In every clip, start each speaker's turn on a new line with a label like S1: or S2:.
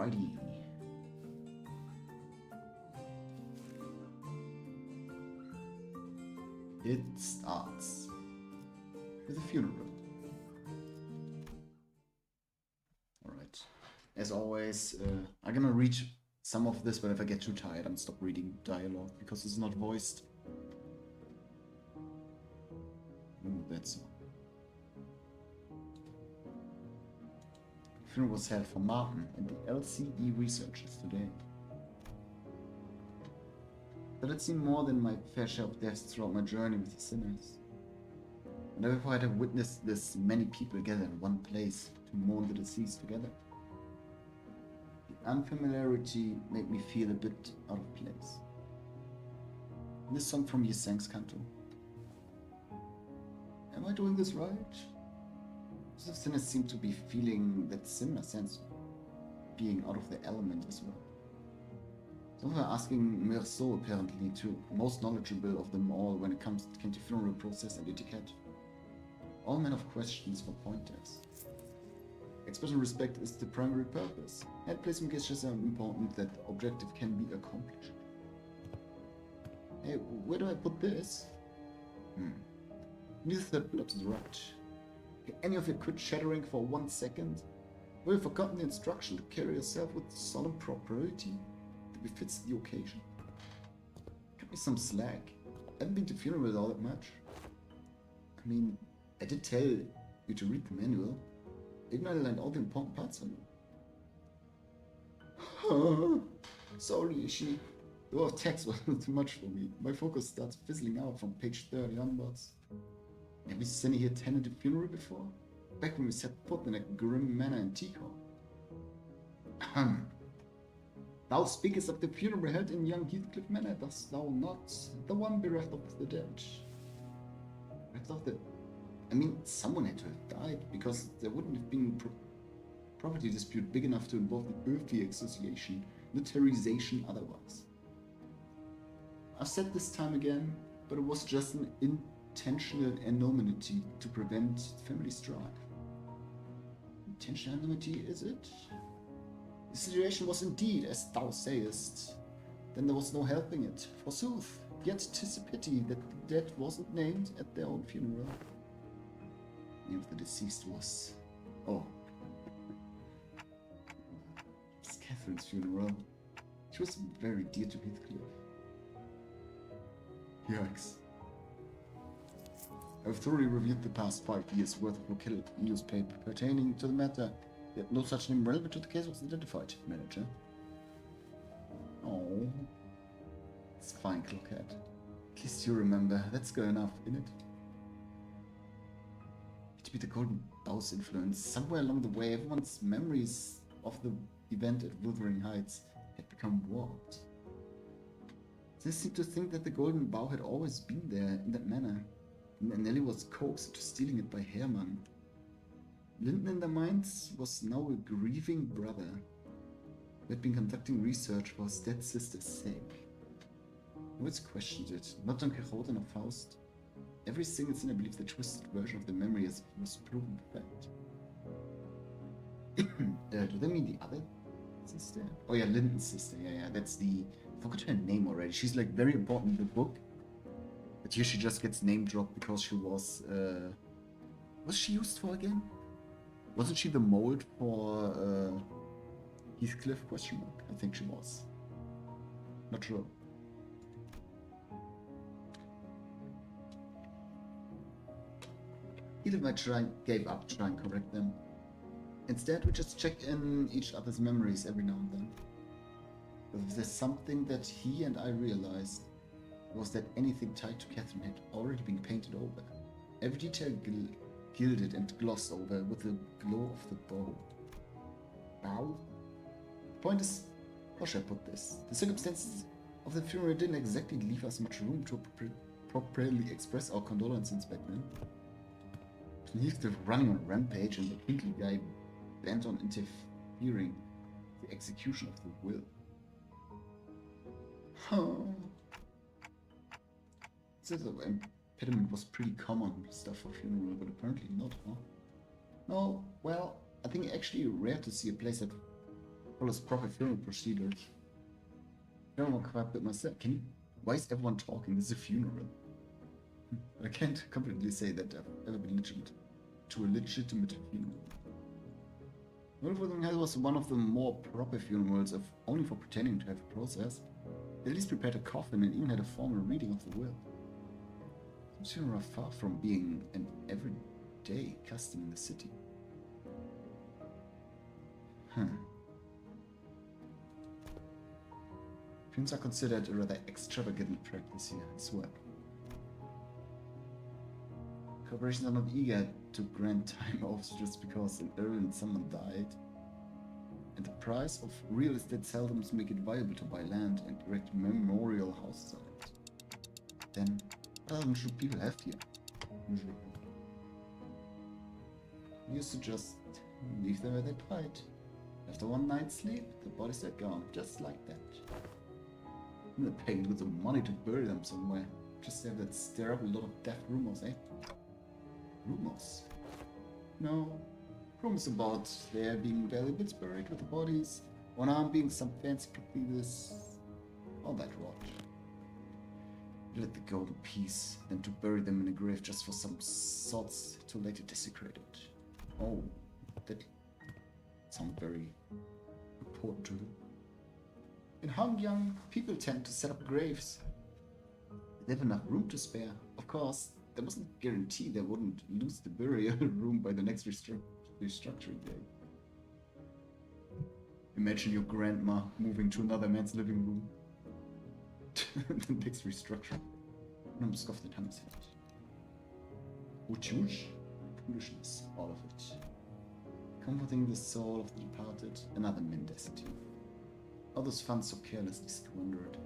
S1: Alrighty. It starts with a funeral. Alright. As always, I'm gonna read some of this, but if I get too tired, I'm stop reading dialogue because it's not voiced. Ooh, that's one. Funeral was held for Martin and the LCD researchers today. But I'd seen more than my fair share of deaths throughout my journey with the sinners. And never before had I witnessed this many people gather in one place to mourn the deceased together. The unfamiliarity made me feel a bit out of place. This song from Yeseng's Canto. Am I doing this right? The sinners seem to be feeling that similar sense of being out of the element as well. Some were asking Meursault apparently to most knowledgeable of them all when it came to funeral process and etiquette. All men of questions for pointers. Expression respect is the primary purpose, and placement gestures are important that the objective can be accomplished. Hey, where do I put this? Neither third blobs is right. Can any of you quit shattering for 1 second? Have you forgotten the instruction to carry yourself with solemn propriety that befits the occasion? Cut me some slack. I haven't been to funerals all that much. I mean, I did tell you to read the manual. Even I learned all the important parts on you. Sorry, Ishii. The word of text was too much for me. My focus starts fizzling out from page 30 onwards. Have you seen here attended a funeral before? Back when we set foot in a grim manor in Tico. Thou speakest of the funeral held in young Heathcliff Manor, dost thou not? The one bereft of the dead. Bereft of the... I mean, someone had to have died, because there wouldn't have been property dispute big enough to involve the earthly association, notarization otherwise. I've said this time again, but it was just an intentional anonymity to prevent family strife. Intentional anonymity, is it? The situation was indeed as thou sayest. Then there was no helping it, forsooth. Yet 'tis a pity that the dead wasn't named at their own funeral. The name of the deceased was... Oh. It's Catherine's funeral. She was very dear to Heathcliff. Yikes. I've thoroughly reviewed the past 5 years' worth of local newspaper pertaining to the matter, yet no such name relevant to the case was identified, Manager. Oh. It's fine, Clockhead. At least you remember. That's good enough, innit? To be the Golden Bow's influence, somewhere along the way, everyone's memories of the event at Wuthering Heights had become warped. They seemed to think that the Golden Bow had always been there in that manner, and Nellie was coaxed into stealing it by Hermann. Linden in their minds was now a grieving brother who had been conducting research for his dead sister's sake. No one's questioned it, not Don Quixote nor Faust. Every single sinner believes the twisted version of the memory was proven fact. Do they mean the other sister? Oh yeah, Linden's sister, yeah, that's the... I forgot her name already. She's like very important in the book. But here she just gets name dropped because she was she used for again? Wasn't she the mold for Heathcliff, question mark? I think she was. Not sure. Either way, gave up trying to correct them. Instead, we just check in each other's memories every now and then. But if there's something that he and I realized, was that anything tied to Catherine had already been painted over. Every detail gilded and glossed over with the glow of the bow. Bow? The point is, how should I put this? The circumstances of the funeral didn't exactly leave us much room to properly express our condolences back then. Heathcliff running on a rampage and the Hinkley guy bent on interfering with the execution of the will. This impediment was pretty common stuff for funeral, but apparently not, huh? No, well, I think actually rare to see a place that Follows proper funeral procedures. I don't want quite a bit myself. Can you? Why is everyone talking? This is a funeral. I can't confidently say that I've ever been legitimate to a legitimate funeral. Wolfgang was one of the more proper funerals, if only for pretending to have a process. They at least prepared a coffin and even had a formal reading of the will. Some funerals are far from being an everyday custom in the city. Funerals are considered a rather extravagant practice here as well. Corporations are not eager to grant time off just because an urgent someone died. And the price of real estate seldom make it viable to buy land and erect memorial houses on it. Then, what should people have here? Usually. We used to just leave them where they died. After one night's sleep, the bodies are gone, just like that. I'm not paying with the money to bury them somewhere. Just have that stir up a lot of death rumors, eh? Rumors? No. Rumors about there being valuables buried with the bodies, one arm being some fancy this, all that rot. Let the golden piece, then to bury them in a grave just for some sods to later desecrate it. Oh, that sounds very important to them. In Hangyang, people tend to set up graves. They have enough room to spare. Of course, there wasn't a guarantee they wouldn't lose the burial room by the next restructuring day. Imagine your grandma moving to another man's living room. The next restructuring. I'm scoffed at Hammer's head. Uchush? Foolishness, all of it. Comforting the soul of the departed, another mendacity. All those funds so carelessly squandered,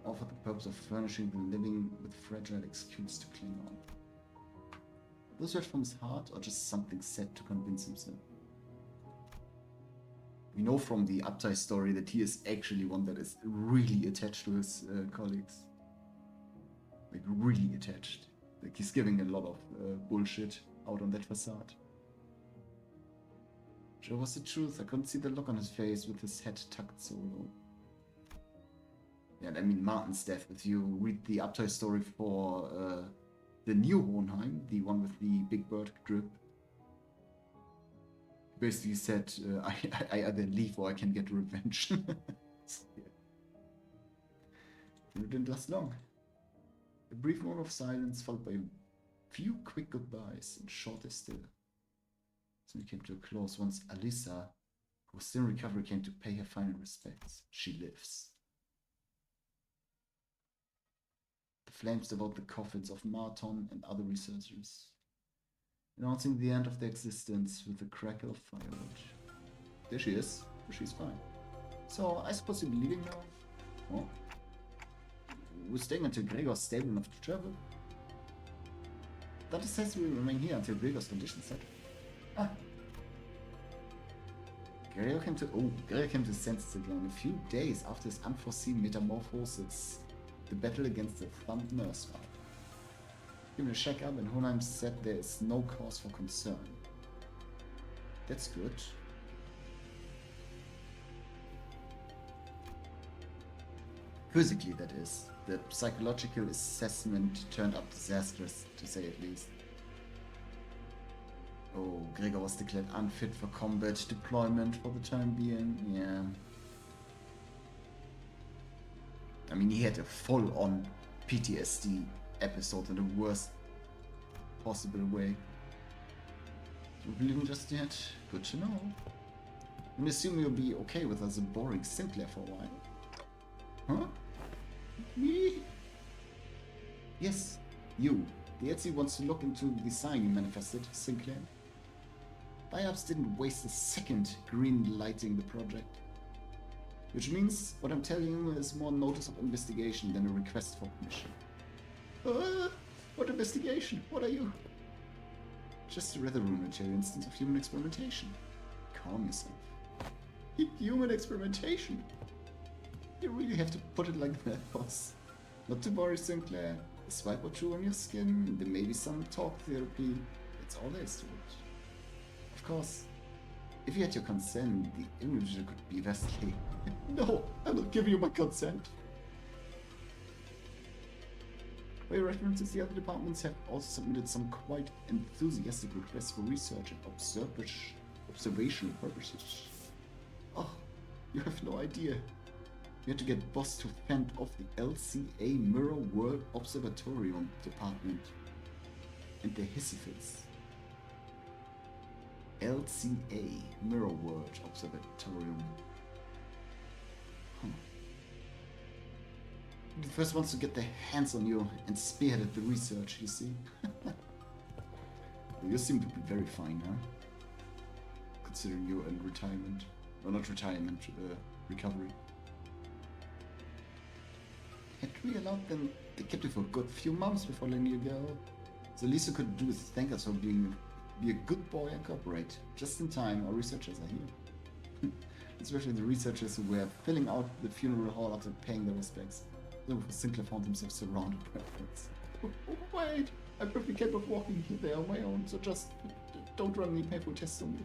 S1: all for the purpose of furnishing the living with fragile excuse to cling on. Those words from his heart, or just something said to convince himself? We know from the Uptie story that he is actually one that is really attached to his colleagues. Like, really attached. Like, he's giving a lot of bullshit out on that facade. Sure was the truth. I couldn't see the look on his face with his head tucked so low. Yeah, and I mean, Martin's death, if you read the Uptie story for the new Hohenheim, the one with the big bird drip, basically said, I either leave or I can get revenge. So, yeah. It didn't last long. A brief moment of silence followed by a few quick goodbyes and shorter still. So we came to a close once Alisa, who was still in recovery, came to pay her final respects. She lives. The flames devoured the coffins of Marton and other researchers, announcing the end of their existence with a crackle of firewood. There she is. She's fine. So, I suppose you'll be leaving now? Oh. We're staying until Gregor's stable enough to travel. That says we will remain here until Gregor's condition set. Ah. Gregor came to senses again a few days after his unforeseen metamorphosis, the battle against the thumbed nurse valve. Given a check-up, and Hohenheim said there is no cause for concern. That's good. Physically, that is. The psychological assessment turned up disastrous, to say at least. Oh, Gregor was declared unfit for combat deployment for the time being, yeah. I mean, he had a full-on PTSD episode in the worst possible way. Don't believe him just yet? Good to know. I assume you'll be okay with us boring Sinclair for a while. Huh? Me? Yes, you. The Etsy wants to look into the design you manifested, Sinclair. Biobs didn't waste a second green lighting the project. Which means what I'm telling you is more notice of investigation than a request for permission. What investigation? What are you? Just a rather rudimentary instance of human experimentation. Calm yourself. Human experimentation? You really have to put it like that, boss. Not to worry, Sinclair. A swipe or two on your skin, there may be some talk therapy. That's all there is to it. Of course, If you had your consent, the individual could be investigated. No, I'm not giving you my consent. For your references, the other departments have also submitted some quite enthusiastic requests for research and observational purposes. Oh, you have no idea. You had to get boss to fend off the LCA Mirror World Observatorium department and the Hissifits. LCA Mirror World Observatorium. Huh. The first ones to get their hands on you and spearheaded the research, you see. Well, you seem to be very fine, huh? Considering you're in retirement. Or not retirement, recovery. Had we allowed them, they kept you for a good few months before letting you go. So the least you could do is thank us for be a good boy and cooperate. Just in time, our researchers are here. Especially the researchers who were filling out the funeral hall after paying their respects. So Sinclair found himself surrounded by friends. Wait, I'm perfectly capable of walking here there on my own, so just don't run any painful tests on me.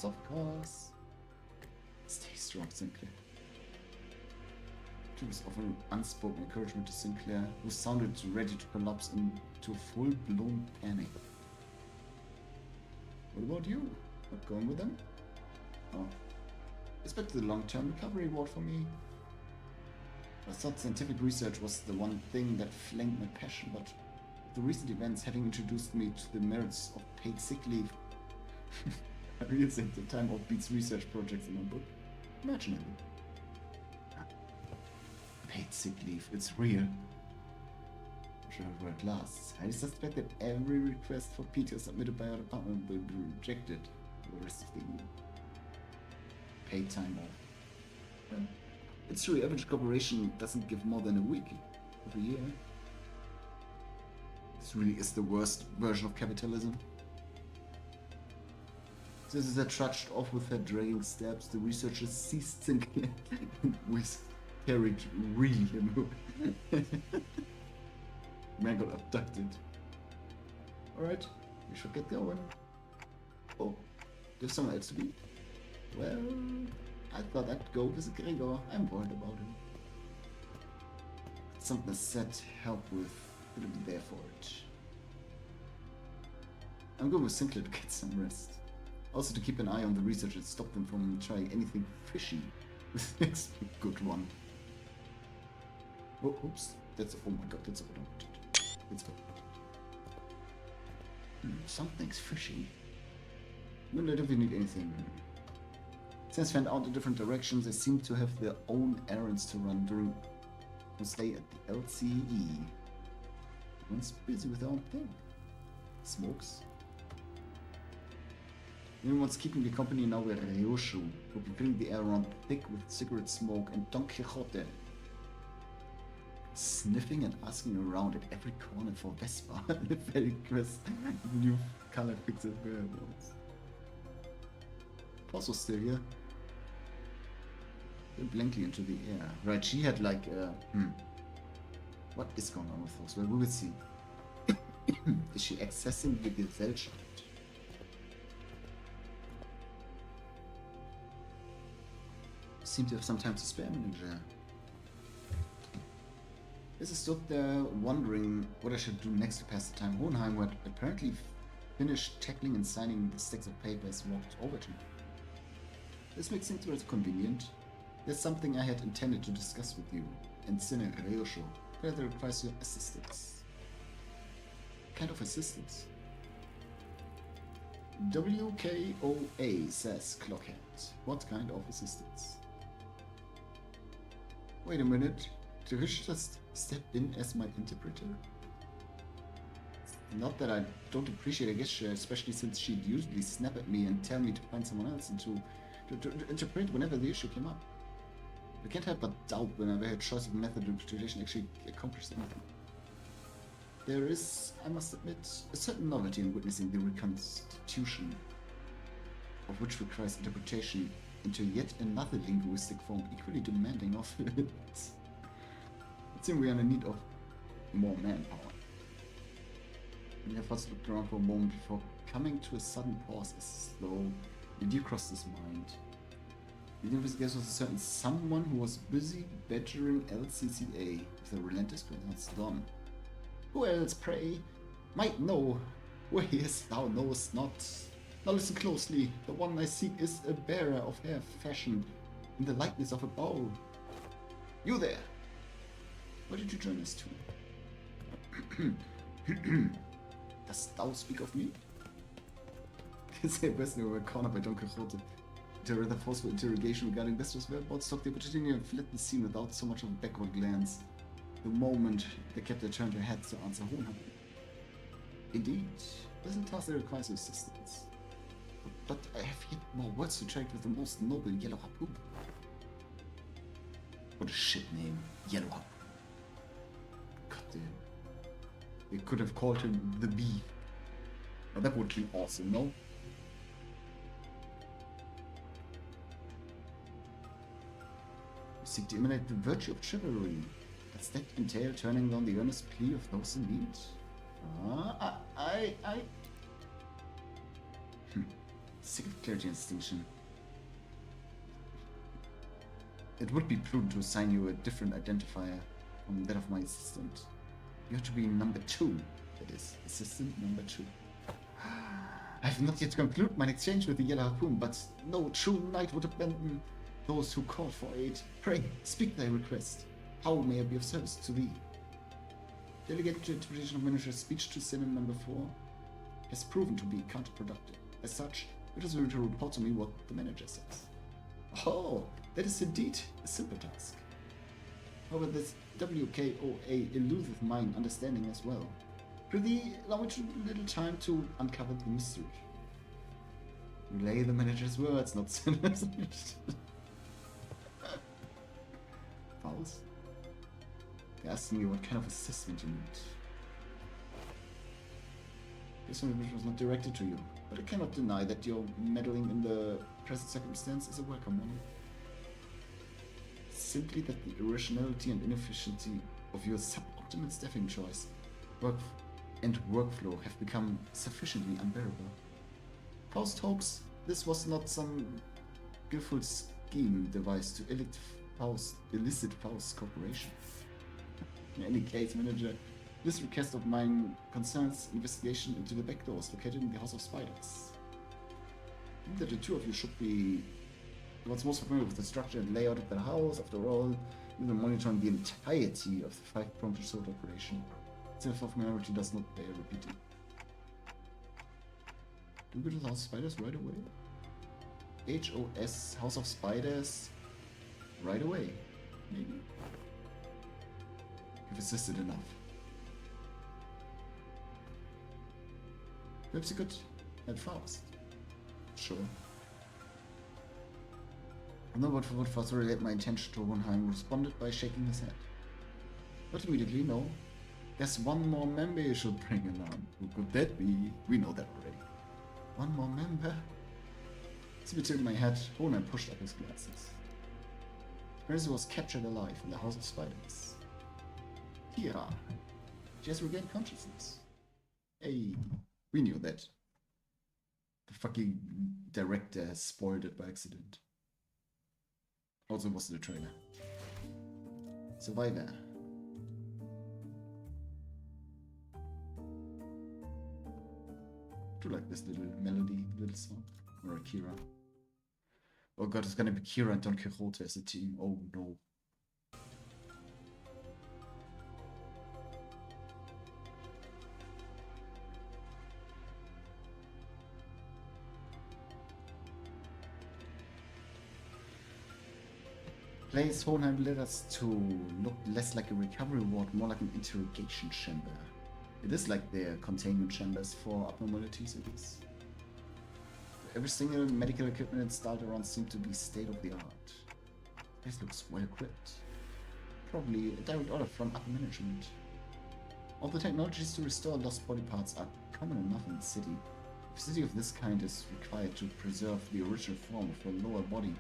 S1: Of course. Stay strong, Sinclair. It was offering unspoken encouragement to Sinclair, who sounded ready to collapse into full-blown panic. What about you? Not going with them? Oh. Expect the long-term recovery award for me. I thought scientific research was the one thing that flanked my passion, but the recent events having introduced me to the merits of paid sick leave. I really think the time outbeats research projects in my book. Imaginable. Paid sick leave, it's real. Where it lasts. I suspect that every request for PTO submitted by our department will be rejected for the rest of the year. Paid time off. Yeah. It's true, average corporation doesn't give more than a week every year. This really is the worst version of capitalism. This is trudged off with her dragging steps. The researchers ceased Sinclair with carried really annoyed. Man got abducted. Alright, we should get going. Oh, there's someone else to be. Well, I thought I'd go visit Gregor. I'm worried about him. Something said help with, couldn't be there for it. I'm going with Sinclair to get some rest. Also to keep an eye on the research and stop them from trying anything fishy with the next good one. Oh, oops. Oh my god, that's what I wanted. Let's go. Something's fishy. No, I don't need anything. Since fanned out in different directions, they seem to have their own errands to run during their stay at the LCE. Everyone's busy with their own thing. Smokes. Everyone's keeping the company now with Ryoshu, who will be filling the air around thick with cigarette smoke, and Don Quixote, sniffing and asking around at every corner for Vespa, the very quest new color pixel variables. Paws was still here. Looked blankly into the air. Right, she had like what is going on with those? Well, we will see. Is she accessing the Gesellschaft? Seem to have some time to spare, manager. As I stood there wondering what I should do next to pass the time, Hohenheim, who had apparently finished tackling and signing the stacks of papers, walked over to me. This makes things very convenient. There's something I had intended to discuss with you, and Sinner Ryosho, that requires your assistance. What kind of assistance? WKOA, says Clockhead. What kind of assistance? Wait a minute. Did you just step in as my interpreter? Not that I don't appreciate a gesture, especially since she'd usually snap at me and tell me to find someone else and to interpret whenever the issue came up. I can't help but doubt whenever her choice of method of interpretation actually accomplished anything. There is, I must admit, a certain novelty in witnessing the reconstitution of which requires interpretation into yet another linguistic form equally demanding of it. It seems we are in need of more manpower. Lefferts looked around for a moment before coming to a sudden pause as slow idea crossed his mind. The investigation was a certain someone who was busy badgering LCCA with a relentless pronounced storm. Who else, pray, might know where he is, thou knowest not. Now listen closely. The one I seek is a bearer of hair fashioned in the likeness of a bow. You there! What did you join us to? Dost thou speak of me? Say best were cornered by Don Quixote. To a rather forceful interrogation regarding Bestro's whereabouts took the opportunity and fled the scene without so much of a backward glance. The moment the captain turned her head to answer Hohenheim. Indeed, there's a task that requires your assistance. But I have yet more words to trade with the most noble Yellow Harpoon. What a shit name, Yellow Harpoon. God damn. They could have called him the Bee. Now that would be awesome, no? You seek to emulate the virtue of chivalry. Does that entail turning down the earnest plea of those in need? Sick of clarity and distinction. It would be prudent to assign you a different identifier from that of my assistant. You have to be number 2. That is, assistant number 2. I have not yet concluded my exchange with the Yellow Harpoon, but no true knight would abandon those who call for aid. Pray, speak thy request. How may I be of service to thee? Delegated to interpretation of manager's speech to Synod number 4 has proven to be counterproductive. As such, it is willing to report to me what the manager says. Oh, that is indeed a simple task. However, this WKOA eludeth mine understanding as well. Prithee, allow me a little time to uncover the mystery. Relay the manager's words, not sinners. Fouls? They're asking you what kind of assessment you need. This one was not directed to you, but I cannot deny that your meddling in the present circumstance is a welcome one. Simply that the irrationality and inefficiency of your suboptimal staffing choice and workflow have become sufficiently unbearable. Faust hopes this was not some skillful scheme devised to elicit Faust's cooperation. In any case, manager, this request of mine concerns investigation into the back doors located in the House of Spiders. I think that the two of you should be what's most familiar with the structure and layout of the house. After all, you've been monitoring the entirety of the 5-pronged assault operation. Self of familiarity does not bear repeating. Do we go to the House of Spiders right away? HOS, House of Spiders, right away. Maybe. You've assisted enough. Perhaps you could head Faust. Sure. I know what Faust relayed my intention to Hohenheim responded by shaking his head. But immediately, no. There's one more member you should bring along. Who could that be? We know that already. One more member? Spitting my head, Hohenheim pushed up his glasses. Prince was captured alive in the House of Spiders. Kira. She has regained consciousness. Hey, we knew that. The fucking director has spoiled it by accident. Also was the trailer. Survivor. I do like this little melody, little song. Or Kira. Oh god, it's gonna be Kira and Don Quixote as a team. Oh no. Place Hohenheim led us to look less like a recovery ward, more like an interrogation chamber. It is like their containment chambers for abnormalities, it is. Every single medical equipment installed around seemed to be state of the art. This looks well equipped. Probably a direct order from upper management. All the technologies to restore lost body parts are common enough in the city. A facility of this kind is required to preserve the original form of the lower body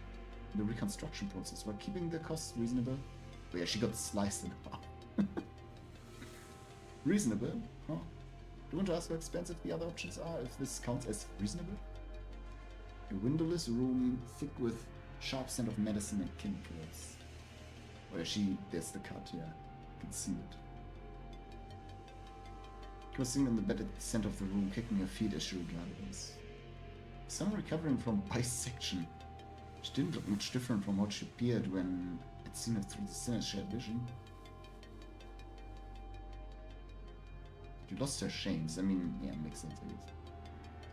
S1: in the reconstruction process while keeping the costs reasonable. Oh yeah, she got sliced in half. Reasonable? Huh? Do you want to ask how expensive the other options are, if this counts as reasonable? A windowless room thick with sharp scent of medicine and chemicals. There's the cut, yeah. You can see it. She was sitting in the bed at the center of the room, kicking her feet as she regarded us. Someone recovering from bisection. She didn't look much different from what she appeared when I'd seen her through the sinner's shared vision. She lost her shames. I mean, yeah, makes sense, I guess.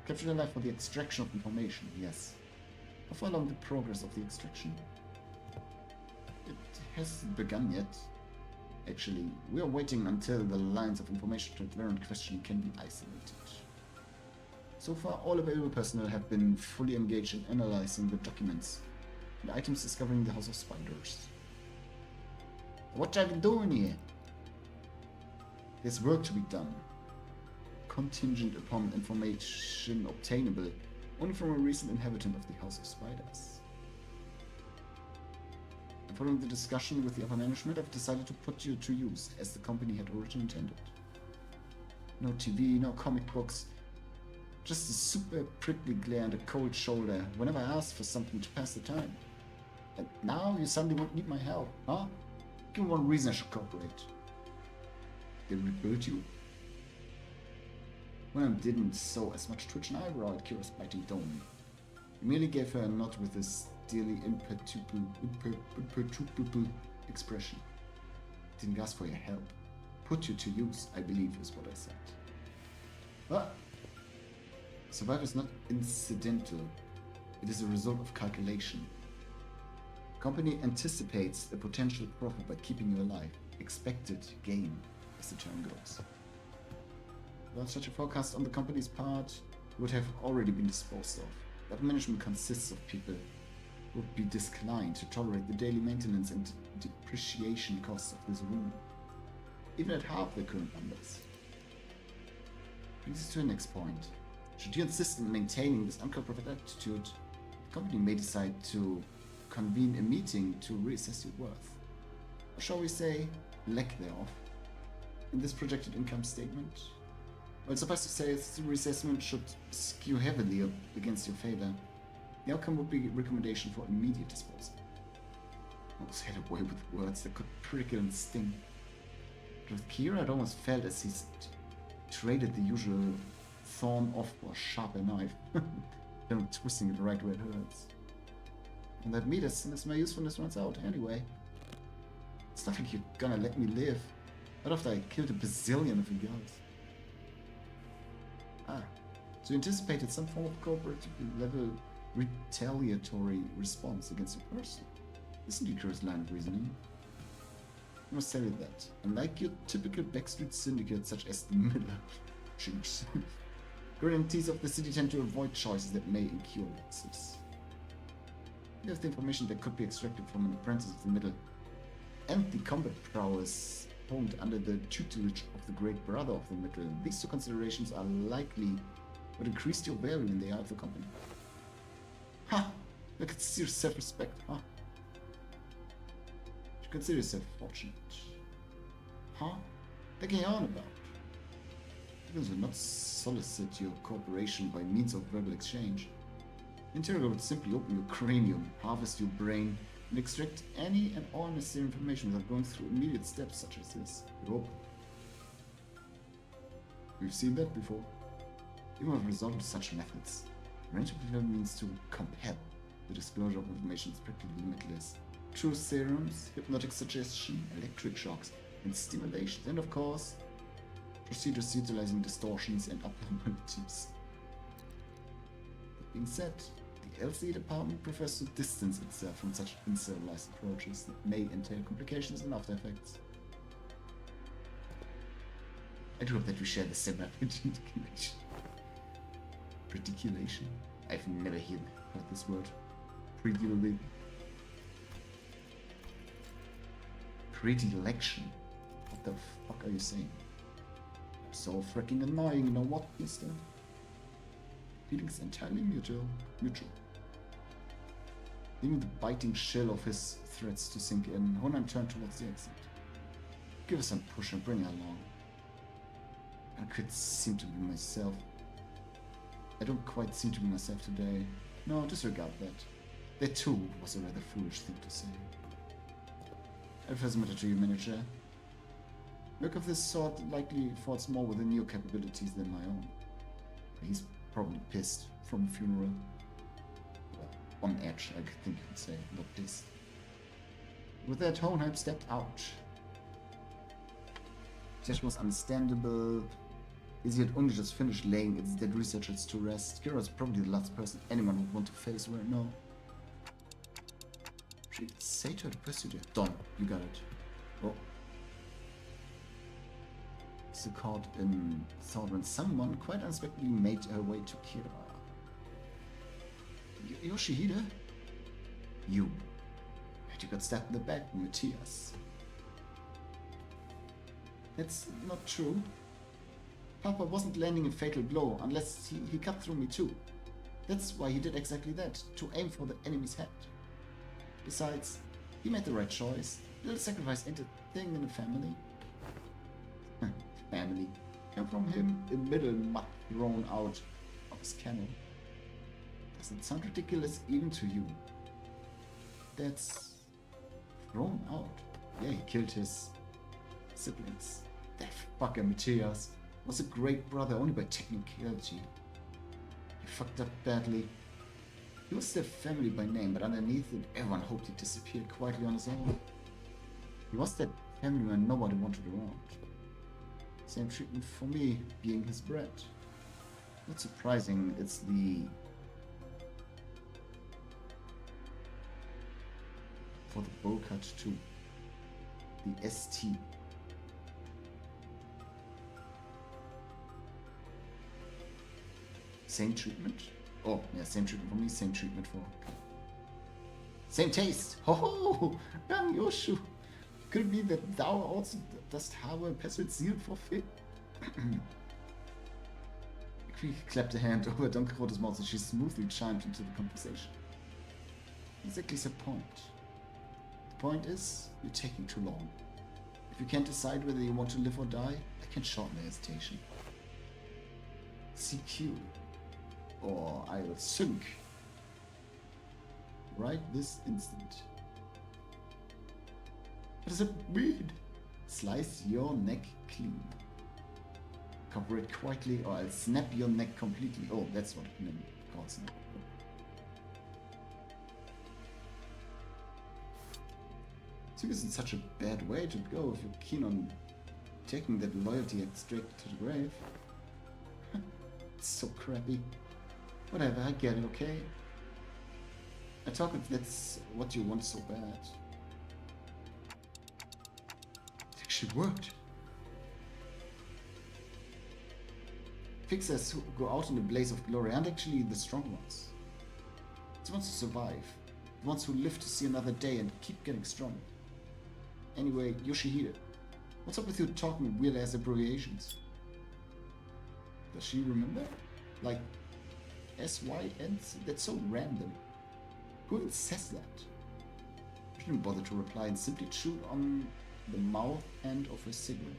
S1: Captured her life for the extraction of information, yes. How far along the progress of the extraction? It hasn't begun yet. Actually, we are waiting until the lines of information transfer and questioning can be isolated. So far, all available personnel have been fully engaged in analyzing the documents and items discovering the House of Spiders. What are we doing here? There's work to be done, contingent upon information obtainable only from a recent inhabitant of the House of Spiders. And following the discussion with the upper management, I've decided to put you to use, as the company had originally intended. No TV, no comic books, just a super prickly glare and a cold shoulder whenever I asked for something to pass the time. And now you suddenly won't need my help, huh? Give me one reason I should cooperate. They rebuilt you? William didn't sow as much twitch an eyebrow at Kira's biting tone. He merely gave her a nod with his dearly imperturbable expression. Didn't ask for your help. Put you to use, I believe, is what I said. But survival is not incidental. It is a result of calculation. The company anticipates a potential profit by keeping you alive. Expected gain, as the term goes. Without such a forecast on the company's part, would have already been disposed of. That management consists of people who would be disinclined to tolerate the daily maintenance and depreciation costs of this room, even at half the current numbers. Brings us to the next point. Should you insist on maintaining this uncooperative attitude, the company may decide to convene a meeting to reassess your worth. Or shall we say, lack thereof, in this projected income statement. Well, suffice to say, the reassessment should skew heavily against your favor. The outcome would be a recommendation for immediate disposal. I almost had a way with words that could prickle and sting. But with Kira, it almost felt as he's traded the usual thorn off for a sharper knife. Then twisting it right where it hurts. And that meat, as soon as my usefulness runs out, anyway. It's not like you're gonna let me live. Not after I killed a bazillion of you guys. So you anticipated some form of cooperative level retaliatory response against your person. Isn't your current line of reasoning? I must tell you that, unlike your typical backstreet syndicate such as the Miller Chinks, guarantees of the city tend to avoid choices that may incur losses. You have the information that could be extracted from an apprentice of the Middle, and the combat prowess honed under the tutelage of the great brother of the Middle. These two considerations are likely what increased your value in the eye of the company. Ha! Look at your self-respect, huh? You consider yourself fortunate. Huh? What are you on about? Because will not solicit your cooperation by means of verbal exchange. The interrogator would simply open your cranium, harvest your brain, and extract any and all necessary information without going through immediate steps such as this. We hope. We've seen that before. Even as a result of such methods, the range of development means to compel the disclosure of information is practically limitless. True serums, hypnotic suggestion, electric shocks, and stimulations, and of course, procedures utilizing distortions and abnormalities. That being said, the LCE department prefers to distance itself from such uncivilized approaches that may entail complications and after effects. I do hope that we share the same articulation. Prediculation? I've never heard this word. Predilection? What the fuck are you saying? I'm so freaking annoying, you know what, mister? Feelings entirely mutual. Leaving the biting shell of his threats to sink in, Honan turned towards the exit. Give us some push and bring her along. I could seem to be myself. I don't quite seem to be myself today. No, disregard that. That too was a rather foolish thing to say. It doesn't matter to you, manager. Work of this sort likely falls more within your capabilities than my own. He's probably pissed from the funeral. Well, on edge, I think you could say, not pissed. With that, Hohenheim stepped out. That was understandable. Izzy had only just finished laying its dead researchers to rest. Kira is probably the last person anyone would want to face right now. She'd say to her to pursue her. Don, you got it. Oh. So caught in thought when someone quite unexpectedly made her way to Kira. Yoshihide? You. And you got stabbed in the back, Matthias. That's not true. Papa wasn't landing a fatal blow unless he cut through me too. That's why he did exactly that, to aim for the enemy's head. Besides, he made the right choice. Little sacrifice ain't a thing in a family. Family. Came from him in middle mud thrown out of his kennel. Doesn't sound ridiculous even to you. That's thrown out. Yeah, he killed his siblings. That fucker Matthias was a great brother only by technicality. He fucked up badly. He was their family by name, but underneath it, everyone hoped he'd disappear quietly on his own. He was that family man nobody wanted around. Same treatment for me, being his brat. Not surprising, it's the... for the bowl cut too. The ST. Same treatment? Oh, yeah, same treatment for me, same treatment for... Same taste! Ho ho! Young Yoshu! Could it be that thou also dost harbor a passionate zeal for Finn? He clapped a hand over Don Quixote's mouth and she smoothly chimed into the conversation. Exactly the point. The point is, you're taking too long. If you can't decide whether you want to live or die, I can shorten the hesitation. CQ. Or I'll sink. Right this instant. What does it mean? Slice your neck clean. Cover it quietly or I'll snap your neck completely. Oh, that's what it calls snap. This isn't such a bad way to go if you're keen on taking that loyalty act straight to the grave. It's so crappy. Whatever, I get it, okay? I talk if that's what you want so bad. It actually worked. Fixers who go out in a blaze of glory aren't actually the strong ones. It's the ones who survive. The ones who live to see another day and keep getting strong. Anyway, Yoshihide, what's up with you talking weird ass abbreviations? Does she remember? Like SYN? That's so random. Who even says that? She didn't bother to reply and simply chewed on the mouth end of her cigarette.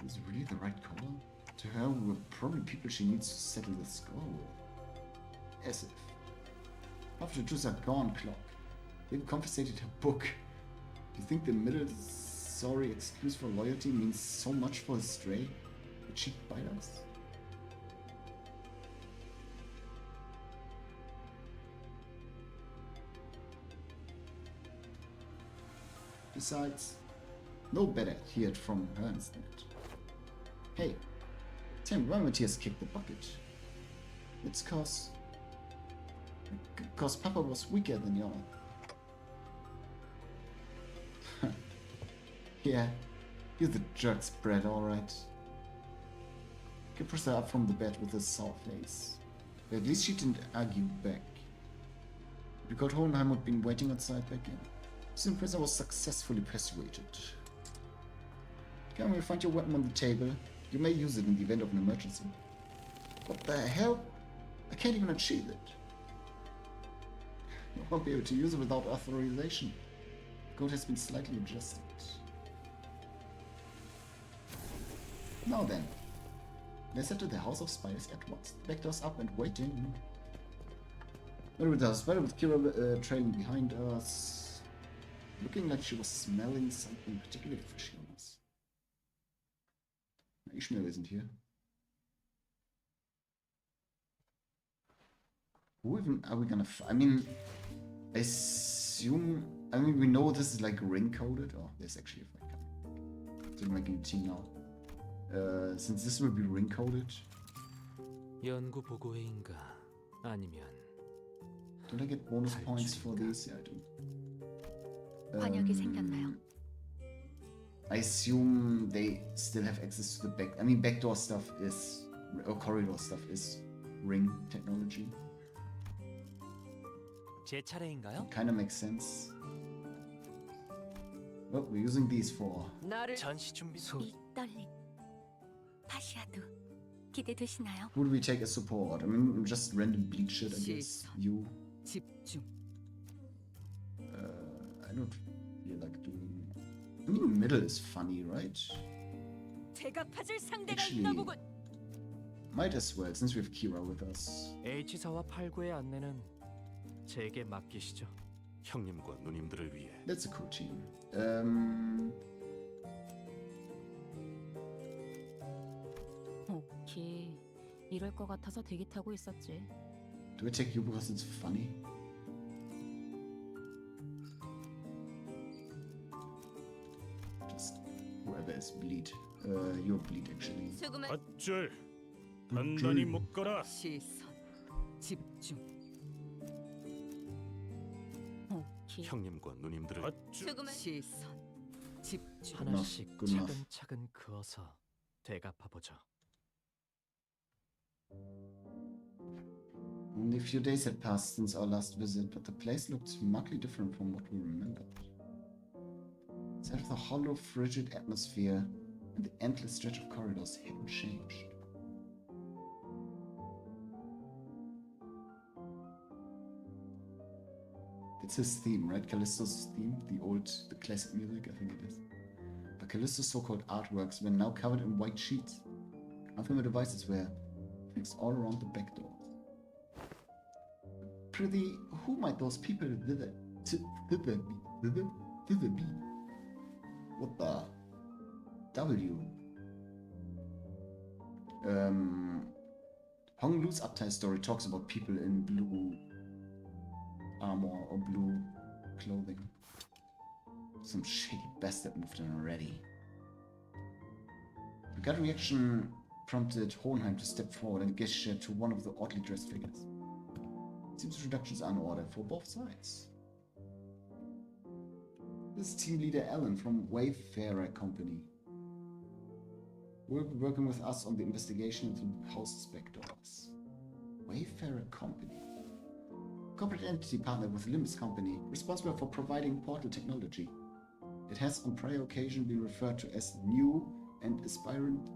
S1: Is it really the right color? To her, we were probably people she needs to settle the score with. As if. After choose a gone clock. They've confiscated her book. Do you think the middle sorry excuse for loyalty means so much for a stray? Did she bite us? Besides, no better hear it from her instinct. Hey, tell me why Matthias kicked the bucket. It's cause Papa was weaker than y'all. Yeah, you're the jerk's brat, alright. He pushed her up from the bed with a sour face. But at least she didn't argue back. Because Hohenheim had been waiting outside back in. Soon prisoner was successfully persuaded. Come, we'll find your weapon on the table. You may use it in the event of an emergency. What the hell? I can't even unsheath it. You won't be able to use it without authorization. The code has been slightly adjusted. Now then, let's head to the House of Spiders at once. The back door's up and waiting. What with us? Spider with Kira trailing behind us. Looking like she was smelling something particularly fishy on us. Ishmael isn't here. Who even are we gonna I mean, I assume... I mean, we know this is like ring-coded. Oh, there's actually a fight coming. So we're making a team now. Since this will be ring-coded...
S2: 연구 보고회인가 아니면
S1: Don't I get bonus points for these? Yeah, I do.
S3: 관역이 생겼나요?
S1: I assume they still have access to the back... I mean, backdoor stuff is... or corridor stuff is ring technology.
S2: 제 차례인가요?
S1: Kinda makes sense. Well, we're using these for...
S2: 전시 준비 소
S3: 이 떨림. 파시아도 기대되시나요?
S1: Who do we take as support? I mean, just random bleak shit, I guess. You.
S3: 집중.
S1: I don't feel like doing... I mean, middle is funny, right?
S3: 제가 파질 상대가
S1: Actually,
S3: 있나 보군.
S1: might as well, since we have Kira with us.
S2: H4와 8구의 안내는 제게 맡기시죠.
S4: 형님과 누님들을 위해
S1: That's a cool team.
S3: 오케이. 이럴 것 같아서 대기 타고 있었지.
S1: Do I take you because it's funny? Just whoever is bleed. You're bleed actually.
S3: 수금은
S4: 밧줄 단단히 묶어라.
S3: 시선. 집중. 오케이.
S4: 형님과 누님들을 밧줄
S3: 수금은 시선. 집중.
S2: 하나씩
S1: good enough.
S2: 차근차근 그어서 되갚아 보죠.
S1: Only a few days had passed since our last visit, but the place looked markedly different from what we remembered. Instead of the hollow, frigid atmosphere and the endless stretch of corridors hadn't changed. It's his theme, right? Callisto's theme, the classic music, I think it is. But Callisto's so-called artworks were now covered in white sheets. Unfamiliar devices were fixed all around the back doors. Prithee, who might those people thither be? What the W? Hong Lu's uptime story talks about people in blue armor or blue clothing. Some shady bastard moved in already. The gut reaction prompted Hohenheim to step forward and gesture to one of the oddly dressed figures. It seems introductions are in order for both sides. This is team leader Alan from Wayfarer Company. Will be working with us on the investigation into the house's back doors. Wayfarer Company. Corporate entity partnered with Limbus Company, responsible for providing portal technology. It has on prior occasion been referred to as New and Aspirant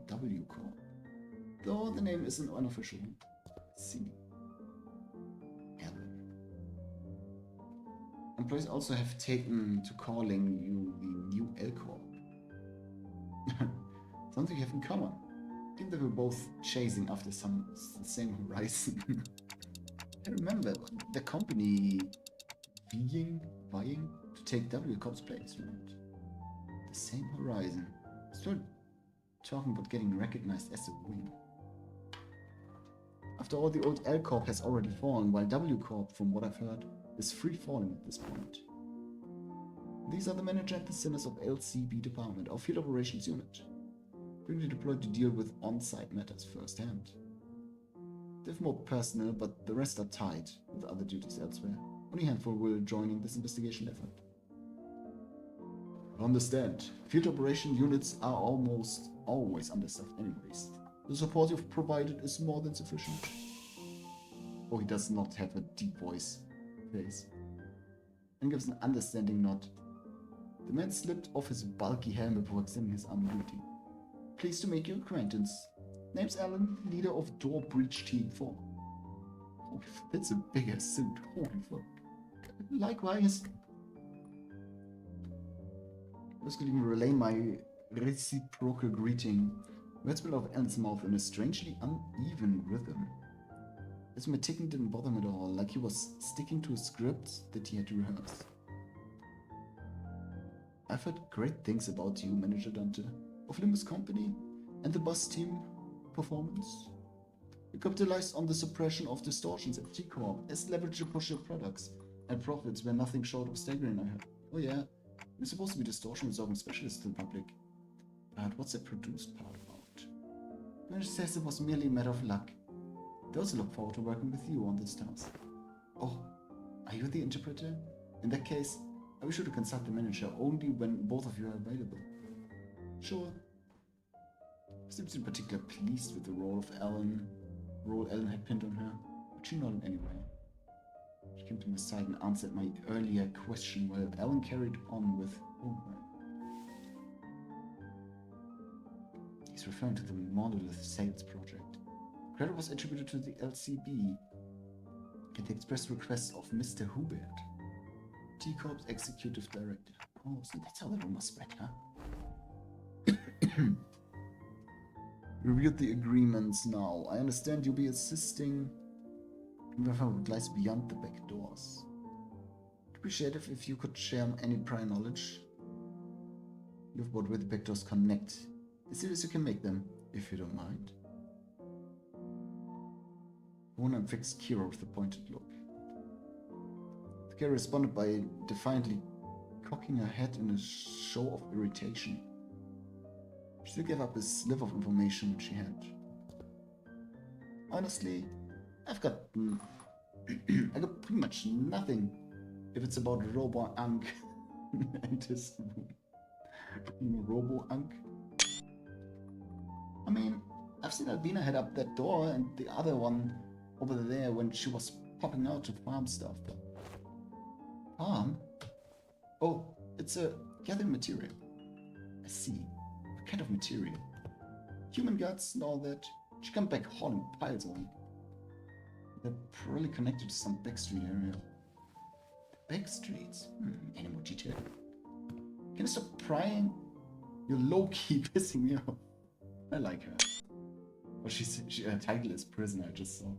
S1: W Corp, though the name isn't unofficial. Let's see. Alan. Employees also have taken to calling you the New L Corp. Something you have in common. I think they were both chasing after the same horizon. I remember the company vying to take W Corp's place, right? The same horizon. Still talking about getting recognized as a win. After all, the old L Corp has already fallen, while W Corp, from what I've heard, is free falling at this point. These are the manager and the sinners of LCB department, our field operations unit. Currently deployed to deal with on-site matters firsthand. They have more personnel, but the rest are tied with other duties elsewhere. Only a handful will join in this investigation effort. Understand. Field operation units are almost always understaffed anyways. The support you've provided is more than sufficient. Oh, he does not have a deep voice face. And gives an understanding nod. The man slipped off his bulky helmet before extending his arm in greeting. Pleased to make your acquaintance. Name's Alan, leader of Door Breach Team 4. Oh, that's a bigger suit. Holy fuck. Likewise. I was going to relay my reciprocal greeting. Words spill out of Alan's mouth in a strangely uneven rhythm. His ticking didn't bother him at all, like he was sticking to a script that he had rehearsed. I've heard great things about you, Manager Dante, of Limbus Company and the bus team performance. You capitalized on the suppression of distortions at T-Corp as leverage to push your products, and profits were nothing short of staggering, I heard. Oh yeah, you're supposed to be distortion resolving specialist to the public. But what's the produced part about? The manager says it was merely a matter of luck. They also look forward to working with you on this task. Oh, are you the interpreter? In that case, I wish you to consult the manager only when both of you are available. Sure. She seems in particular pleased with the role Ellen had pinned on her, but she nodded anyway. She came to my side and answered my earlier question while Ellen carried on with homework. He's referring to the monolith sales project. Credit was attributed to the LCB at the express request of Mr. Hubert, T-Corp's executive director. Oh, so that's how the rumor spread, huh? Reviewed the agreements now. I understand you'll be assisting whoever what lies beyond the back doors. I'd appreciate it if you could share any prior knowledge you've brought with the back doors connect. As soon as you can make them, if you don't mind. Ronan fixed Kira with a pointed look. The Kira responded by defiantly cocking her head in a show of irritation. She still gave up a sliver of information she had. Honestly, I got pretty much nothing if it's about Robo-Unk and his Robo-Unk. I mean, I've seen Albina head up that door and the other one over there when she was popping out to farm stuff. Farm? Oh, it's a gathering material. I see. What kind of material? Human guts and all that. She come back hauling piles of them. They're probably connected to some backstreet area. Backstreets? Any more detail? Can you stop prying? You're low-key pissing me off. I like her. Well, her title is prisoner, I just saw.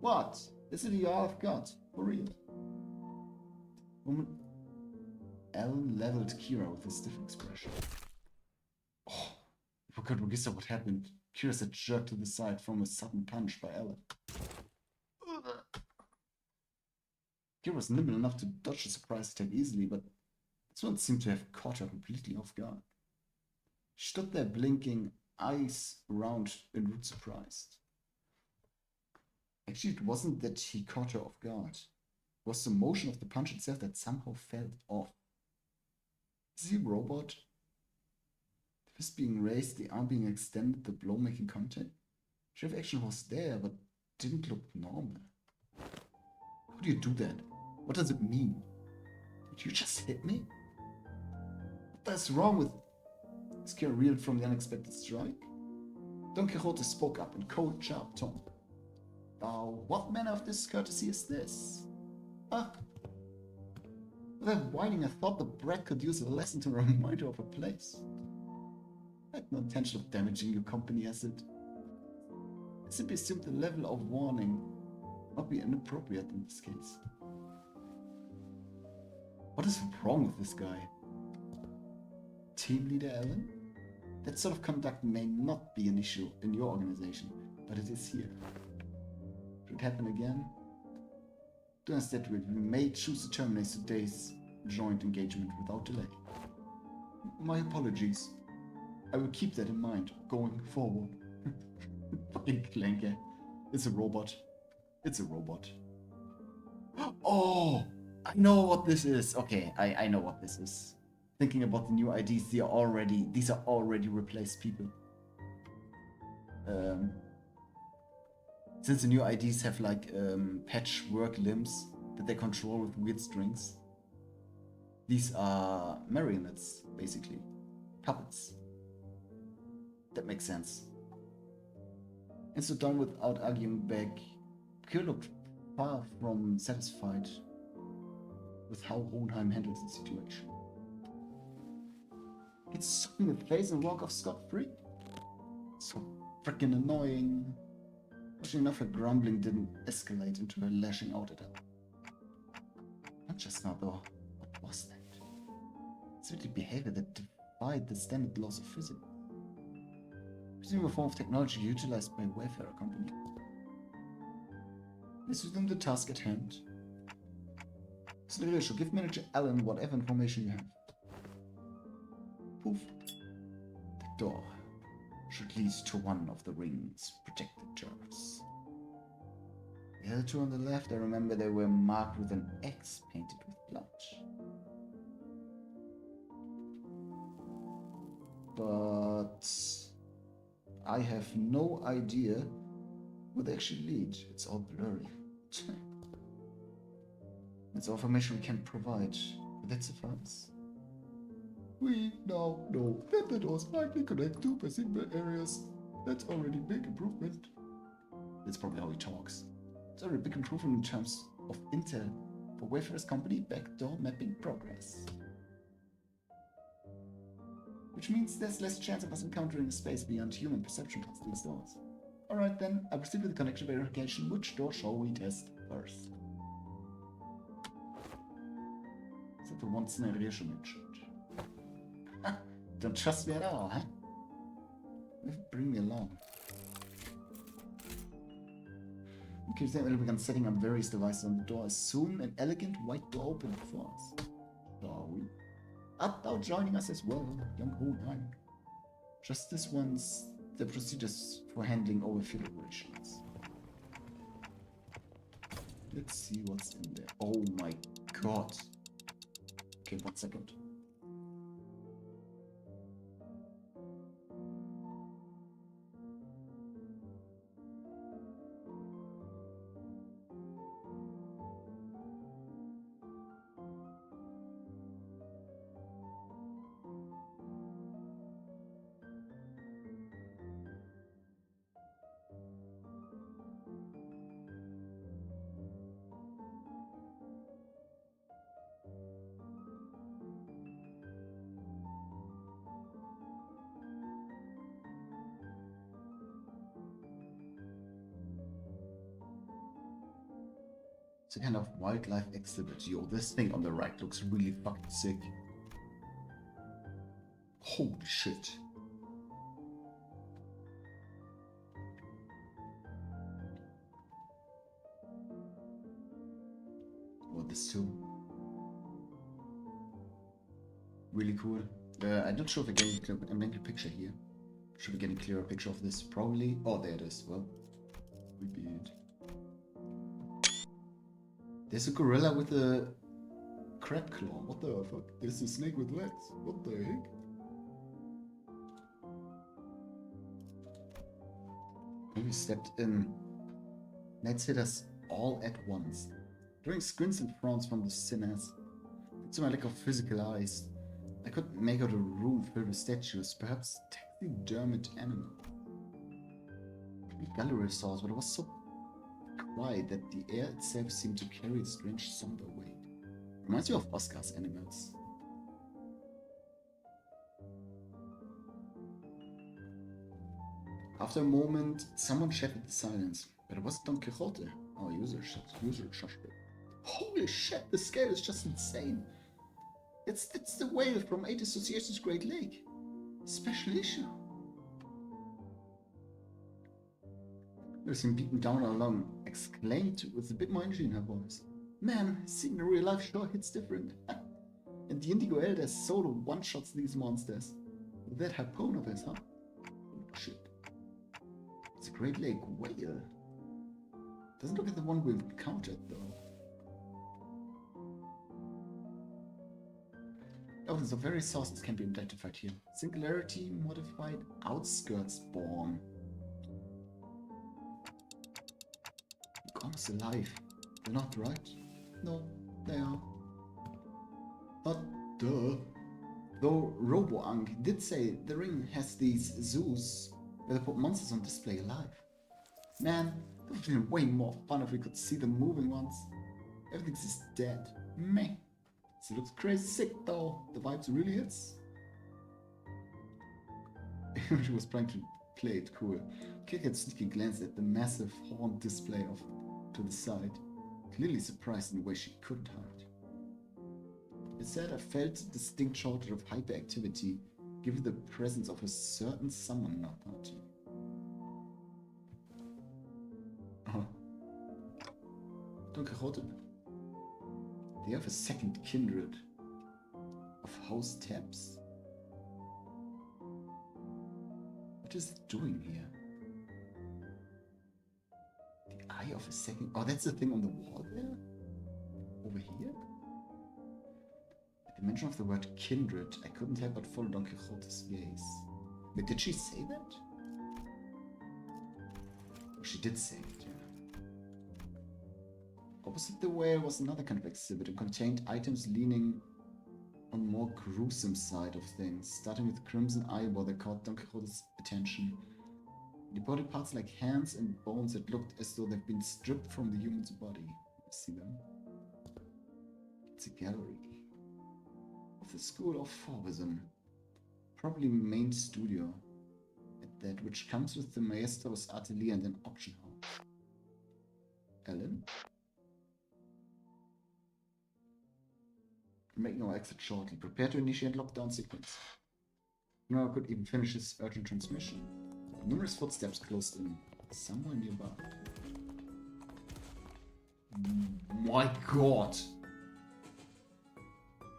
S1: What? Is it all I've got? For real? Woman. Ellen leveled Kira with a stiff expression. Oh, I forgot register what happened. Kira said jerked to the side from a sudden punch by Ellen. Kira was nimble enough to dodge the surprise attack easily, but this one seemed to have caught her completely off guard. She stood there blinking, eyes round in rude surprise. Actually, it wasn't that he caught her off guard. It was the motion of the punch itself that somehow felt off. Is he a robot? The fist being raised, the arm being extended, the blow making contact? Shift action was there, but didn't look normal. How do you do that? What does it mean? Did you just hit me? What's wrong with... Skira reeled from the unexpected strike. Don Quixote spoke up in cold, sharp tone. What manner of discourtesy is this? Without whining, I thought the brat could use a lesson to remind her of her place. I had no intention of damaging your company asset. I simply assumed the level of warning would be inappropriate in this case. What is wrong with this guy? Team leader Ellen? That sort of conduct may not be an issue in your organization, but it is here. Should it happen again? To instead, we may choose to terminate today's joint engagement without delay. My apologies. I will keep that in mind going forward. Fucking clanker. It's a robot. It's a robot. Oh! I know what this is. Okay, I know what this is. Thinking about the new IDs, these are already replaced people. Since the new IDs have like patchwork limbs that they control with weird strings, these are marionettes, basically. Puppets. That makes sense. And so done without arguing back, Kir looked far from satisfied with how Hohenheim handles the situation. Get stuck in the face and walk off scot-free. So freaking annoying. Fortunately enough, her grumbling didn't escalate into her lashing out at her. Not just now, though. What was that? It's really behavior that defied the standard laws of physics. Presumably a form of technology utilized by a wayfarer company. Let's resume the task at hand. Mr. give Manager Allen whatever information you have. Poof. The door should lead to one of the ring's protected turrets. The other two on the left, I remember they were marked with an X painted with blood. But I have no idea where they actually lead. It's all blurry. That's all information we can provide. But that suffice. We now know that the doors likely connect two particular areas. That's already big improvement. That's probably how he talks. It's already a big improvement in terms of intel for Wayfarer's company backdoor mapping progress. Which means there's less chance of us encountering a space beyond human perception past these doors. Alright then, I proceed with the connection verification. Which door shall we test first? Is that the one scenario she mentioned? Don't trust me at all, huh? Bring me along. Okay, so we began setting up various devices on the door. Soon an elegant white door opened before us. Are we? Art thou joining us as well, young Hohenheim? Just this once, the procedures for handling overfill operations. Let's see what's in there. Oh my god. Okay, 1 second. It's a kind of wildlife exhibit. Yo, this thing on the right looks really fucking sick. Holy shit. Oh, this too. Really cool. I'm not sure if I'm getting a picture here. Should be getting a clearer picture of this. Probably. Oh, there it is. Well, we beat. There's a gorilla with a crab claw. What the fuck? There's a snake with legs. What the heck? We stepped in. Let's hit us all at once. During squints and frowns from the sinners. It's my lack of physical eyes. I couldn't make out a room filled with statues, perhaps taxidermed animals. Gallery saws, but it was so quiet that the air itself seemed to carry a strange somber weight. Reminds me of Oscar's animals. After a moment, someone shattered the silence, but it wasn't Don Quixote. Our usual suspect. Holy shit, the scale is just insane. It's the whale from 8 Association's Great Lake. Special issue. There's him beaten down along, exclaimed with a bit more energy in her voice. Man, seeing the real life sure hits different. And the Indigo Elders solo one-shots these monsters. With that harpoon of his, huh? Oh, shit. It's a Great Lake whale. Doesn't look like the one we've encountered, though. Evidence of various sources can be identified here. Singularity modified outskirts born. Almost alive. They're not, right? No, they are. But duh. Though RoboAnk did say the ring has these zoos where they put monsters on display alive. Man, that would have been way more fun if we could see the moving ones. Everything's just dead. Meh. It looks crazy sick though. The vibes really hits. She was trying to play it cool. Kik had sneaky glanced at the massive horn display off to the side, clearly surprised in a way she couldn't hide. It said I felt a distinct shortage of hyperactivity given the presence of a certain someone in our party. Oh. Don Quixote. They have a second kindred of house taps. What is it doing here? The eye of a second. Oh, that's the thing on the wall there? Over here? At the mention of the word kindred, I couldn't help but follow Don Quixote's gaze. But did she say that? Oh, she did say it, yeah. Opposite the whale was another kind of exhibit and contained items leaning on more gruesome side of things, starting with crimson eyeball that caught Don Quixote's attention. The body parts like hands and bones that looked as though they've been stripped from the human's body. You see them? It's a gallery of the School of Fauvism, probably main studio at that, which comes with the maestro's atelier and an auction house. Ellen? Making our exit shortly. Prepare to initiate lockdown sequence. No, I could even finish his urgent transmission. Numerous footsteps closed in, somewhere nearby. My god!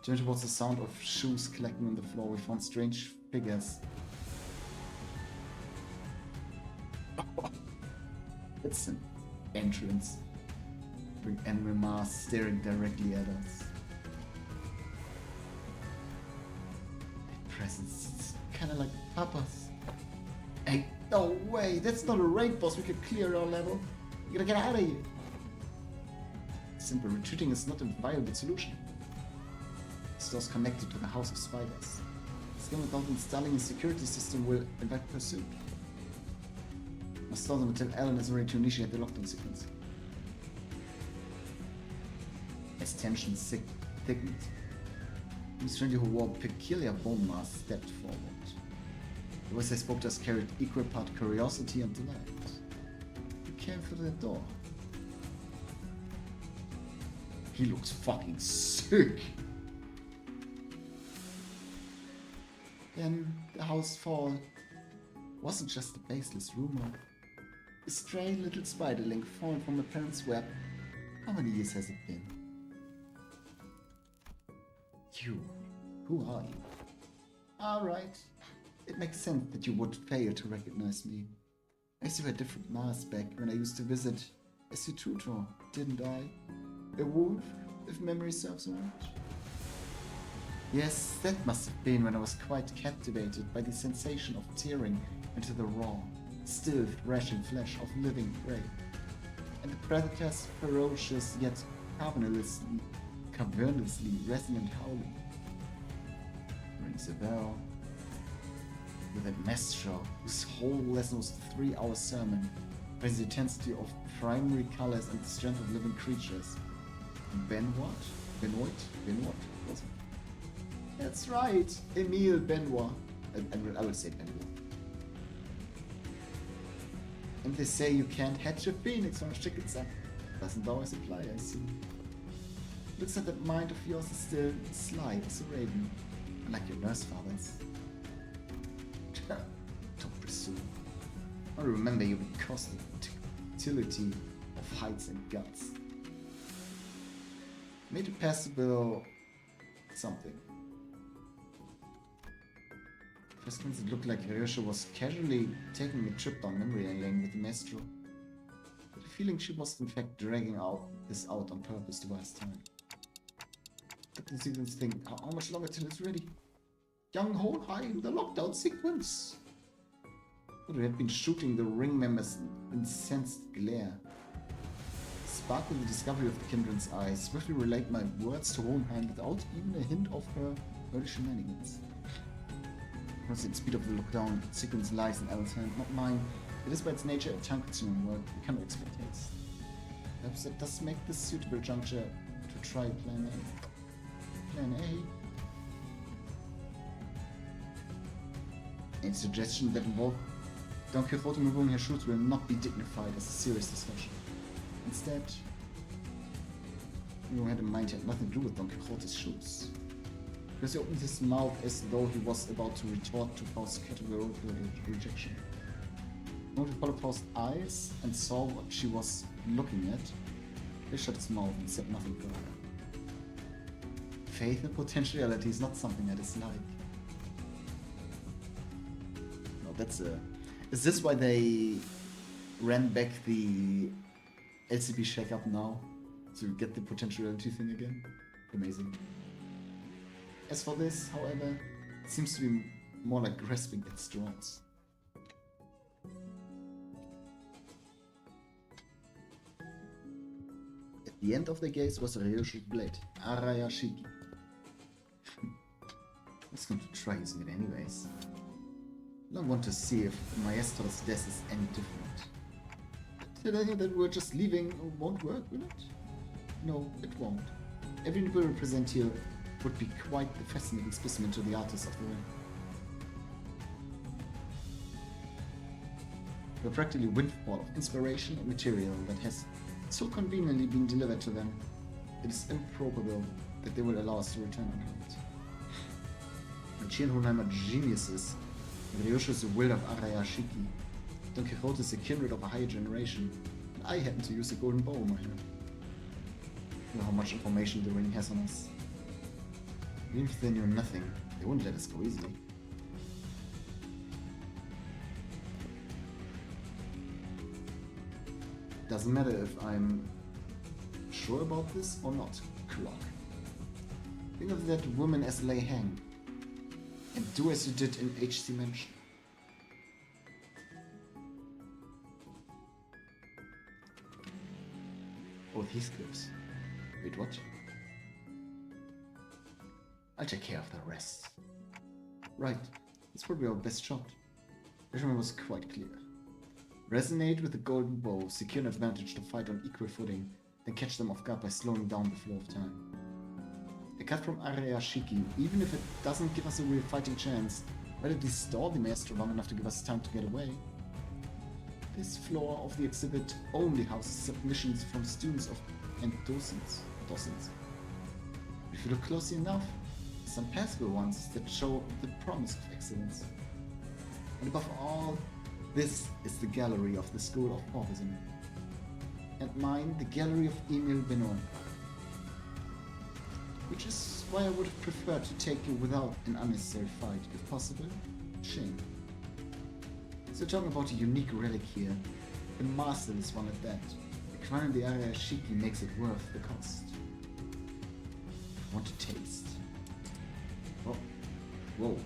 S1: Turned towards the sound of shoes clacking on the floor. We found strange figures. It's an entrance. Big animal mask staring directly at us. Presence, kinda like Papa's. Hey, no way, that's not a raid boss, we could clear our level. We gotta get out of here. Simple retreating is not a viable solution. The store's connected to the House of Spiders. Scan without installing a security system will invite pursuit. Must stall them until Alan is ready to initiate the lockdown sequence. As tension thickened, the stranger who wore a peculiar bone mask stepped forward. The voice I spoke to us carried equal part curiosity and delight. He came through the door. He looks fucking sick. Then the house fall wasn't just a baseless rumor. A stray little spiderling fallen from a parent's web. How many years has it been? You. Who are you? Alright. It makes sense that you would fail to recognize me. I used to wear different masks back when I used to visit as your tutor, didn't I? A wolf, if memory serves me right. Yes, that must have been when I was quite captivated by the sensation of tearing into the raw, still thrashing flesh of living prey, and the predator's ferocious yet cavernously resonant howling. Rings a bell. With that maestro, whose whole lesson was a 3-hour sermon, praised the intensity of primary colors and the strength of living creatures. Benoit? Was it? That's right, Emile Benoit. I would say Benoit. And they say you can't hatch a phoenix from a chicken sack. Doesn't always apply, I see. Looks like that mind of yours is still sly as a raven, like your nurse father's. Don't presume. I remember you because of the utility of heights and guts. Made it passable something. First once it looked like Ryosha was casually taking a trip down memory lane with the maestro. But the feeling she was in fact dragging this out on purpose to buy us time. But the sequence thing, how much longer till it's ready? Young Ho High in the lockdown sequence. But we had been shooting the ring members' incensed glare. Sparked with the discovery of the Kindred's eyes, swiftly relayed my words to Hohenheim without even a hint of her early shenanigans. The constant speed of the lockdown sequence lies in Ellen's hand, not mine. It is by its nature a time-consuming work. We cannot expect haste. Perhaps that does make this suitable juncture to try Plan A. Plan A? A suggestion that involved Don Quixote removing his shoes will not be dignified as a serious discussion. Instead, you had in mind had nothing to do with Don Quixote's shoes. Because he opened his mouth as though he was about to retort to Faust's categorical rejection. Noted followed Faust's eyes and saw what she was looking at. He shut his mouth and said nothing further. Faith and potentiality is not something I dislike. No, that's a... Is this why they ran back the LCP shake-up now? To get the potentiality thing again? Amazing. As for this, however, it seems to be more like grasping at straws. At the end of the gaze was a Ryoshi's blade, Arayashiki. I was going to try using it anyways. I want to see if Maestro's death is any different. Telling you that we're just leaving won't work, will it? No, it won't. Every nipple represent here would be quite the fascinating specimen to the artist of the ring. We're practically a windfall of inspiration and material that has so conveniently been delivered to them. It is improbable that they will allow us to return unharmed. The Shinronheim are geniuses. Ryosho is the will of Arayashiki. Don Quixote is a kindred of a higher generation. And I happen to use a golden bow in my hand. You know how much information the ring has on us. Even if they knew nothing, they wouldn't let us go easily. Doesn't matter if I'm sure about this or not, Clock. Think of that woman as Lei Hang. And do as you did in HC Mansion. Oh, these clips. Wait, what? I'll take care of the rest. Right, that's probably our best shot. Measurement was quite clear. Resonate with the golden bow, secure an advantage to fight on equal footing, then catch them off guard by slowing down the flow of time. A cut from Arayashiki, even if it doesn't give us a real fighting chance, might at least stall the maestro long enough to give us time to get away. This floor of the exhibit only houses submissions from students and docents. If you look closely enough, some passable ones that show the promise of excellence. And above all, this is the gallery of the School of Fauvism. And mine, the gallery of Emile Benoit. Which is why I would have preferred to take you without an unnecessary fight, if possible. Shame. So talking about a unique relic here, the masterless one at that. The crown in the Arayashiki makes it worth the cost. I want to taste. Oh, whoa.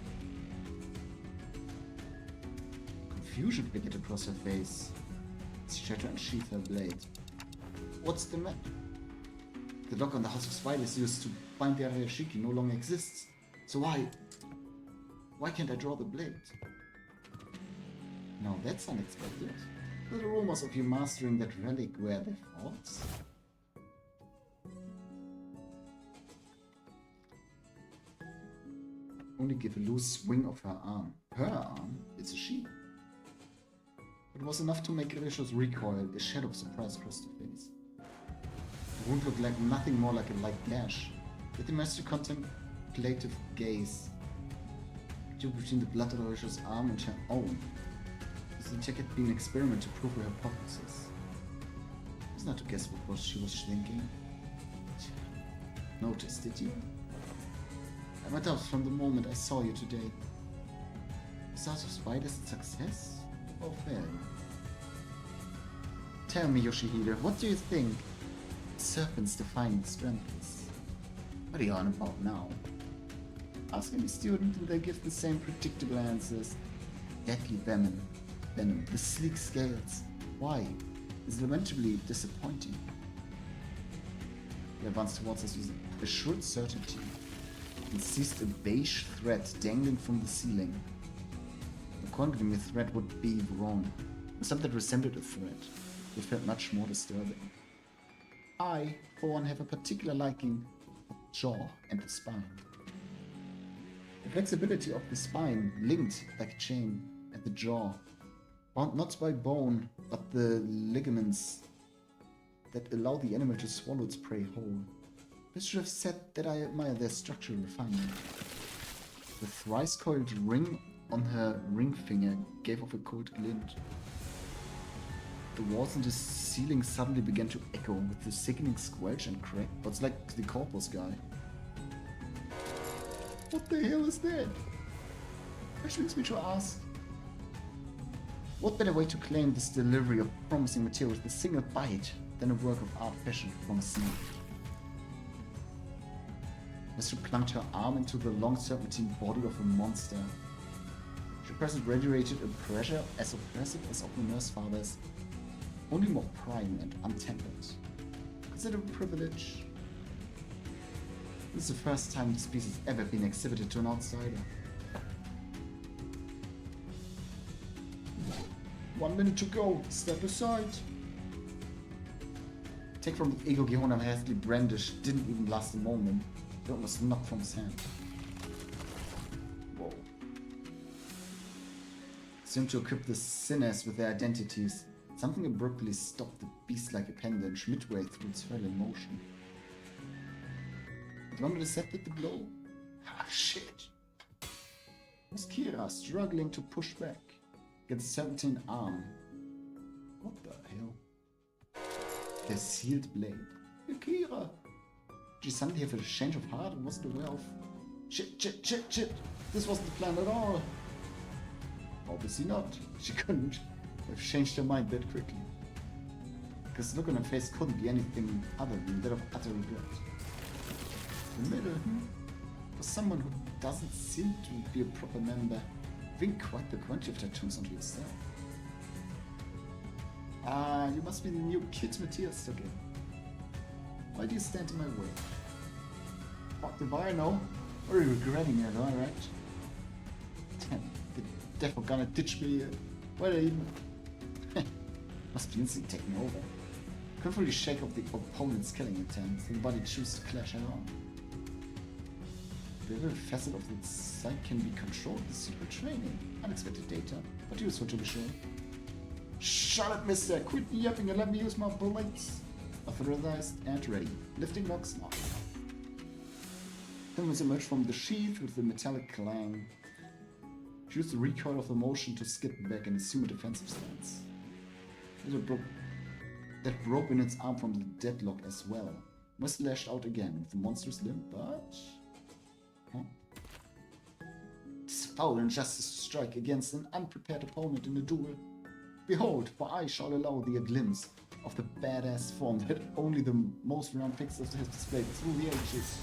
S1: Confusion flickered across her face as she tried to unsheath her blade. What's the matter? The lock on the House of Spiders used to bind the Arayashiki no longer exists. So why can't I draw the blade? Now that's unexpected. The rumors of you mastering that relic were they false? Only give a loose swing of her arm. Her arm? It's a she. It was enough to make Risho's recoil, a shadow of surprise across the face. The wound looked like nothing more like a light gash, with the master contemplative gaze between the blood of Risho's arm and her own. As the check had been an experiment to prove her hypothesis. It was not to guess what she was thinking. Noticed, did you? I went out from the moment I saw you today. Is House of Spiders a success or failure? Tell me, Yoshihide, what do you think the serpent's defining strength is? What are you on about now? Ask any student and they give the same predictable answers. Deadly venom, the sleek scales. Why? Is lamentably disappointing. He advanced towards us with assured certainty and seized a beige thread dangling from the ceiling. According to me, a thread would be wrong. Something that resembled a thread. It felt much more disturbing. I, for one, have a particular liking for the jaw and the spine. The flexibility of the spine, linked like a chain, at the jaw, bound not by bone, but the ligaments that allow the animal to swallow its prey whole. This should have said that I admire their structural refinement. The thrice-coiled ring on her ring finger gave off a cold glint. The walls and the ceiling suddenly began to echo with the sickening squelch and crack. What's like the corpus guy? What the hell is that? Which brings me to ask, what better way to claim this delivery of promising material with a single bite than a work of art fashioned from a snake? As she plunged her arm into the long serpentine body of a monster, she presently radiated a pressure as oppressive as of the nurse father's, only more prime and untempered. Consider a privilege. This is the first time this piece has ever been exhibited to an outsider. 1 minute to go. Step aside. Take from the ego Gihonam hastily brandished didn't even last a moment. It almost knocked from his hand. Whoa. Seemed to equip the sinners with their identities. Something abruptly stopped the beast-like appendage midway through its hurling motion. The moment accepted the blow. Ah, shit. It was Kira struggling to push back against the serpentine arm. What the hell? The sealed blade. Kira! Did she suddenly have a change of heart and wasn't aware of... Shit. This wasn't the plan at all. Obviously not. She couldn't have changed her mind that quickly. Because the look on her face couldn't be anything other than that of utter regret. The middle, for someone who doesn't seem to be a proper member, think quite the quantity of tattoos onto yourself. Ah, you must be the new kid Matthias again. Why do you stand in my way? Fuck the bar, no? Or are you regretting it, alright? Damn, the devil gonna ditch me. Why did I even... Must be instinct taking over. Couldn't fully shake off the opponent's killing intent, so the body chooses to clash head on. Every facet of its sight can be controlled with secret training. Unexpected data, but useful to be sure. Shut up, mister! Quit yapping and let me use my bullets! Authorized and ready. Lifting locks off. Helmets emerged from the sheath with a metallic clang. She used the recoil of the motion to skip back and assume a defensive stance. That broke in its arm from the deadlock as well. Was lashed out again with the monster's limb, but... Huh? It's foul injustice to strike against an unprepared opponent in a duel. Behold, for I shall allow thee a glimpse of the badass form that only the most renowned pixels have displayed through the ages.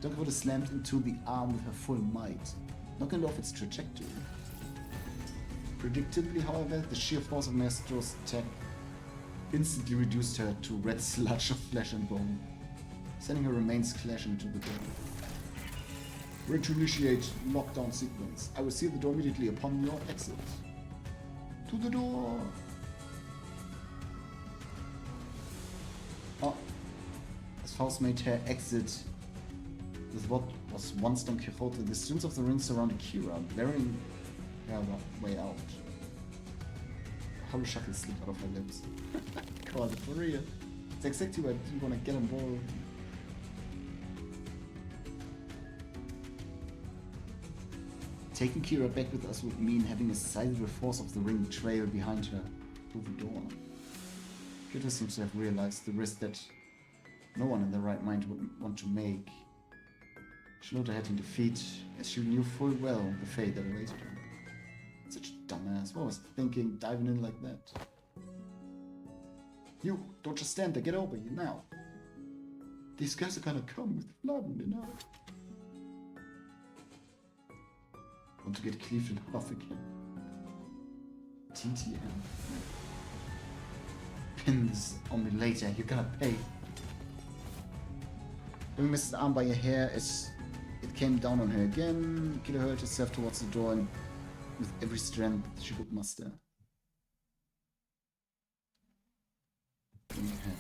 S1: Donkevoda slammed into the arm with her full might, knocking it off its trajectory. Predictably, however, the sheer force of Maestro's attack instantly reduced her to red sludge of flesh and bone, sending her remains clashing into the door. Ready to initiate lockdown sequence. I will seal the door immediately upon your exit. To the door! Oh, as Faust made her exit with what was once Don Quixote, the students of the ring surrounded Kira, bearing her way out. A hollow chuckle slipped out of her lips. God, for real. It's exactly where I didn't want to get involved. Taking Kira back with us would mean having a sizable force of the ring trail behind her through the door. Kira seems to have realized the risk that no one in their right mind would want to make. She looked ahead in defeat, as she knew full well the fate that awaited her. Such a dumbass. What was I thinking, diving in like that? You, don't just stand there, get over here now. These guys are gonna come with blood, you know. Want to get Cleveland off again. TTM. Pin this on me later, you're gonna pay. Having missed the arm by a hair as it came down on her again, Kira hurled herself towards the door and with every strength she could muster. Going ahead.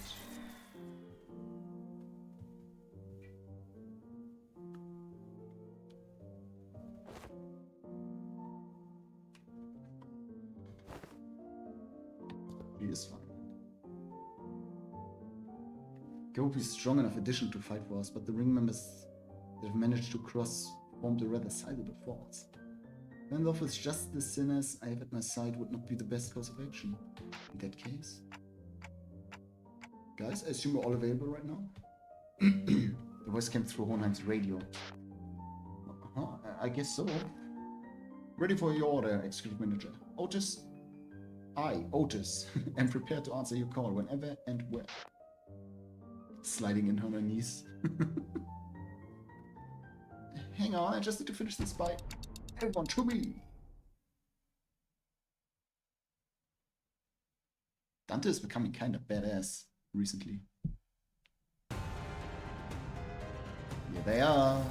S1: He is fine. He would be a strong enough addition to fight for us, but the ring members that have managed to cross formed a rather sizable force. And though it's just the sinners I have at my side would not be the best course of action. In that case. Guys, I assume we're all available right now? The voice came through Hohenheim's radio. I guess so. Ready for your order, executive manager. Otis? I, Otis, am prepared to answer your call whenever and where. Sliding in on her knees. Hang on, I just need to finish this bite. Everyone to me! Dante is becoming kind of badass recently. Here they are.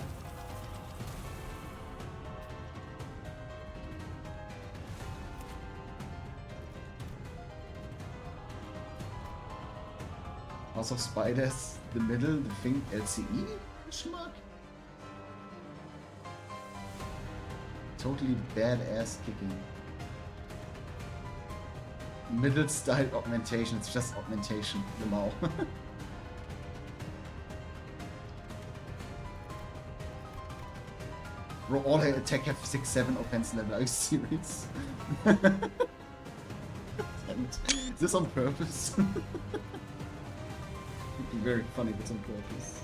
S1: House of Spiders, the middle, the thing, LCE? Schmuck. Totally badass kicking. Middle style augmentation, it's just augmentation, genau. Bro, all her attack have 6-7 offense level, are you serious? Damn it. Is this on purpose? Very funny, but on purpose.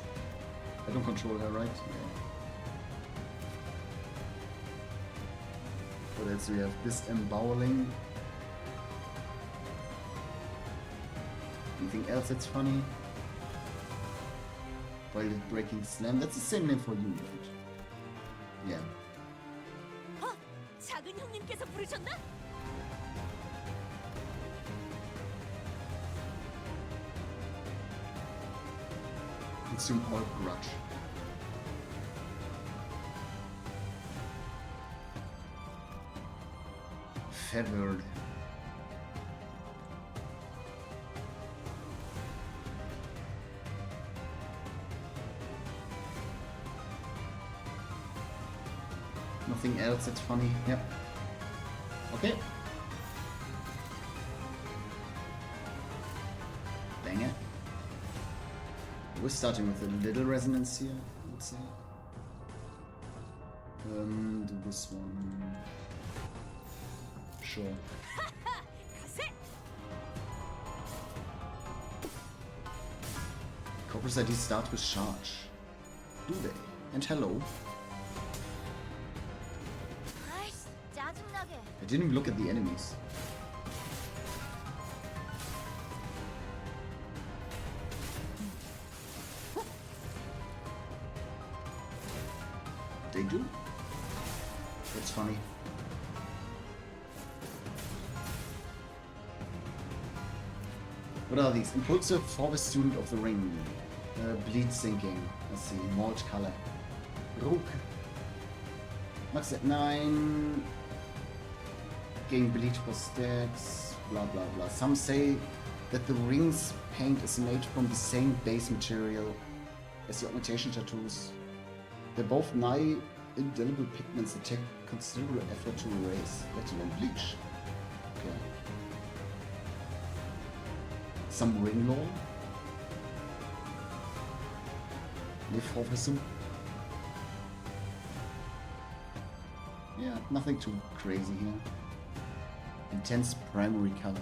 S1: I don't control her, right? Yeah. What else do we have? Disemboweling. Anything else that's funny? Violent Breaking Slam. That's the same name for you, right? Yeah.
S3: 작은 형님께서 부르셨나?
S1: Consume all grudge. Feathered. Nothing else that's funny. Yep. Okay. Dang it. We're starting with a little resonance here, I would say. Do this one. Sure. Corpus ID start with charge. Do they? And hello. I didn't even look at the enemies. They do. That's funny. What are these? Impulsive forward student of the ring. Bleed sinking. Let's see. Malt color. Rook. Max at 9. Gain bleed for stacks. Blah blah blah. Some say that the ring's paint is made from the same base material as the augmentation tattoos. They're both nigh indelible pigments that take considerable effort to erase, let alone bleach. Okay. Some ring lore. Nephorism. Yeah, nothing too crazy here. Intense primary color.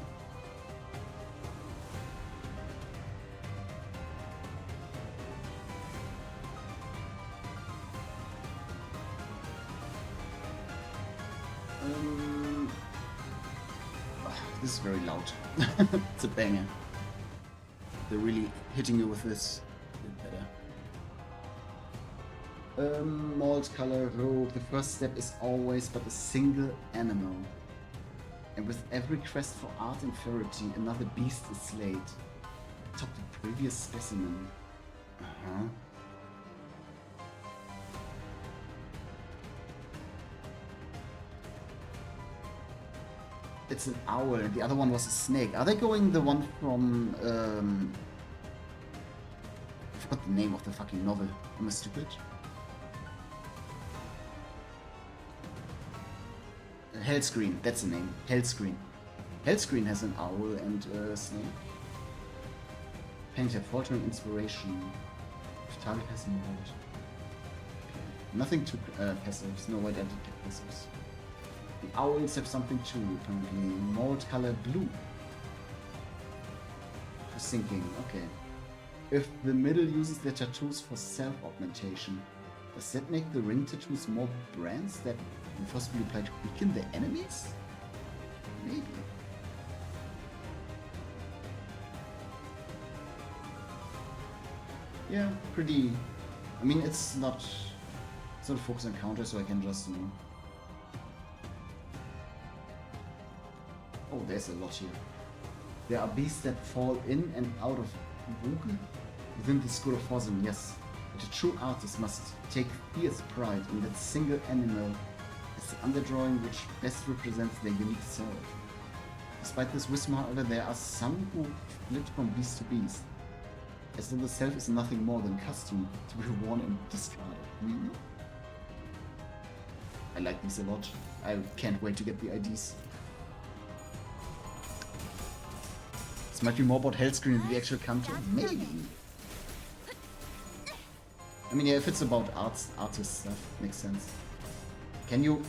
S1: This is very loud. It's a banger. They're really hitting you with this. Better. Malt color robe. The first step is always but a single animal. And with every quest for art and ferocity, another beast is slayed. Top the previous specimen. It's an owl, and the other one was a snake. Are they going the one from, I forgot the name of the fucking novel. Am I stupid? Hellscreen, that's the name. Hellscreen. Hellscreen has an owl and a snake. Paint have faltering inspiration. If target has a mold. Okay. Nothing too passives, no identity passives. The owls have something too, apparently. Mold color blue. For sinking, okay. If the middle uses their tattoos for self-augmentation, does that make the ring tattoos more brands that can possibly apply to weaken their enemies? Maybe. Yeah, pretty. I mean, it's not a focus on counter, so I can just, you know. Oh, there's a lot here. There are beasts that fall in and out of Wuge within the school of Forzim, yes. But a true artist must take fierce pride in that single animal as the underdrawing which best represents their unique self. Despite this wisdom, however, there are some who flit from beast to beast, as though the self is nothing more than costume to be worn and discarded. Hmm? I like these a lot. I can't wait to get the IDs. This might be more about Hellscreen than the actual counter. Maybe. I mean, yeah, if it's about artist stuff, makes sense. Can you? Okay.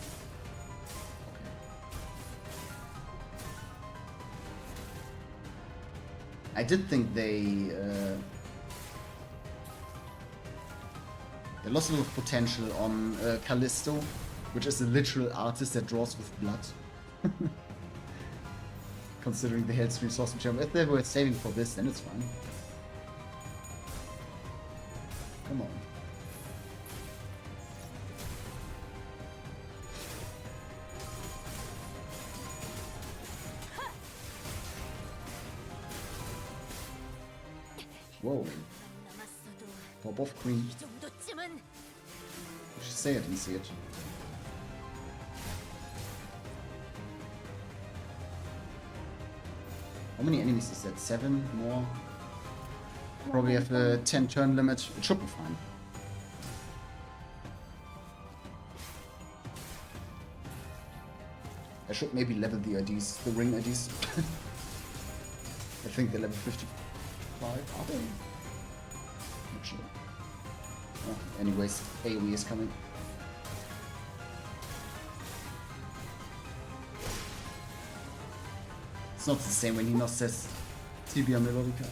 S1: I did think they lost a little potential on Callisto, which is a literal artist that draws with blood. Considering the Hellscreen Sorcery Chamber. If they were saving for this, then it's fine. Come on. Whoa. Pop off, Queen. You should say it and see it. How many enemies is that? 7 more? Probably have a 10 turn limit. It should be fine. I should maybe level the IDs, the ring IDs. I think they're level 55, are they? Not sure. Oh, anyways, AoE is coming. It's not the same when he not says Tibia Melodica.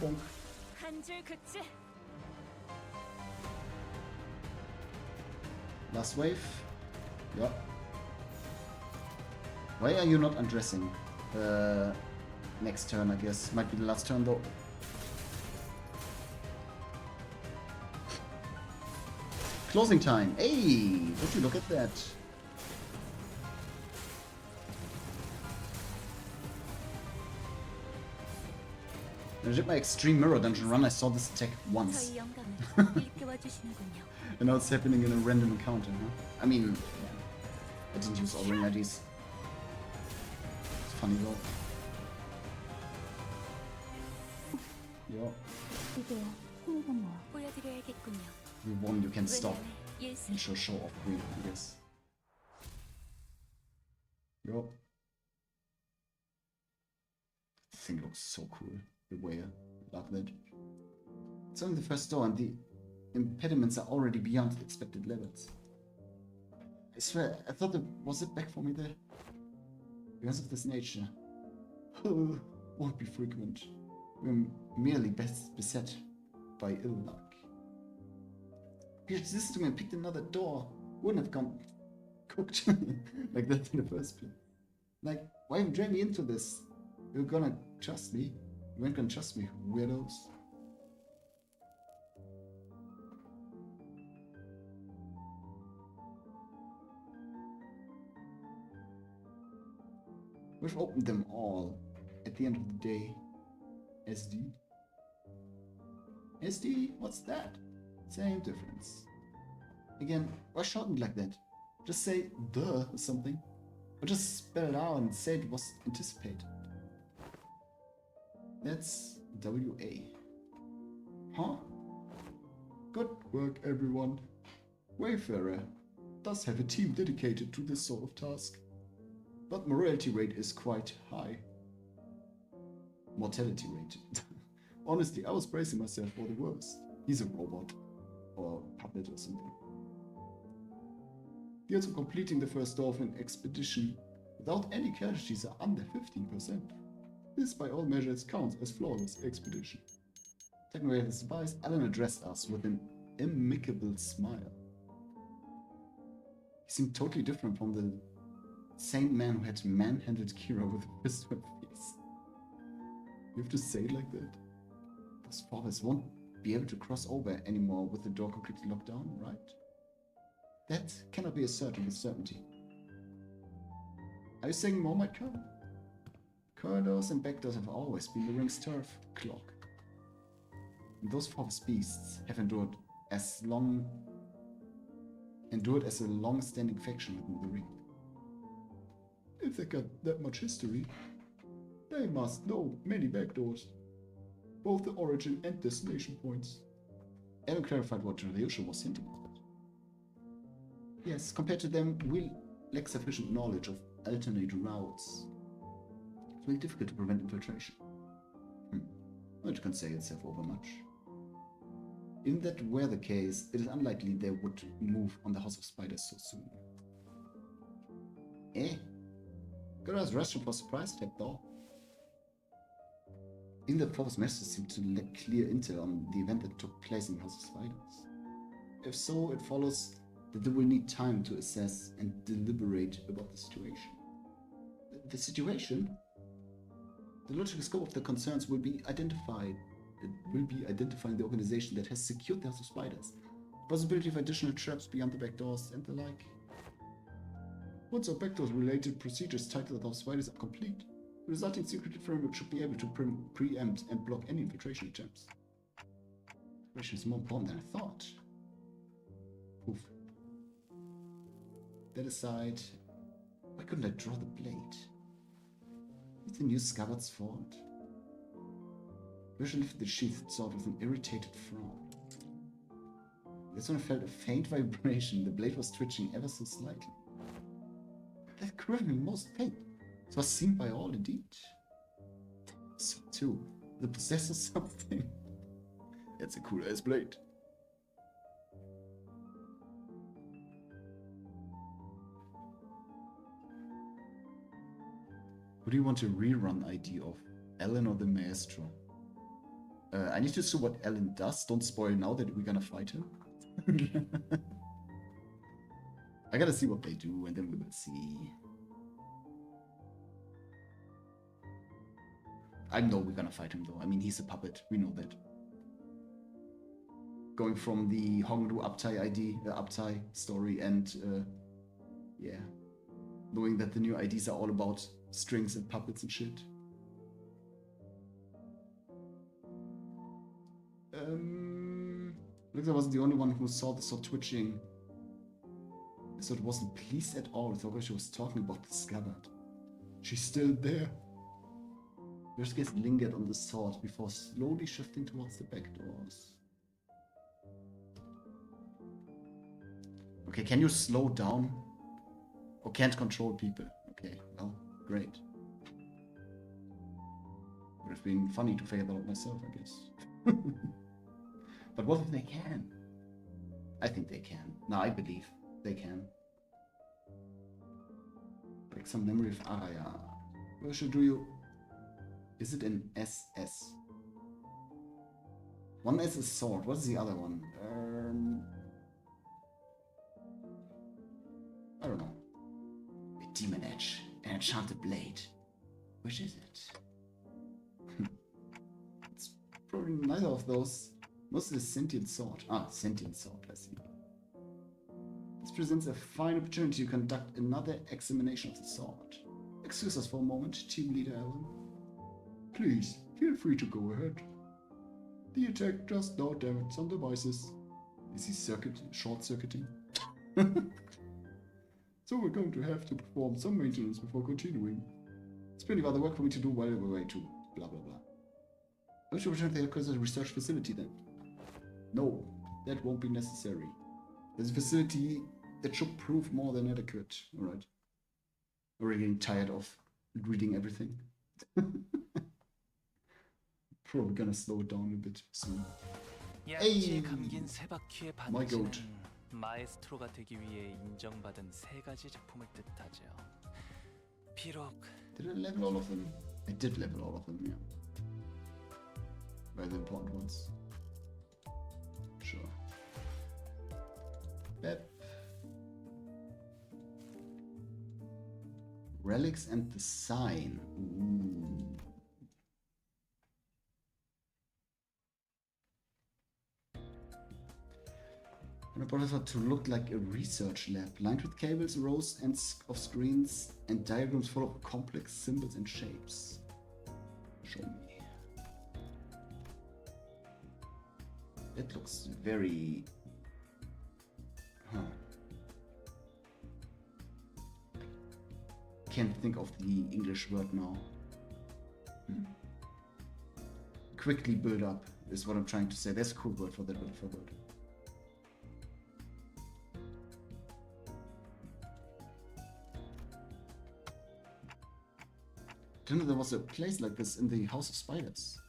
S1: Bonk. Last wave. Yeah. Why are you not undressing? Next turn, I guess. Might be the last turn though. Closing time. Hey, would you look at that? When I did my extreme mirror dungeon run, I saw this attack once. And now it's happening in a random encounter, huh? I mean, yeah. I didn't use all ring IDs. It's funny though. Yeah. You won, you can stop. And show off Queen, I guess. Yo. The thing looks so cool. The way I love that. It's only the first door and the impediments are already beyond the expected levels. I swear, I thought was it back for me there? Because of this nature. Won't be frequent. We're merely beset by ill luck. If you resisted to me and picked another door, wouldn't have gone cooked like that in the first place. Like, why even drag me into this? You're gonna trust me. You weren't gonna trust me, weirdos. We've opened them all. At the end of the day. SD? SD? What's that? Same difference. Again, why shout me like that? Just say duh or something. Or just spell it out and say it was anticipated. That's WA. Huh? Good work, everyone. Wayfarer does have a team dedicated to this sort of task, but mortality rate is quite high. Mortality rate. Honestly, I was bracing myself for the worst. He's a robot. Or puppet or something. The odds of completing the first dolphin expedition without any casualties are under 15%. This, by all measures, counts as flawless expedition. Taking away his advice, Alan addressed us with an amicable smile. He seemed totally different from the sane man who had manhandled Kira with a fist to her face. You have to say it like that? Those fathers won't be able to cross over anymore with the door completely locked down, right? That cannot be asserted with certainty. Are you saying more might come? Corridors and back doors have always been the ring's turf clock. And those father's beasts have endured as a long-standing faction within the ring. If they got that much history, they must know many back doors, both the origin and destination points. Aaron clarified what Ryosha was hinting at. Yes, compared to them, we lack sufficient knowledge of alternate routes. It's very difficult to prevent infiltration. Well, it can't say itself over much. If that were the case, it is unlikely they would move on the House of Spiders so soon. Gora's restaurant for surprise attack though. Even the Provost Master seemed to lack clear intel on the event that took place in the House of Spiders. If so, it follows that they will need time to assess and deliberate about the situation. The situation? The logical scope of the concerns will be identified. It will be identifying the organization that has secured the House of Spiders, the possibility of additional traps beyond the back doors, and the like. Once our backdoors related procedures tied to the House of Spiders are complete, the resulting secretive framework should be able to preempt and block any infiltration attempts. Infiltration is more important than I thought. Oof. That aside, why couldn't I draw the blade? Is the new scabbard's fault? Vision lifted the sheathed sword with an irritated frown. That's when I felt a faint vibration. The blade was twitching ever so slightly. That quivering most faint. It was seen by all indeed. So too, the possessor something. That's a cool ass blade. Who do you want a rerun ID of? Ellen or the Maestro? I need to see what Ellen does. Don't spoil now that we're gonna fight him. I gotta see what they do and then we will see. I know we're gonna fight him though. I mean, he's a puppet. We know that. Going from the Hongru Uptai story and yeah. Knowing that the new IDs are all about strings and puppets and shit. Looks like I wasn't the only one who saw the sword twitching. The sword wasn't pleased at all with what she was talking about the scabbard. She's still there. Your gaze lingered on the sword before slowly shifting towards the back doors. Okay, can you slow down? Or can't control people? Okay, well, great. Would have been funny to figure that out myself, I guess. But what if they can? I think they can. No, I believe they can. Like some memory of Araya. Where should do you... Is it an SS? One S is sword. What is the other one? I don't know. A demon edge. An enchanted blade. Which is it? It's probably neither of those. Mostly a sentient sword. Ah, sentient sword, I see. This presents a fine opportunity to conduct another examination of the sword. Excuse us for a moment, Team Leader Alan. Please, feel free to go ahead. The attack does no damage on devices. Is he short-circuiting? So we're going to have to perform some maintenance before continuing. There's plenty of other work for me to do while we're away too. Blah blah blah. We should return to the headquarters research facility then. No, that won't be necessary. There's a facility that should prove more than adequate. Alright. Already getting tired of reading everything. Probably gonna slow it down a bit soon.
S2: 야채에 감긴 세 바퀴의
S1: My
S2: 반지는
S1: goat.
S2: 마에스트로가 되기 위해 인정받은 세 가지 작품을 뜻하죠. 비록
S1: Did I level all of them? I did level all of them, yeah. Very important ones. Sure. Bep. Relics and the sign. Ooh. And I brought it to look like a research lab, lined with cables, rows and of screens, and diagrams full of complex symbols and shapes. Show me. It looks very... Huh. Can't think of the English word now. Quickly build up is what I'm trying to say. There's a cool word for that word. Didn't know there was a place like this in the House of Spiders.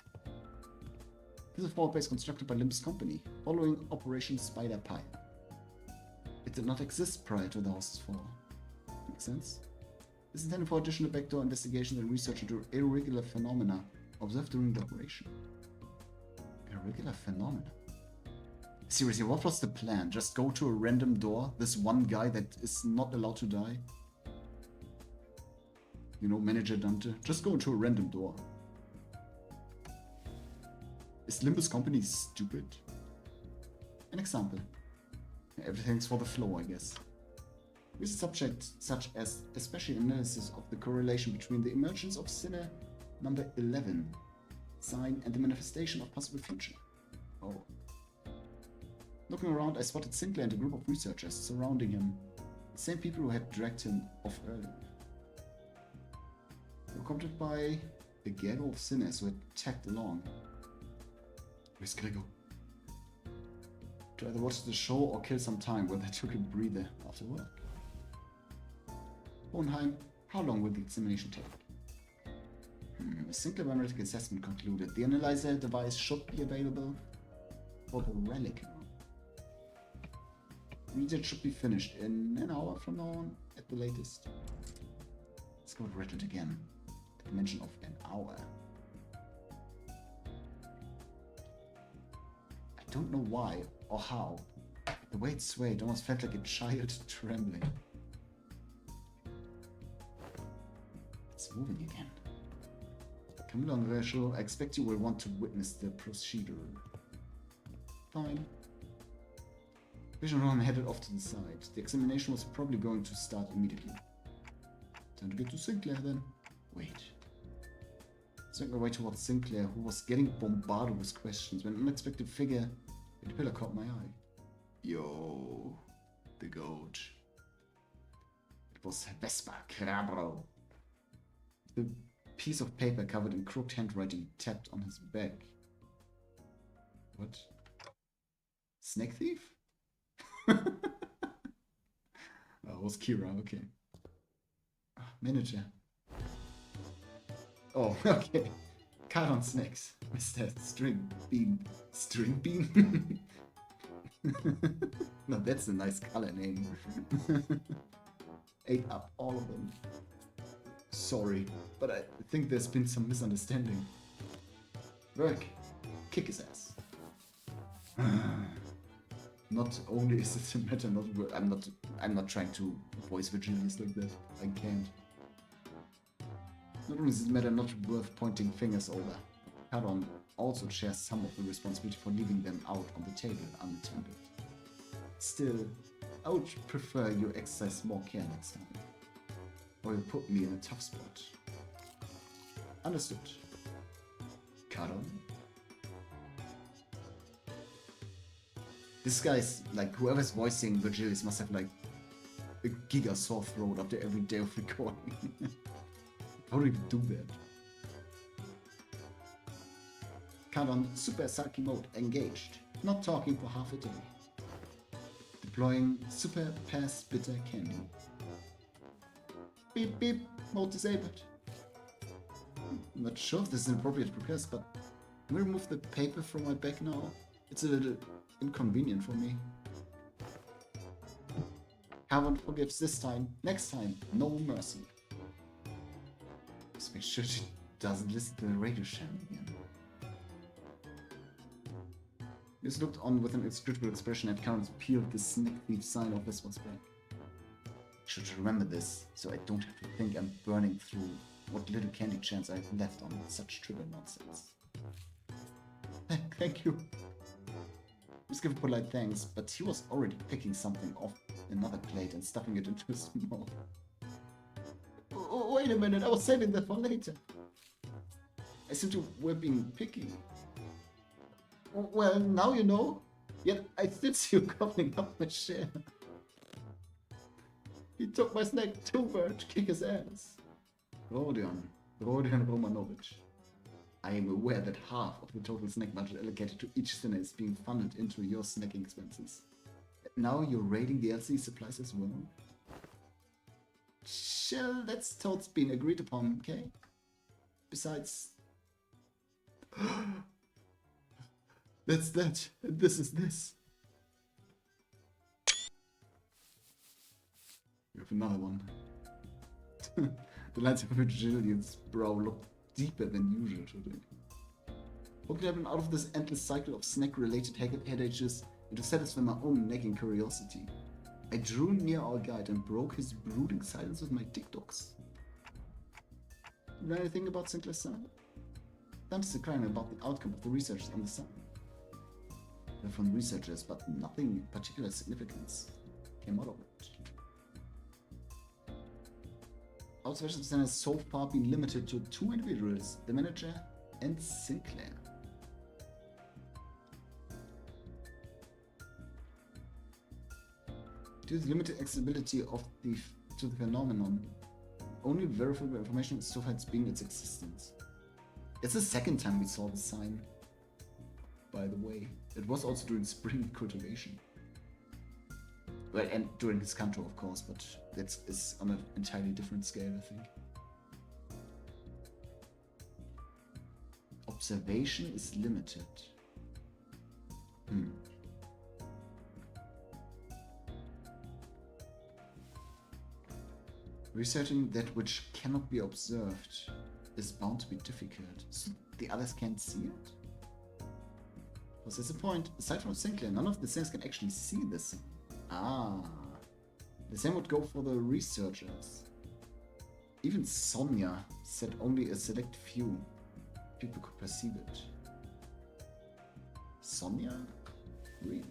S1: This is a forward base constructed by Limbus Company, following Operation Spider Pie. It did not exist prior to the House's fall. Makes sense? This is intended for additional backdoor investigations and research into irregular phenomena observed during the operation. Irregular phenomena? Seriously, what was the plan? Just go to a random door? This one guy that is not allowed to die? You know, Manager Dante. Just go into a random door. Is Limbus Company stupid? An example. Everything's for the flow, I guess. With subjects such as especially analysis of the correlation between the emergence of Sinner number 11 sign and the manifestation of possible future. Oh. Looking around, I spotted Sinclair and a group of researchers surrounding him. The same people who had dragged him off earlier. They were accompanied by a gaggle of sinners who had tagged along. Where's Gregor? To either watch the show or kill some time where they took a breather after work. Hohenheim, how long will the examination take? A Sinclair biometric assessment concluded the analyzer device should be available for the relic. Research should be finished in an hour from now on, at the latest. Let's go read it again. The dimension of an hour. I don't know why or how. The way it swayed almost felt like a child trembling. It's moving again. Come along, Rachel. I expect you will want to witness the procedure. Fine. Vision Ron headed off to the side. The examination was probably going to start immediately. Time to get to Sinclair then. Wait. Swung my way towards Sinclair, who was getting bombarded with questions when an unexpected figure in the pillar caught my eye. Yo, the goat. It was Vespa Crabro. The piece of paper covered in crooked handwriting tapped on his back. What? Snake thief? Oh, it was Kira, okay. Manager. Oh, okay. Card on snakes. Mr. String Bean. String Bean? No, that's a nice color name. Ate up all of them. Sorry, but I think there's been some misunderstanding. Work. Kick his ass. Not only is it a matter not I'm not trying to voice Virginians like that. I can't. Not only is it a matter not worth pointing fingers over. Caron also shares some of the responsibility for leaving them out on the table unattended. Still, I would prefer you exercise more care next time. Or you put me in a tough spot. Understood. Caron? This guy's, like, whoever's voicing Virgilius must have, like, a giga sore throat after every day of recording. How do you do that? Count on Super Sulky mode engaged. Not talking for half a day. Deploying Super Pass Bitter Candy. Beep beep. Mode disabled. I'm not sure if this is an appropriate request, but can we remove the paper from my back now? It's a little inconvenient for me. Haven't forgives this time. Next time, no mercy. Just make sure she doesn't listen to the radio channel again. Just looked on with an inscrutable expression and Karen peeled the snack thief sign off his one's back. Should remember this, so I don't have to think I'm burning through what little candy chance I've left on such trivial nonsense. Thank you. Just give a polite thanks, but he was already picking something off another plate and stuffing it into his mouth. Oh, wait a minute, I was saving that for later. I seem to were being picky. Well, now you know. Yet I still see you gobbling up my share. He took my snack too much, kick his ass. Rodion Romanovich. I am aware that half of the total snack budget allocated to each sinner is being funded into your snacking expenses. Now you're raiding the LC supplies as well? Shall that's totes been agreed upon, okay? Besides... That's that, and this is this. We have another one. The lines of Virgilian's brow look deeper than usual today. What could happen out of this endless cycle of snack-related headaches and to satisfy my own nagging curiosity? I drew near our guide and broke his brooding silence with my TikToks. You know anything about Sinclair's son? Thumbs declaring about the outcome of the research on the sun. They're from researchers, but nothing particular significance came out of it. Observations has so far been limited to 2 individuals, the manager and Sinclair. Due to the limited accessibility of the phenomenon, only verifiable information so far has been its existence. It's the second time we saw the sign, by the way. It was also during spring cultivation. Well, and during his canto, of course, but that is on an entirely different scale, I think. Observation is limited. Researching that which cannot be observed is bound to be difficult, so the others can't see it? Was this the point? Aside from Sinclair, none of the things can actually see this. Ah, the same would go for the researchers. Even Sonia said only a select few people could perceive it. Sonia? Really?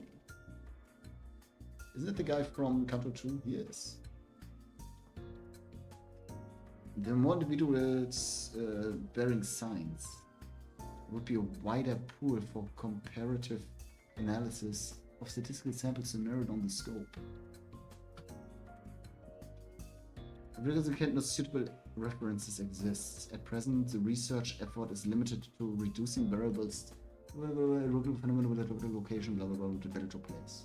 S1: Isn't it the guy from Kanto 2? Yes. There are more individuals bearing signs. It would be a wider pool for comparative analysis of statistical samples to narrow down the scope. Because no suitable references exist. At present, the research effort is limited to reducing variables phenomenon with a location, blah blah blah, to village or place.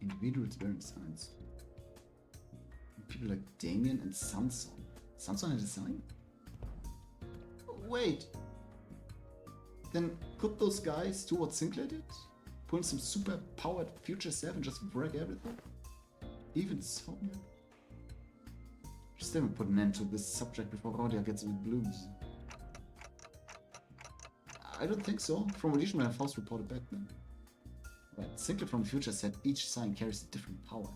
S1: Individuals bearing signs. People like Damien and Sanson. Sanson had a sign? Wait. Then could those guys do what Sinclair did? Pull in some super powered future self and just wreck everything? Even Sonia? Just never put an end to this subject before Rodia gets with blues. I don't think so. From what my Faust reported back then. Right, Sinclair from the future said each sign carries a different power.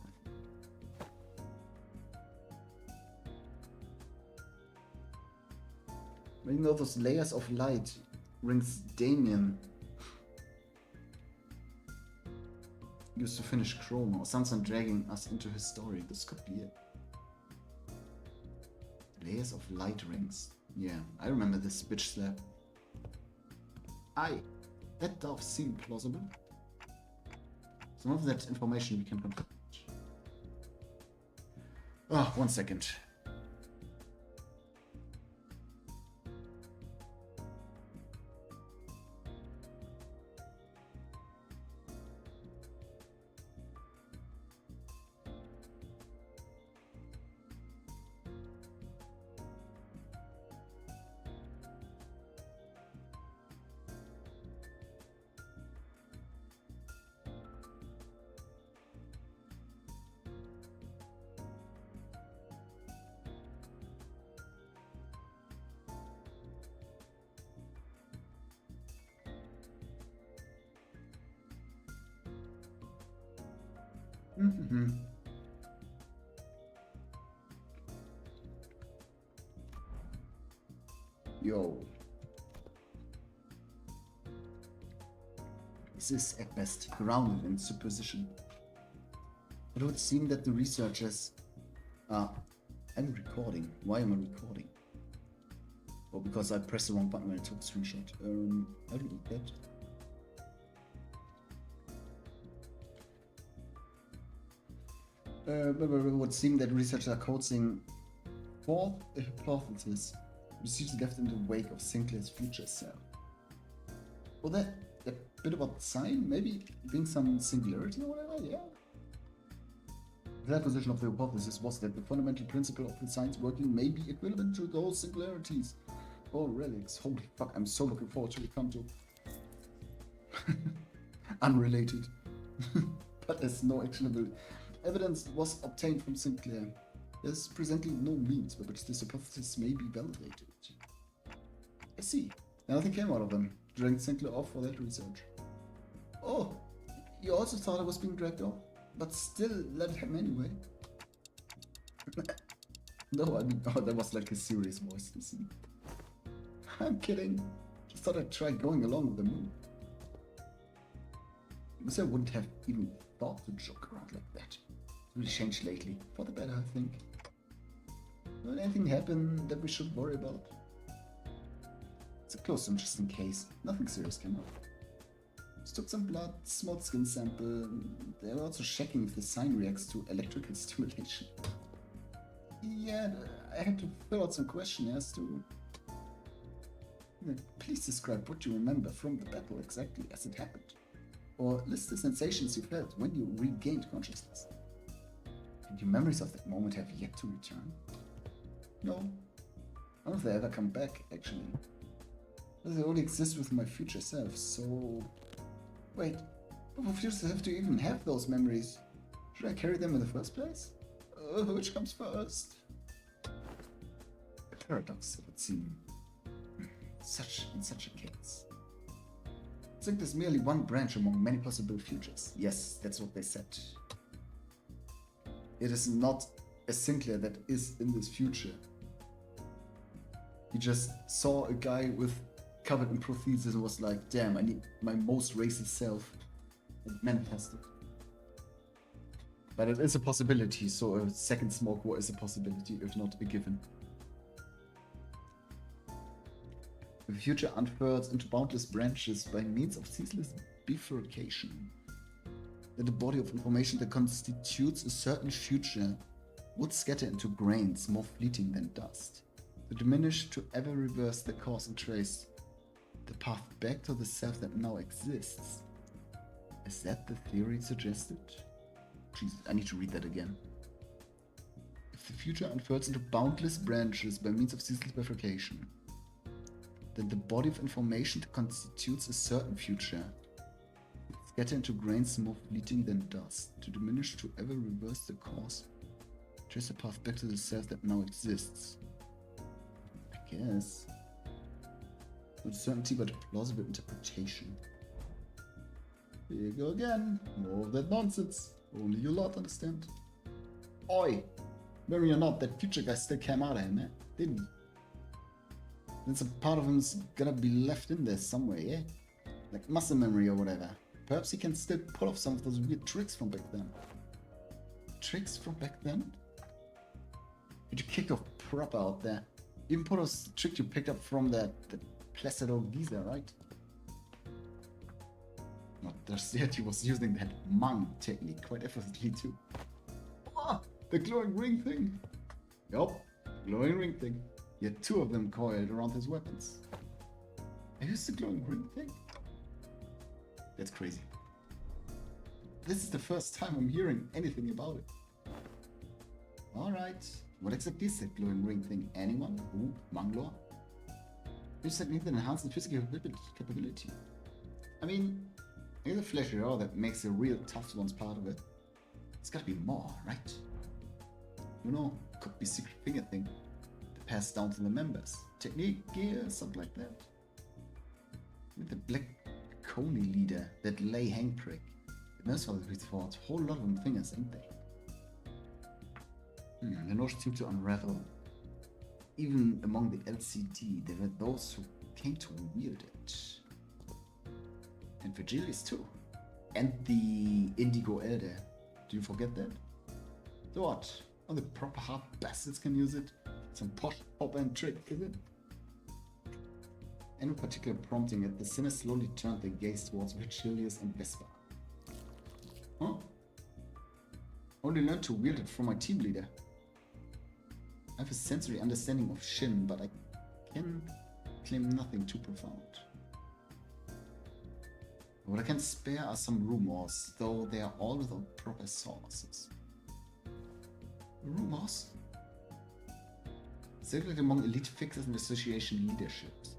S1: You know those layers of light rings Damien used to finish Chroma, or Sanson dragging us into his story. This could be it. Layers of light rings. Yeah, I remember this bitch slap. Aye, that does seem plausible. Some of that information we can confirm. Oh, 1 second. Mm-hmm. Yo. This is at best grounded in supposition. It would seem that the researchers I'm recording. Why am I recording? Oh, because I pressed the wrong button when I took a screenshot. How do you do that? It would seem that researchers are coaching for a hypothesis received left in the wake of Sinclair's future self. Well, that bit about the sign, maybe being some singularity or whatever, yeah. The position of the hypothesis was that the fundamental principle of the signs working may be equivalent to those singularities or relics. Holy fuck, I'm so looking forward to the to. Unrelated. But there's no actionable evidence was obtained from Sinclair. There's presently no means by which this hypothesis may be validated. I see. Nothing came out of them. Dragged Sinclair off for that research. Oh, you also thought I was being dragged off? But still let it happen anyway. No, I mean, oh, that was like a serious voice. Listen. I'm kidding. Just thought I'd try going along with the move. Because I wouldn't have even thought to joke around like that. It's really changed lately. For the better, I think. Will anything happen that we should worry about? It's a close one just in case. Nothing serious came up. Just took some blood, small skin sample. They were also checking if the sign reacts to electrical stimulation. Yeah, I had to fill out some questionnaires to... Please describe what you remember from the battle exactly as it happened. Or list the sensations you felt when you regained consciousness. And your memories of that moment have yet to return? No. None of them ever come back, actually. They only exist with my future self, so... Wait, but for future self to even have those memories, should I carry them in the first place? Which comes first? A paradox, it would seem. In such a case. I think there's merely one branch among many possible futures. Yes, that's what they said. It is not a Sinclair that is in this future. He just saw a guy with covered in prosthesis and was like, damn, I need my most racist self, and manifested. But it is a possibility, so a second smoke war is a possibility, if not a given. The future unfurls into boundless branches by means of ceaseless bifurcation. That the body of information that constitutes a certain future would scatter into grains more fleeting than dust, to diminish to ever reverse the cause and trace the path back to the self that now exists. Is that the theory suggested? Jesus, I need to read that again. If the future unfurls into boundless branches by means of ceaseless bifurcation, then the body of information that constitutes a certain future would scatter into grains more fleeting than dust, to diminish to ever reverse the cause, trace the path back to the self that now exists. I guess. Not certainty, but a plausible interpretation. Here you go again. More of that nonsense. Only you lot understand. Oi! Marry or not, that future guy still came out of him, eh? Didn't he? Then some part of him's gonna be left in there somewhere, yeah? Like muscle memory or whatever. Perhaps he can still pull off some of those weird tricks from back then. Tricks from back then? Did you kick off proper out there? Even put those tricks you picked up from that placid old geezer, right? Not just yet, he was using that Mang technique quite effortlessly too. Ah, the glowing ring thing. Yup, glowing ring thing. He had two of them coiled around his weapons. I used the glowing ring thing? That's crazy. This is the first time I'm hearing anything about it. Alright, what exactly is that glowing ring thing? Anyone? Ooh, Manglore? This technique that enhances physical capability. I mean, there's a flashy aura that makes the real tough ones part of it. It's gotta be more, right? You know, could be secret finger thing that passed down to the members. Technique, gear, something like that. With the black Coney leader, that lay hang prick. Merciful thought. Whole lot of them fingers, ain't they? The notion seemed to unravel. Even among the LCD, there were those who came to wield it. And Virgilius too. And the Indigo Elder. Do you forget that? So what? Only proper hard bastards can use it? Some posh pop and trick, is it? And with particular prompting it, the sinners slowly turned their gaze towards Virgilius and Vespa. Huh? Only learned to wield it from my team leader. I have a sensory understanding of Shin, but I can claim nothing too profound. What I can spare are some rumors, though they are all without proper sources. Rumors? Circulate among elite fixers and association leaderships.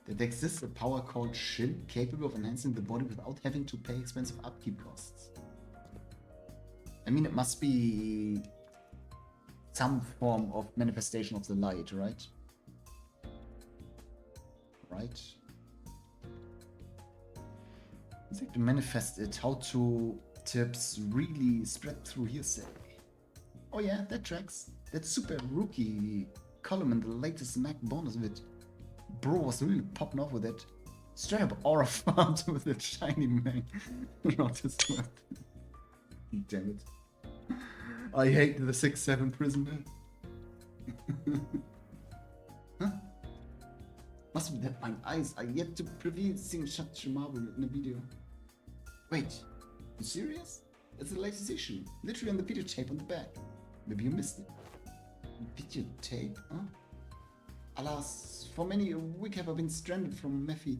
S1: That there exists a power called Shin, capable of enhancing the body without having to pay expensive upkeep costs. I mean, it must be some form of manifestation of the light, right? Right? It's like to manifest it, how to tips really spread through hearsay. Oh yeah, that tracks. That super rookie column in the latest Mac bonus vid. Bro was really popping off with that. Straight up aura farmed with that shiny man around his mouth. Damn it. I hate the 6-7 prisoner. Huh? Must be that my eyes are yet to preview seeing such a marvel in a video. Wait, you serious? It's the latest issue, literally on the videotape on the back. Maybe you missed it. Videotape, huh? Alas, for many a week have I been stranded from Mephi,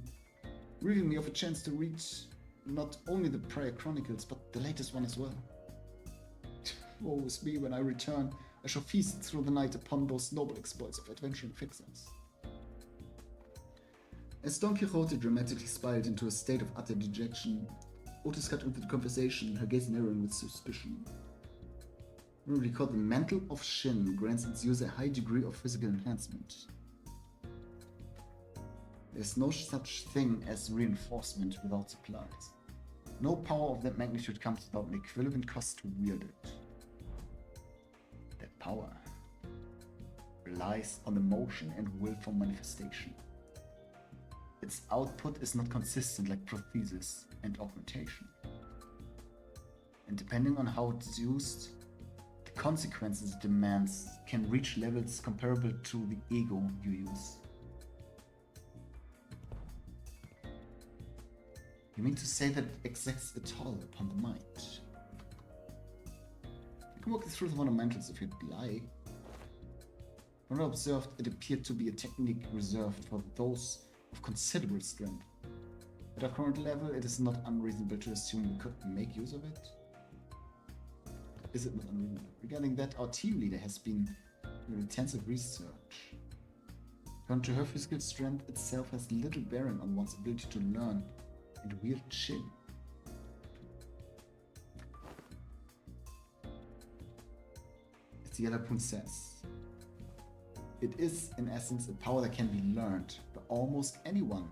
S1: relieving me of a chance to read not only the prior chronicles, but the latest one as well. Woe is me, when I return, I shall feast through the night upon those noble exploits of adventuring fixers. As Don Quixote dramatically spiraled into a state of utter dejection, Otis cut into the conversation, her gaze narrowing with suspicion. Recall the mantle of Shin grants its user a high degree of physical enhancement. There's no such thing as reinforcement without supplies. No power of that magnitude comes without an equivalent cost to wield it. That power relies on the motion and will for manifestation. Its output is not consistent like prothesis and augmentation. And depending on how it's used, the consequences it demands can reach levels comparable to the ego you use. You mean to say that it exacts a toll upon the mind? I can walk you through the fundamentals if you'd like. When I observed, it appeared to be a technique reserved for those of considerable strength. At our current level, it is not unreasonable to assume we could make use of it. Is it not unreasonable? Regarding that, our team leader has been doing intensive research. According to her, physical strength itself has little bearing on one's ability to learn and wield Shin. As the Yellow Poon says, it is, in essence, a power that can be learned by almost anyone,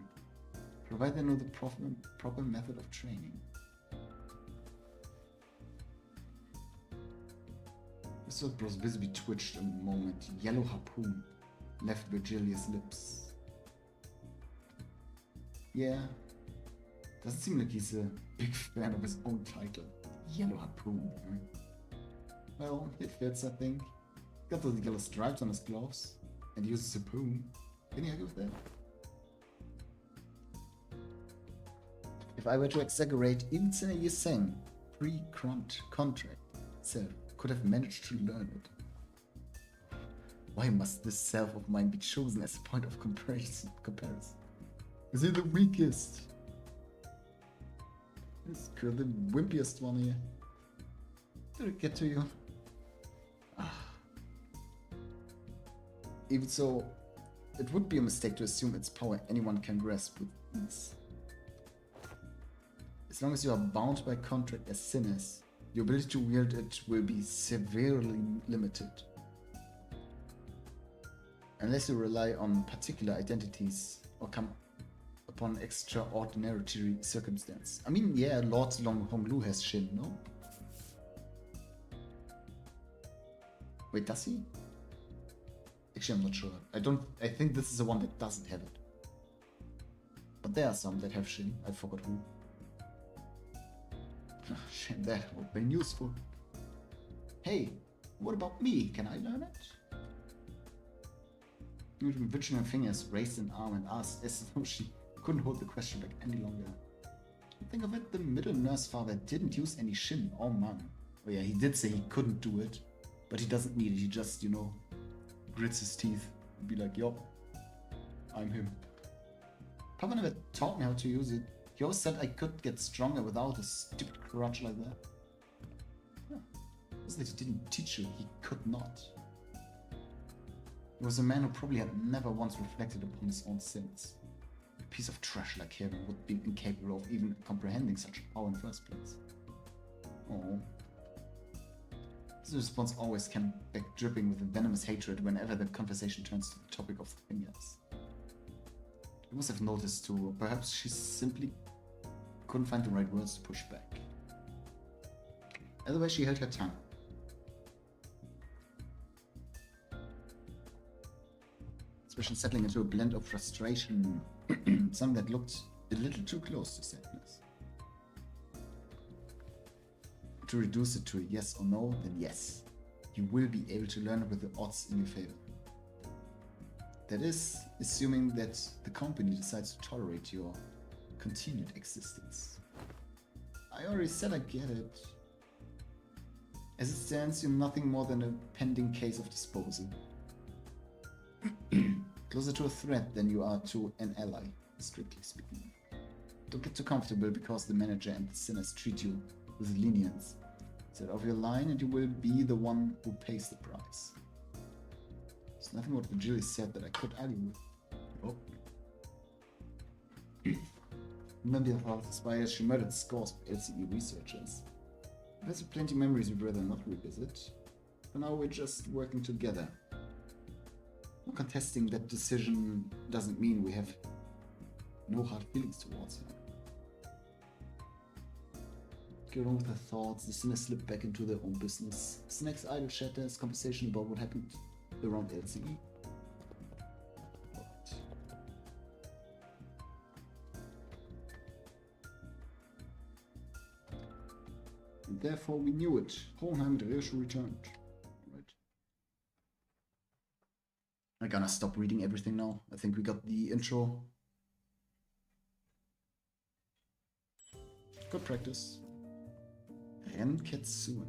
S1: provided they know the proper method of training. Mr. Bros visibly twitched a moment. Yellow harpoon left Virgilius' lips. Yeah, doesn't seem like he's a big fan of his own title. Yellow harpoon. Well, it fits, I think. Got those yellow stripes on his gloves, and he uses a harpoon. Can you agree with that? If I were to exaggerate, even Sina Yiseng, pre-contract self, could have managed to learn it. Why must this self of mine be chosen as a point of comparison? Is he the weakest? Is Kurt the wimpiest one here? Did it get to you? Even so, it would be a mistake to assume its power anyone can grasp with ease. As long as you are bound by contract as sinners, your ability to wield it will be severely limited. Unless you rely on particular identities or come upon extraordinary circumstance. I mean, yeah, Lord Long Honglu has Shin, no? Wait, does he? Actually, I'm not sure. I think this is the one that doesn't have it. But there are some that have Shin. I forgot who. Shame, that would have been useful. Hey, what about me? Can I learn it? Vigilant fingers raised an arm and asked as though she couldn't hold the question back any longer. Think of it, the middle nurse father didn't use any Shin or Man. Oh yeah, he did say he couldn't do it, but he doesn't need it. He just, you know, grits his teeth and be like, yo, I'm him. Papa never taught me how to use it. He always said I could get stronger without a stupid crutch like that. Huh. It wasn't that he didn't teach you, he could not. He was a man who probably had never once reflected upon his own sins. A piece of trash like him would be incapable of even comprehending such power in the first place. Oh. His response always came back dripping with a venomous hatred whenever the conversation turns to the topic of the fingers. You must have noticed too, or perhaps she simply couldn't find the right words to push back. Otherwise, she held her tongue. Expression settling into a blend of frustration, something that looked a little too close to sadness. To reduce it to a yes or no, then yes. You will be able to learn it with the odds in your favor. That is, assuming that the company decides to tolerate your continued existence. I already said I get it. As it stands, you're nothing more than a pending case of disposal. Closer to a threat than you are to an ally, strictly speaking. Don't get too comfortable because the manager and the sinners treat you with lenience. Set off your line and you will be the one who pays the price. There's nothing what Virgilis said that I could argue with. Oh. Remember how inspired she murdered scores of LCE researchers. There's plenty of memories we'd rather not revisit. For now we're just working together. No contesting that decision doesn't mean we have no hard feelings towards her. Get on with her thoughts, the sinners slip back into their own business. Snacks idle chatters, conversation about what happened around LCE. And therefore we knew it. Hohenheim and Reusche returned. Right. I'm gonna stop reading everything now. I think we got the intro. Good practice. Renketsuan.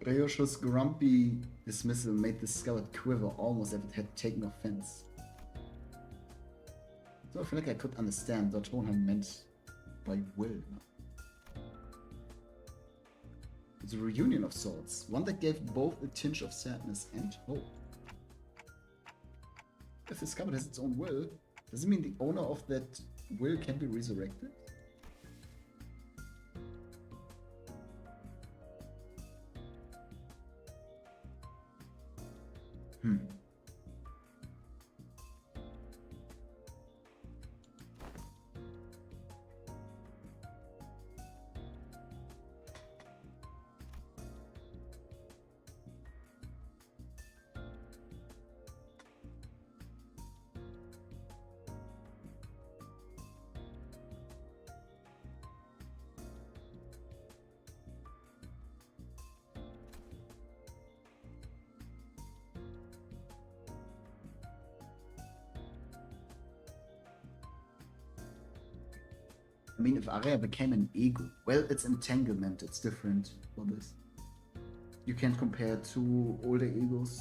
S1: Reusche's grumpy dismissal made the scout quiver almost as if it had taken offense. So I feel like I could understand what Hohenheim meant by will. It's a reunion of sorts, one that gave both a tinge of sadness and hope. If the scout has its own will, does it mean the owner of that will can be resurrected? I mean, if Arya became an ego, well, it's entanglement, it's different for this. you can't compare two older egos.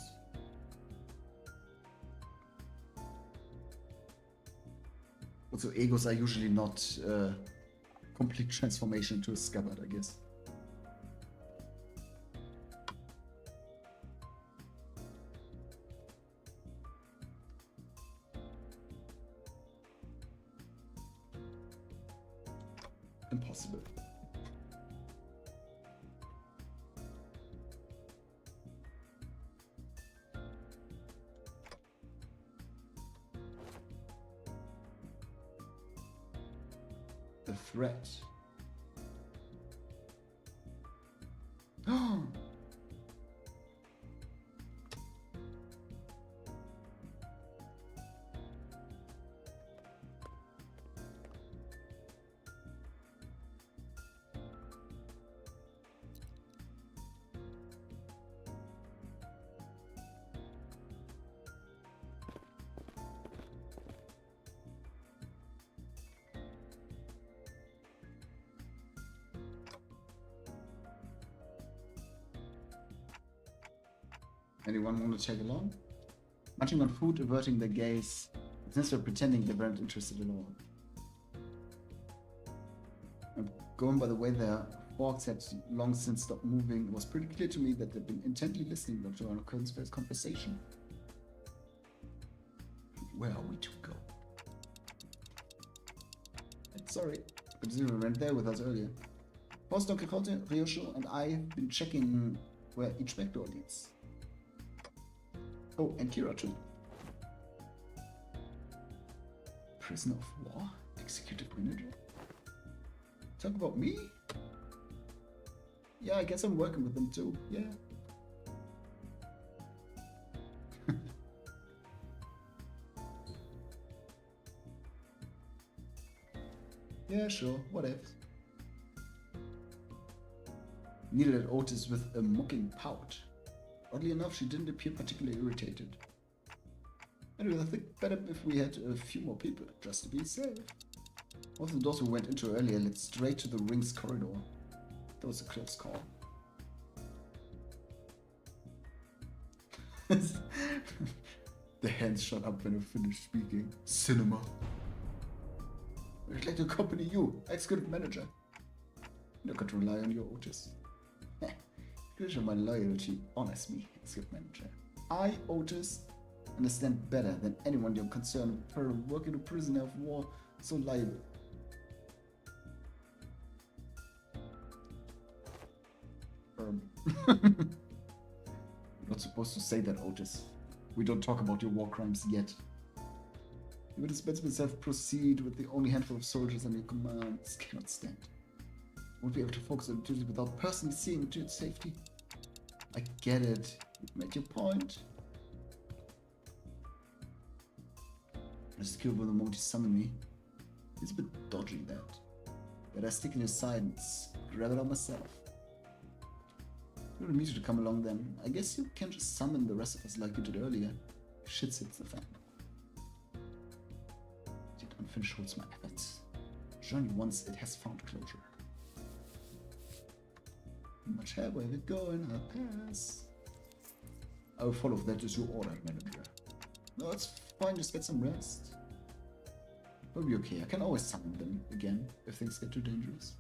S1: Also, egos are usually not complete transformation into a scabbard, I guess. Impossible. The threat. Oh! Anyone want to tag along? Munching on food, averting their gaze, instead of pretending they weren't interested at all. And going by the way their forks had long since stopped moving, it was pretty clear to me that they'd been intently listening to our conversation. Where are we to go? Sorry, but Zero went there with us earlier. Boss Don Quixote, Ryosho, and I have been checking where each backdoor leads. Oh, and Kira too. Prisoner of war? Executive manager? Talk about me? Yeah, I guess I'm working with them too, yeah. Yeah, sure, whatever. Needed at Otis with a mocking pout. Oddly enough, she didn't appear particularly irritated. Anyway, I think better if we had a few more people, just to be safe. One of the doors we went into earlier led straight to the ring's corridor. That was a close call. The hands shot up when I finished speaking. Cinema. I'd like to accompany you, executive manager. No could rely on your Otis. Show my loyalty honors me, executive manager. I, Otis, understand better than anyone you're concerned for working a prisoner of war so liable. You're not supposed to say that, Otis. We don't talk about your war crimes yet. You would dispense myself proceed with the only handful of soldiers under your command. This cannot stand. Won't be able to focus on duty without personally seeing to its safety. I get it. You've made your point. I just killed him the moment you summoned me. He's a bit dodgy, that. Better stick in your side and grab it out myself. You don't need you to come along then. I guess you can just summon the rest of us like you did earlier. Shit hits the fan. Did unfinished holds my efforts. Join you once it has found closure. Much help, where we're going, I'll pass. I will follow if that is your order, manager. No, it's fine, just get some rest. We'll be okay, I can always summon them again if things get too dangerous.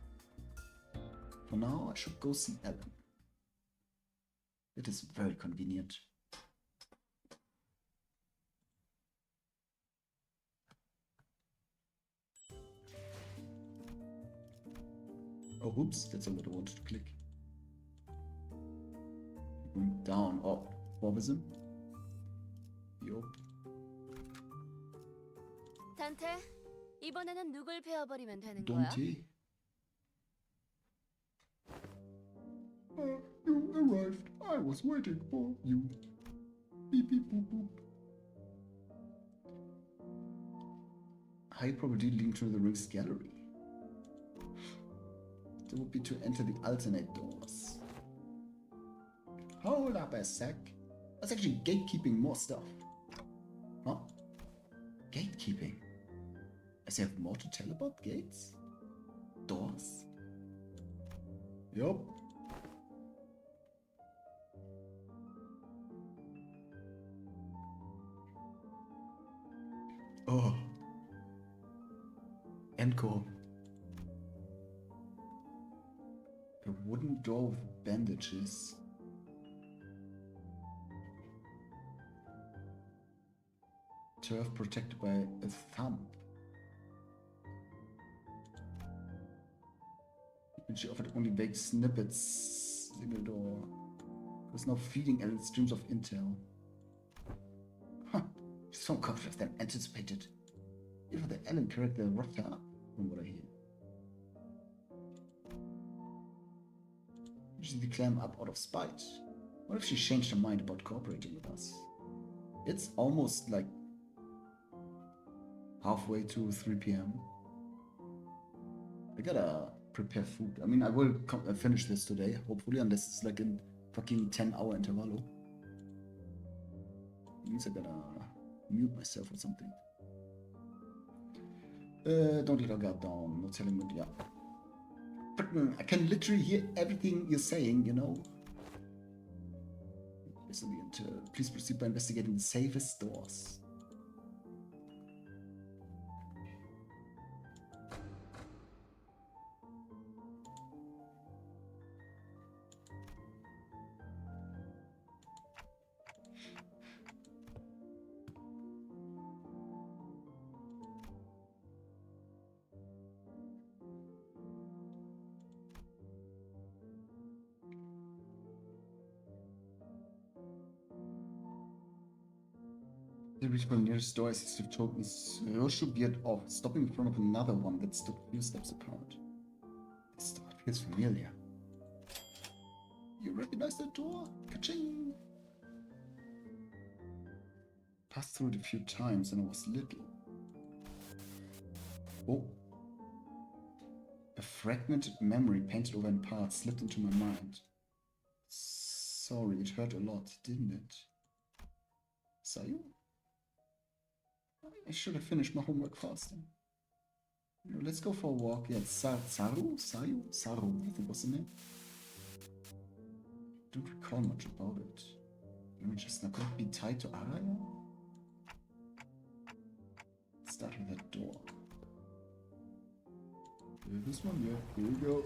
S1: For now, I should go see Ellen. It is very convenient. Oh, oops, that's all that I wanted to click. Going down. Oh, Borbism. Yup.
S5: 단테, 이번에는 누굴 베어버리면 되는 거야?
S1: Dante. You arrived. I was waiting for you. Beep beep boop boop. High probability link to the ring's gallery. That would be to enter the alternate doors. Hold up a sec. That's actually gatekeeping more stuff. Huh? Gatekeeping? As you have more to tell about gates? Doors? Yup. Handcore. A wooden door with bandages. Turf protected by a thumb. And she offered only vague snippets. Single door. Was now feeding Ellen streams of intel. Huh. So confident than anticipated. Even the Ellen character rocked up, from what I hear. She climb up out of spite. What if she changed her mind about cooperating with us? It's almost like halfway to 3 p.m. I gotta prepare food. I mean, I will finish this today, hopefully, unless it's like in fucking 10-hour intervallo. Means I gotta mute myself or something. Don't let her guard down. Not telling me, yeah. I can literally hear everything you're saying, you know. Please proceed by investigating the safest doors. They reached my nearest door as Steve told me Roshu veered off, stopping in front of another one that stood a few steps apart. This door feels familiar. You recognize that door? Ka-ching! Passed through it a few times and I was little. Oh. A fragmented memory painted over in parts slipped into my mind. Sorry, it hurt a lot, didn't it? Sayu? I should have finished my homework faster. You know, let's go for a walk. Yeah, Saru? Sayu? Saru, I think was the name. Don't recall much about it. Maybe just not going to be tied to Araya? Let's start with that door. Okay, this one, yeah, here we go.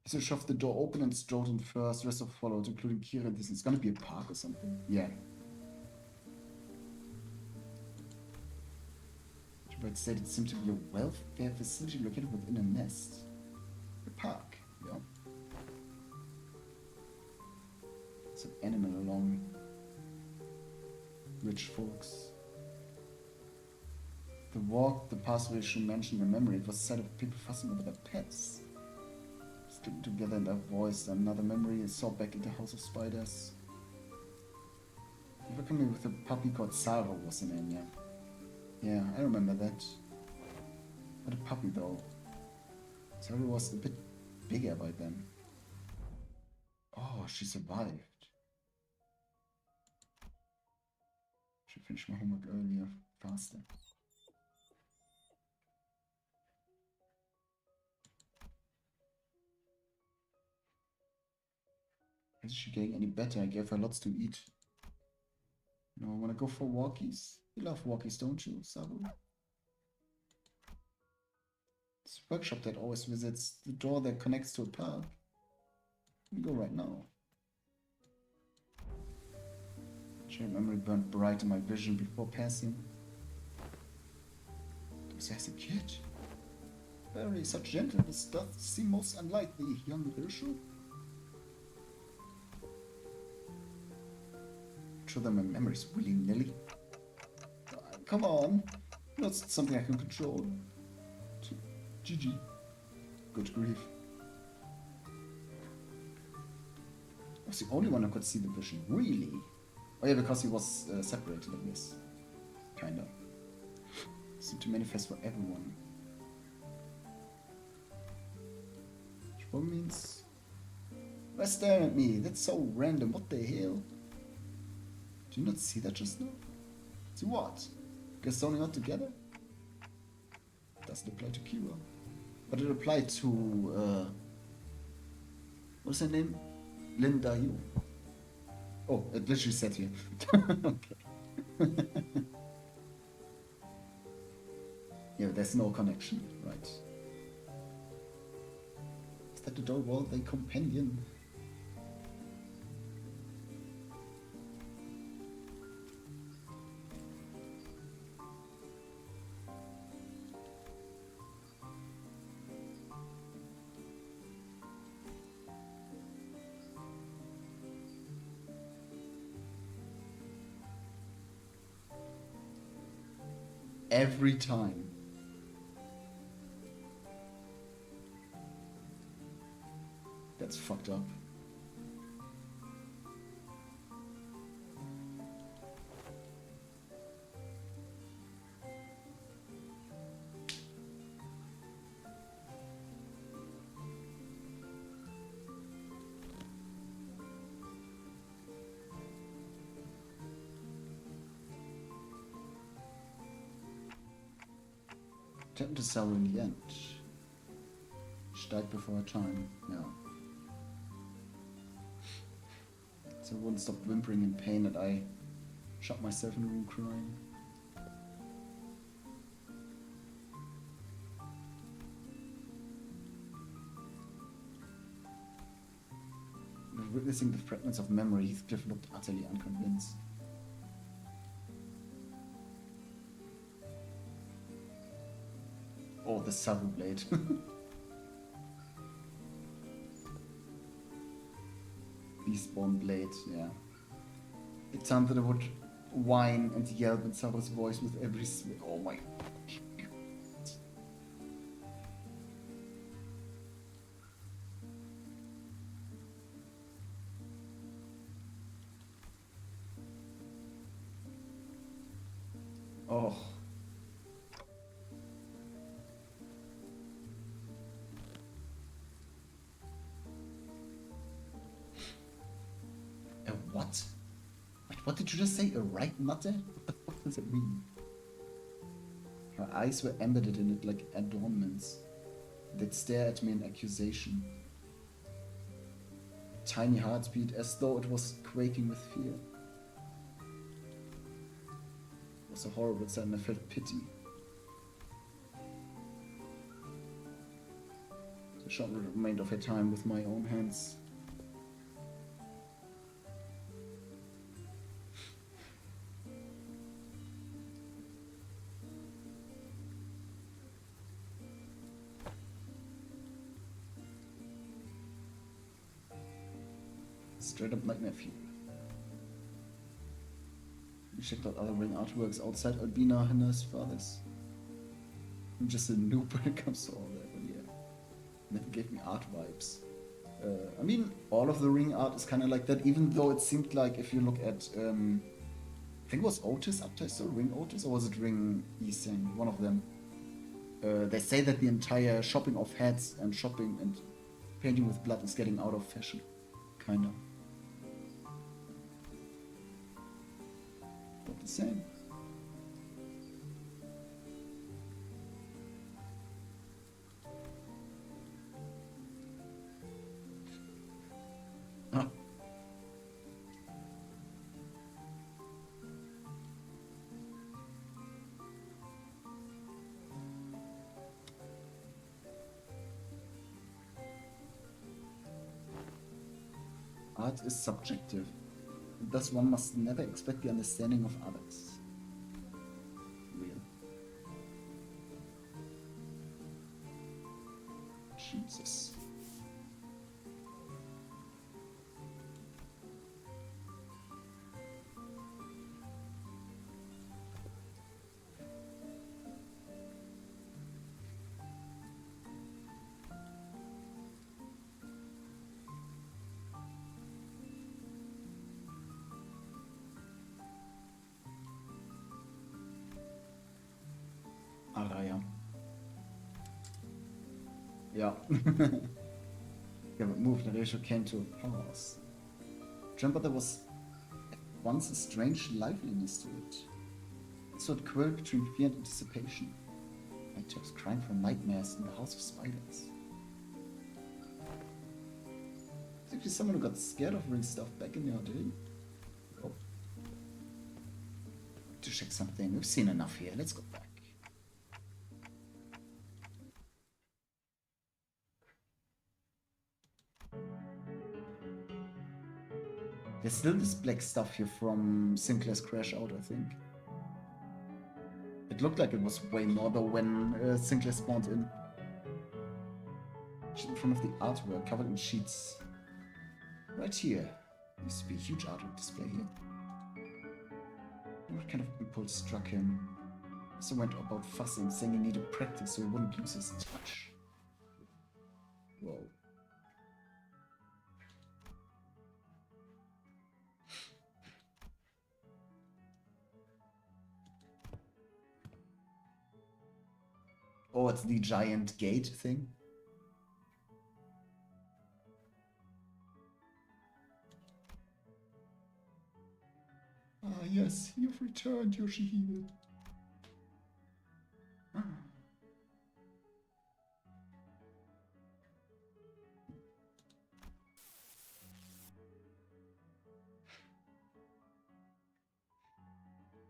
S1: So shoved the door open and strode in first, the rest of followed, including Kira. This is gonna be a park or something. Yeah. But said it seemed to be a welfare facility located within a nest. A park, yeah. It's an animal along rich folks. The walk, the pathway she mentioned in memory, it was a set of people fussing over their pets. Sticking together in their voice, another memory I saw back in the House of Spiders. They were coming with a puppy called Saro was the name, yeah. Yeah, I remember that. What a puppy though. Saro was a bit bigger by then. Oh, she survived. Should finish my homework earlier, faster. Is she getting any better? I gave her lots to eat. No, I wanna go for walkies. You love walkies, don't you, Sabu? This workshop that always visits the door that connects to a park. We go right now. Shared memory burned bright in my vision before passing. Was as a kid? Very such gentleness doth seem most unlike the young Virshu. Show them my memories willy-nilly. Come on, not something I can control. GG. Good grief. I was the only one who could see the vision. Really? Oh yeah, because he was separated, I guess. Kinda. Seemed to manifest for everyone. Which probably means... Why staring at me? That's so random. What the hell? Do you not see that just now? See what? Guys zoning out together? Doesn't apply to Kira. But it applied to, what's her name? Linda Yu. Oh, it literally said here. Okay. Yeah, there's no connection, right? Is that the door wall, the companion? Every time. That's fucked up. Tempted to sell in the end. She died before her time, yeah. So I wouldn't stop whimpering in pain that I shut myself in a room crying. Witnessing the fragments of memory, Heathcliff looked utterly unconvinced. Oh, the saddle blade. Beastborn blade, yeah. It sounded that it would whine and yelp in Saru's voice with every swing. Oh my. Oh. A what? Wait, what did you just say? A right nutter? What the fuck does it mean? Her eyes were embedded in it like adornments. They'd stare at me in accusation. Tiny heartbeat as though it was quaking with fear. It was a horrible sight and I felt pity. So I shot the remainder of her time with my own hands. Straight up like nephew. We checked out other ring artworks outside Albina Henna's father's. I'm just a noob when it comes to all that, but yeah. Never gave me art vibes. I mean, all of the ring art is kind of like that, even though it seemed like if you look at, I think it was Otis up there, so Ring Otis, or was it Ring Iseng? One of them. They say that the entire shopping of hats and shopping and painting with blood is getting out of fashion. Kinda. But the same. Ah. Art is subjective. Thus one must never expect the understanding of others. Real. Jesus. Araya. Yeah. Yeah, but move, the ratio came to a pause. Remember there was at once a strange liveliness to it. It sort of quirk between fear and anticipation. Like I was crying from nightmares in the House of Spiders. It's actually someone who got scared of ring stuff back in your day. Oh. To check something. We've seen enough here. Let's go back. There's still this black stuff here from Sinclair's crash out, I think. It looked like it was way more though when Sinclair spawned in. Just in front of the artwork, covered in sheets. Right here. There used to be a huge artwork display here. What kind of impulse struck him? So went about fussing, saying he needed practice so he wouldn't lose his touch. Whoa. Oh, it's the giant gate thing. Ah, yes, you've returned, Yoshihide.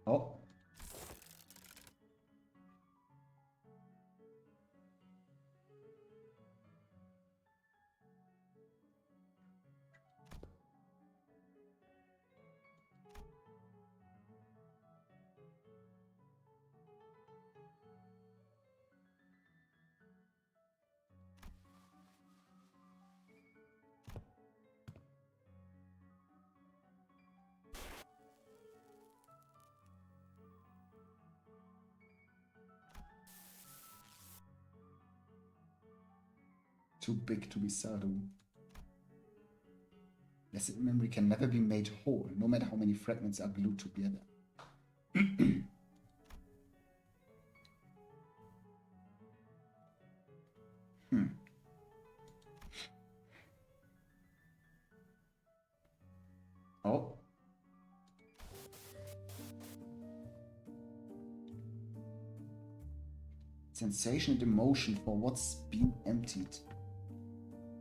S1: Oh. Too big to be Sadu. Blessed memory can never be made whole, no matter how many fragments are glued together. Oh. Sensation and emotion for what's been emptied.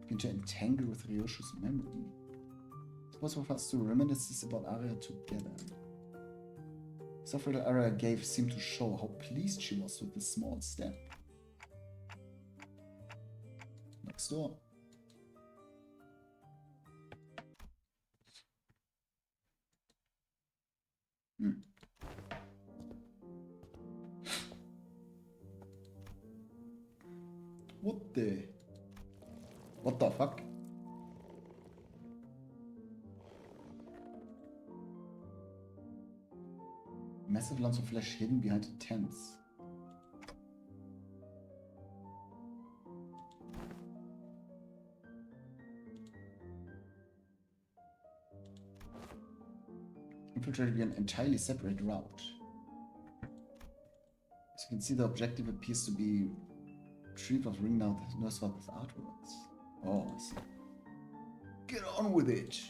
S1: Begin to entangle with Ryoshu's memory. It's possible for us to reminisce about Arya together. Suffering Arya gave seemed to show how pleased she was with this small step. Next door. What the fuck? Massive lumps of flesh hidden behind the tents. Infiltrated via an entirely separate route. As you can see, the objective appears to be retrieve of ring now the Noswap with artworks. Oh, I see. Get on with it!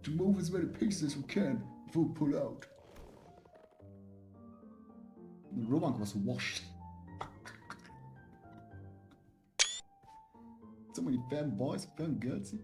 S1: To move as many pieces as we can before we pull out. The Romank was washed. So many fanboys, fangirls.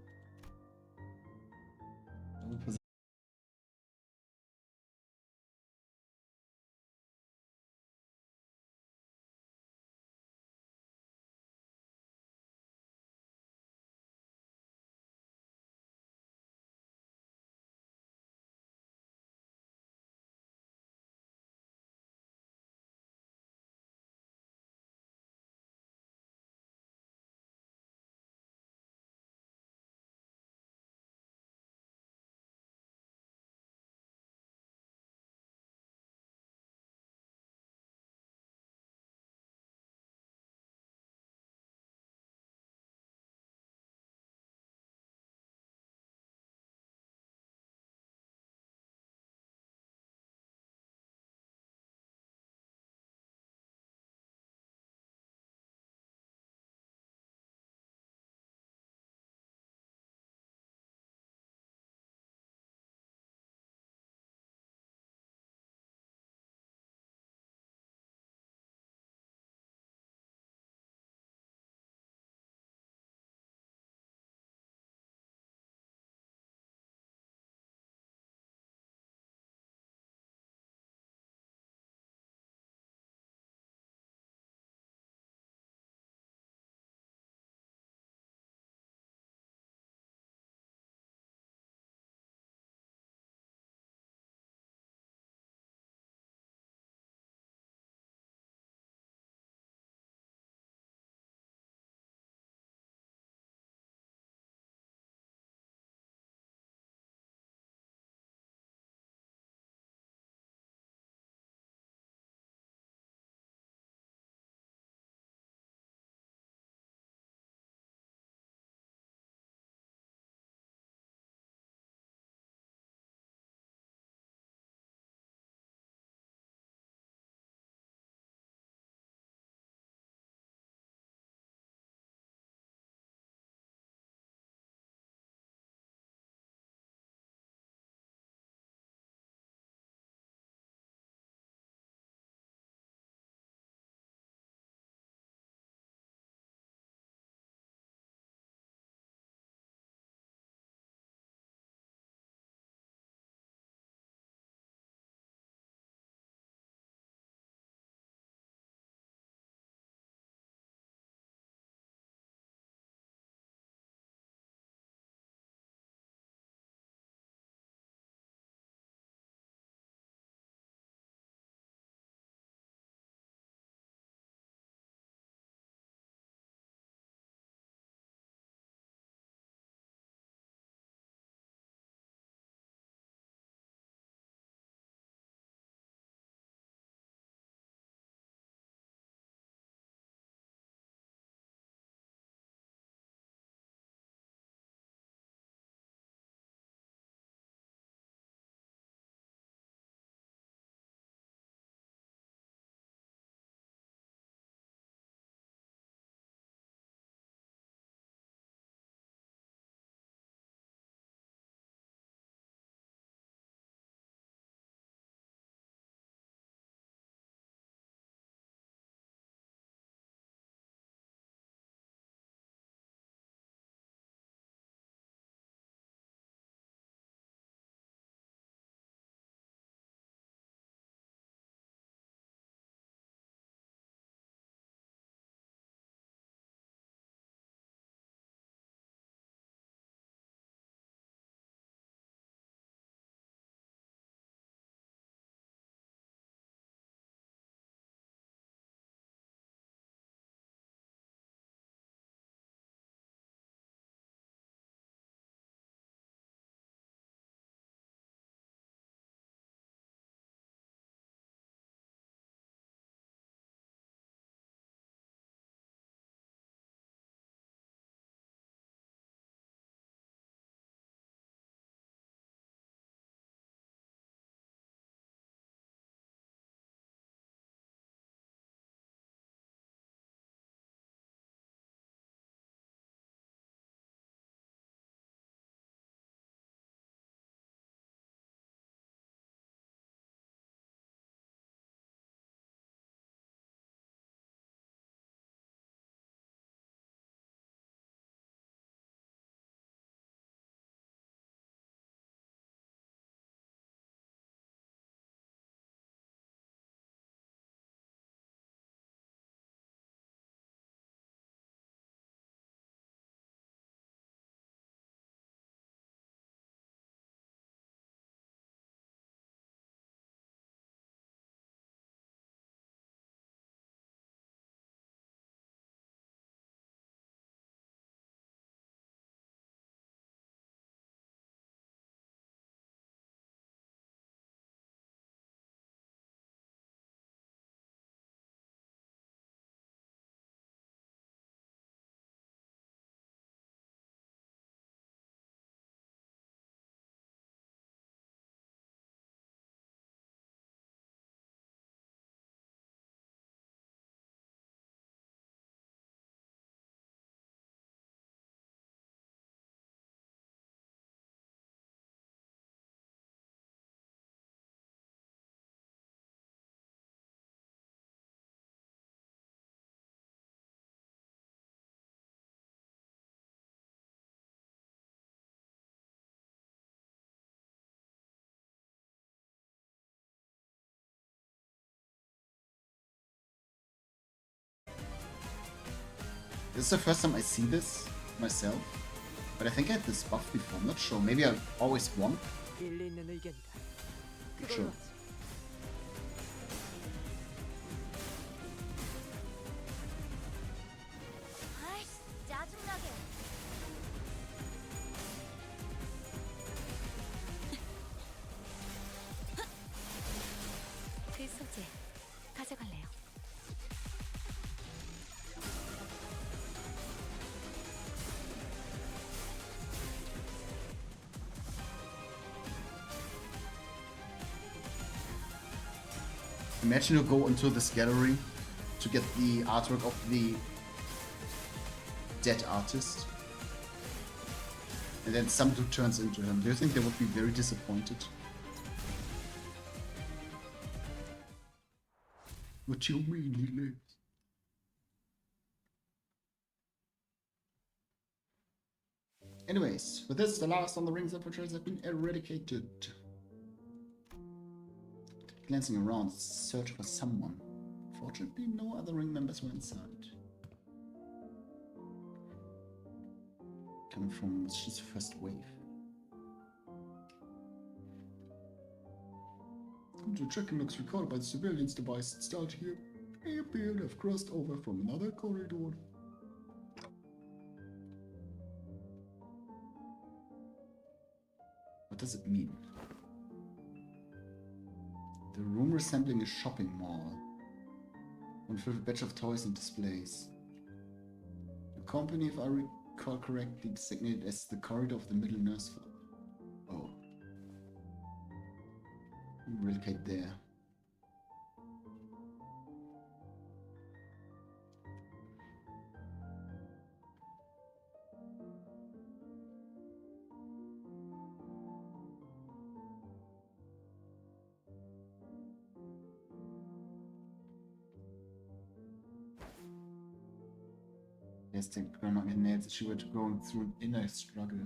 S1: This is the first time I see this myself, but I think I had this buff before. I'm not sure. Maybe I always won.
S6: 일리 있는 의견이다.
S1: Sure.
S6: 그걸로 하지.
S5: 아이씨, 짜증나게. 그 소재 가져갈래요.
S1: Imagine you go into this gallery to get the artwork of the dead artist, and then some dude turns into him. Do you think they would be very disappointed? What you mean he lives? Anyways, with this, the last on the rings apertures have been eradicated. Glancing around, search for someone. Fortunately, no other ring members were inside. Coming from just the first wave. Come to tracking logs recorded by the surveillance device installed here. May appear to have crossed over from another corridor. What does it mean? The room resembling a shopping mall. One filled with a batch of toys and displays. The company, if I recall correctly, designated as the corridor of the middle nurse floor. Oh. Relocate there. Yes, the grandma nails. She was going through an inner struggle.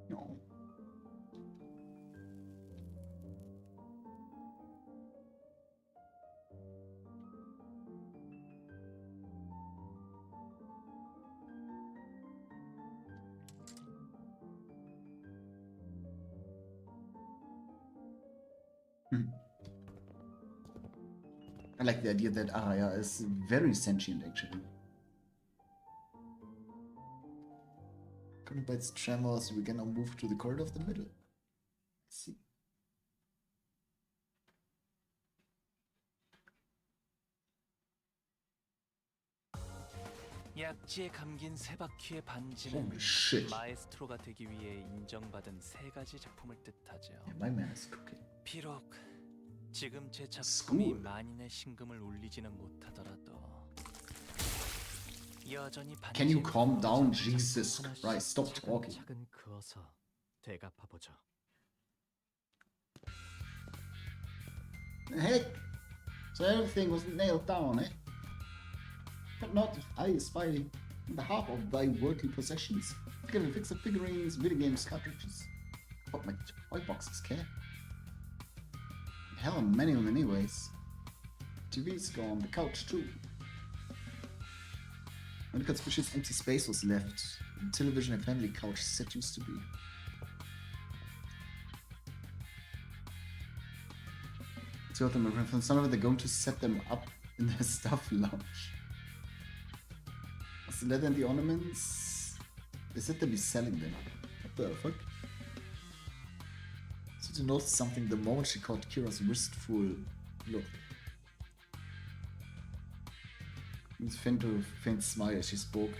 S1: No. I like the idea that Araya is very sentient, actually. Couldn't by its tremors, we can now move to the corridor of the middle. Let's see.
S2: 약지에 감긴 세 바퀴의 반지는
S1: Holy shit.
S2: 마에스트로가 되기 위해 인정받은 세 가지 작품을 뜻하죠.
S1: Yeah, my man is cooking.
S2: 비록 지금 제 작품이
S1: School.
S2: 만인의 신금을 울리지는 못하더라도 여전히
S1: Can you
S2: 반지의
S1: calm down,
S2: 작품
S1: Jesus
S2: 하나씩
S1: Christ? Stop talking.
S6: 차근차근 그어서 대갚아 보죠.
S1: Heck! So everything was nailed down, eh? But not I spy on behalf of thy worldly possessions. Together fix the figurines, video games, cartridges. What my toy boxes care? Hell, many ways. TV's gone, the couch too. Only conspicuous empty space was left. The television and family couch set used to be. Two of them are from some of they're going to set them up in their stuff lounge. What's the leather and the ornaments? They said they'd be selling them. What the fuck? So to notice something the moment she caught Kira's wistful look. With faint smile as she spoke.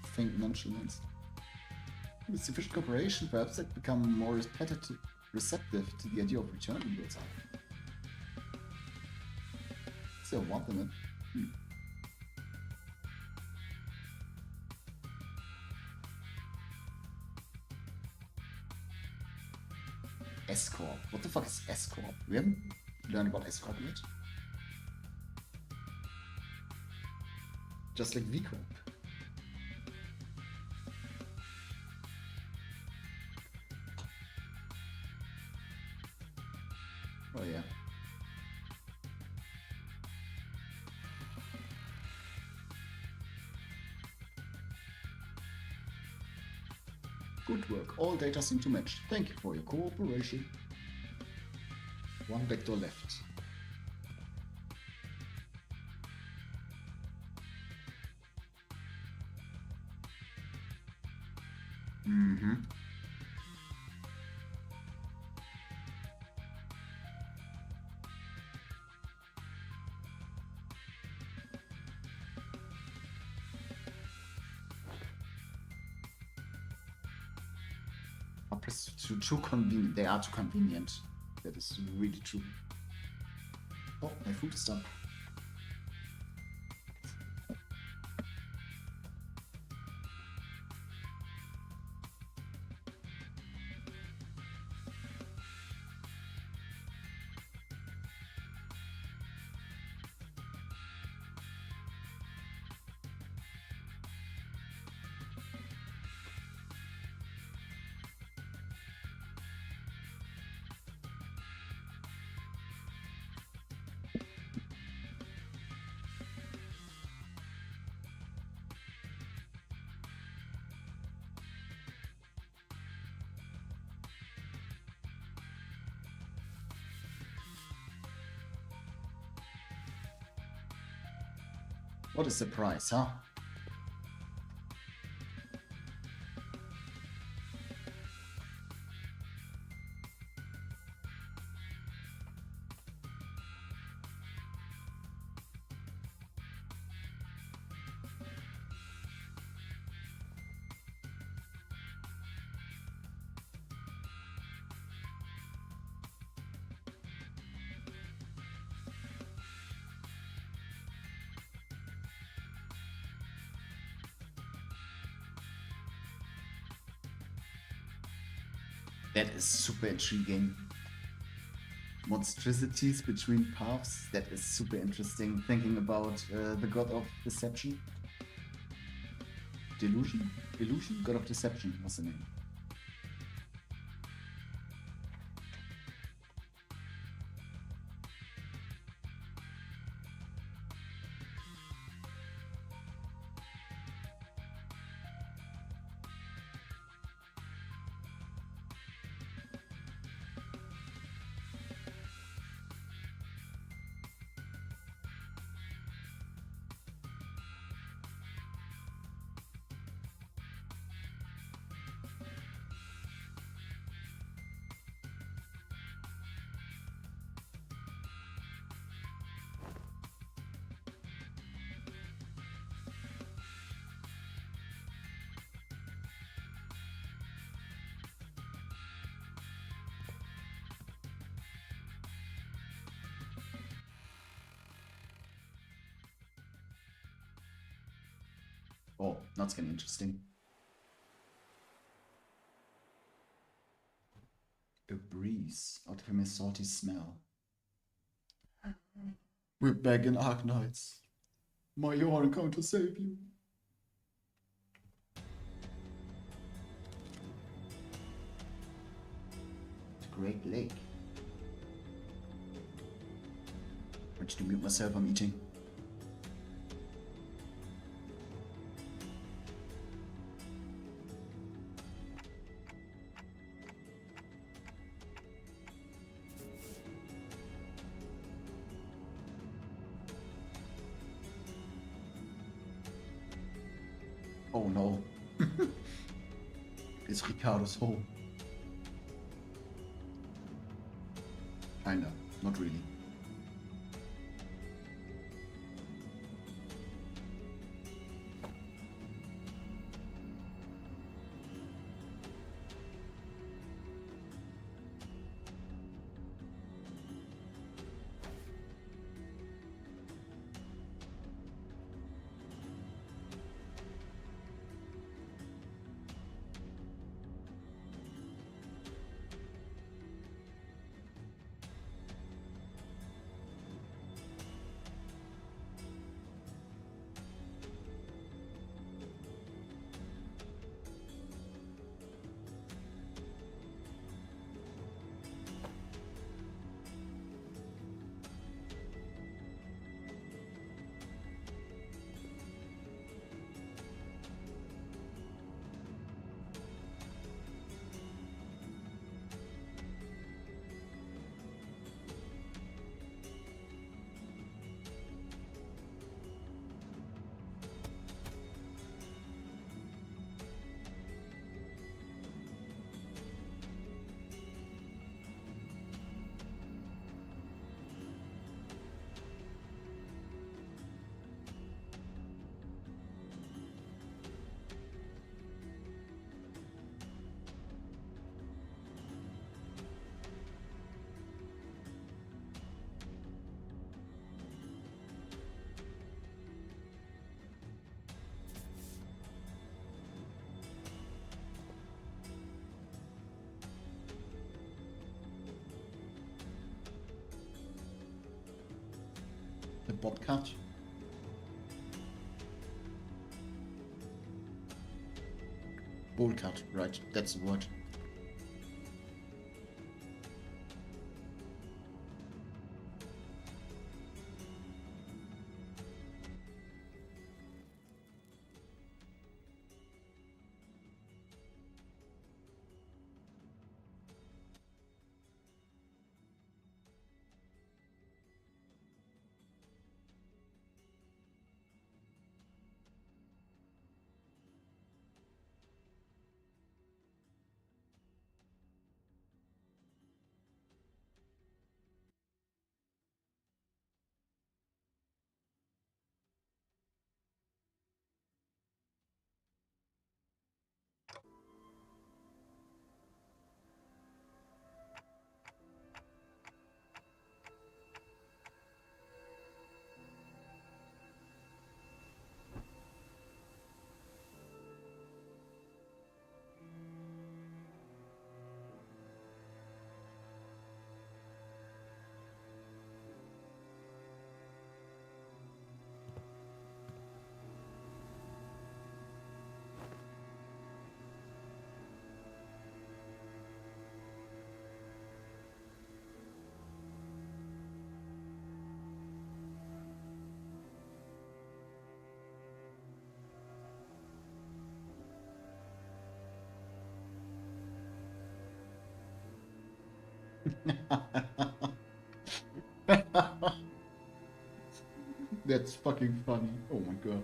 S1: With faint nonchalance. With sufficient cooperation, perhaps they'd become more receptive to the idea of returning goods. Still want them in. S-Corp. What the fuck is S-Corp? We haven't learned about S-Corp yet. just like Vico. Oh yeah. Good work. All data seem to match. Thank you for your cooperation. One vector left. Mm-hmm. Too convenient. They are too convenient. That is really true. Oh, my food is done. What a surprise, huh? That is super intriguing. Monstrosities between paths. That is super interesting. Thinking about the god of deception. Delusion? Illusion? God of deception. What's the name? Oh, that's getting interesting. A breeze out of a salty smell. We're back in Arknights. Major, I'm coming to save you. The Great Lake. I need to mute myself, I'm eating. Oh no. It's Ricardo's home. Kinda, not really. bobcat. Bullcat, right? That's the word. That's fucking funny. Oh my god.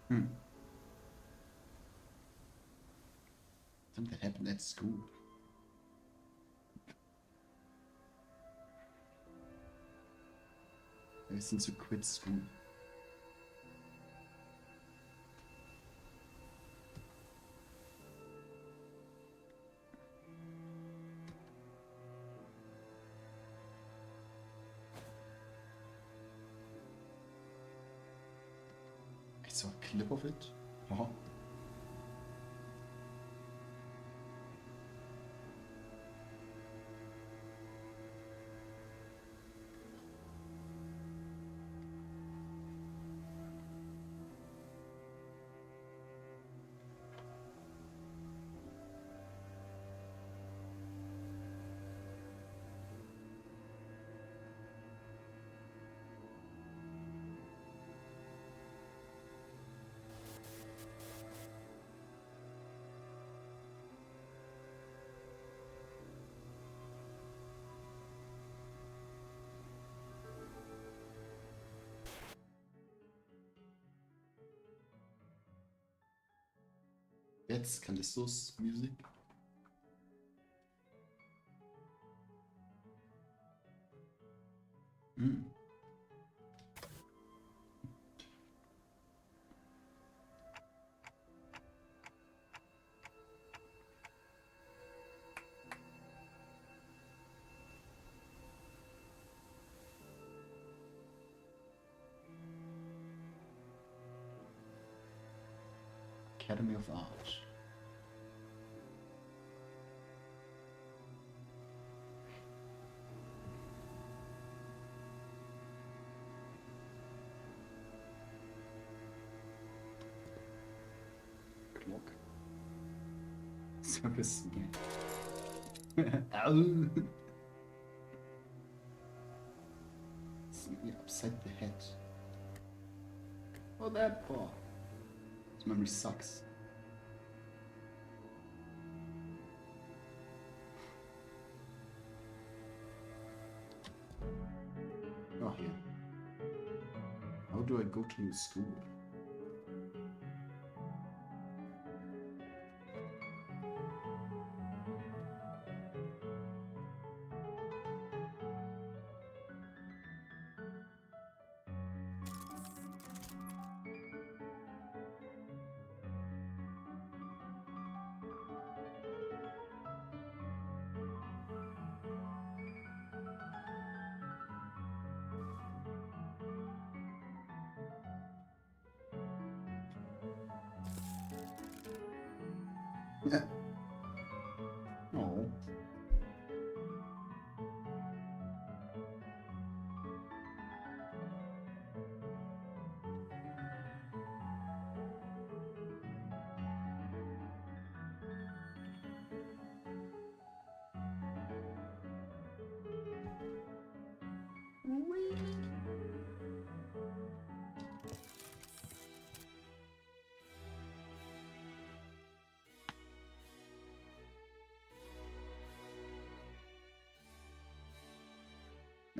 S1: Hmm. Something happened at school. Ever since you quit school. I saw a clip of it. Haha. That's Callisto's music. Mm. Academy of Art. Clock. Service again. Ow! Sneak me upside the head. Oh, that part. This memory sucks. Oh, here. How do I go to school? Oh.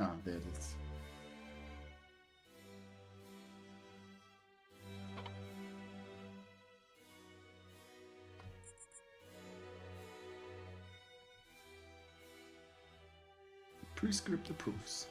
S1: Ah, there it is. Prescript approves.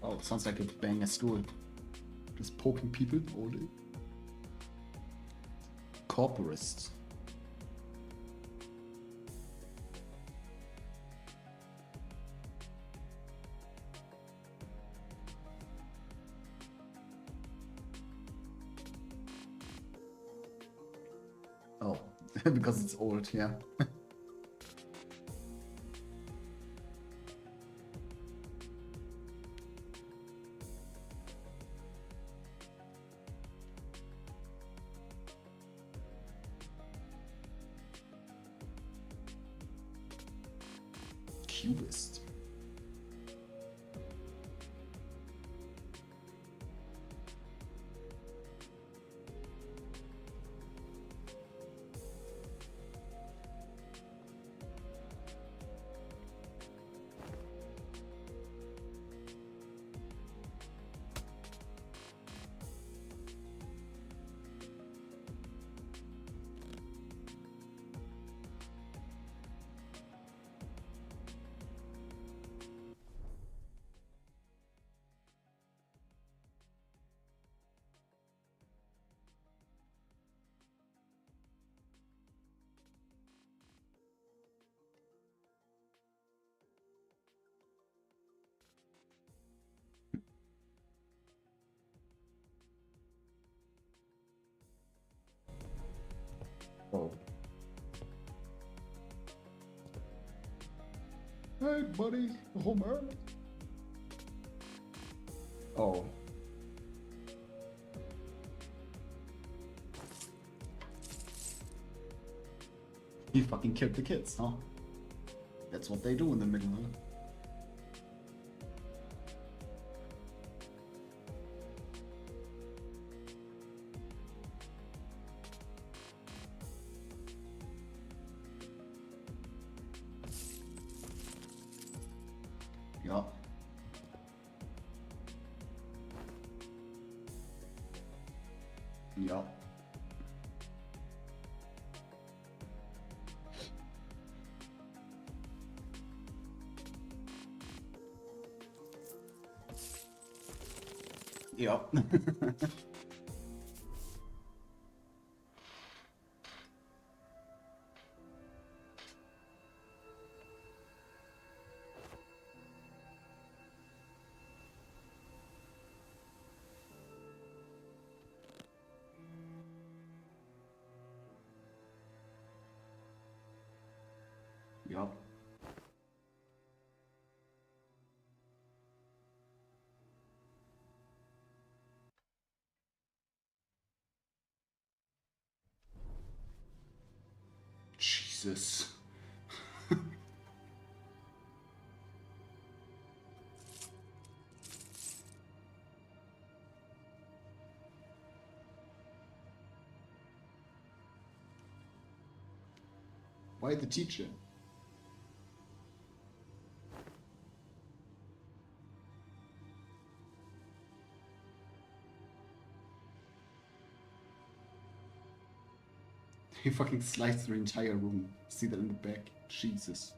S1: Oh, it sounds like a banger story. Just poking people all day. Corporist. Oh, because it's old, yeah. Cubist. Oh. Hey, buddy, Homer. Oh. He fucking killed the kids, huh? That's what they do in the middle, huh? Ja. Ja. Ja. Ja. Jesus. Why the teacher? He fucking sliced the entire room. See that in the back? Jesus.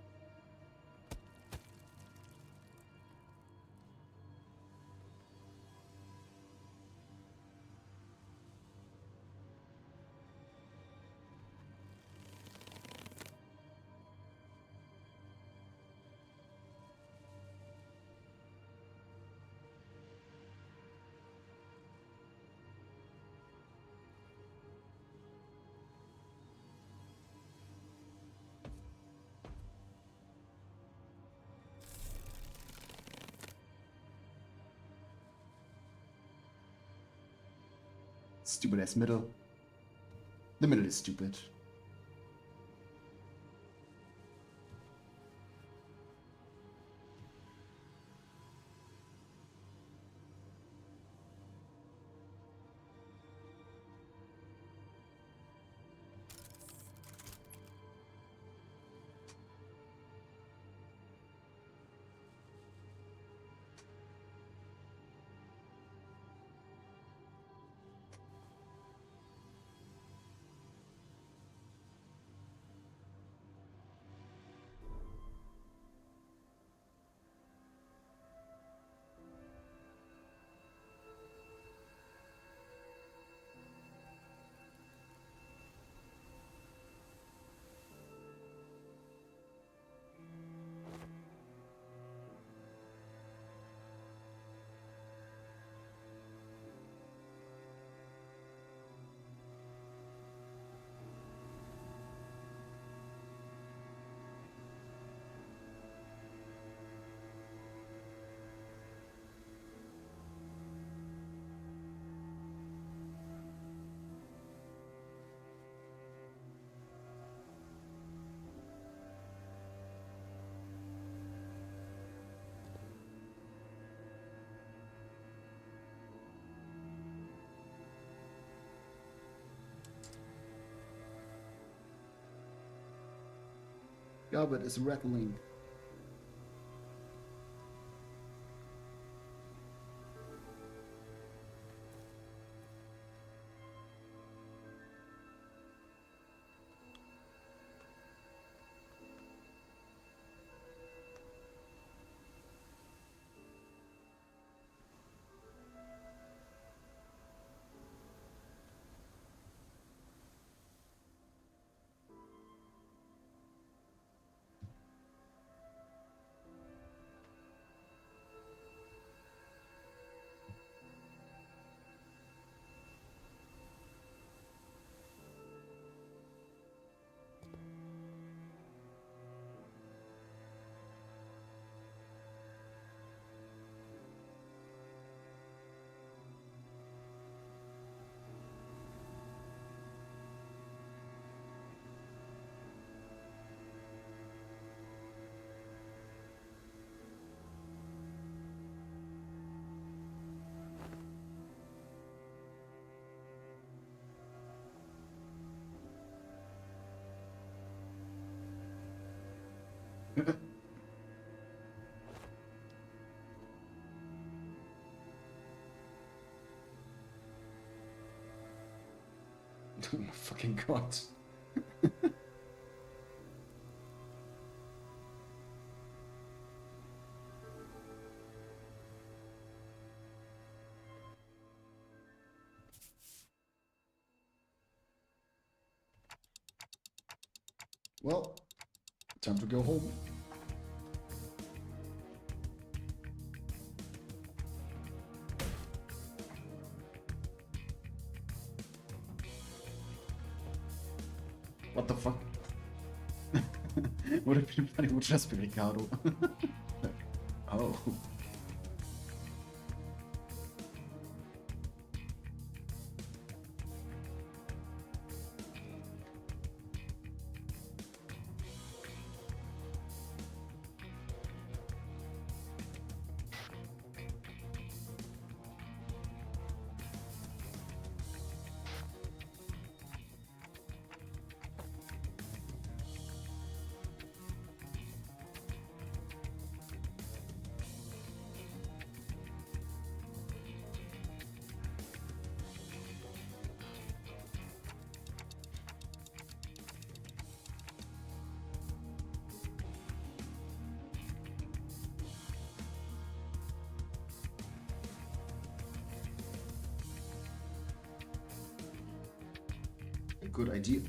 S1: Stupid ass middle. The middle is stupid. Yeah, but it's rattling. Oh my fucking god. Well, time to go home. What the fuck? Would have been funny, would just be Ricardo. Oh. A good idea.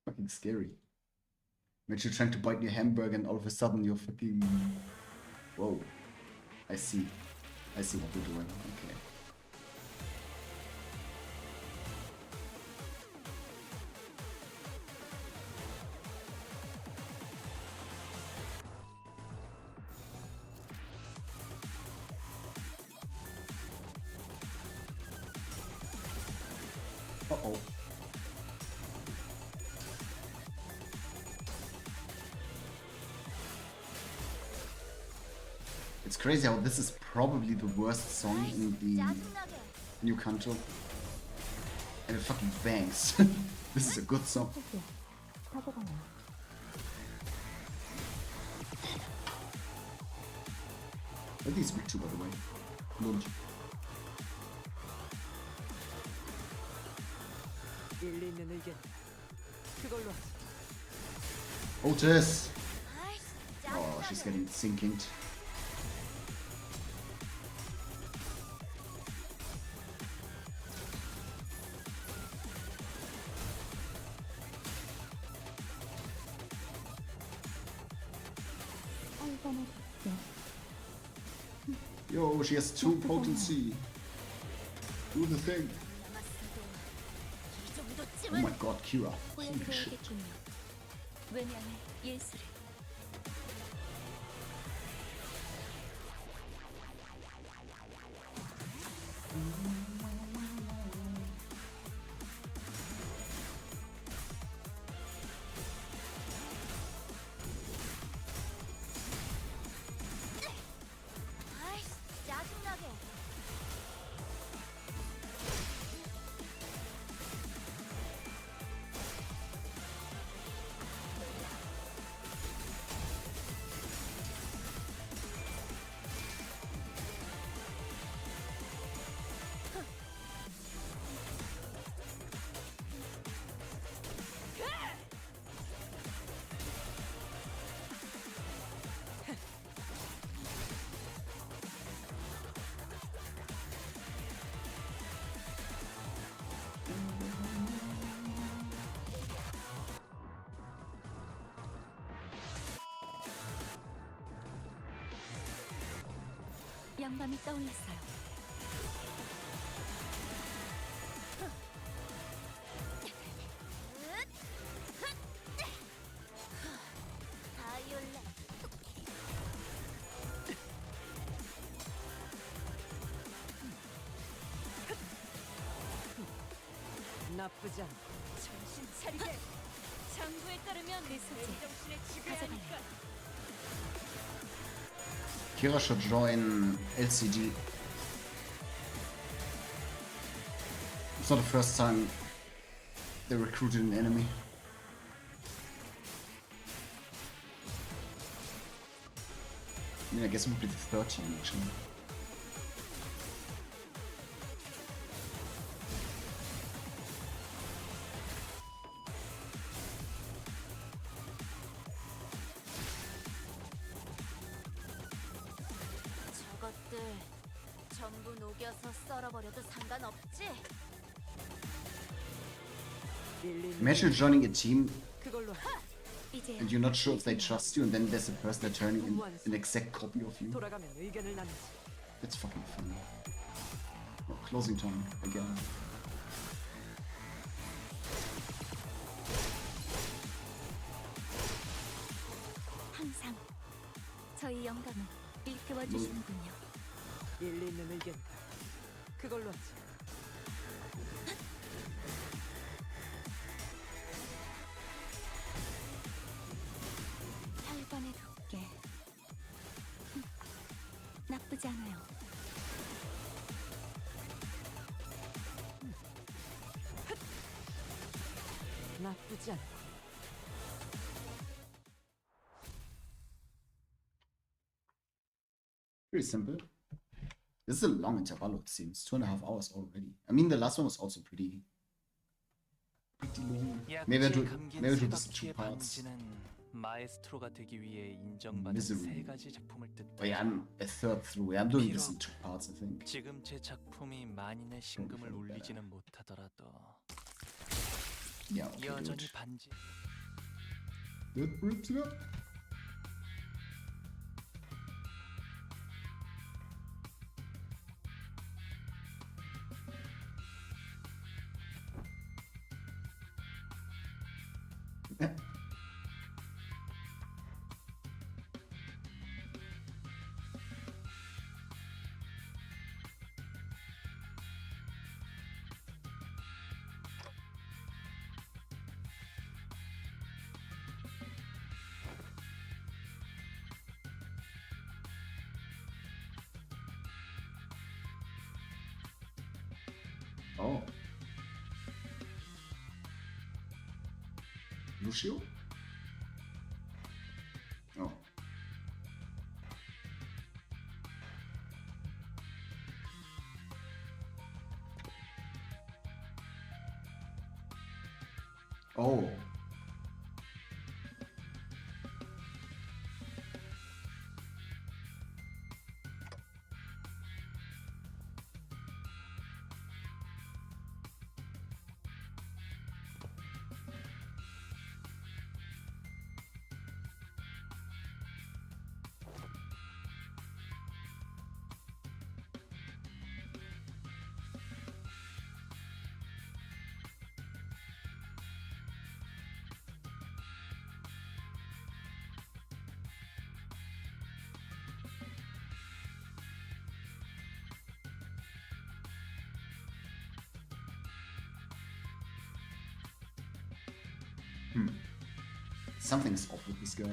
S1: Fucking scary. Imagine you're trying to bite your hamburger and all of a sudden you're fucking... Whoa. I see. I see what we're doing. Okay. Uh-oh. It's crazy how this is probably the worst song in the new control. And it fucking bangs. This is a good song. What are these weak to, by the way? Lunch.
S6: 일리 있는 의견. 그걸로 하자.
S1: Otis! Oh, she's getting sinking. Yo, she has 2 potency. Do the thing. Oh my god, Kira. Holy shit.
S5: 왜냐면 예술을 아이씨, 짜증나게. 지난 밤이 떠올랐어요. 바이올렛.
S6: 나쁘지 않아.
S5: 정신 차리게. 장부에 따르면 내 정신에 지배하니까.
S1: Kira should join LCG. It's not the first time they recruited an enemy. I mean, I guess it would be the 13 actually.
S5: 저것들 전부 녹여서 썰어버려도 상관없지?
S6: 일리 있는
S1: Imagine joining a team
S6: 그걸로 하자.
S5: 이제
S1: and you're not sure if they trust you, and then there's a person that turning in an exact copy of you.
S6: 돌아가면 의견을 나누지.
S1: That's fucking funny. Oh, closing time again.
S5: 항상 저희 영감을 일깨워 주시는군요.
S6: 일리 있는 의견. 그걸로 하자.
S5: 혈관에 돋게. 나쁘지 않아요.
S6: 나쁘지 않아.
S1: Pretty simple. This is a long intervallo, it seems. 2.5 hours already. I mean, the last one was also pretty long. Maybe I do this in 2 parts.
S2: 마에스트로가 되기 위해 인정받은
S1: Misery.
S2: 세 가지 작품을
S1: Oh
S2: 뜻하죠.
S1: yeah, I'm a third through. Yeah, I'm doing this in 2 parts, I think.
S2: 지금 제 작품이 만인의 신금을 울리지는 못하더라도
S1: Yeah, okay,
S2: 여전히
S1: good.
S2: 반지.
S1: That rips it up. Oh. Lucio? Oh. Oh. Something's off with this guy.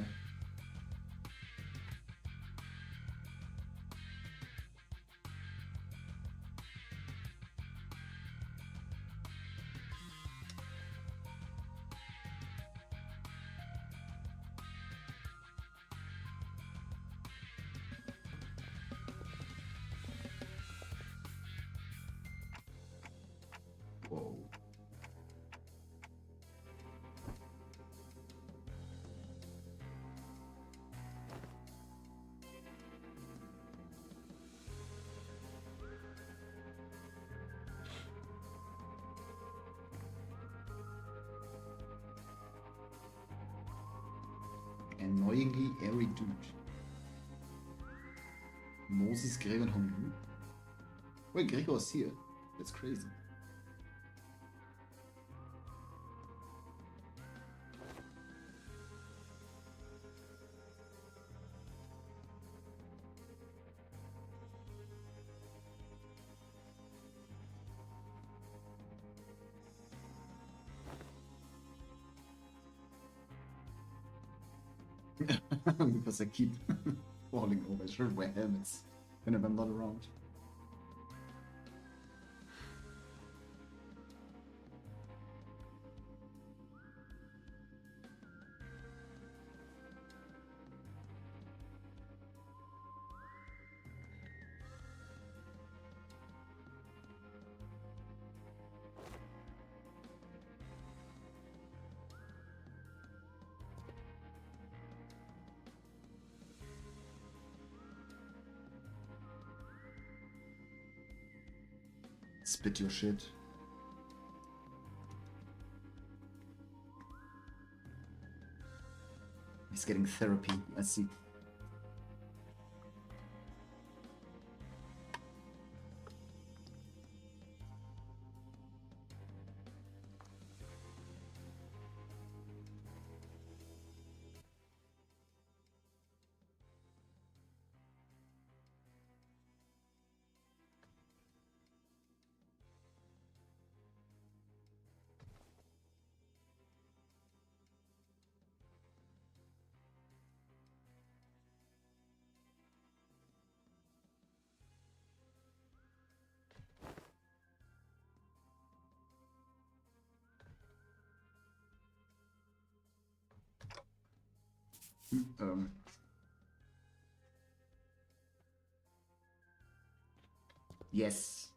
S1: Whoa. Annoyingly airy dude. Moses, Gregor, and Hongu. Wait, Gregor is here. That's crazy. Because I keep falling over. I should wear helmets whenever I'm not around. Spit your shit. He's getting therapy, I see. Yes.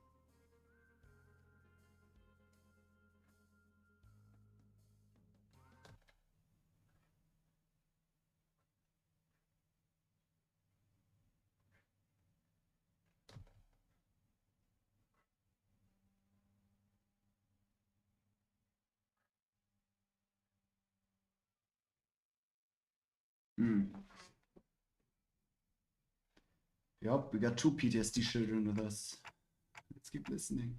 S1: Yup, we got 2 PTSD children with us. Let's keep listening.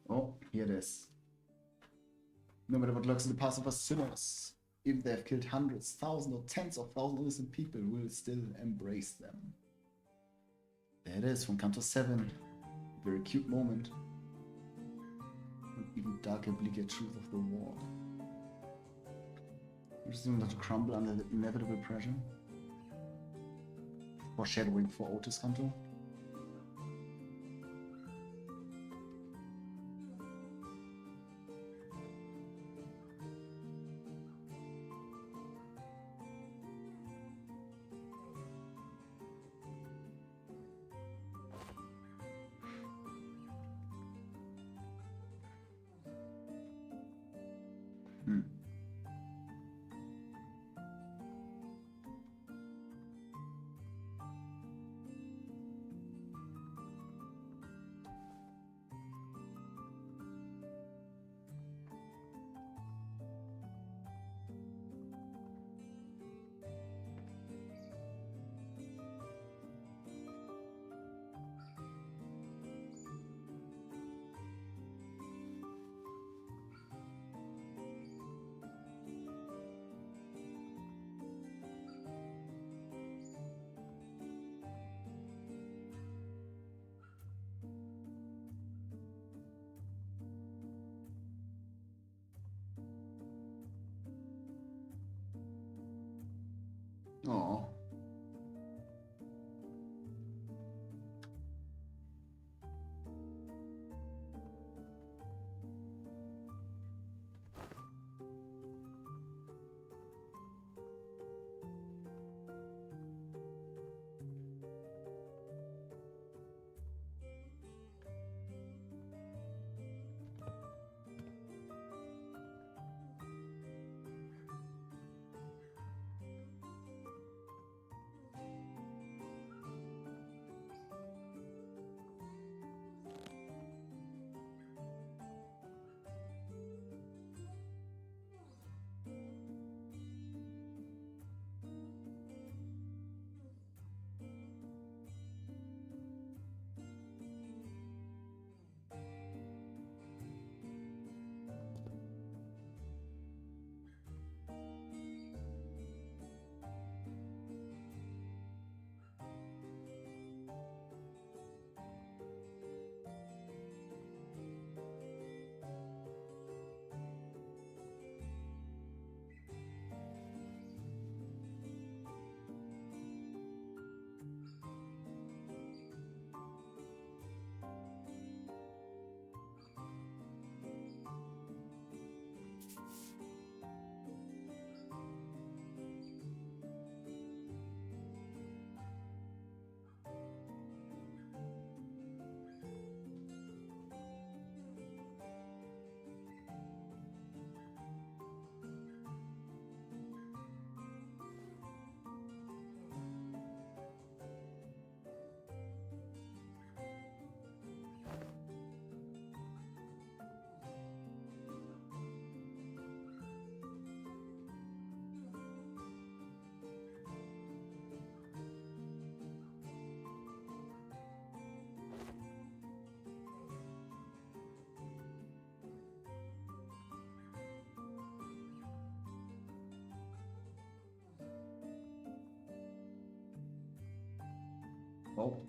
S1: Oh, here it is. No matter what lurks in the past of us sinners, if they have killed hundreds, thousands, or tens of thousands of innocent people, we will still embrace them. There it is, from Canto 7. Very cute moment. An even darker, bleaker truth of the war. We're just not to crumble under the inevitable pressure. Foreshadowing for Otis Canto. Oh. Oh.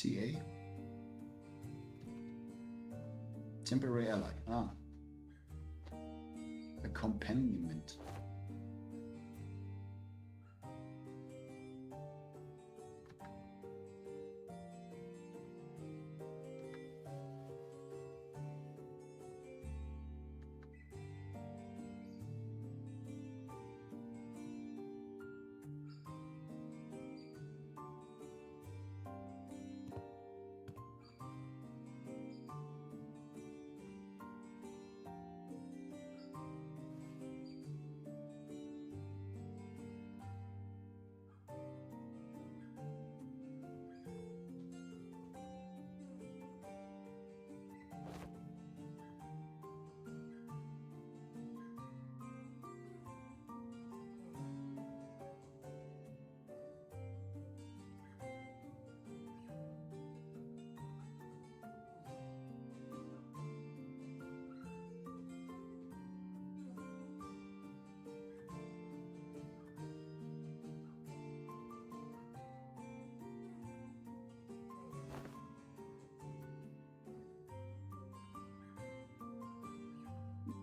S1: TA? Temporary ally. Ah. Accompaniment.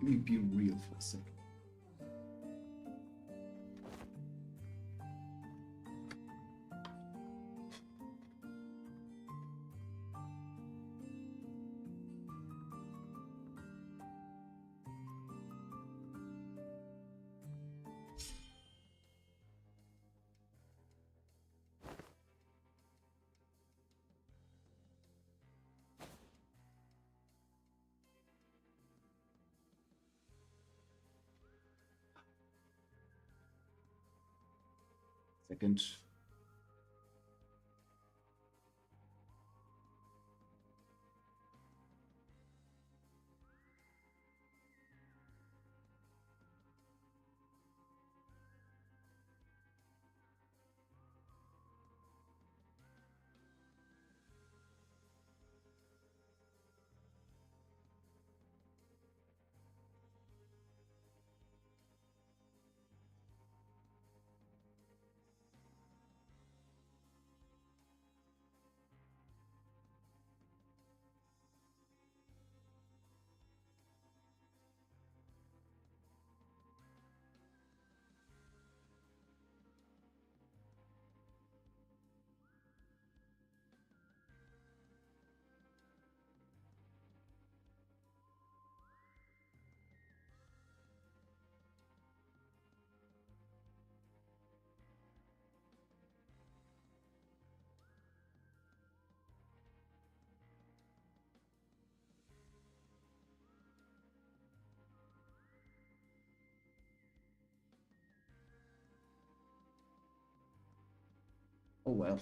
S1: Let me be real for a second. Second. Oh well.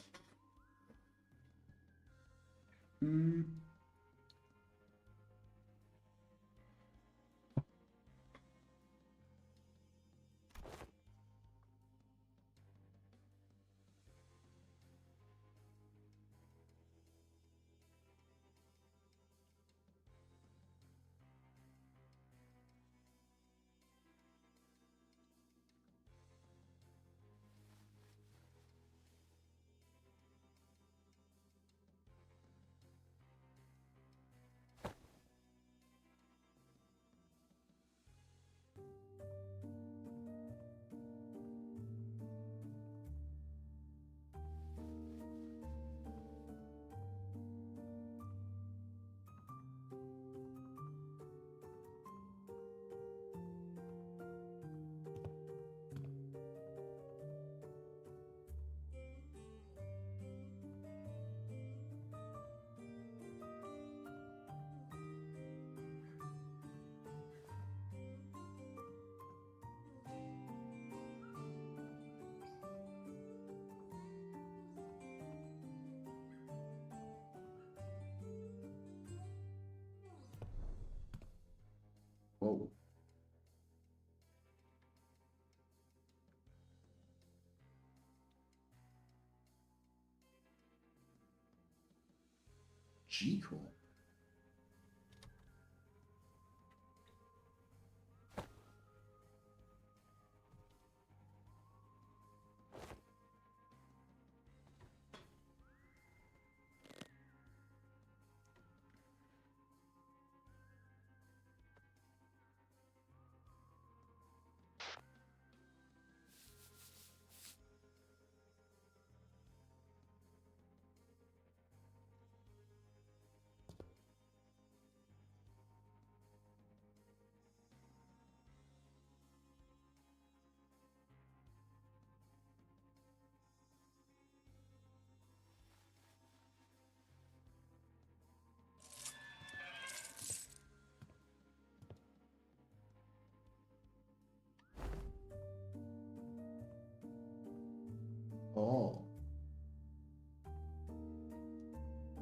S1: Whoa. G-Core. Oh.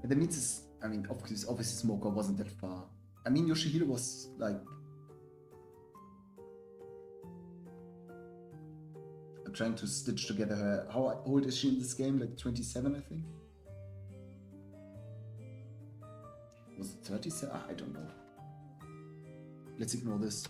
S1: That means it's, I mean, obviously Smoker wasn't that far. I mean, Yoshihiro was like... I'm trying to stitch together her... How old is she in this game? Like 27, I think? Was it 37? I don't know. Let's ignore this.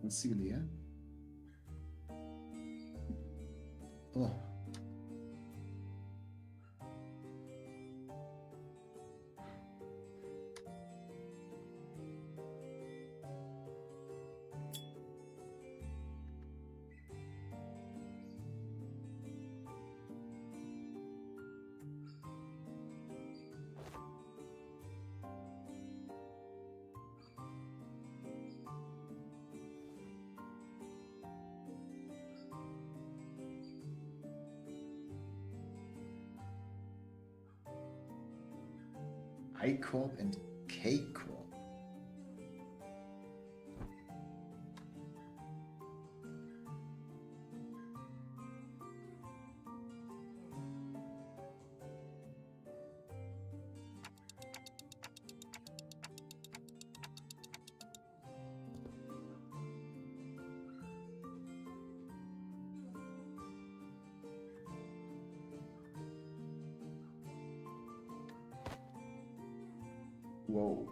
S1: Concilia. Oh. I Corp and K Corp. Whoa.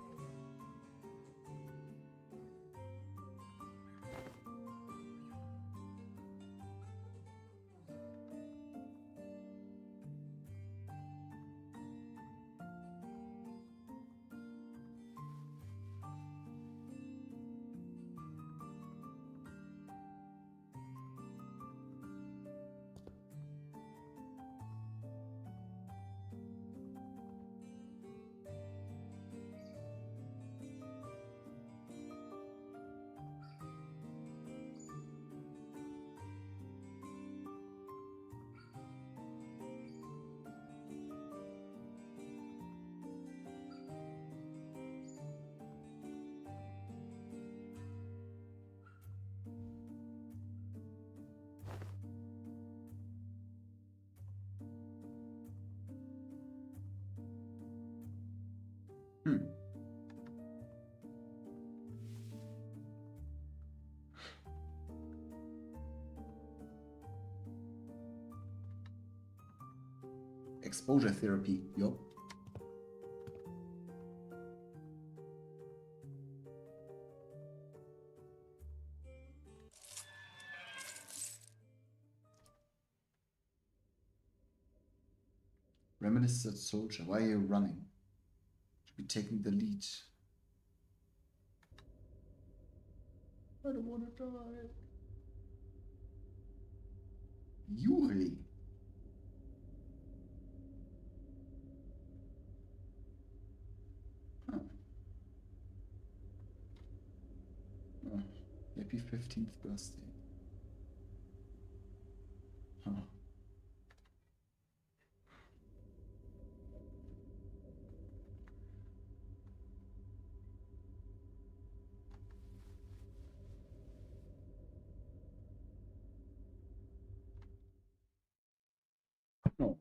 S1: Exposure therapy. Yup. Reminiscent soldier. Why are you running? Should be taking the lead. I don't want to die. Yuri. Huh. Oh, happy 15th birthday. Huh. No.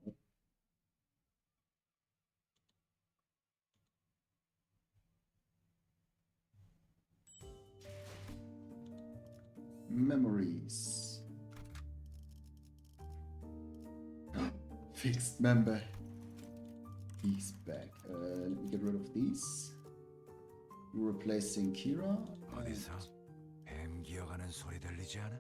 S1: Memories. Fixed member. He's back. Let me get rid of these. We're replacing Kira.
S7: 어디서 뱀 기어가는 소리 들리지 않아?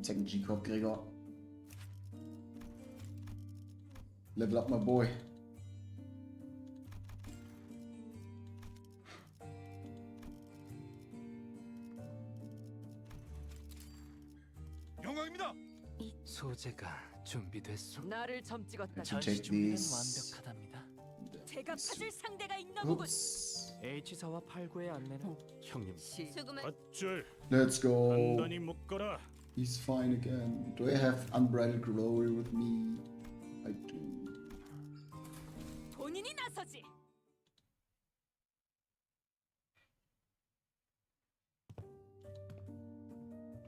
S1: Second G Corp, Gregor. Level up, my boy.
S7: 영광입니다.
S2: 소재가 준비됐소.
S6: 나를 점 찍었다.
S1: 전-
S2: 전시
S1: Check
S2: 준비는
S1: these.
S2: 완벽하답니다.
S3: 제가 찾을 상대가 있나 보군.
S1: Oops.
S2: H4와 8구의 안내는
S4: 형님,
S6: 시.
S5: 조금은
S4: 밧줄
S1: Let's go.
S4: 단단히 묶어라.
S1: He's fine again. Do I have unbridled glory with me? I do.
S3: 본인이 나서지.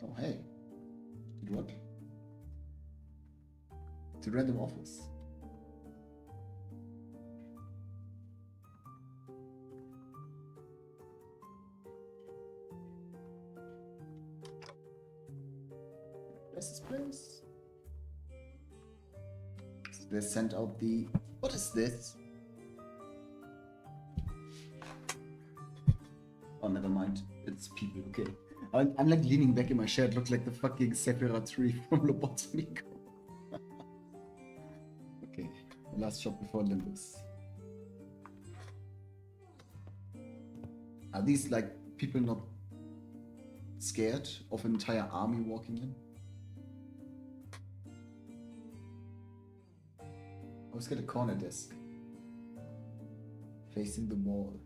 S1: Oh, hey. Did what? The random office. Where's this place? So they sent out the... What is this? Oh, never mind. It's people, okay. I'm like leaning back in my chair. It looked like the fucking Sakura tree from Lobotomy. Okay, last shot before Limbus. Are these like people not scared of an entire army walking in? I always get a corner desk facing the wall.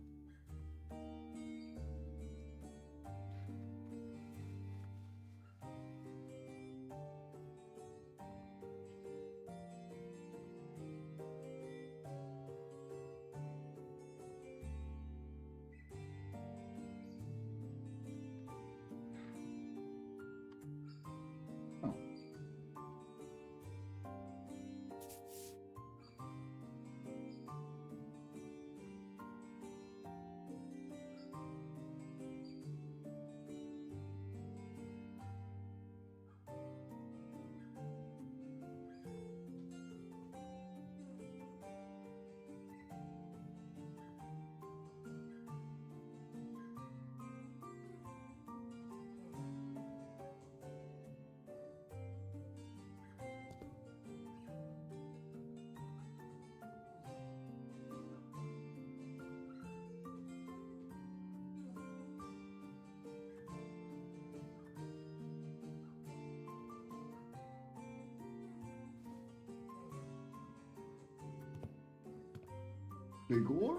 S1: Gregor?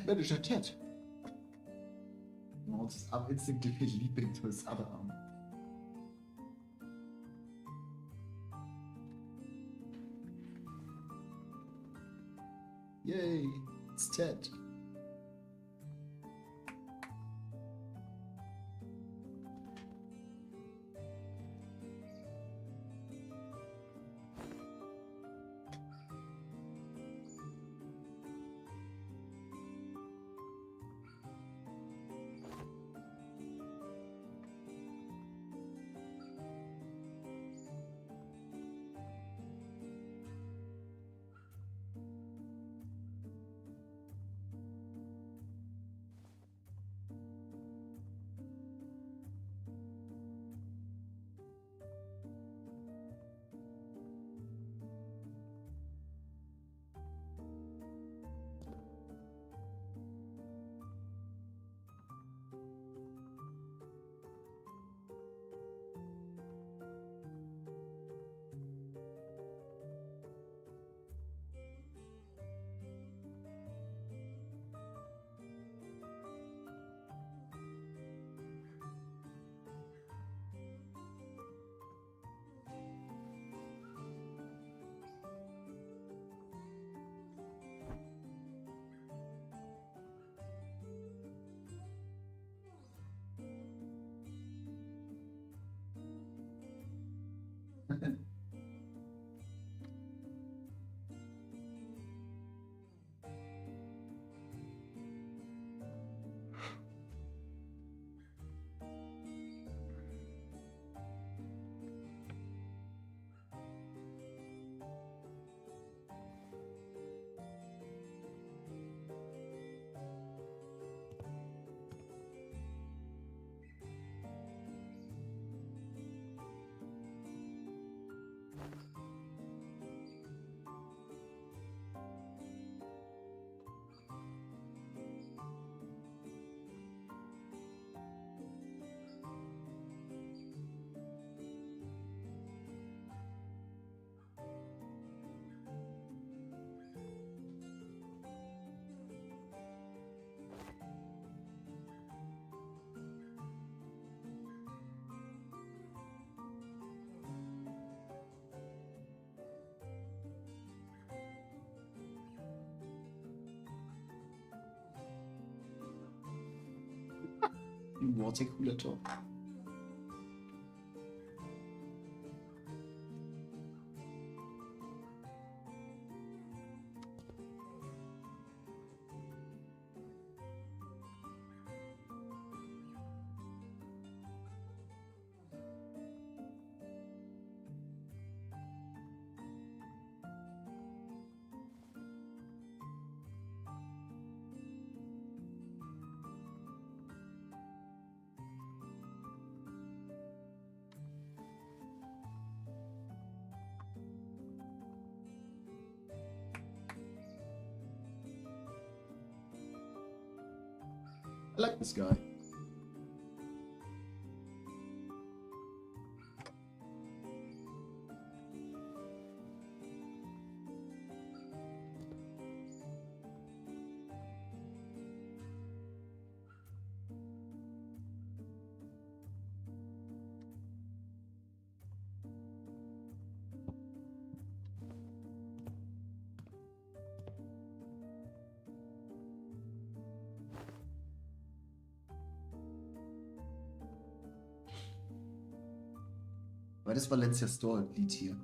S1: Manager Ted. Mods up instinctively leaping to his other arm. Yay, it's Ted. Watercooler. I like this guy. Weil das Valencia Store-Lied hier.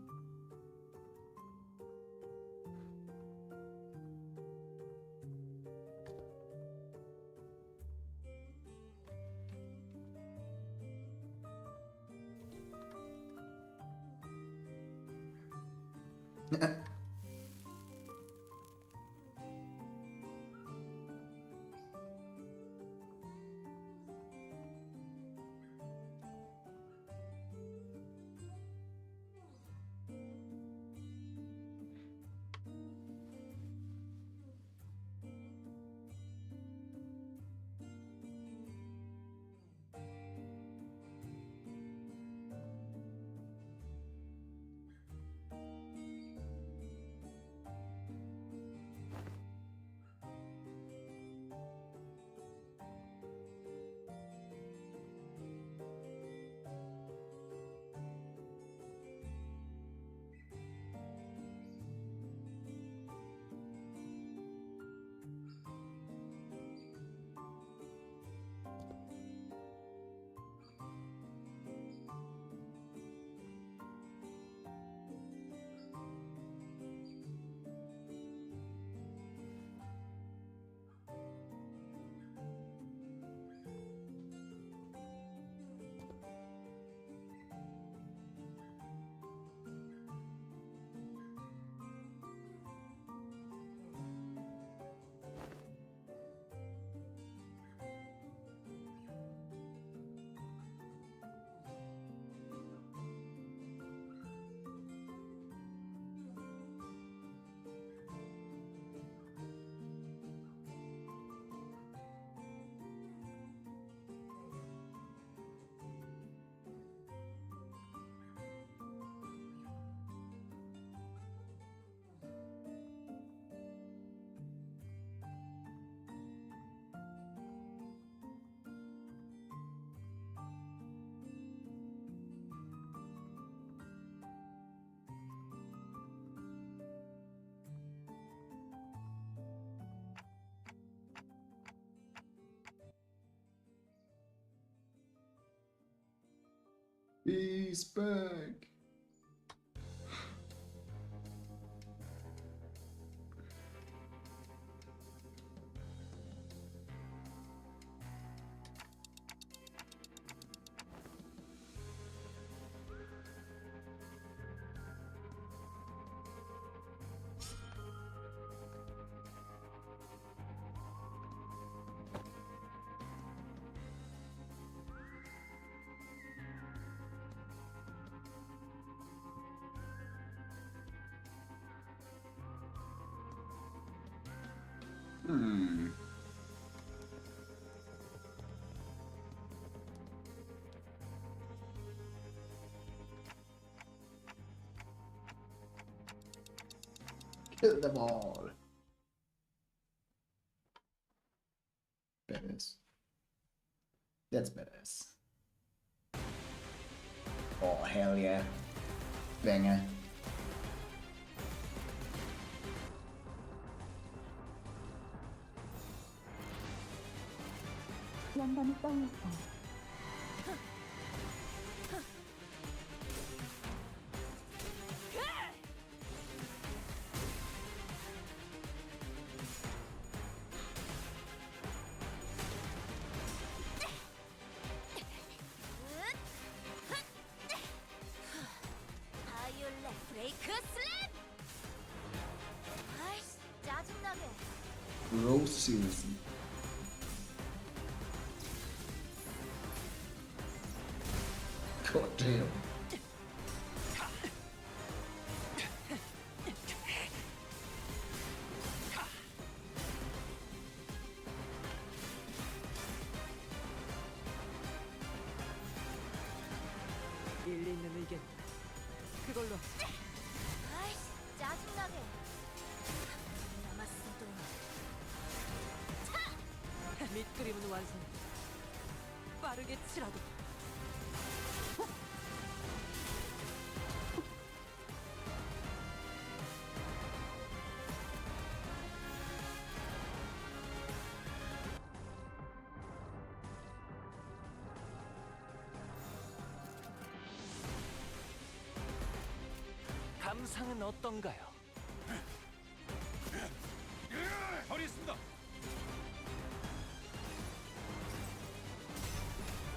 S1: He's back. Kill them all. Badass. That's badass. Oh, hell yeah. Banger.
S3: 영감이 떠올랐어.
S5: 바이올렛 브레이크 슬랩! 아이씨, 짜증나게.
S1: Bro, seriously. God damn.
S6: 일리 있는 의견. 그걸로 하자.
S5: 아이씨, 짜증나게. 남았어도
S6: 밑그림은 완성. 빠르게 치라도.
S2: 감상은 어떤가요?
S4: 하겠습니다.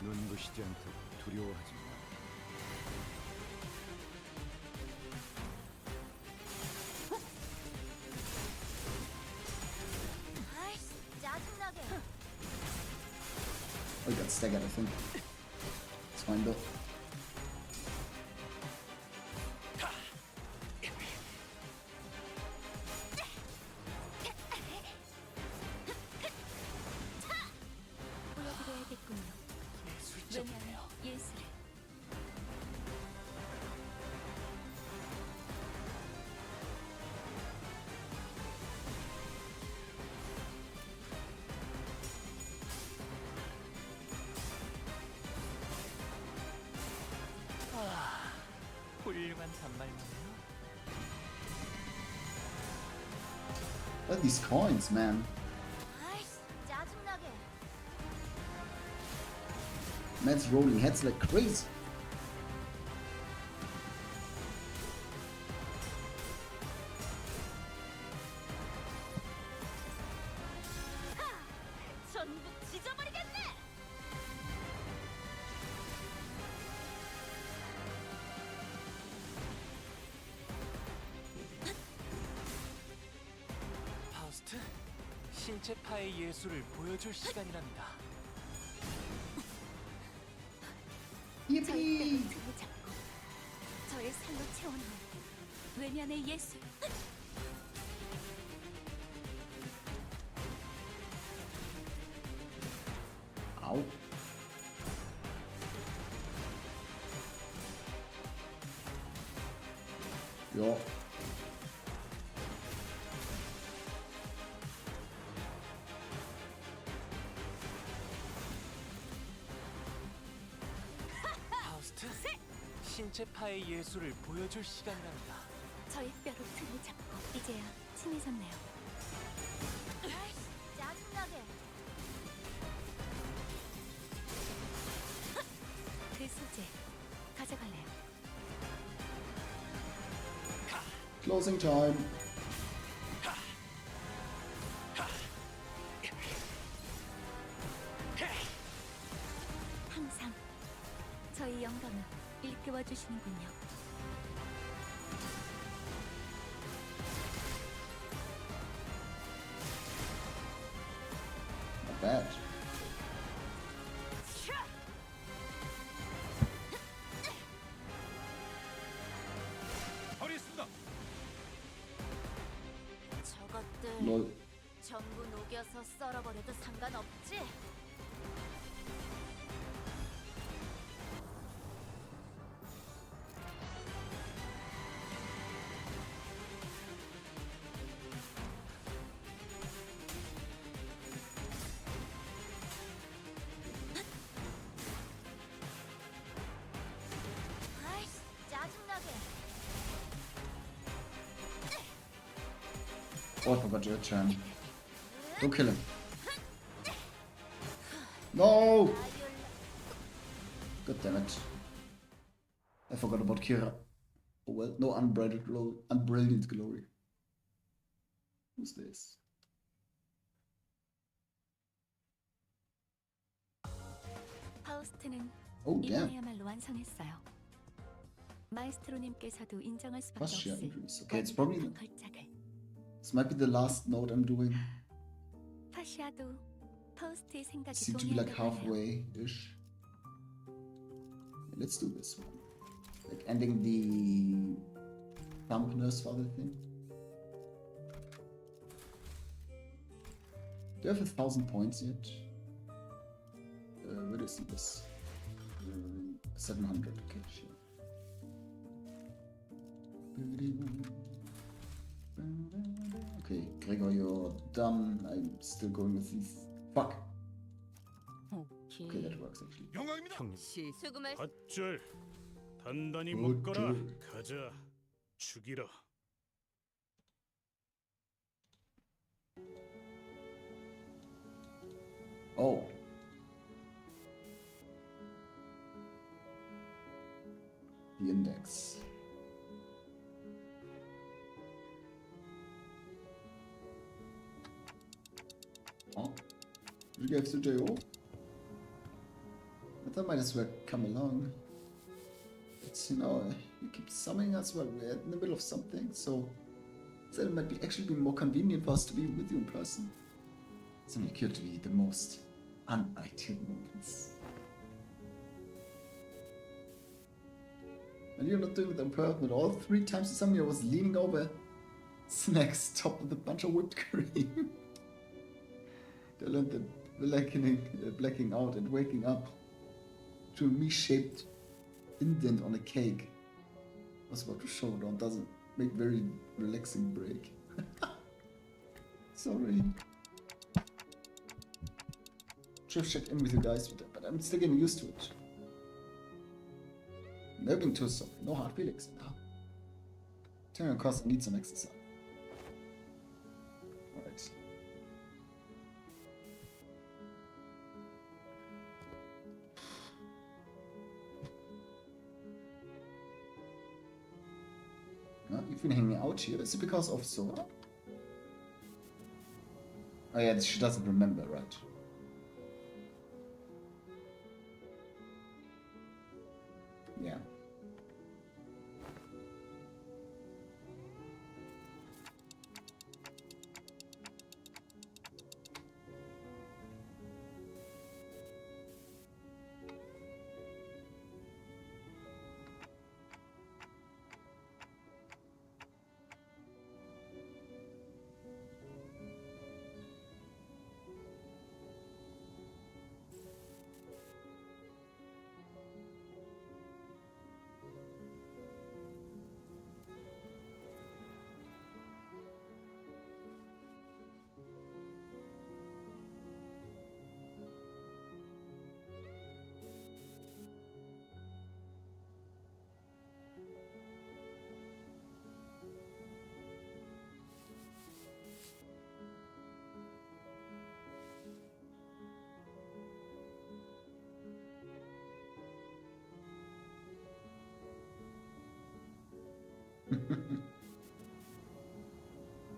S7: 눈부시지 않도록 두려워하지 마.
S5: 아이씨, 짜증나게.
S1: Oh, he got staggered, I think. It's fine though.
S5: 보여드려야겠군요.
S2: 예술적이네요.
S5: 왜냐면 예술을.
S2: 훌륭한 단말이네요.
S1: Look at these coins, man.
S5: 아이씨, 짜증나게.
S1: Man's rolling heads like crazy.
S5: 전부 지져버리겠네.
S2: 파우스트, 신체 파의 예술을 보여줄 시간이랍니다.
S5: 저희
S1: Yippee!
S5: 뼈를 등에 잡고 저의 살로 채워넣은 외면의 예술.
S1: Ow. Ja.
S2: 파우스트, 신체 파의 예술을 보여줄 시간이랍니다.
S5: 저의 뼈로 등을 잡고 이제야 친해졌네요. 아이씨, 짜증나게. 그 소재 가져갈래요.
S1: Closing time.
S5: 항상 저희 영감을 일깨워 주시는군요.
S1: Not bad.
S4: 하겠습니다.
S5: 저것들
S1: Lol.
S5: 전부 녹여서 썰어버려도 상관없지? 아이씨, 짜증나게.
S1: Oh, I forgot your turn. Don't kill him. No! God damn it. I forgot about Kira. Oh well, no unbridled glory. Unbrilliant glory. Who's this?
S5: 파우스트는
S1: Oh damn.
S5: 이번에야말로 완성했어요. 마에스트로님께서도 인정할 수밖에
S1: Fascia
S5: 없을
S1: injuries. Okay, it's probably
S5: 완벽한 걸작을.
S1: this might be the last note I'm doing.
S5: 파시아도 파우스트의 생각이
S1: Seem to be like
S5: 동의한다고 해요.
S1: halfway-ish. Let's do this one. Like ending the thumb nurse father thing. Do I have 1,000 points yet? Where is this? 700. Okay, sure. Okay, Gregor, you're done. I'm still going with these. Fuck. Okay, that works actually.
S4: 영광입니다.
S2: 형님,
S5: 수고말.
S4: 밧줄 단단히
S1: 밧줄.
S4: 묶어라. 가자. 죽이라.
S1: Oh. The index. Oh. You gave to JO? I thought I might as well come along. But you know, you keep summoning us while we're in the middle of something, so it might actually be more convenient for us to be with you in person. It's only occurred to be the most unideal moments. And you're not doing it on purpose at all. 3 times suddenly I was leaning over snacks topped with a bunch of whipped cream. They learned that blacking out and waking up to a me-shaped indent on a cake. I was about to show it on, doesn't make very relaxing break. Sorry. Should have checked in with you guys, but I'm still getting used to it. Moving too soft, no hard feelings. Turning on course, I need some exercise. Alright. You've been hanging out here. Is it because of Sora? Oh yeah, she doesn't remember, right? Yeah.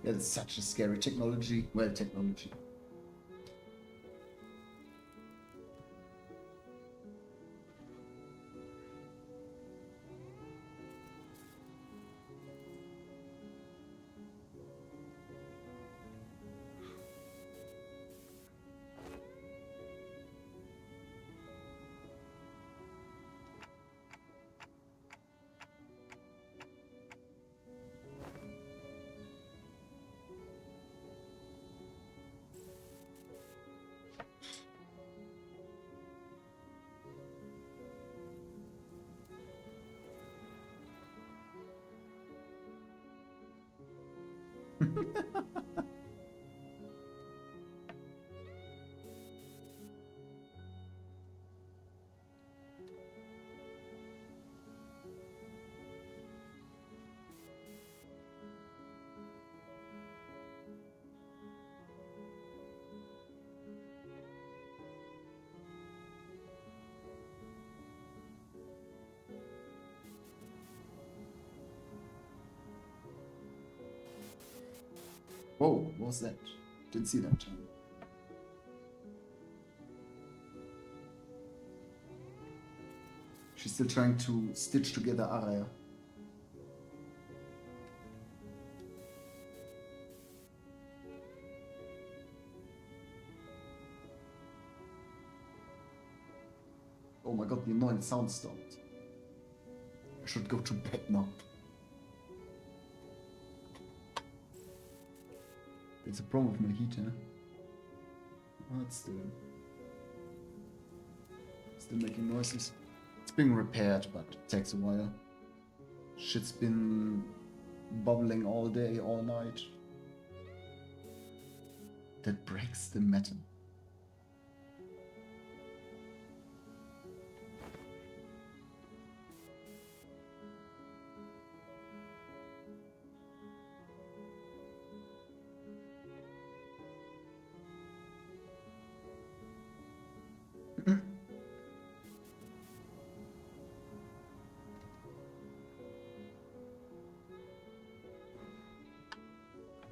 S1: Yeah, it's such a scary technology. Well, technology. Whoa, what was that? Didn't see that time. She's still trying to stitch together Araya. Oh my god, the annoying sound stopped. I should go to bed now. It's a problem with my heater. Oh, it's still making noises. It's being repaired, but it takes a while. Shit's been bubbling all day, all night. That breaks the metal.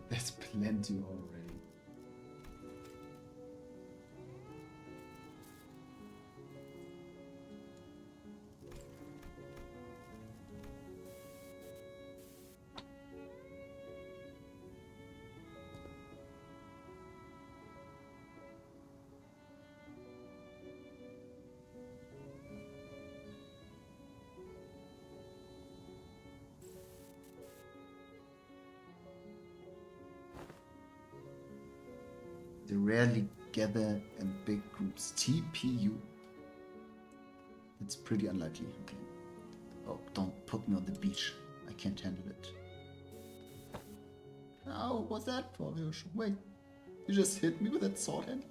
S1: There's plenty already. They rarely gather in big groups. TPU. It's pretty unlikely. Okay. Oh, don't put me on the beach. I can't handle it. Oh, what's that for? Wait, you just hit me with that sword hand?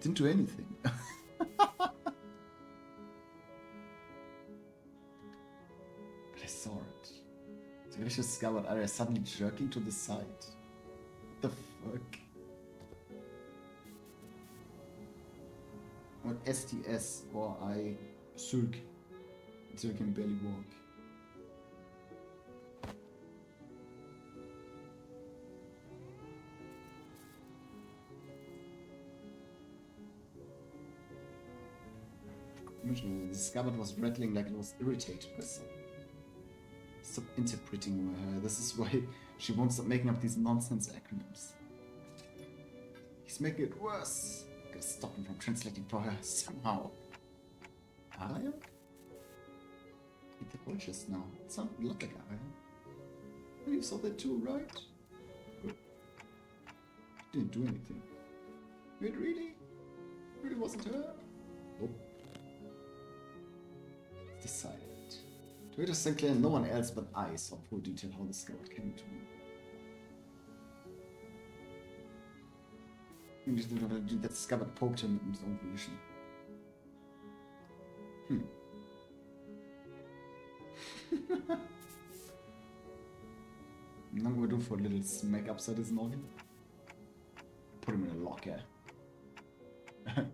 S1: Didn't do anything. But I saw it. So I just discovered I was suddenly jerking to the side. What the fuck? What STS or I sulk until I can barely walk. The scabbard was rattling like it was irritated by something. Stop interpreting her. This is why she won't stop making up these nonsense acronyms. He's making it worse. Gotta stop him from translating for her somehow. Arya? Eat the boy just now. It sounded a lot like Arya. You saw that too, right? Good. Didn't do anything. Wait, really? Really wasn't her? Nope. Decided. To Rita Sinclair, no one else but I saw full detail how the scout came to me. That scabbard poked him in his own volition. And I'm gonna do for a little smack upside his noggin. Put him in a locker.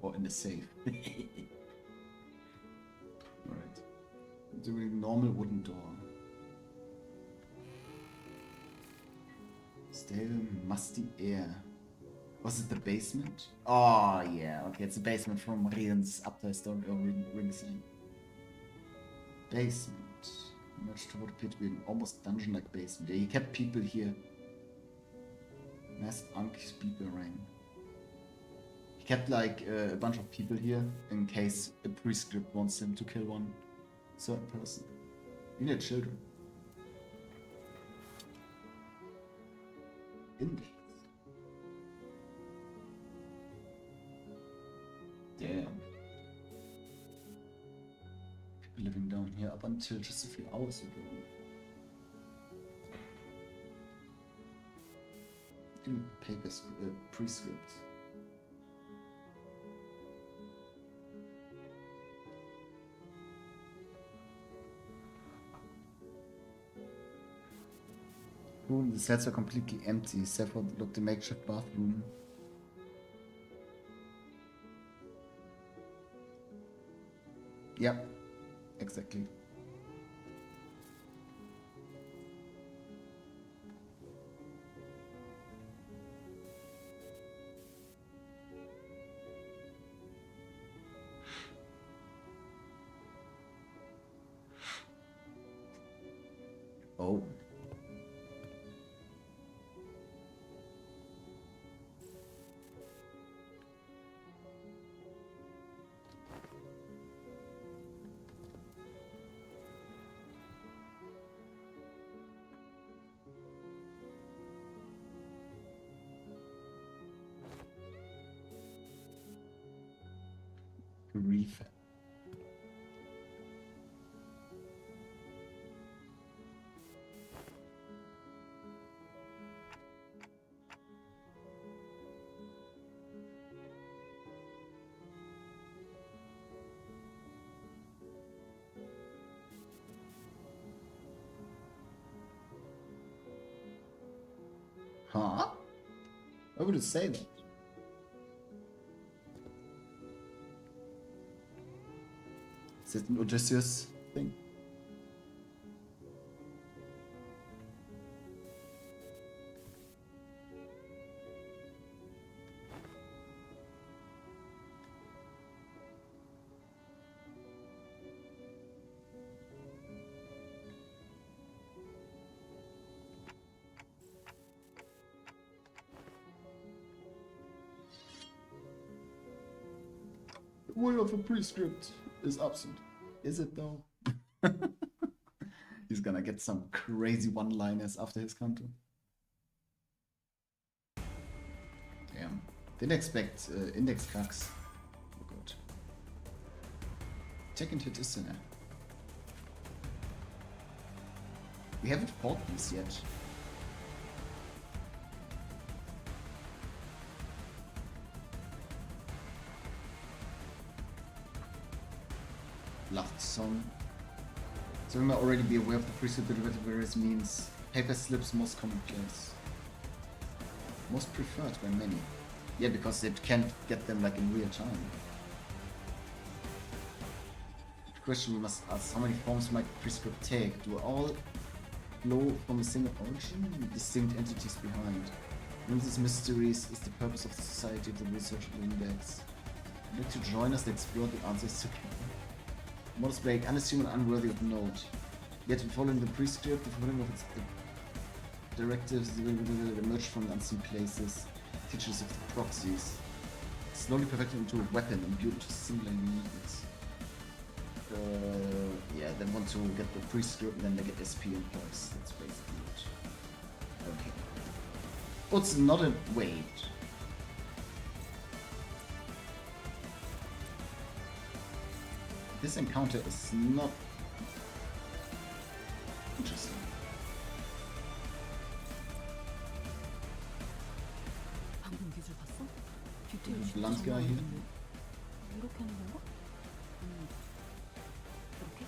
S1: Or in the safe. Alright. Doing normal wooden door. Stale, musty air. Was it the basement? Oh yeah, okay, it's the basement from Rien's Abteilstory or Ringsane. Basement. Merged toward appeared to be an almost dungeon-like basement. Yeah, he kept people here. Mass Ankh Speakerang. He kept like a bunch of people here in case a prescript wants him to kill one certain person. You need children. Indeed. Damn. People living down here up until just a few hours ago. Didn't paper prescript. Room, the cells are completely empty, except for the makeshift bathroom. Yep, exactly. Oh. Refill. Huh? Why would it say that? Is it an Odysseus thing? The will of a prescript is absent. Is it though? He's gonna get some crazy one-liners after his canto. Damn. Didn't expect index cracks. Oh god. Check into this in. We haven't fought these yet. Loved song. So we might already be aware of the prescript derivative, whereas means paper slips most commonplace. Most preferred by many. Yeah, because it can't get them like in real time. The question we must ask, how many forms might prescript take? Do all flow from a single origin? Distinct entities behind. One of these mysteries is the purpose of the Society of the Research Index. Would you like to join us to explore the answers together? Modest break, unassuming, unworthy of note. Yet, following the prescript, the following of its directives emerged from unseen places, teachers of the proxies, slowly perfected into a weapon imbued into singular uniqueness. Yeah, they want to get the prescript and then they get SP in place. That's basically it. Okay. Oh, it's not a wait. This encounter is not interesting.
S6: 방금 기술 봤어?
S1: The
S6: 디테일 진짜
S1: blunt guy
S6: 장난
S1: here.
S6: 아닌데. 이렇게 하는 건가? 이렇게?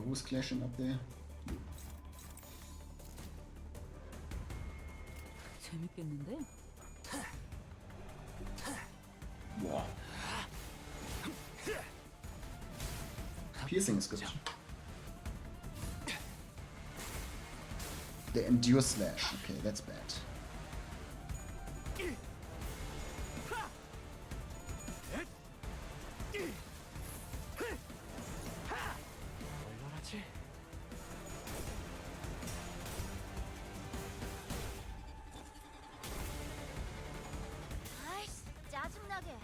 S1: Who's clashing up there?
S6: 재밌겠는데?
S1: Wow. Piercing is good. The endure slash. Okay, that's bad.
S2: 얼마나지?
S5: 아이씨, 짜증나게.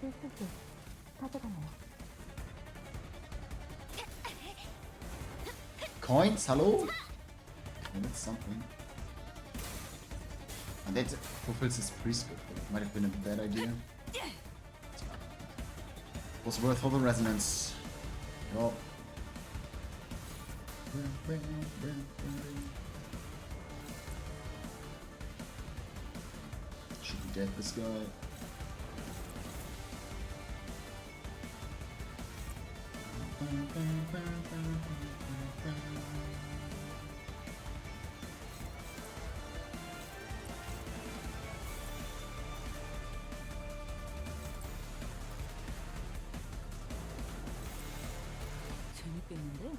S3: 필수기 가져가나요?
S1: Coins, hello? Oh, that's something. And that fulfills his prescript. It might have been a bad idea. Was worth for the resonance. Yo. Should be dead, this guy.
S6: 재밌겠는데?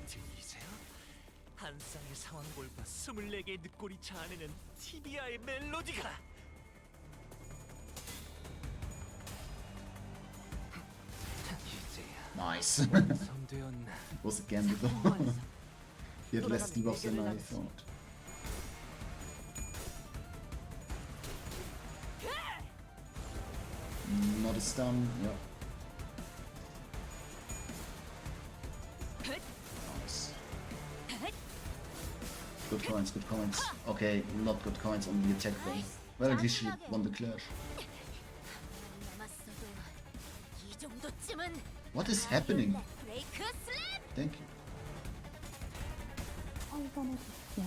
S2: 들리세요? 한 쌍의 상황볼과 24개의 늑골이 자아내는 티비아의 멜로디가 이제야
S1: Nice.
S2: 완성되었나.
S1: Was a gamble though. He had less debuffs than I thought. Not a stun, yep. Nice. Good coins, good coins. Okay, not good coins on the attack though. Well, at least she won the clash.
S5: 남았어도 이 정도쯤은
S1: What is happening?
S5: 브레이크 슬랩.
S1: Thank you.
S3: 사이전해 주십시오.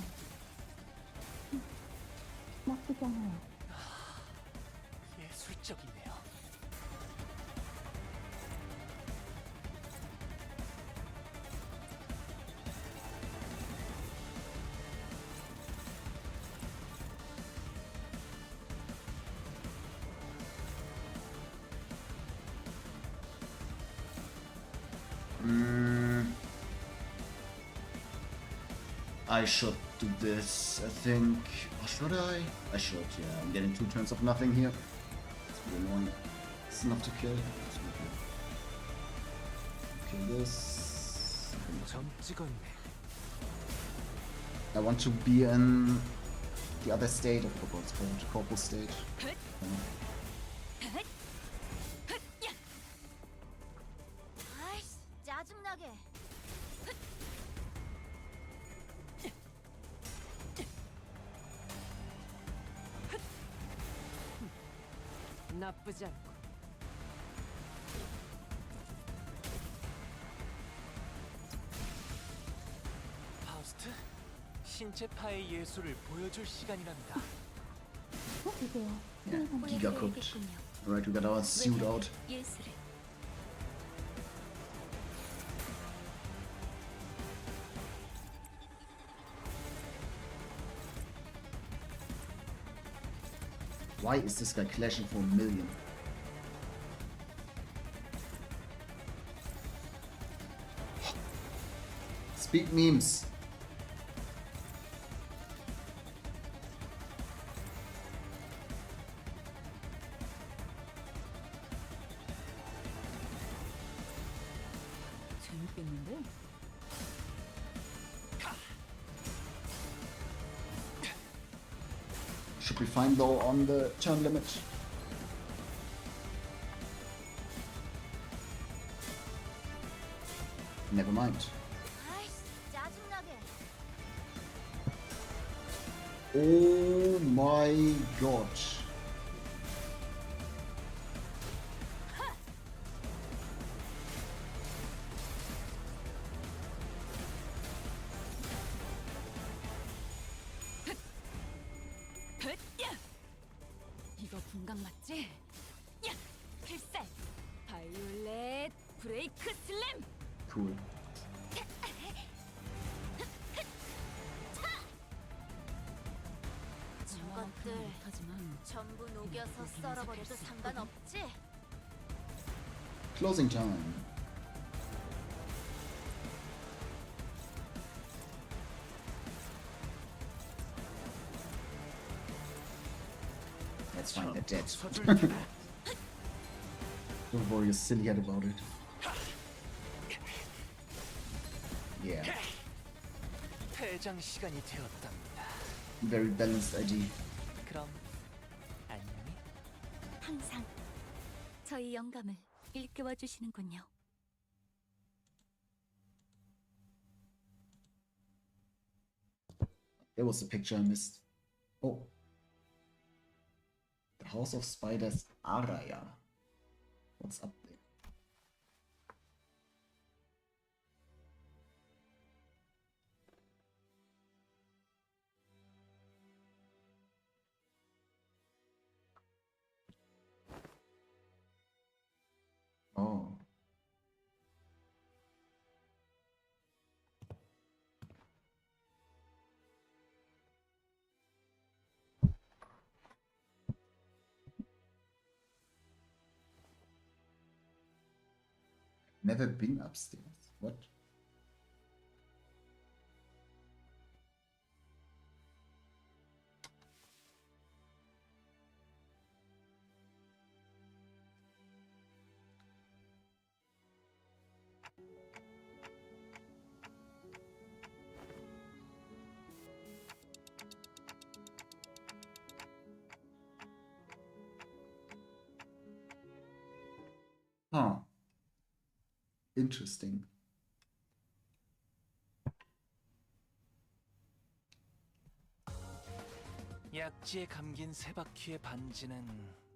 S3: 나쁘지 않아요.
S2: 예술적이네요.
S1: I should do this, I think. Or should I? I should, yeah. I'm getting 2 turns of nothing here. It's pretty annoying. It's enough to kill. It's not good. Kill this.
S7: 점 찍었네.
S1: I want to be in the other state of the what's called corporal state.
S5: 아이씨, 짜증나게.
S6: 나쁘지 않고.
S2: 파우스트, 신체 파의 예술을 보여줄 시간이랍니다.
S3: 이게요.
S1: Yeah, Giga cooked.
S5: 보여드려야겠군요.
S1: Alright, we got our suit out.
S5: 예술을.
S1: Why is this guy clashing for 1,000,000? Speak memes.
S3: 재밌겠는데?
S1: Should be fine though on the turn limit. Never mind.
S5: 아이씨, 짜증나게.
S1: Oh my god.
S5: 이거 분강 맞지? 야, 필살. 바이올렛 브레이크 슬램.
S1: Cool.
S5: 저것들 전부 녹여서 썰어버려도 상관없지?
S1: Closing time. That's fine, they're dead. Don't worry your silly head about it. Yeah,
S2: 퇴장 시간이 되었답니다.
S1: very balanced ID.
S2: 그럼 안녕히.
S5: 항상 저희 영감을 일깨워 주시는군요.
S1: There was a picture I missed. Oh. The House of Spiders Araya. What's up there? Oh. Never been upstairs. What? Huh. Interesting.
S2: 약지에 감긴 세 바퀴의 반지는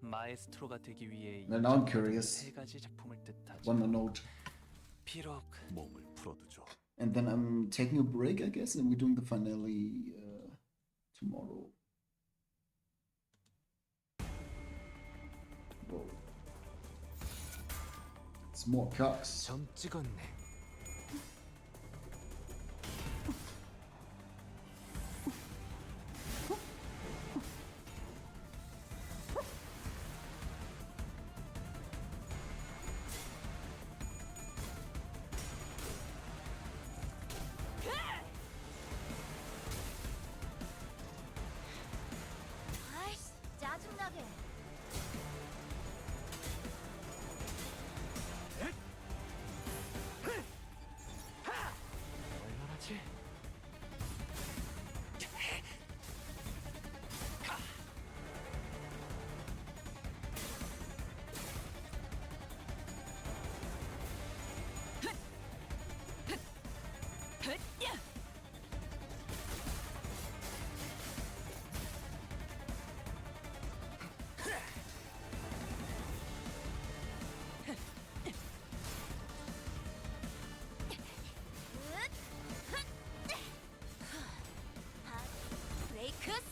S2: 마에스트로가 되기 위해
S1: Well, now I'm
S2: 인정받은
S1: curious.
S2: 세 가지 작품을 뜻하죠.
S1: One note.
S2: 비록
S4: 몸을 풀어두죠.
S1: And then I'm taking a break, I guess, and we're doing the finale tomorrow. Whoa. It's more cucks.
S7: 점 찍었네.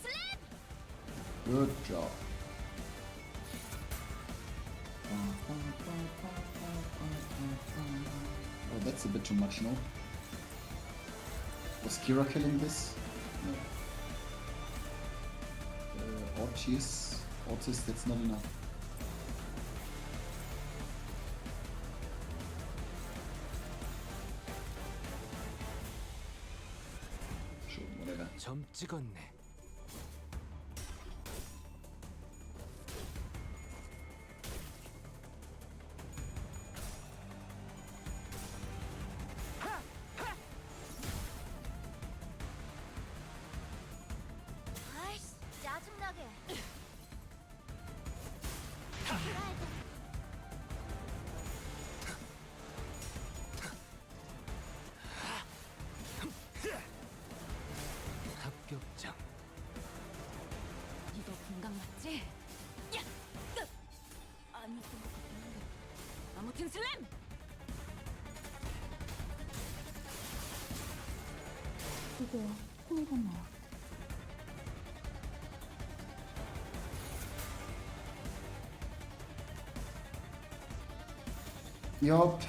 S5: 슬램!
S1: Good job. Oh, that's a bit too much, no? Was Kira killing this? No. Otis, that's not enough. Sure, whatever.
S2: 점 찍었네.
S5: 아이씨, 짜증나게.
S2: 합격장.
S5: 이거 금강 맞지? 야! 아니었던 것 같은데. 아무튼 슬램!
S3: 이게요. 힘이셨나요?
S1: Yup.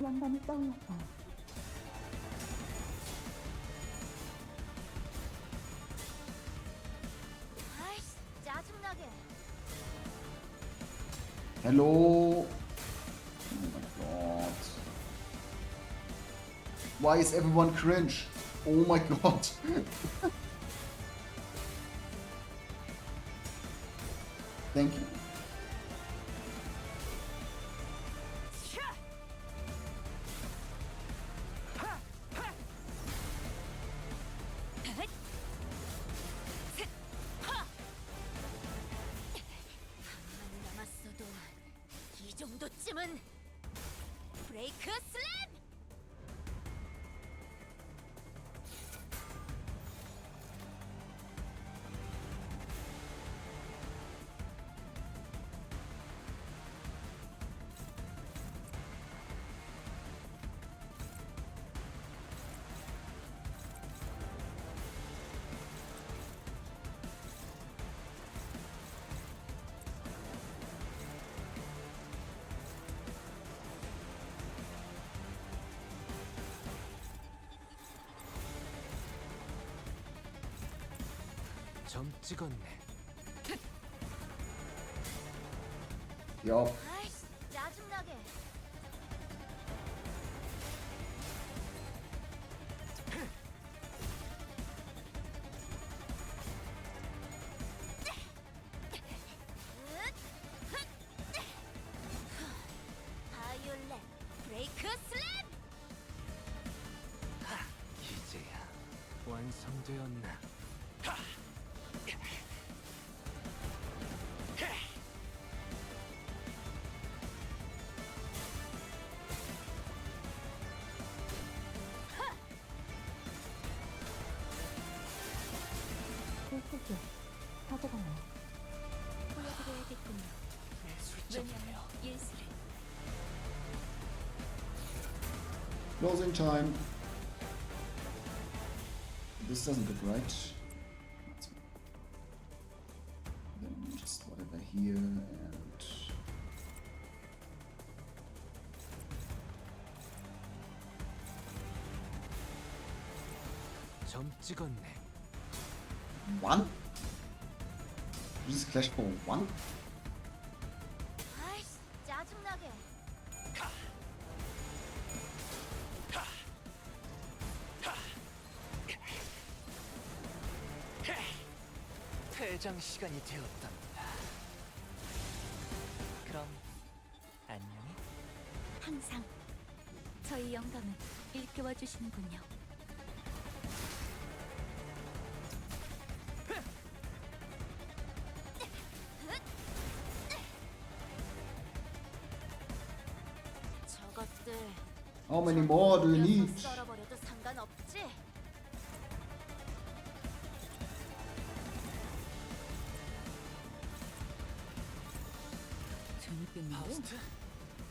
S3: 양반이 떠올랐어요.
S5: 아이씨, 짜증나게.
S1: Hello. Oh my god. Why is everyone cringe? Oh my god. Thank you.
S5: 남았어도 이 정도쯤은 브레이크 슬램!
S2: 점 찍었네.
S1: Yup.
S5: 아이씨, 짜증나게. 바이올렛 브레이크 슬램!
S2: 이제야 완성되었나?
S3: 실수죠. 가져가나요?
S5: 보여드려야겠군요.
S2: 예술적이네요.
S5: 예술을.
S1: Closing time. This doesn't look right. Then just whatever here and
S2: 점 찍었네.
S1: one? This is Clash for one?
S5: 아이씨, 짜증나게.
S2: 퇴장 시간이 되었답니다. 그럼 안녕히.
S5: 항상 저희 영감을 일깨워 주시는군요. 저것들
S1: How many more do you need?
S5: 썰어버려도 상관없지?
S3: 재밌겠는데?
S2: 파우스트,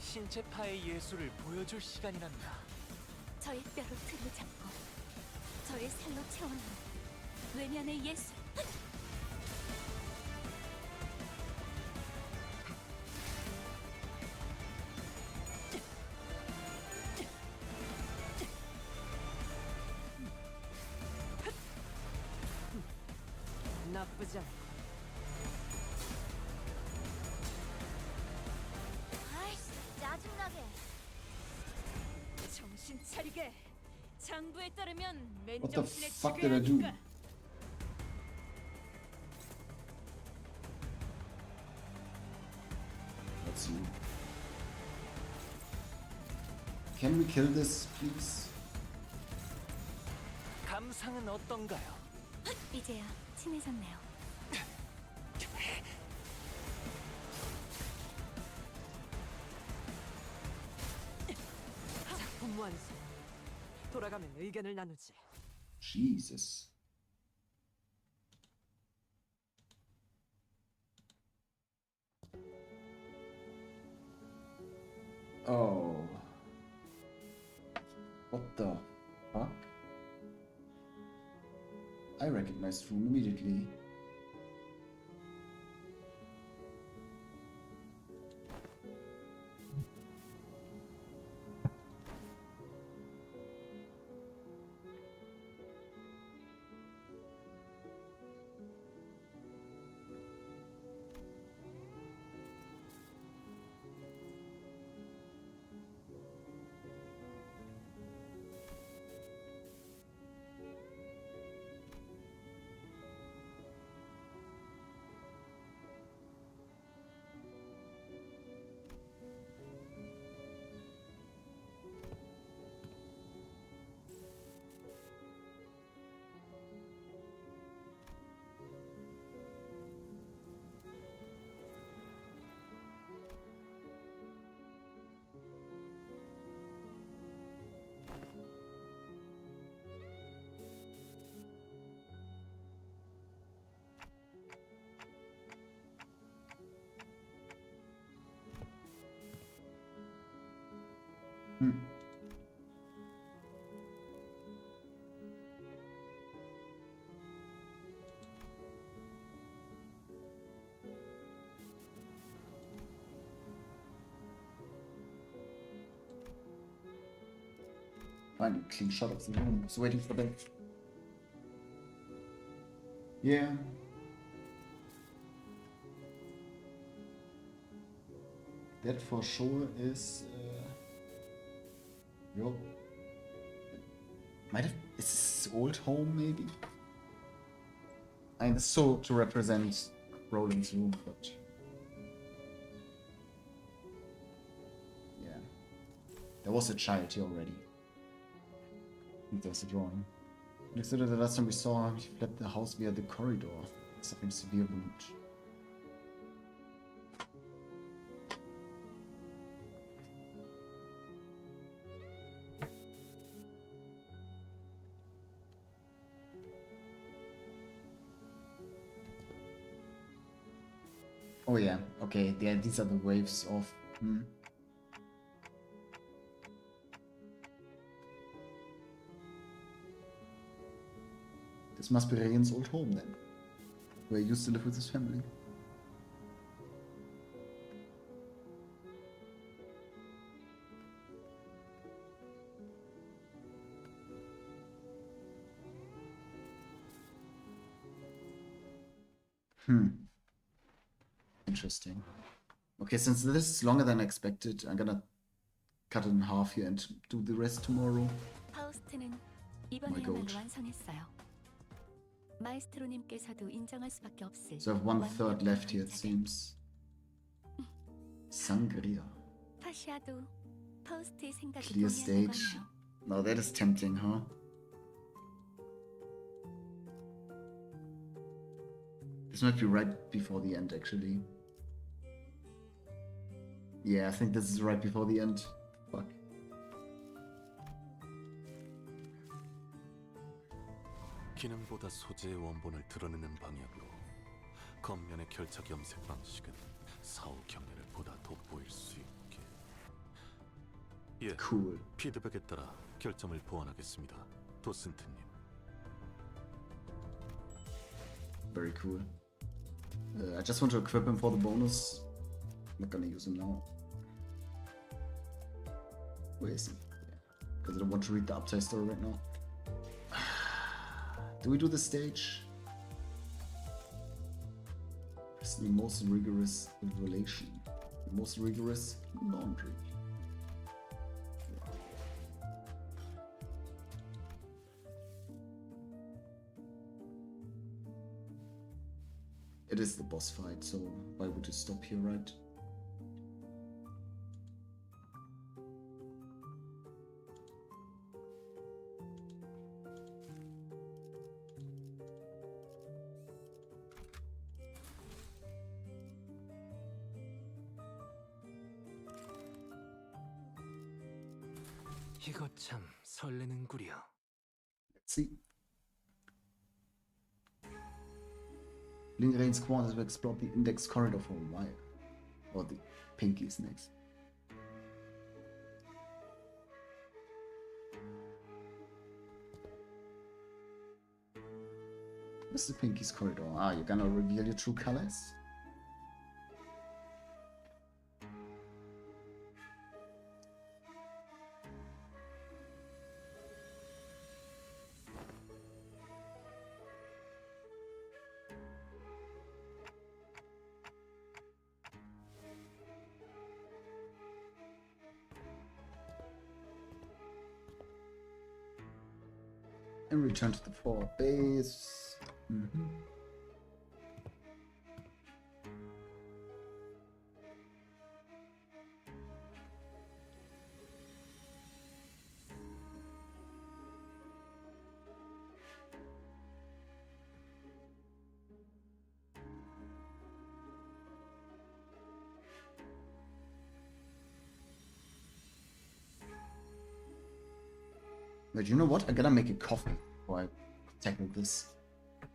S2: 신체 파의 예술을 보여줄 시간이랍니다.
S5: 저희 뼈로 틀을 잡고 차원로 외면의 예술.
S6: 나쁘지 않아.
S5: 아이씨, 짜증나게. 정신 차리게. 장부에 따르면
S1: What the
S5: 맨정신에
S1: fuck did I do?
S5: 죽여야 하니까.
S1: Let's see. Can we kill this, please?
S2: 감상은 어떤가요?
S5: 이제야 친해졌네요.
S6: 작품 완성. 돌아가면 의견을 나누지.
S1: Jesus. Oh. What the fuck? I recognized room immediately. Hmm. Finally, clean shot of the room. I was waiting for that. Yeah. That for sure is. Yo. Might have. Is this old home, maybe? And it's so to represent Roland's room, but. Yeah. There was a child here already. I think there's a drawing. Next to the last time we saw him, he fled the house via the corridor. Suffering severe wound. Oh yeah, okay, yeah, these are the waves of... This must be Regan's old home then, where he used to live with his family. Interesting. Okay, since this is longer than expected, I'm gonna cut it in half here and do the rest tomorrow.
S5: 파우스트는
S1: my
S5: 이번에야말로
S1: God.
S5: 완성했어요. 마에스트로님께서도 인정할 수밖에 없을.
S1: So I have 1/3 left here, it
S5: 완벽한
S1: seems. Sangria.
S5: 타시아도 파우스트의 생각이
S1: Clear
S5: 동의한다고
S1: stage.
S5: 하네요.
S1: Now that is tempting, huh? This might be right before the end, actually. Yeah, I think this is right before the end. Fuck.
S8: 기능보다 소재의 원본을 드러내는 방향으로 겉면의 결착 염색 방식은 사후 경례를 보다 돋보일 수 있게. 예,
S1: Cool.
S8: 피드백에 따라 결점을 보완하겠습니다, 도슨트님.
S1: very cool. I just want to equip him for the bonus. Not gonna use him now. Where is he? Because I don't want to read the upside story right now. Do we do the stage? It's the most rigorous relation. The most rigorous laundry. It is the boss fight, so why would you stop here, right?
S6: 이거 참 설레는구려.
S1: Let's see. Link Rain's Squad has explored the index corridor for a while. Or the Pinkies next. Where's the Pinkies corridor? Ah, you're gonna reveal your true colors? And return to the forward base. But you know what? I gotta make a coffee before I tackle this.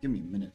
S1: Give me a minute.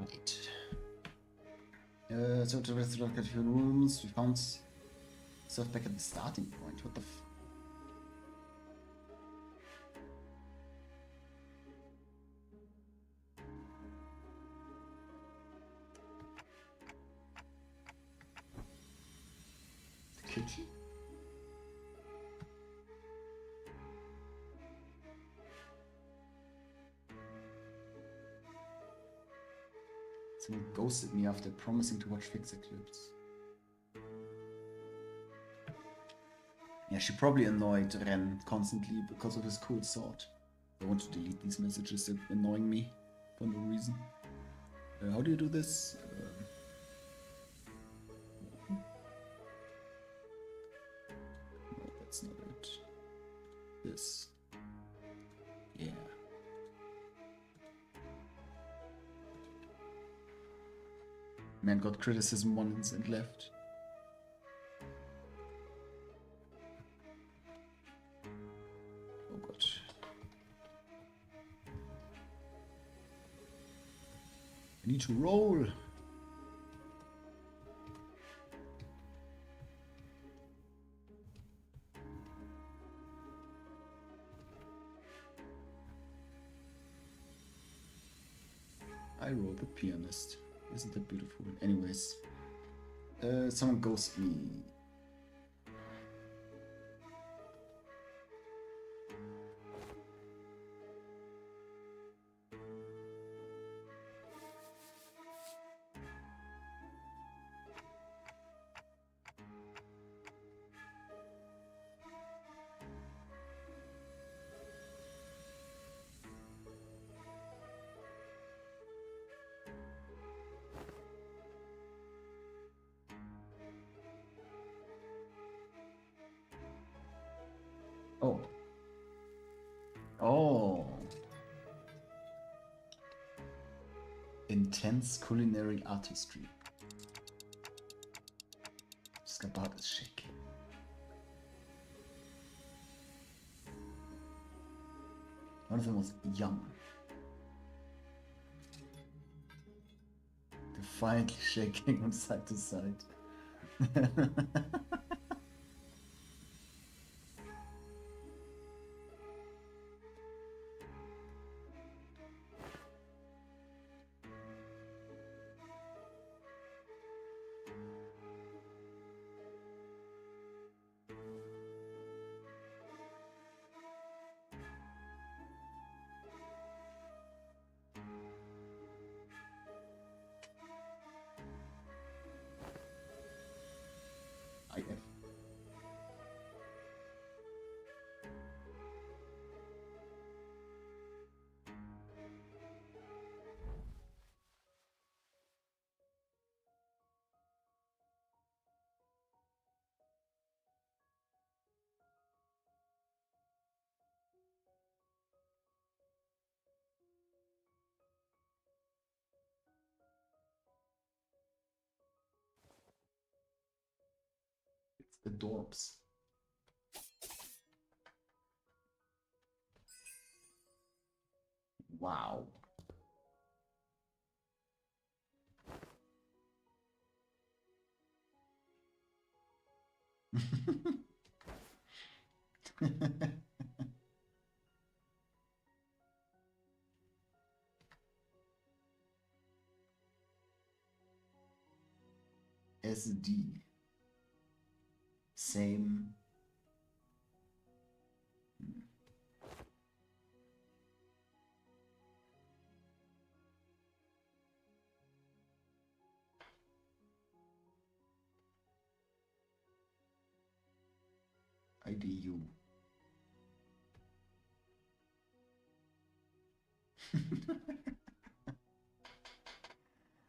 S1: Right. So to the rest of the rooms, we found stuff back at the starting point. What the f... The kitchen? Someone ghosted me after promising to watch Fixer clips. Yeah, she probably annoyed Ren constantly because of his cool sword. I want to delete these messages, they're annoying me for no reason. How do you do this? No, that's not it. This. Yeah. Man got criticism once and left. Oh god. I need to roll. I wrote the pianist. Isn't that beautiful? Anyways. Someone ghosted me. Oh. Oh. Intense culinary artistry. Scabat is shaking. One of them was young. Defiantly shaking from side to side. I F. It's the dorps. Wow. SD. Same. IDU.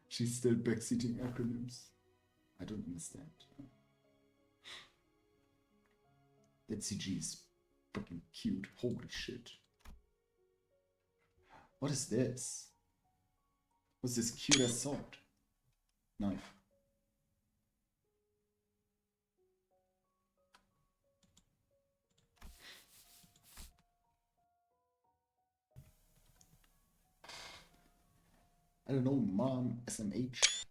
S1: She's still backseating acronyms. I don't understand. That CG is fucking cute. Holy shit. What is this? What's this cute ass sword? Knife. I don't know, Mom, SMH.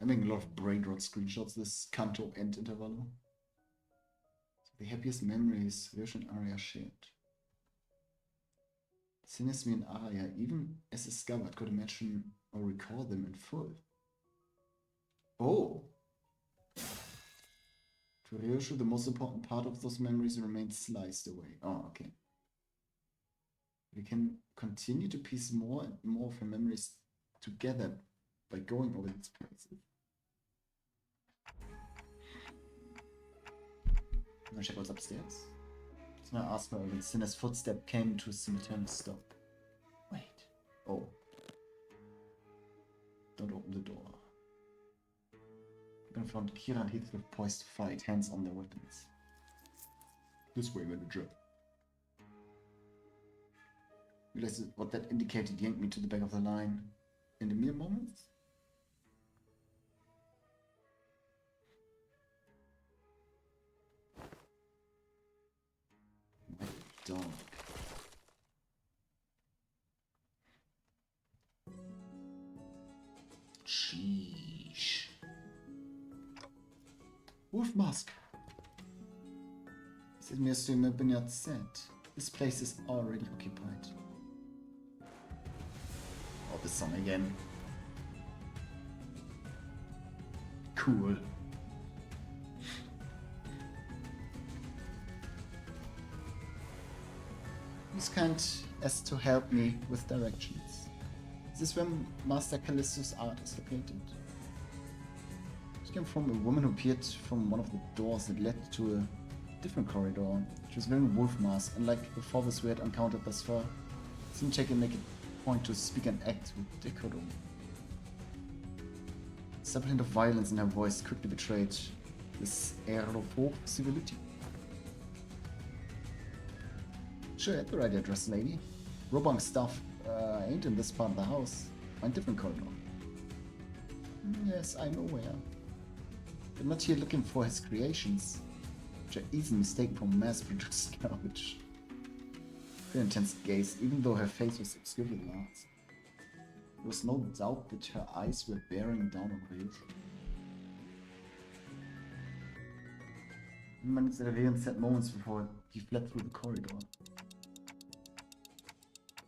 S1: I'm making a lot of brain rot screenshots this Canto and Intervallo. So the happiest memories Virgin Aria shared. Sinesmi and Aria, even as discovered, could imagine or recall them in full. Oh! To Ryoshu, the most important part of those memories remains sliced away. Oh, okay. We can continue to piece more and more of her memories together by going over these places. I'm gonna check what's upstairs. So I asked her when Sinner's footstep came to a simultaneous stop. Wait. Oh. Don't open the door. We found Kira and Heathcliff poised to fight, hands on their weapons. This way, manager. Realized what that indicated yanked me to the back of the line. In the mere moments? My dog. Sheesh. Wolf Mask. Said Mr. Mabinat said. This place is already occupied. Oh, the song again. Cool. Who's kind as to help me with directions? Is this where Master Callisto's art is located? It came from a woman who appeared from one of the doors that led to a different corridor. She was wearing a wolf mask, unlike the forthers we had encountered thus far. It seemed she can make a point to speak and act with decorum. A subtle hint of violence in her voice quickly betrayed this air of hope civility. Sure, you had the right address, lady. Robong stuff ain't in this part of the house. Find different corridor. Yes, I know where. But not here looking for his creations, which are easily mistaken for mass-produced garbage. Her intense gaze, even though her face was obscured with lines. There was no doubt that her eyes were bearing down on Ryoshu. Man said Rion said moments before he fled through the corridor.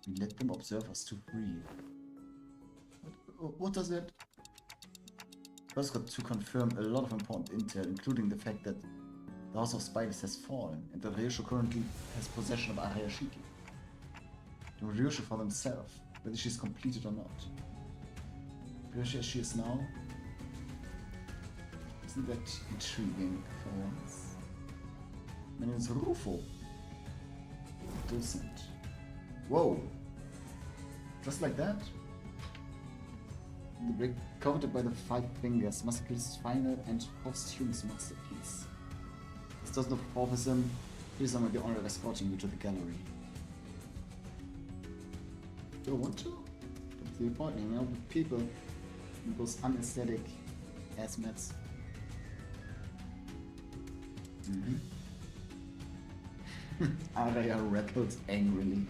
S1: We let them observe us to breathe. What does that? First got to confirm a lot of important intel, including the fact that the House of Spiders has fallen and that Ryoshu currently has possession of Arayashiki. To Ryoshu for himself, whether she's completed or not. Ryoshu as she is now. Isn't that intriguing for once? My name is Rufo. Docent. Whoa! Just like that? The brick coveted by the 5 fingers, Masterclass's final and posthumous masterpiece. This does not prophecy. Please I'm the honor of escorting you to the gallery. Do I want to? That's the point, you know, with people in those unaesthetic hazmats. Araya rattled angrily.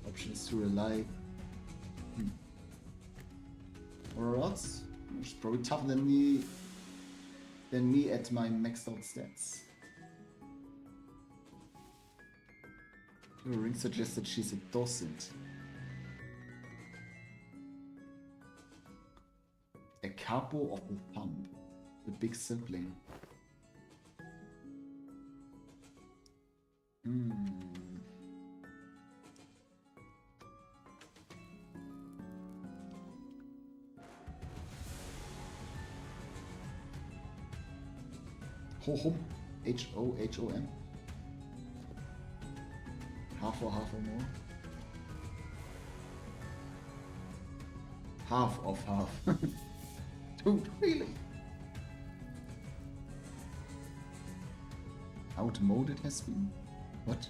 S1: Options to rely. Or else, she's probably tougher than me at my maxed out stats. Your ring suggests that she's a docent. A capo of the thumb. The big sibling. Hohom. H-O-H-O-M. Half or more? Half of half. Dude, really? Outmoded has been? What?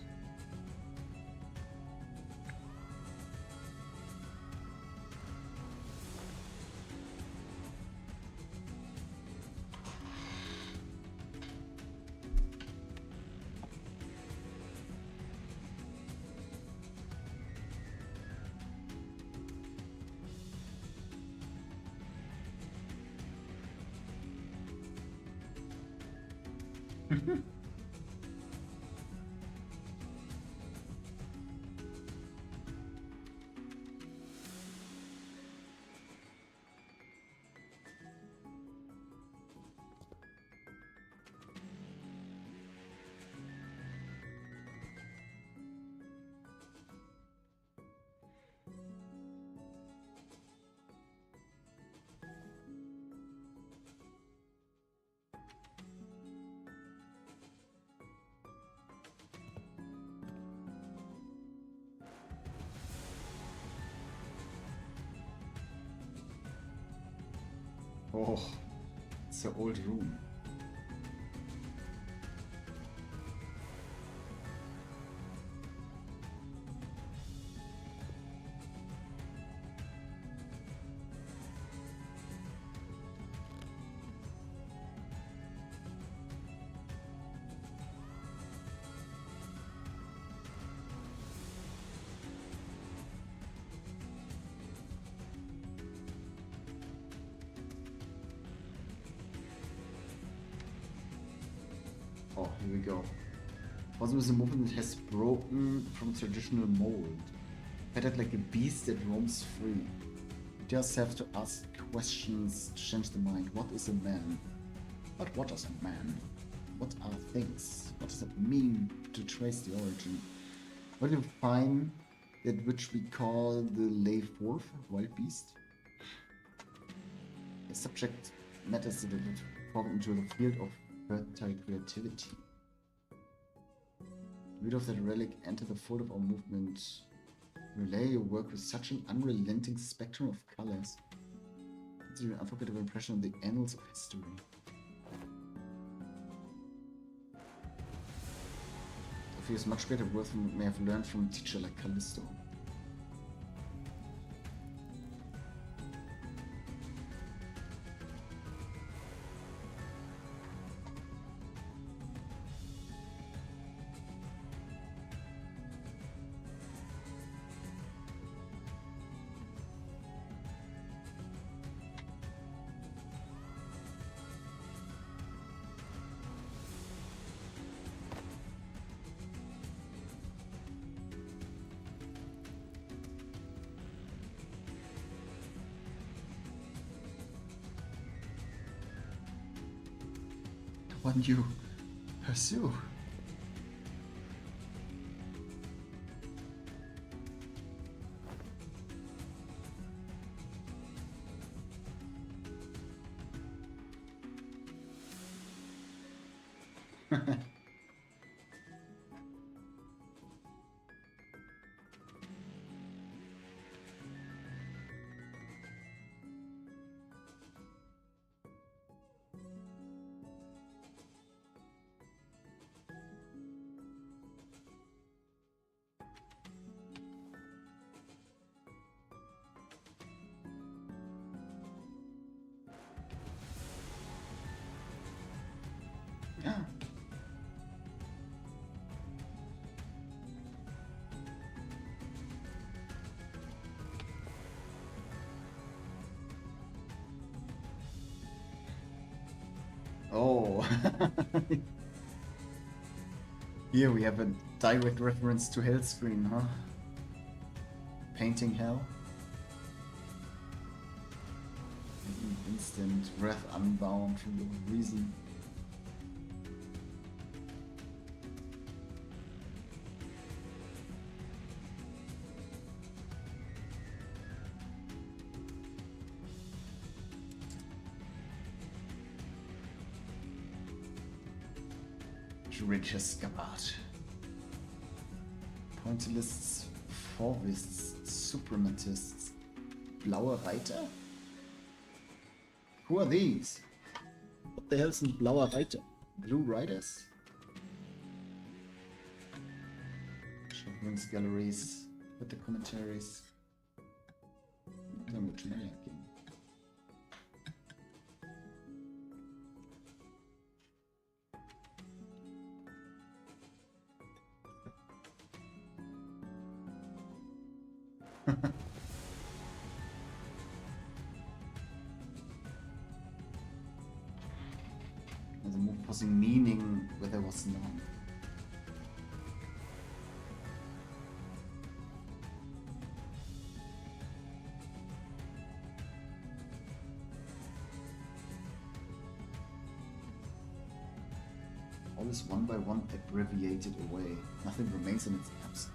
S1: Oh, it's an old room. Oh, here we go. Possible is a movement that has broken from traditional mold. Fettered like a beast that roams free. You just have to ask questions to change the mind. What is a man? But what is a man? What are things? What does it mean to trace the origin? What do you find that which we call the lay forth, wild beast? A subject matters that it fall into the field of fertile creativity. Read of that relic, enter the fold of our movement. Relay your work with such an unrelenting spectrum of colors. It's an unforgettable impression on the annals of history. I feel it's much greater worth than may have learned from a teacher like Callisto. One you pursue. Yeah. Oh. Here we have a direct reference to Hell Screen, huh? Painting Hell. An instant breath unbound from the reason. Riches Gabat. Pointillists, Fauvists, Suprematists, Blaue Reiter? Who are these? What the hell is Blauer Reiter? Blue Riders? Children's galleries with the commentaries. Dann wird schneller gehen. Also causing meaning where there was none. All is one by one abbreviated away. Nothing remains in its absence.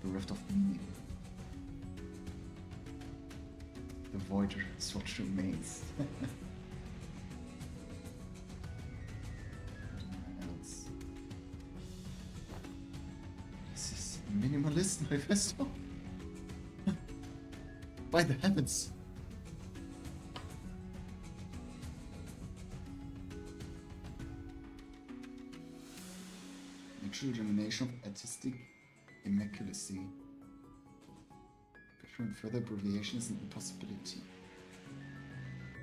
S1: Bereft of meaning. The void is what remains. Else. This is a minimalist manifesto. By the heavens. A true domination of artistic immaculacy. Different further abbreviation is an impossibility.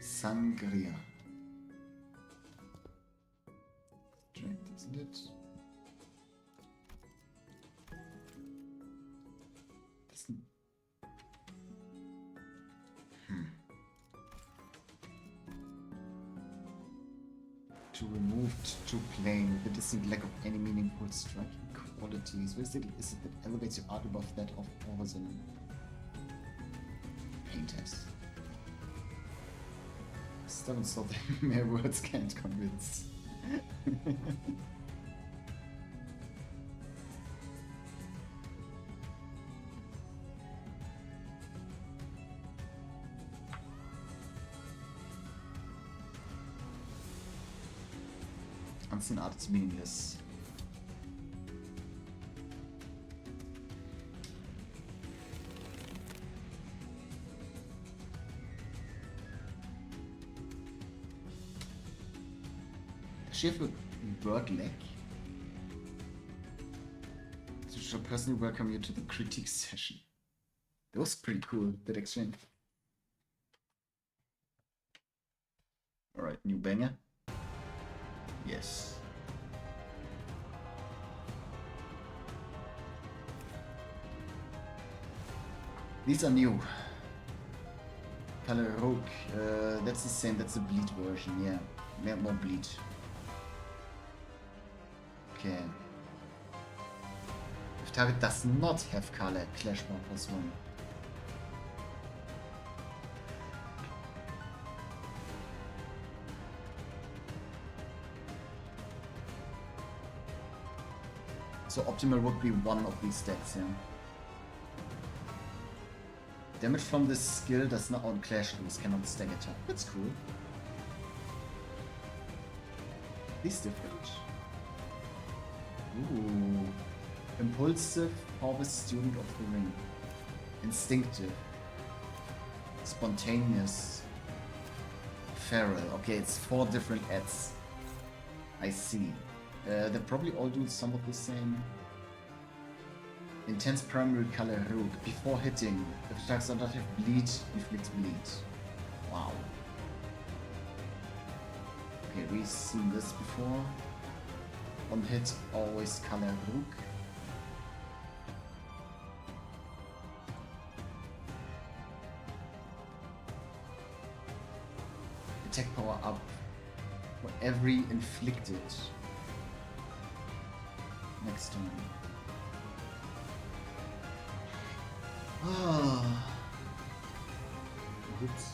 S1: Sangria. Strength, isn't it? Doesn't. To remove to plain with a distinct lack of any meaningful striking qualities. What is it that elevates your art above that of others and painters? Still so that mere words can't convince. Unseen art is meaningless. Does she have a bird leg? So shall personally welcome you to the critique session. That was pretty cool, that exchange. Alright, new banger. Yes. These are new. Color Rogue, that's the same, that's the bleed version, yeah. More bleed. Okay. If target does not have color, clash bar +1. So optimal would be one of these stats, yeah. Damage from this skill does not on clash loose, cannot stack attack. That's cool. These different. Ooh. Impulsive, harvest student of the ring. Instinctive. Spontaneous. Feral. Okay, it's 4 different ads. I see. They probably all do some of the same. Intense primary color rogue. Before hitting, if attacks do not have bleed, inflicts bleed. Wow. Okay, we've seen this before. On hit, always color rogue. Attack power up for every inflicted. Next time. Ah. Oops.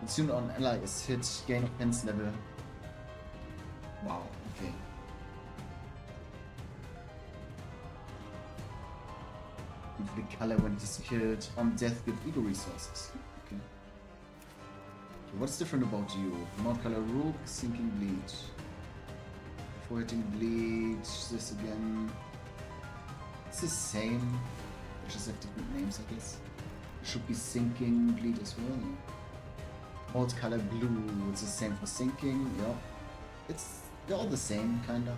S1: Consumed on ally is hit, gain offense level. Wow, okay. Inflict color when it is killed. On death, give ego resources. Okay. What's different about you? Mount color rogue, sinking bleed. Before hitting bleed, this again. It's the same. They just have different names, I guess. It should be sinking bleed as well. Old color blue, it's the same for sinking, yeah. They're all the same, kinda.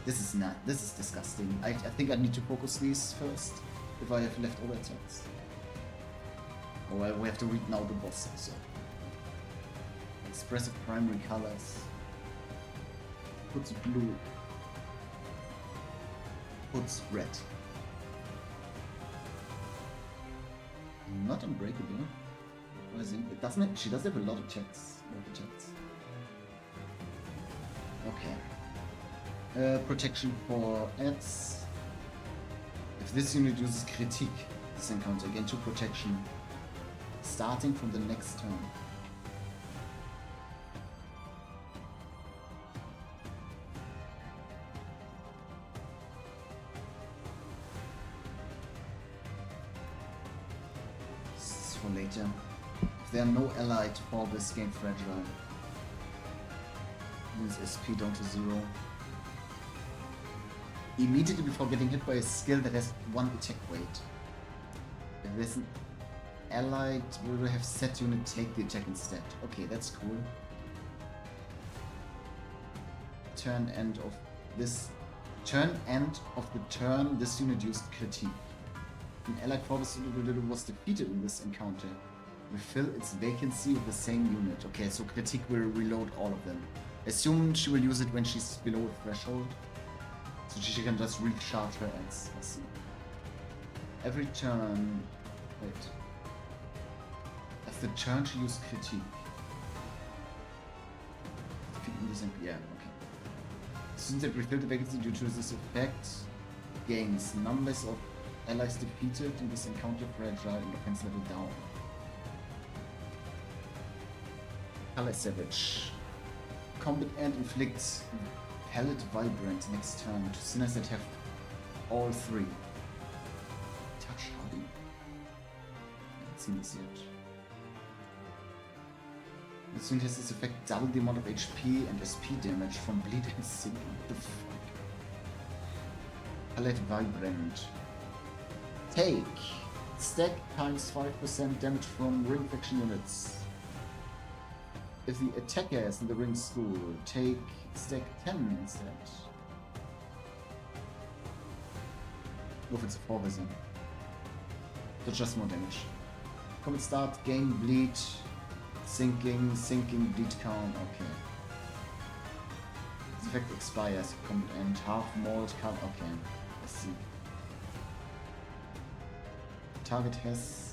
S1: This is disgusting. I think I need to focus these first, if I have leftover attacks. Oh well, we have to read now the boss, so. Expressive primary colors. Puts blue. Puts red. not unbreakable. I think it doesn't. She does have a lot of checks. Okay. Protection for ads. If this unit uses critique, this encounter gain 2 protection, starting from the next turn. This is for later. If there are no allied for this gain fragile. Use SP down to 0. Immediately before getting hit by a skill that has 1 attack weight. If there's an allied, we will have set unit take the attack instead. Okay, that's cool. Turn end of the turn, this unit used critique. An allied force unit was defeated in this encounter. Refill its vacancy with the same unit. Okay, so critique will reload all of them. Assume she will use it when she's below a threshold. So she can just recharge her ads. I see. Every turn... Wait. As the turn she used critique. Yeah, okay. Since it refilled the vacancy due to this effect, gains numbers of allies defeated in this encounter fragile and offense level down. Color Savage. Combat End inflicts Pellet Vibrant next turn to sinners that have all 3. Touch Hardy. I haven't seen this yet. This unit has this effect double the amount of HP and SP damage from bleed and sing. What the fuck? Pellet Vibrant. Take. Stack times 5% damage from ring faction units. If the attacker is in the ring school, take stack 10 instead. Or if it's a 4-version. So just more damage. Combat start, gain bleed, sinking, bleed count, okay. This effect expires, combat end, half malt count, okay. I see. Target has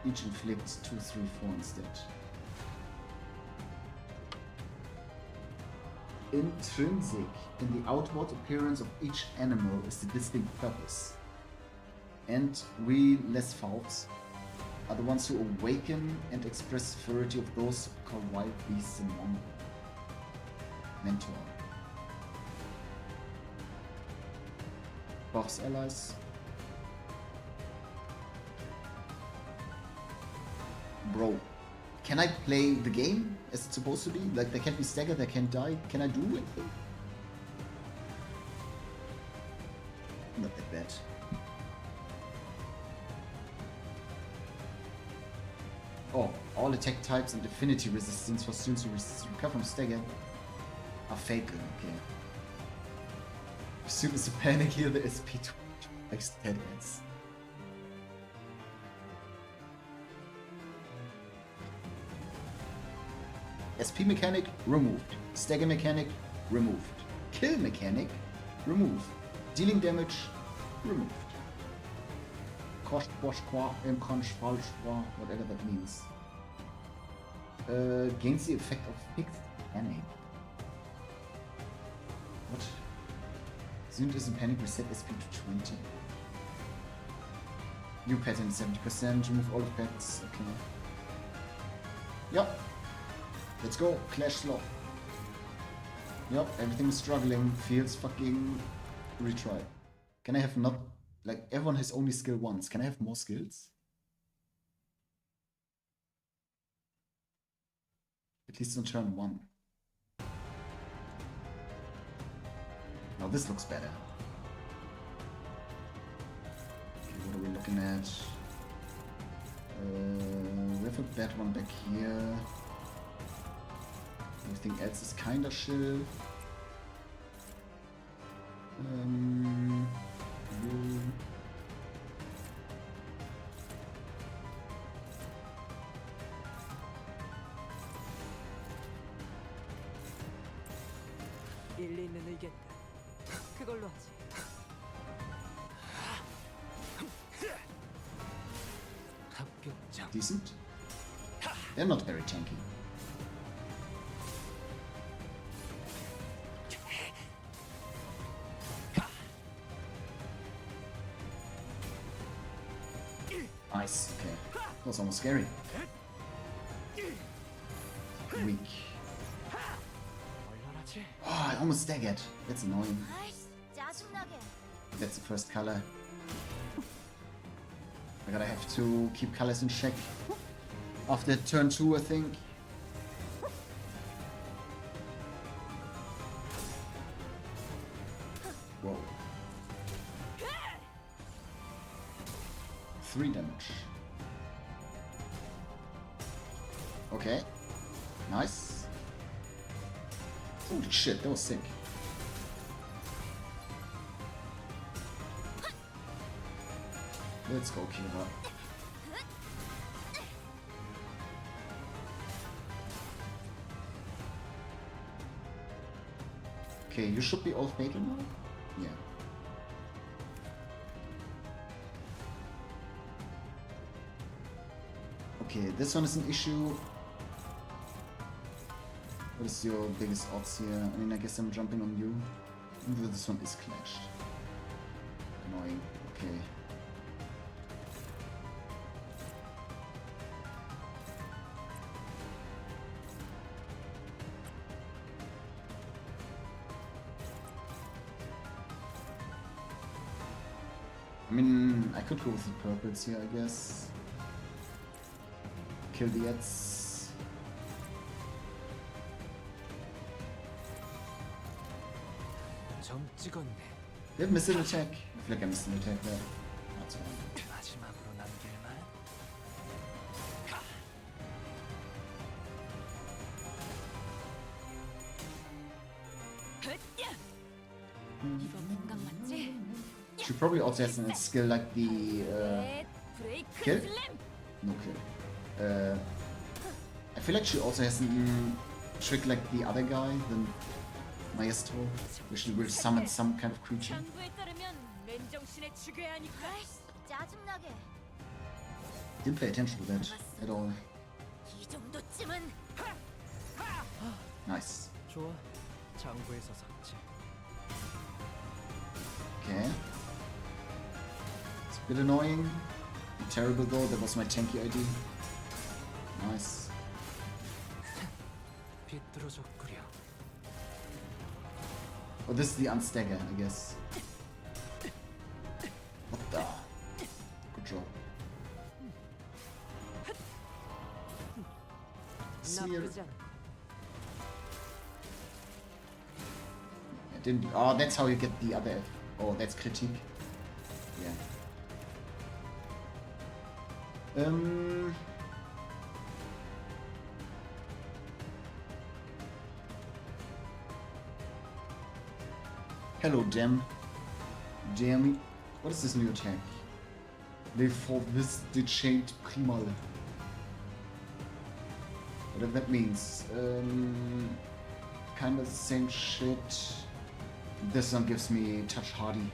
S1: each inflicts 2, 3, 4 instead. Intrinsic in the outward appearance of each animal is the distinct purpose. And we, less fouls, are the ones who awaken and express ferocity of those called wild beasts in one. Mentor. Buffs allies. Bro, can I play the game as it's supposed to be? Like, they can't be staggered, they can't die. Can I do anything? Not that bad. Oh, all attack types and affinity resistance for students who recover from stagger are fatal, okay. As soon as you panic here, the SP2 likes dead ends. SP mechanic, removed. Stagger mechanic, removed. Kill mechanic, removed. Dealing damage, removed. Whatever that means. Gains the effect of fixed panic. What? Unit is in panic, reset SP to 20. New pattern 70%, remove all effects, okay. Yup. Let's go, Clash Slow. Yup, everything is struggling, feels fucking retry. Can I have not, like, everyone has only skill once. Can I have more skills? At least on turn 1. Now this looks better. Okay, what are we looking at? We have a bad one back here. Everything else is kinda chill. You.
S6: 일리 있는 의견이다. 그걸로 하지.
S1: decent. They're not very tanky. Nice, okay. That was almost scary. Weak. Oh, I almost staggered. That's annoying.
S5: 아이씨, 짜증나게.
S1: That's the first color. I gotta have to keep colors in check. After turn 2, I think. Whoa. 3 damage. Okay. Nice. Holy shit, that was sick. Let's go, Kira. Okay, you should be all fatal now? Yeah. Okay, this one is an issue. What is your biggest odds here? I mean, I guess I'm jumping on you. Even though this one is clashed. Annoying. Okay. I mean, I could go with the purples here, I guess. Kill the ads.
S6: 점 찍었네.
S1: They have missed an attack. I feel like I missed an attack there. That's fine.
S2: 마지막으로 남길 말.
S5: 이거 건강 맞지?
S1: She probably also has a skill like the
S5: 넷, 브레이크
S1: kill?
S5: 슬램.
S1: No kill. I feel like she also has a trick like the other guy, the Maestro, where she will summon some kind of creature.
S5: 당부에 따르면 맨정신에 죽여야 하니까. 아이씨, 짜증나게.
S1: Didn't pay attention to that at all.
S5: 이 정도쯤은
S1: Nice.
S6: 좋아. 장부에서 삭제.
S1: Okay. It's a bit annoying. Terrible though, that was my tanky ID. Nice.
S6: 비뚤어졌구려.
S1: Oh, this is the unstagger, I guess. What the? Good job. Smear.
S6: 나쁘지 않아.
S1: I didn't. Oh, that's how you get the other F. Oh, that's critique. Yeah. Hello, Gem. Jamie. What is this new attack? They for this decayed primal. Whatever that means. Kind of the same shit. This one gives me touch hardy.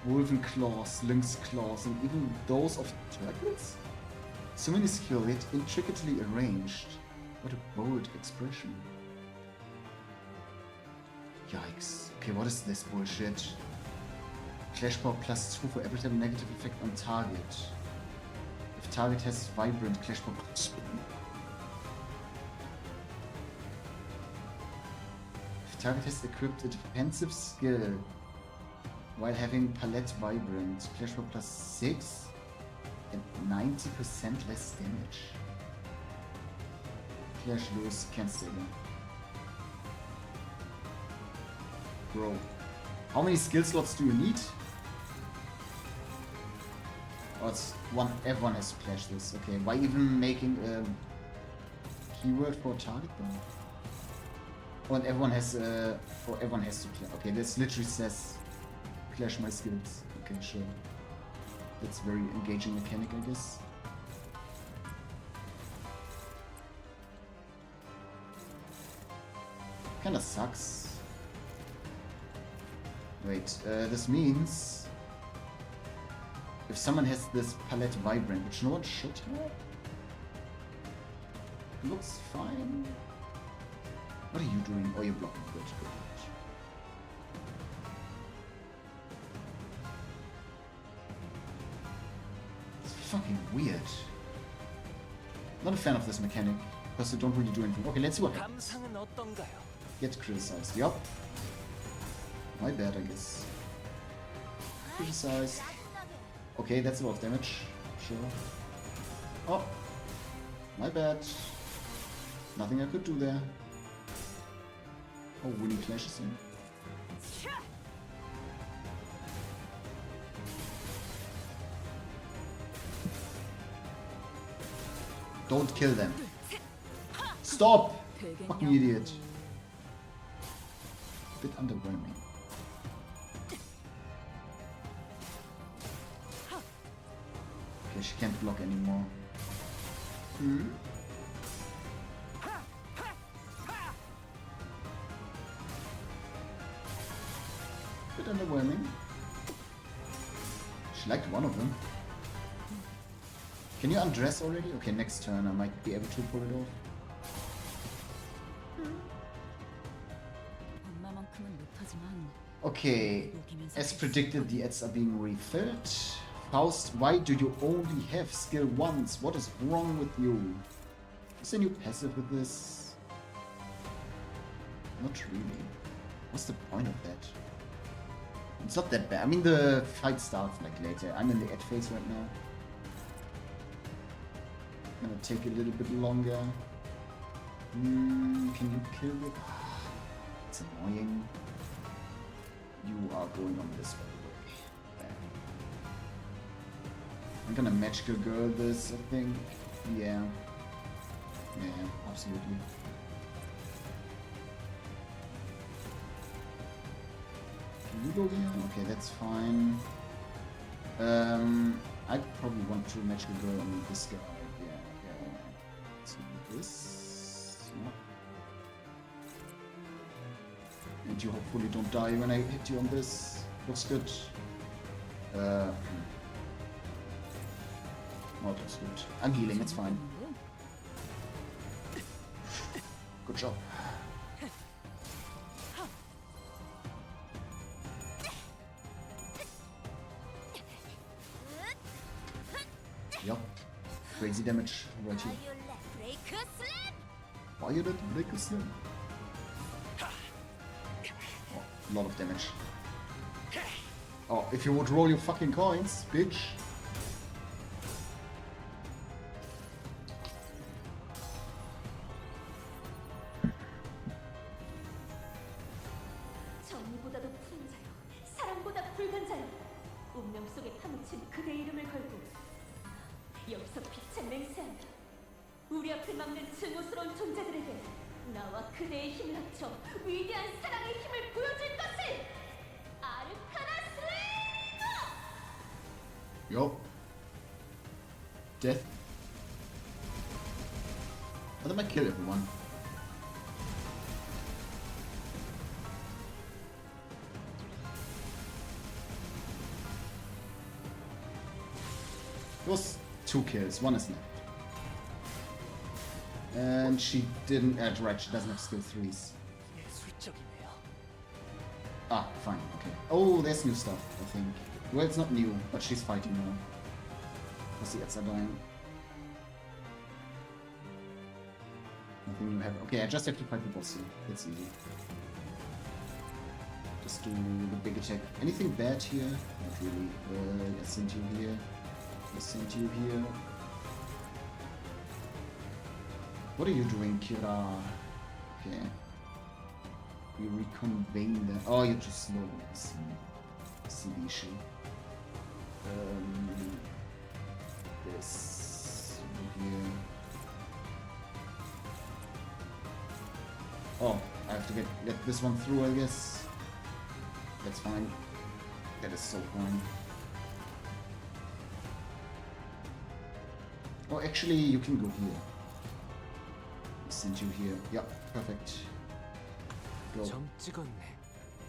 S1: Wolven claws, lynx claws, and even those of dragons? So many skill, yet intricately arranged. What a bold expression. Yikes. Okay, what is this bullshit? Clash power +2 for every time negative effect on target. If target has vibrant clash power +2. If target has equipped a defensive skill while having palette vibrant, clash power +6 and 90% less damage. Clash loose, can't stay there. Bro, how many skill slots do you need? Oh, it's one. Everyone has to clash this. Okay, why even making a keyword for target though? Oh, and everyone has everyone has to clash. Okay, this literally says clash my skills. Okay, sure. That's very engaging mechanic, I guess. Kinda sucks. Wait, this means if someone has this palette vibrant, which no one should have, looks fine. What are you doing? Oh, you're blocking. Good, good, good. It's fucking weird. Not a fan of this mechanic, because they don't really do anything. Okay, let's see what happens.
S2: 감상은 어떤가요?
S1: Get criticized. Yup. My bad, I guess. Criticized. Okay, that's a lot of damage. Sure. Oh. My bad. Nothing I could do there. Oh, winning clashes in. Don't kill them. Stop! Fucking idiot. Bit underwhelming. Okay, she can't block anymore. Bit underwhelming. She liked one of them. Can you undress already? Okay, next turn I might be able to pull it off.
S5: 엄마만큼은 못하지만
S1: Okay, as predicted, the ads are being refilled. Faust, why do you only have skill once? What is wrong with you? Is there new passive with this? Not really. What's the point of that? It's not that bad. I mean, the fight starts like later. I'm in the ad phase right now. Gonna take a little bit longer. Can you kill it? It's annoying. You are going on this way. I'm gonna magical girl this, I think. Yeah. Yeah, absolutely. Can you go here? Okay, that's fine. I probably want to magical girl on this guy. Yeah. Let's do this. Yeah. And you hopefully don't die when I hit you on this. Looks good. Oh, that's good. I'm healing, it's fine. Good job. Yup. Crazy damage right here. Violet Break Slam. Oh, a lot of damage. Oh, if you would roll your fucking coins, bitch.
S5: 정의보다도 푸른 자여, 사랑보다 붉은 자여, 운명 속에 파묻힌 그대 이름을 걸고 여기서 빛을 맹세한다. 우리 앞을 막는 증오스러운 존재들에게 나와 그대의 힘을 합쳐 위대한 사랑의 힘을 보여줄 것을! 아르카나 슬레이어!
S1: Yo. Death. I think I kill everyone. It was 2 kills, 1 is left. And she didn't right, she doesn't have skill 3s.
S2: 예술적이네요.
S1: Ah, fine, okay. Oh, there's new stuff, I think. Well, it's not new, but she's fighting now. Because the ads are dying. Nothing new happen. Okay, I just have to fight the boss here. That's easy. Just do the big attack. Anything bad here? Not really. I sent you here. I sent you here. What are you doing, Kira? Okay. We reconvene them. Oh, you're too slow. I see the issue. This over here. Oh, I have to get this one through, I guess. That's fine. That is so fine. Oh, actually, you can go here. Send you here. Yep, perfect. Go.
S2: 점 찍었네.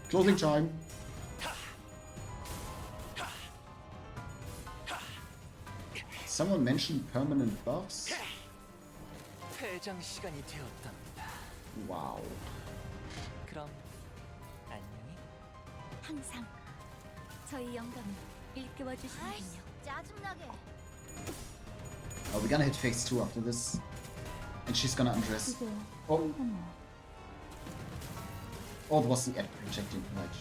S1: Closing time. Someone mentioned permanent buffs?
S2: 퇴장 시간이 되었답니다.
S1: Wow.
S2: 그럼 안녕히.
S5: 항상 저희 영감을 일깨워 주시는군요. 짜증나게.
S1: Oh, we're gonna hit phase 2 after this. And she's gonna undress.
S3: 이제
S1: Oh,
S3: 힘이
S1: oh, it was the ad projecting. Right.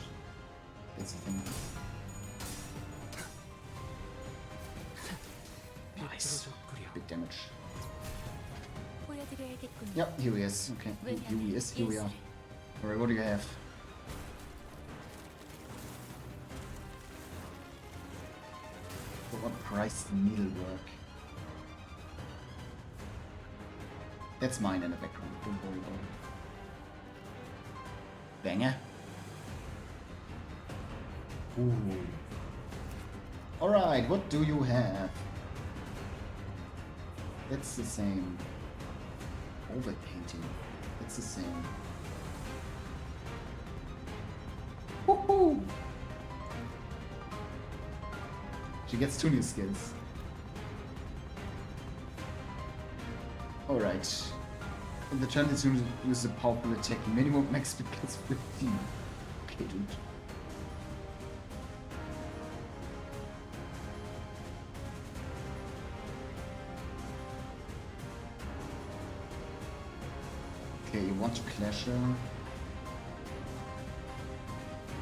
S1: That's the thing. Nice. Big damage.
S5: 보여드려야겠군요.
S1: Yep, here he is. Okay, here he is. Here we are. Alright, what do you have? For what price needlework? That's mine in the background. Don't worry about it. Banger. Ooh. Alright, what do you have? That's the same. Overpainting. That's the same. Woohoo! She gets 2 new skills. Alright. In the challenge, you use a powerful attack. Minimum max speed plus 15. Okay, dude. Okay, you want to clash her?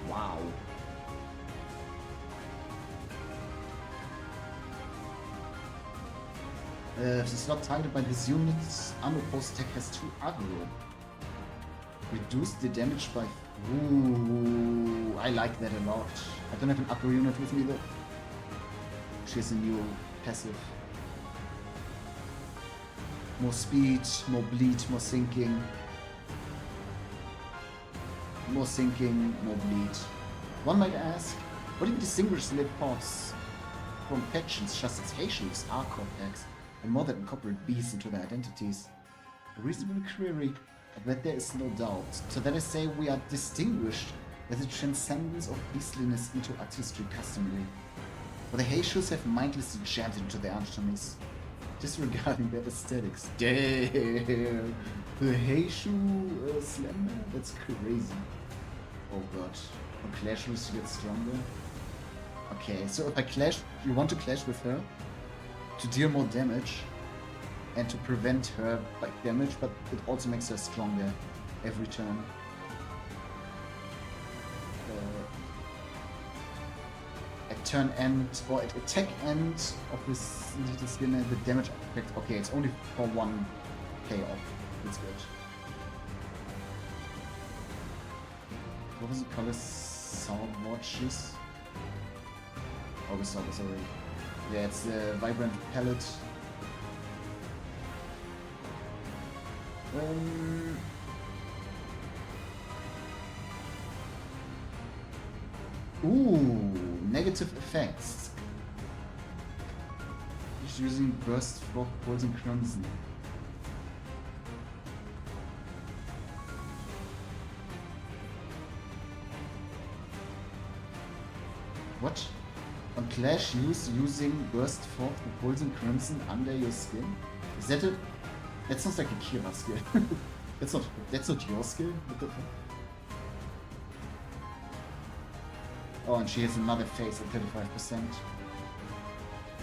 S1: Wow. If it's not targeted by his units, unopposed attack has 2 aggro. Reduce the damage by... Ooh, I like that a lot. I don't have an aggro unit with me though. She has a new passive. More speed, more bleed, more sinking. More sinking, more bleed. One might ask, what do you distinguish Limbus from factions such as Haitians, Arcor packs, and more that incorporate beasts into their identities? A reasonable query, but there is no doubt. So that I say we are distinguished by the transcendence of beastliness into artistry customary. For the Haitians have mindlessly jammed into their archemies, disregarding their aesthetics. Damn! The Heishu Slammer? That's crazy. Oh god. On Clash rules to get stronger? Okay, so if I clash, you want to clash with her to deal more damage and to prevent her bite damage, but it also makes her stronger every turn. At turn end, or at attack end of this little skin, the damage effect. Okay, it's only for 1 payoff. That's good. What was it called? Sound watches? Oh, we saw this already. Yeah, it's the vibrant palette. Ooh, negative effects. He's using burst, froth, poison, crimson. What? On Clash, using burst, forth, poison, crimson under your skin. Is that a? That sounds like a Kira skill. That's not your skill. What the fuck? Oh, and she has another phase at 35%.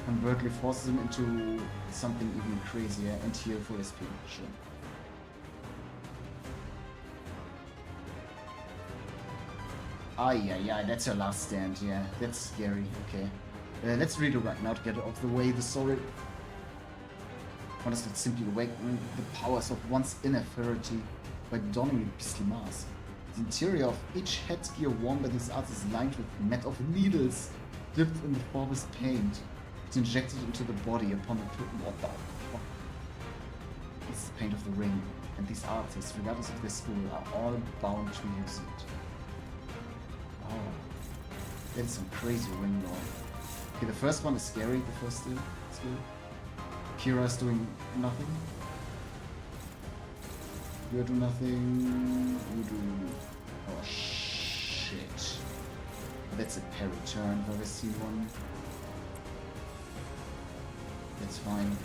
S1: Convertly forces him into something even crazier and heal for his pain. Sure. Ah, yeah, that's her last stand. Yeah, that's scary. Okay. Let's read it right now to get it off the way. The story. One does not simply awaken the powers of one's inner authority by donning a beastly mask. The interior of each headgear worn by these arts is lined with a net of needles dipped in the forest paint. It's injected into the body upon the what the fuck? It's the paint of the ring, and these artists, regardless of their school, are all bound to use it. Oh, that's some crazy ring lore. Okay, the first one is scary, the first skill. Kira's doing nothing. You do nothing. You do... Oh, shit. That's a parry turn if I've ever seen one. That's fine.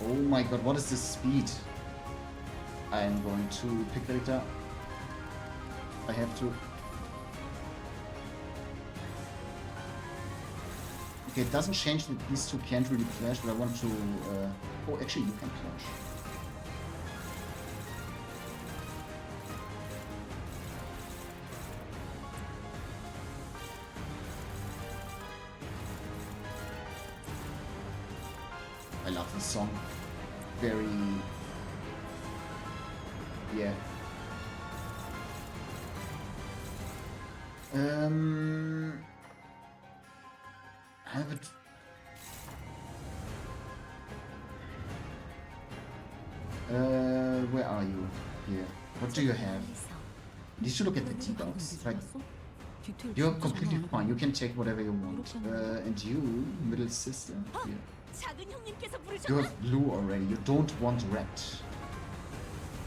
S1: Oh my god, what is this speed? I am going to pick later. I have to. Okay, it doesn't change that these two can't really clash, but I want to... Oh, actually, you can clash. I love this song. Very... Yeah. Have it... where are you? Here. What do you have? You should look at the debuffs. Like, you're completely fine. You can take whatever you want. And you, middle sister, here.
S5: 작은 형님께서
S1: You
S5: 부르셨나?
S1: have blue already. You don't want red.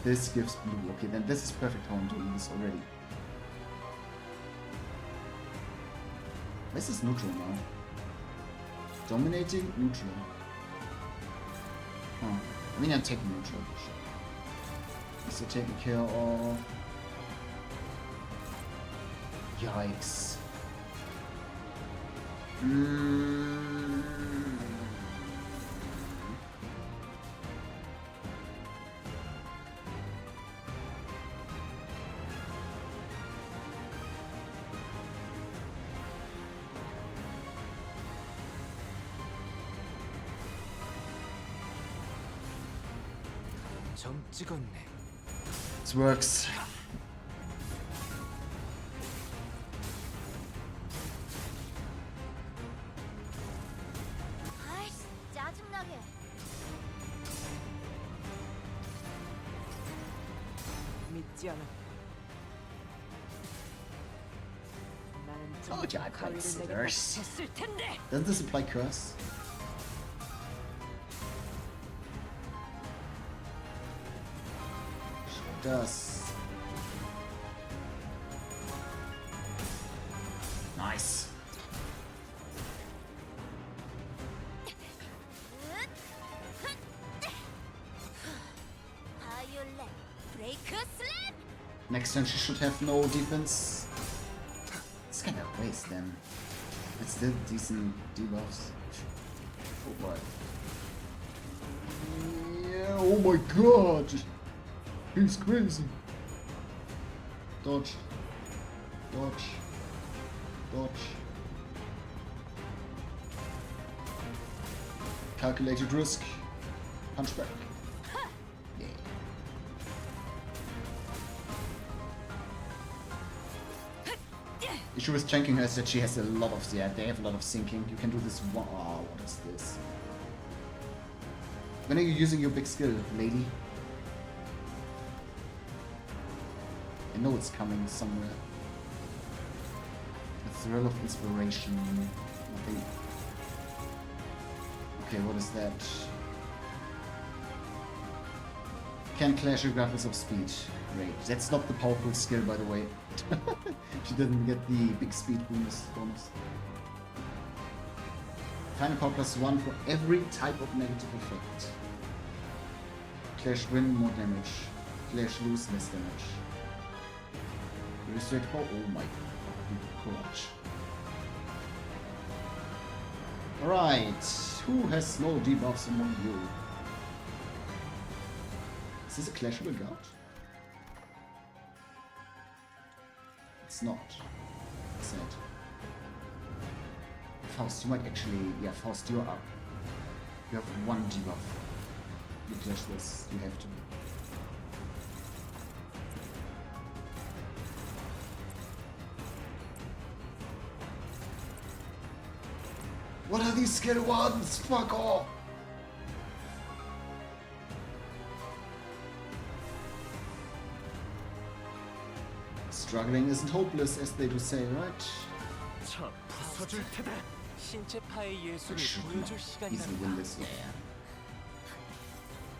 S1: This gives blue. Okay, then this is perfect how I'm doing this already. This is neutral now. Dominating neutral. Huh. I mean, I'm taking neutral. Is it taken care of? Yikes.
S6: 점 찍었네.
S1: This works.
S5: 아이씨, 짜증나게.
S6: 믿지 않아. 나는 좀
S1: Told you I played
S6: 가위를 내겠다
S1: scissors.
S6: 했을 텐데.
S1: Doesn't this apply curse? It does. Nice.
S5: 바이올렛, 브레이크 슬랩.
S1: Next time she should have no defense. It's kind of waste then. It's still decent debuffs. Oh boy. Yeah, oh my god! He's crazy. Dodge. Dodge. Dodge. Calculated risk. Punch back. Yeah. Issue with tanking her is that she has a lot of, yeah, they have a lot of sinking. You can do this one. Oh, what is this? When are you using your big skill, lady? I know it's coming somewhere. A thrill of inspiration. Nothing. Okay, what is that? Can clash regardless of speed. Great. That's not the powerful skill, by the way. She didn't get the big speed bonus. Final power +1 for every type of negative effect. Clash win, more damage. Clash lose, less damage. Restrict power, oh my god. Alright, who has no debuffs among you? Is this a clashable guard? It's not. Sad. Faust, you might actually... Yeah, Faust, you're up. You have one debuff. You clash this, you have to. What are these skill ones? Fuck off! Struggling isn't hopeless, as they do say, right?
S4: 차 부숴줄 테다.
S2: 신체 파의
S1: I
S2: 예술을
S1: should
S2: 보여줄
S1: not easily win
S2: 시간이란다.
S1: this. Yeah.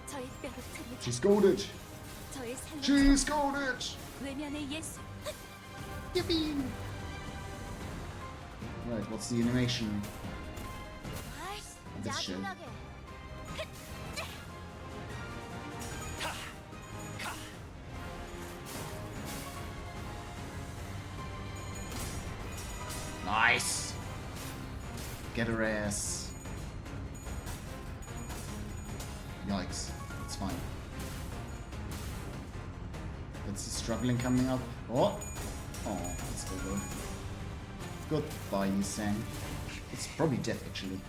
S5: 저의 뼈로 트는
S1: She's goaded!
S5: 저의 삶의
S1: She's goaded!
S5: 외면의 예술.
S1: Yippee! Right, what's the animation?
S5: 아이씨,
S1: This shit. Nice! Get her ass. Yikes. It's fine. That's the struggling coming up. Oh! Oh, that's so good. Goodbye, you sang. It's probably death, actually.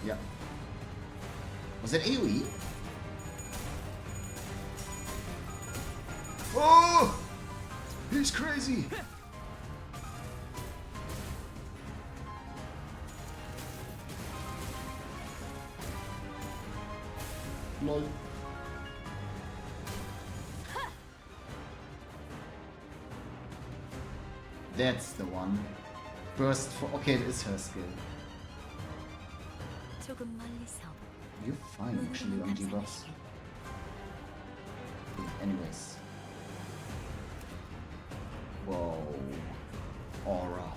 S1: Yeah. Was it AoE? Oh! He's crazy! Lol. That's the one. Burst for. Okay, it is her skill. You're fine actually on debuffs. Anyways. Whoa. Aura.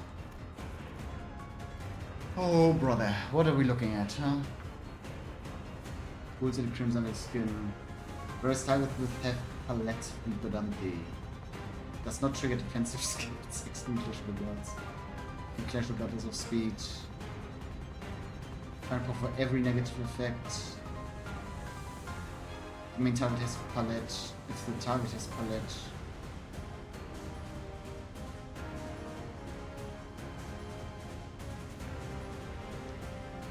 S1: Oh brother, what are we looking at, huh? Pulls in crimson skin. Burst target with have palette impedante. Does not trigger defensive skills. Exclude clash regards. Clash regardless of speed. Fireball for every negative effect. The main target has palette. If the target has palette.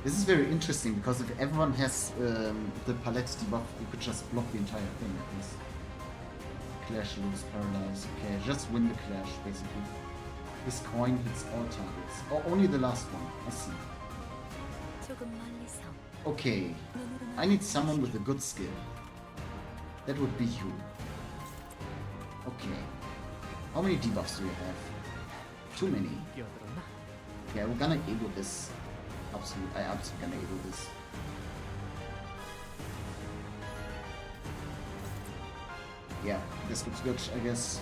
S1: This is very interesting because if everyone has the palette debuff, you could just block the entire thing at least. Clash, lose, paralyze. Okay, just win the clash basically. This coin hits all targets. Or only the last one. I see. Okay. I need someone with a good skill. That would be you. Okay. How many debuffs do you have? Too many. Yeah, we're gonna able this. I absolutely gonna able this. Yeah, this looks good, I guess.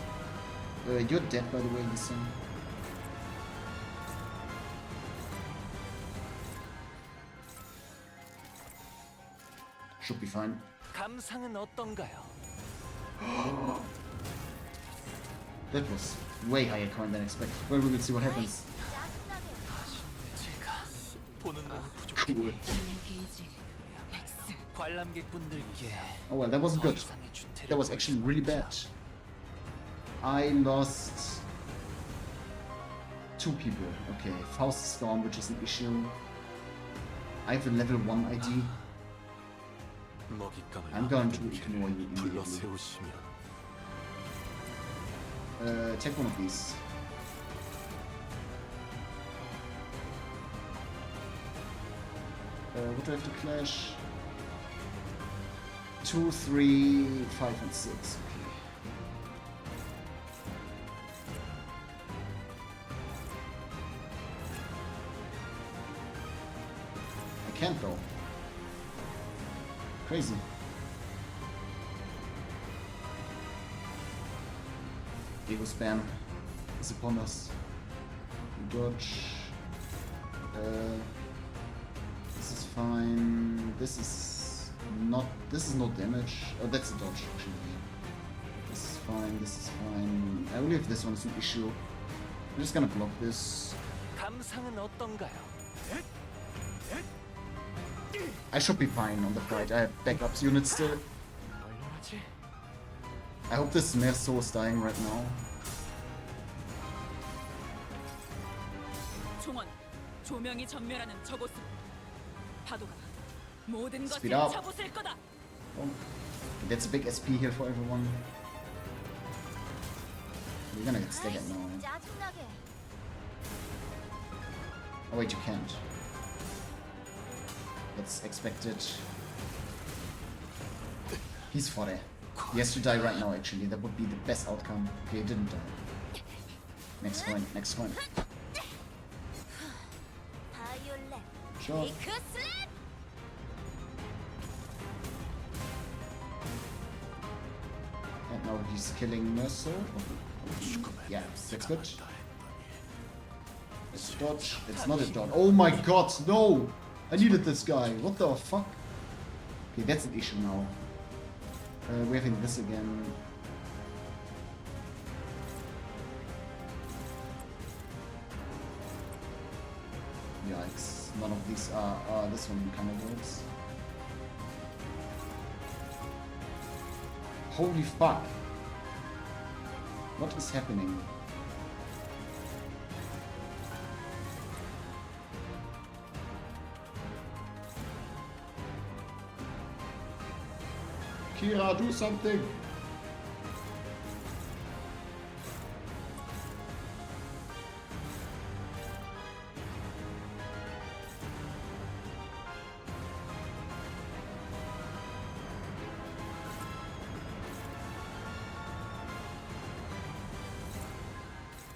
S1: You're dead, by the way, listen. Should be fine.
S2: 감상은 어떤가요?
S1: That was way higher coin than expected. Well, we will see what happens. Cool. Oh well, that wasn't good. That was actually really bad. I lost 2 people. Okay, Faust Storm, which is an issue. I have a level 1 ID. I'm going to ignore you immediately. Take one of these. What do I have to clash? 2, 3, 5, and 6. Okay. I can't though. Crazy. Ego spam is upon us. Dodge. This is fine. This is no damage. Oh, that's a dodge actually. This is fine. This is fine. I only have this one as an issue. I'm just gonna block this. I should be fine on the fight. I have backups units still. I hope this Merceau is dying right now. Speed up. Oh, that's a big SP here for everyone. We're gonna get staggered now. Oh wait, you can't. That's expected. He's for there. He has to die right now actually. That would be the best outcome. Okay, he didn't die. Next coin, next coin. Sure. And now he's killing Mercer. Yeah, that's good. It's dodge. It's not a dodge. Oh my god, no! I needed this guy. What the fuck? Okay, that's an issue now. We're having this again. Yikes. None of these are this one kind of works. Holy fuck. What is happening? Kira, do something!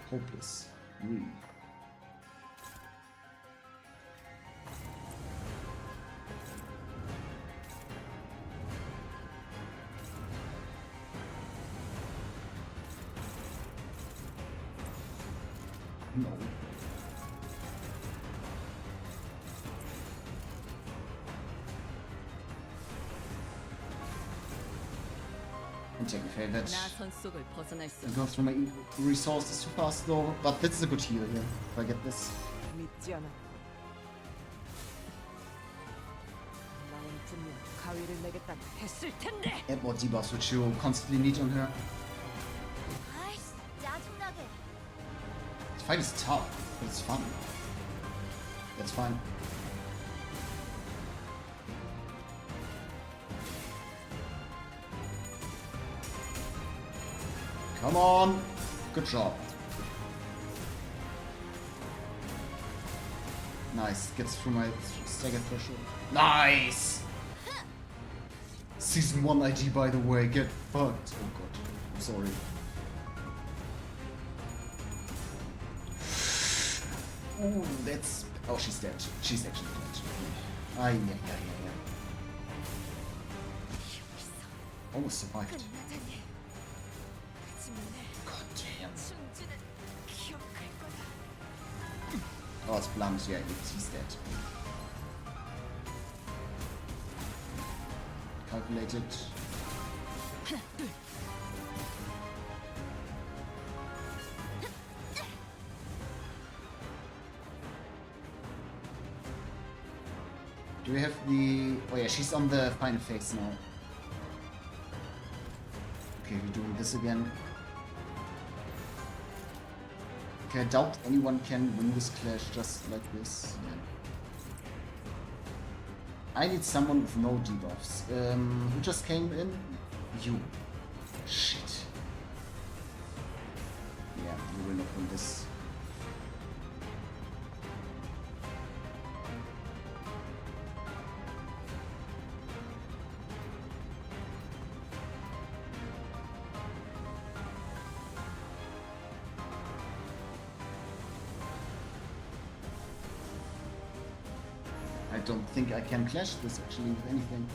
S1: Hopeless. Really. No. I'm taking favorite.
S6: 나선 속을 벗어날 수
S1: I go through my resources too fast though, but this is a good heal here. If I get this.
S6: 믿지 않아. 나는 분명 가위를 내겠다 했을 텐데.
S1: Add more debuffs which you constantly need on her.
S5: 아이씨, 짜증나게.
S1: This fight is tough, but it's fun. That's fine. Come on! Good job. Nice. Gets through my stagger threshold. Nice! Season 1 ID, by the way. Get fucked. Oh god. I'm sorry. Oh, that's... Oh, she's dead. She's actually dead. Ah, yeah. Almost survived.
S5: 끝나자니. 하지만
S1: God damn.
S5: 충주는 기억할 거다.
S1: Oh, it's blunt. Yeah, he's dead. Calculated. Do we have the... Oh yeah, she's on the final phase now. Okay, we're doing this again. Okay, I doubt anyone can win this clash just like this. Yeah. I need someone with no debuffs. Who just came in? You. Shit. Yeah, you will not win this. I don't think I can clash this actually with anything.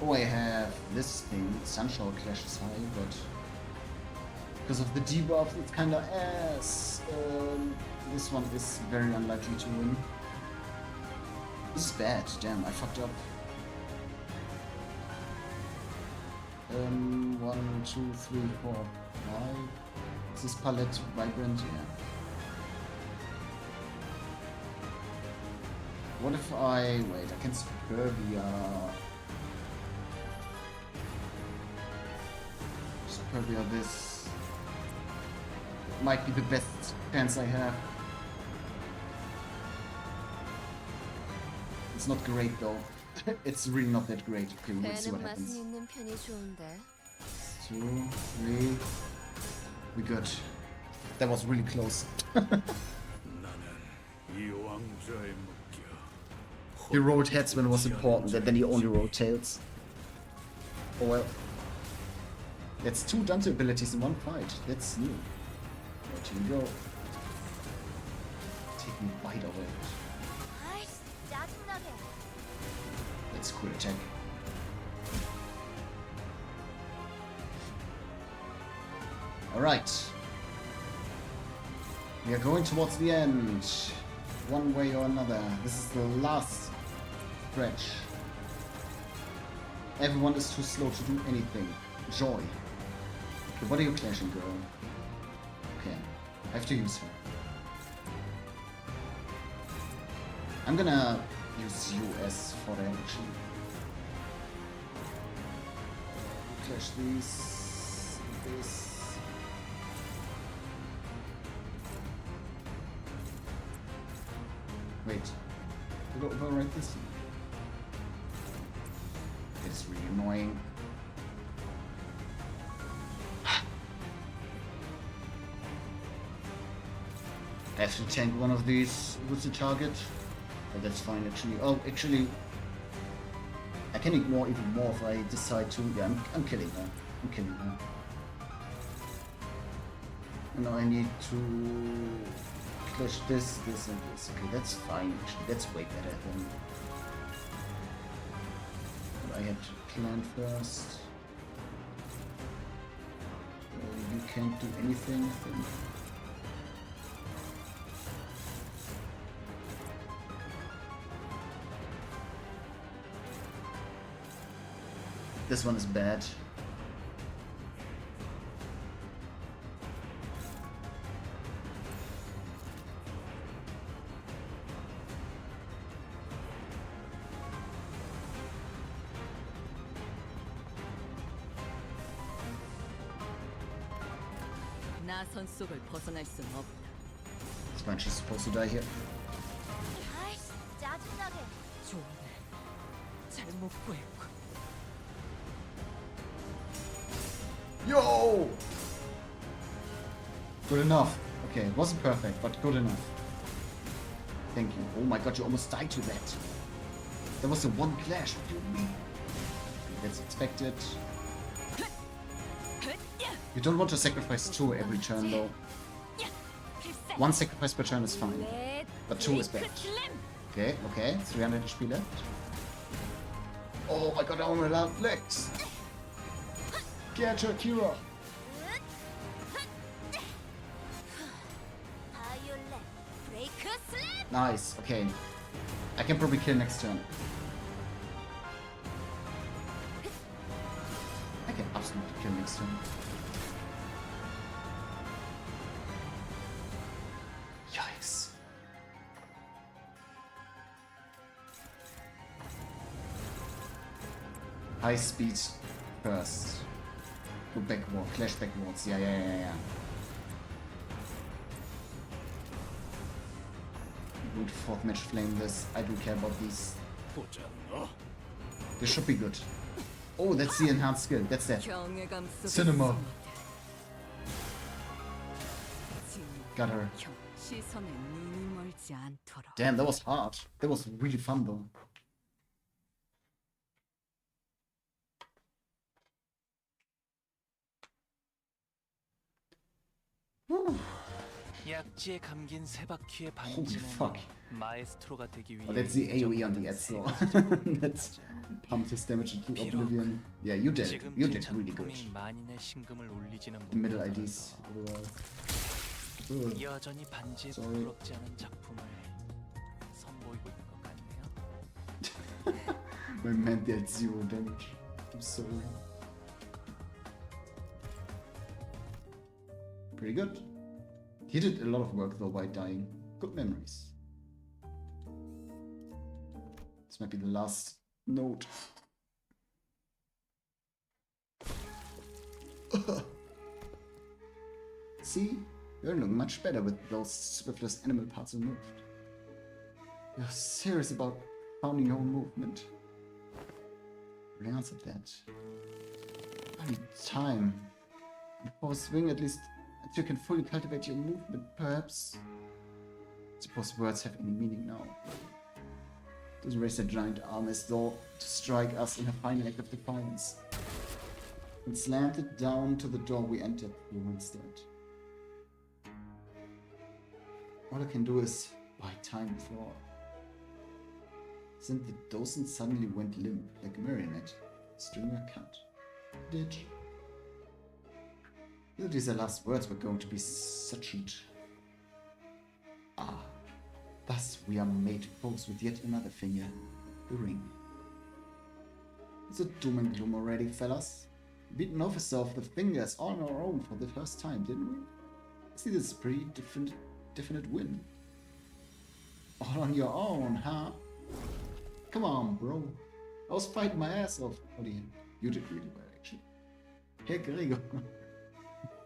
S1: Oh, I have this thing. Sunshine Clash is high, but because of the debuff, it's kinda ass. This one is very unlikely to win. This is bad. Damn, I fucked up. 1, 2, 3, 4, 5. Is this palette vibrant? Yeah. What if I... Wait, I can Superbia... Superbia this... Might be the best chance I have. It's not great though. It's really not that great. Okay, we'll see what
S5: 배는 맛은
S1: happens.
S5: 있는 편이 좋은데.
S1: 2, 3... We good. That was really close.
S4: 나는 이 왕좌의 무기야.
S1: He rolled heads when it was important, and then he only rolled tails. Oh well. That's 2 Dante abilities in one fight. That's new. Right, here we go. Taking bite away.
S5: 아이씨, 짜증나게.
S1: That's a cool attack. Alright. We are going towards the end, one way or another. This is the last stretch. Everyone is too slow to do anything. Joy. Okay, what are you clashing, girl? Okay, I have to use her. I'm gonna use you as for the action. Clash these. This. Wait, did I overwrite this? It's really annoying. I have to tank one of these with the target. But that's fine actually. Oh, actually, I can ignore even more if I decide to. Yeah, I'm killing her. I'm killing her. And now I need to clash this, this, and this. Okay, that's fine actually. That's way better than what I had to plan first. You can't do anything, I think. This one is bad.
S6: 나선 속을 벗어날 순 없다.
S1: This bunch is supposed to die here.
S5: 아이씨, 짜증나게.
S6: 조언을 잘못 구했고.
S1: Yo! Good enough. Okay, it wasn't perfect, but good enough. Thank you. Oh my god, you almost died to that. There was a one clash. What do you mean? That's expected. You don't want to sacrifice two every turn though. One sacrifice per turn is fine, but two is bad. Okay, okay, 300 HP left. Oh my god, I only allowed flex. Get her, Kira. Nice, okay. I can probably kill next turn. I can absolutely kill next turn. Yikes. High speed first. Go backward, clash backwards. Yeah. Good fourth match flame this. I don't care about these. This should be good. Oh, that's the enhanced skill. That's that.
S6: 경외감 속에
S1: Cinema.
S6: 숨어.
S1: Got her.
S6: 시선에 눈이 멀지 않도록.
S1: Damn, that was hard. That was really fun though. Whew.
S2: 약지에 감긴 세 바퀴의
S1: Holy
S2: 반지는
S1: fuck.
S2: 마에스트로가 되기 위해
S1: Oh, that's the AoE on the
S2: 인정받은
S1: ad so
S2: 세 가지
S1: that's pumped his damage into
S2: 비록
S1: oblivion. Yeah, you did really good.
S2: 작품이 만인의 심금을 울리지는
S1: The middle
S2: 못하더라도
S1: IDs.
S2: 여전히 반지에
S1: Sorry.
S2: 부끄럽지 않은 작품을 선보이고 있는 것 같네요.
S1: My man dealt 0 damage. I'm sorry. Pretty good. He did a lot of work though by dying. Good memories. This might be the last note. See? You're looking much better with those swiftless animal parts removed. You're serious about founding your own movement. Really answered that. I need time. Before a swing, at least until you can fully cultivate your movement, perhaps. Suppose words have any meaning now. Doesn't raise a giant arm as though to strike us in a final act of defiance. And slammed it down to the door we entered through instead. All I can do is buy time before. Since the docent suddenly went limp, like a marionette, stringer cut. Ditch. These are last words were going to be such a Thus, we are made to pose with yet another finger, the ring. It's a doom and gloom already, fellas. Beaten officer of the fingers all on our own for the first time, didn't we? See, this is a pretty definite win. All on your own, huh? Come on, bro. I was fighting my ass off. Ollie, you did really well, actually. Herr Gregor.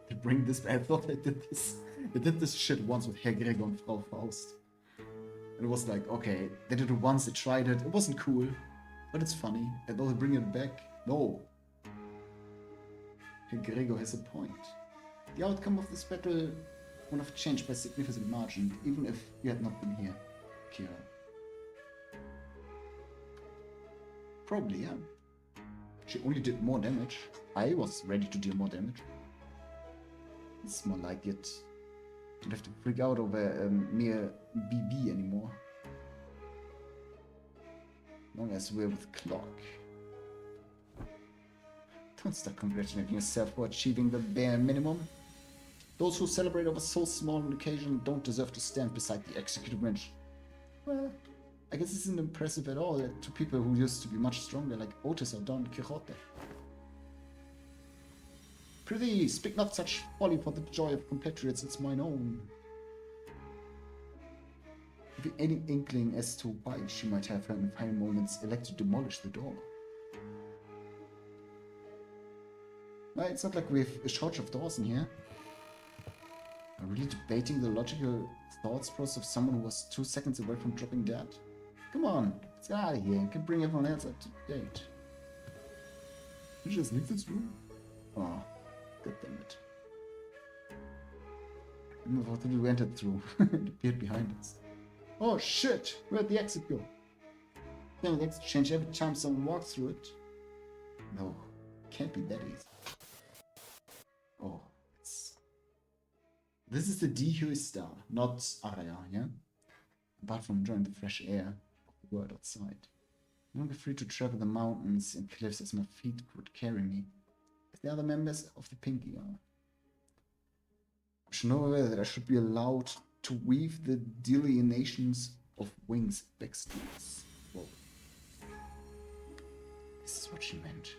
S1: They bring this back. I thought they did this shit once with Herr Gregor and Frau Faust. And it was like, okay, they did it once, they tried it. It wasn't cool, but it's funny. And they'll bring it back. No. Herr Gregor has a point. The outcome of this battle would have changed by significant margin, even if you had not been here, Kira. Probably, yeah. She only did more damage. I was ready to deal more damage. It's more like it. Don't have to freak out over mere BB anymore. Long as we're with Clock. Don't start congratulating yourself for achieving the bare minimum. Those who celebrate over so small an occasion don't deserve to stand beside the executive bench. Well, I guess this isn't impressive at all to people who used to be much stronger, like Otis or Don Quixote. Prithee, speak not such folly for the joy of compatriots, it's mine own. Have you any inkling as to why she might have, in final moments, elected to demolish the door? Well, it's not like we have a shortage of doors in here. I'm really debating the logical thoughts process of someone who was 2 seconds away from dropping dead. Come on, let's get out of here. I can bring everyone else up to date. Did you just leave this room? Oh, god damn it. I don't know what we entered through. It appeared behind us. Oh shit! Where'd the exit go? Can the exit change every time someone walks through it? No, can't be that easy. Oh, this is the Dihue star, not Araya, yeah? Apart from enjoying the fresh air of the world outside. I'm longer free to travel the mountains and cliffs as my feet could carry me, as the other members of the Pinky are. I should know that I should be allowed to weave the delineations of wings backstreets. Whoa. This is what she meant.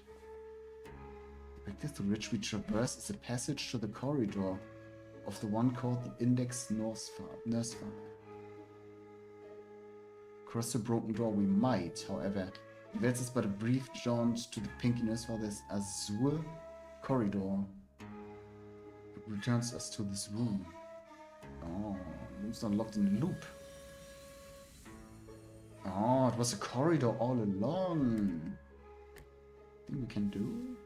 S1: The path through which we traverse is a passage to the corridor of the one called the Index Nurse Farm. Across the broken door we might, however, advance us but a brief jaunt to the Pinky Nurse Father's azure corridor. It returns us to this room. Oh, room's not locked in a loop. Oh, it was a corridor all along. Thing we can do?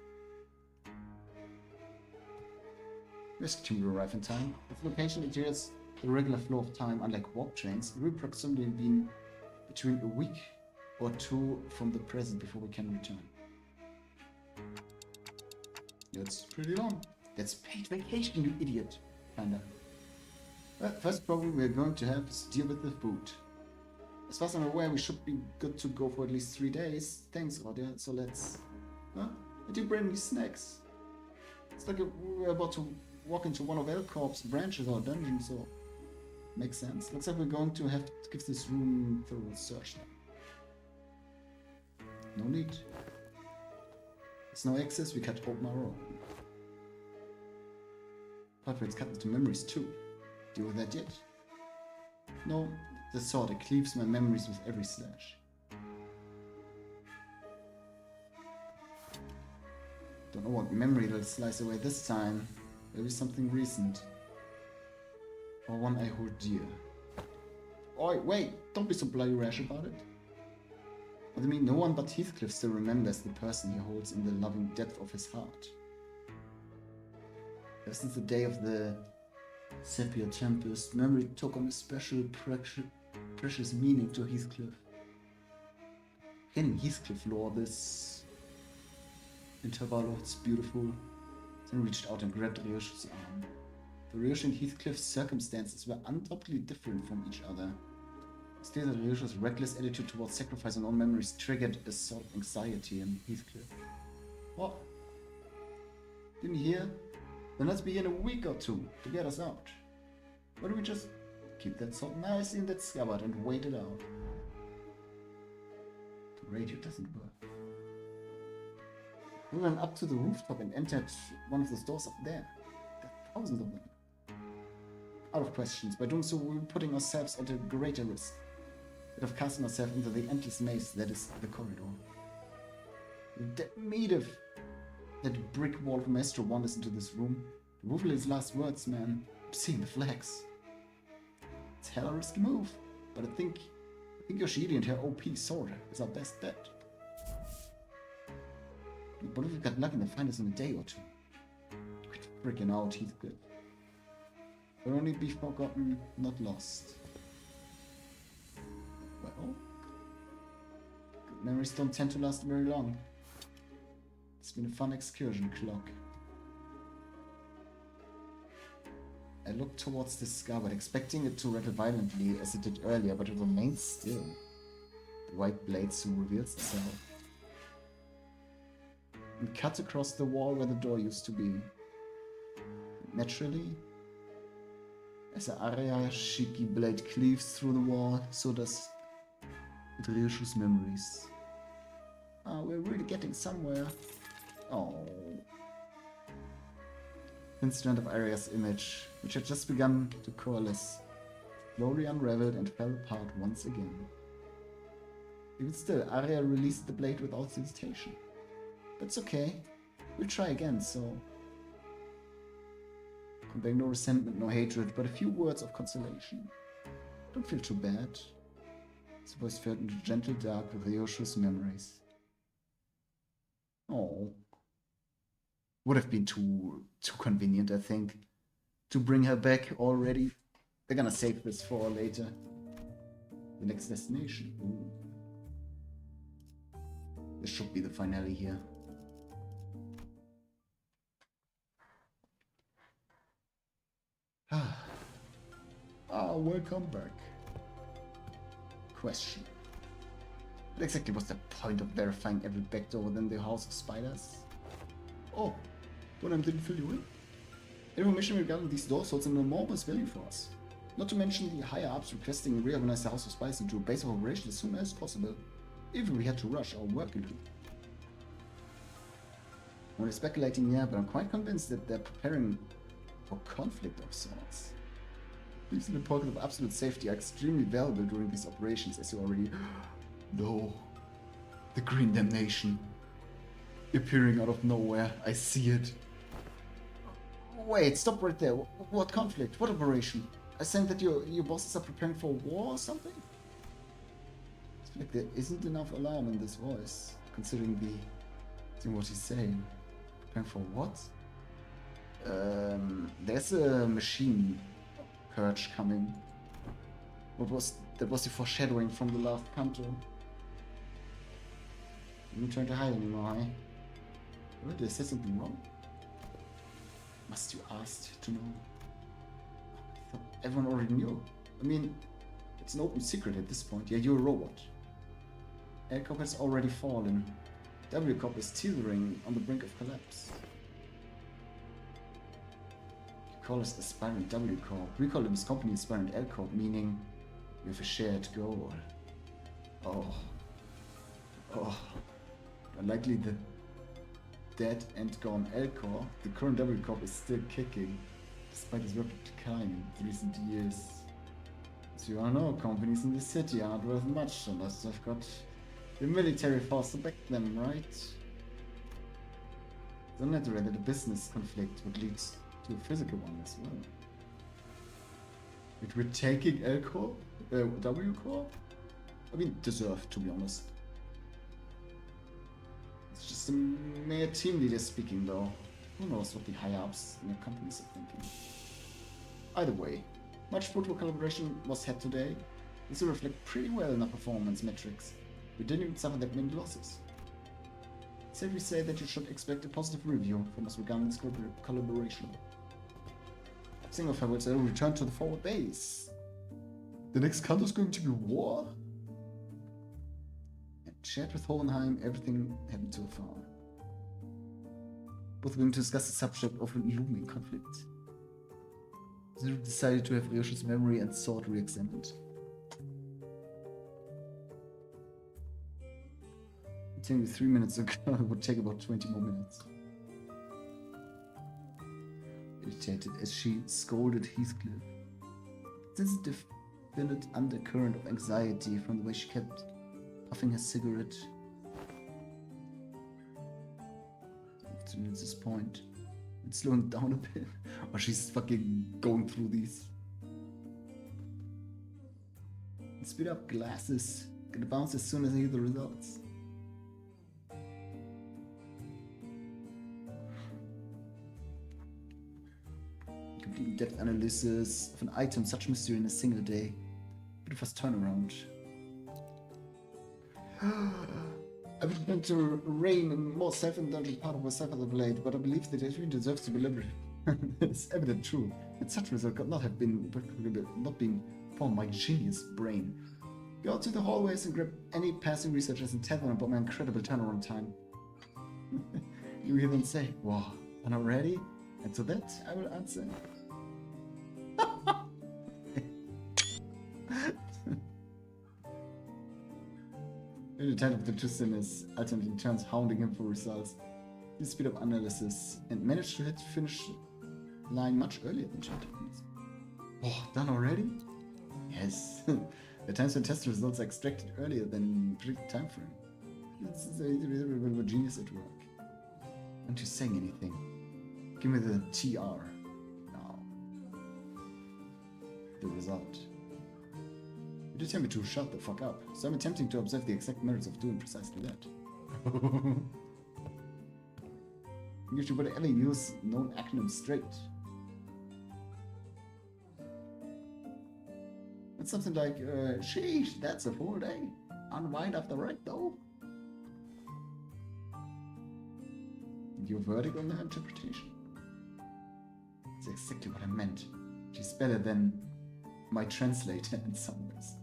S1: Rescue team will arrive in time. If the location adheres to the regular flow of time, unlike warp trains, it will approximately be between a week or 2 from the present before we can return. That's pretty long. That's paid vacation, you idiot. Kinda. First problem we're going to have is deal with the food. As far as I'm aware, we should be good to go for at least 3 days. Thanks, Claudia. So let's... I do bring me snacks. It's like we're about to walk into one of Elcorp's branches or dungeons, so... Makes sense. Looks like we're going to have to give this room a thorough search now. No need. There's no access, we can't open our own. It's cut into memories too. Deal with that yet? No, the sword, it cleaves my memories with every slash. Don't know what memory it'll slice away this time. Maybe something recent. Or one I hold dear. Oi, wait! Don't be so bloody rash about it. What I mean, no one but Heathcliff still remembers the person he holds in the loving depth of his heart. Ever since the day of the Sepia Tempest, memory took on a special precious meaning to Heathcliff. Can Heathcliff lore this Intervallo? It's beautiful. Then reached out and grabbed Riosh's arm. The Riosh and Heathcliff's circumstances were undoubtedly different from each other. It's clear that Riosh's reckless attitude towards sacrifice and all memories triggered a sort of anxiety in Heathcliff. What? Didn't you hear? Then let's be in a week or 2 to get us out. Why don't we just Keep that sword nicely in that scabbard and wait it out. The radio doesn't work. We went up to the rooftop and entered one of those doors up there. There are thousands of them. Out of questions. By doing so, we were putting ourselves at a greater risk. Instead of casting ourselves into the endless maze that is the corridor. The dead meat of that brick wall of Maestro wanders into this room. The roof his last words, man. I'm seeing the flags. It's hell a risky move, but I think Yoshiri and her OP sword is our best bet. But if we got lucky and find us in a day or two, quit freaking out, Heathcliff. Will only be forgotten, not lost. Well, good memories don't tend to last very long. It's been a fun excursion, Clock. I looked towards the scabbard, expecting it to rattle violently as it did earlier, but it remained still. The white blade soon reveals itself. And cut across the wall where the door used to be. Naturally, as the Arya Shiki blade cleaves through the wall, so does Ryoshu's memories. Ah, we're really getting somewhere. Oh. Thin strand of Arya's image, which had just begun to coalesce, slowly unraveled and fell apart once again. Even still, Arya released the blade without hesitation. That's okay. We'll try again, so... Conveying no resentment, no hatred, but a few words of consolation. Don't feel too bad. His voice fell into gentle dark with Ryoshu's memories. Oh. Would have been too convenient, I think, to bring her back already. They're gonna save this for later. The next destination. Ooh. This should be the finale here. Welcome back. Question. What exactly was the point of verifying every backdoor within the House of Spiders? Oh, Bonham didn't fill you in? Information regarding these doors holds an enormous value for us. Not to mention the higher-ups requesting to reorganize the House of Spiders into a base of operation as soon as possible. Even we had to rush our work into. I'm only speculating here, but I'm quite convinced that they're preparing for conflict of sorts. Things in the pocket of absolute safety are extremely valuable during these operations, as you already know. The Green Damnation. Appearing out of nowhere. I see it. Wait, stop right there. What conflict? What operation? I think that your bosses are preparing for war or something? I feel like there isn't enough alarm in this voice, considering what he's saying. Preparing for what? There's a machine purge coming. That was the foreshadowing from the last canto. You trying to hide anymore, eh? What, did I say something wrong? Must you ask to know? I thought everyone already knew. I mean, it's an open secret at this point. Yeah, you're a robot. L-Corp has already fallen. W-Corp is teetering on the brink of collapse. You call us aspirant W-Corp. We call Limbus Company aspirant L-Corp, meaning we have a shared goal. Oh. Unlikely the dead and gone L-Corp, the current W-Corp is still kicking, despite its rapid decline in recent years. As you all know, companies in the city aren't worth much unless they've got the military force to back them, right? It's unnatural that a business conflict would lead to a physical one as well. But we're taking L-Corp? W-Corp? I mean, deserved, to be honest. It's just a mere team leader speaking, though. Who knows what the higher-ups in the companies are thinking. Either way, much fruitful collaboration was had today. This will reflect pretty well in our performance metrics. We didn't even suffer that many losses. So we say that you should expect a positive review from us regarding this collaboration. Single Fire will say return to the forward base. The next canto is going to be war? And shared with Hohenheim, everything happened so far. Both are going to discuss the subject of a looming conflict. Zero decided to have Ryoshi's memory and sword re-examined. Telling me 3 minutes ago it would take about 20 more minutes. Irritated as she scolded Heathcliff. Sensitive definite undercurrent of anxiety from the way she kept puffing her cigarette. To this point, it's slowing down a bit, or she's fucking going through these. Speed up glasses. Gonna bounce as soon as I hear the results. Complete in-depth analysis of an item, such mystery in a single day. Bit of a fast turnaround. I would meant to reign in more self-indulgent part of myself as of late, but I believe that it really deserves to be liberated. It's evident true that such result could not have been not being from my genius brain. Go out to the hallways and grab any passing researchers and tell them about my incredible turnaround time. You hear them say, "Wow, are not ready?" And to that I will answer. The detective the Tristan ultimately turns hounding him for results. He speed up analysis and managed to hit finish line much earlier than Chatterton's. Oh, done already? Yes. The times when test results are extracted earlier than predicted time frame. This is a genius at work. Aren't you saying anything? Give me the TR. Now. The result. You did tell me to shut the fuck up, so I'm attempting to observe the exact merits of doing precisely that. You should ever use known acronyms straight. It's something like, sheesh, that's a full day. Unwind after right, though. Your verdict on the interpretation? It's exactly what I meant. She's better than my translator in some ways.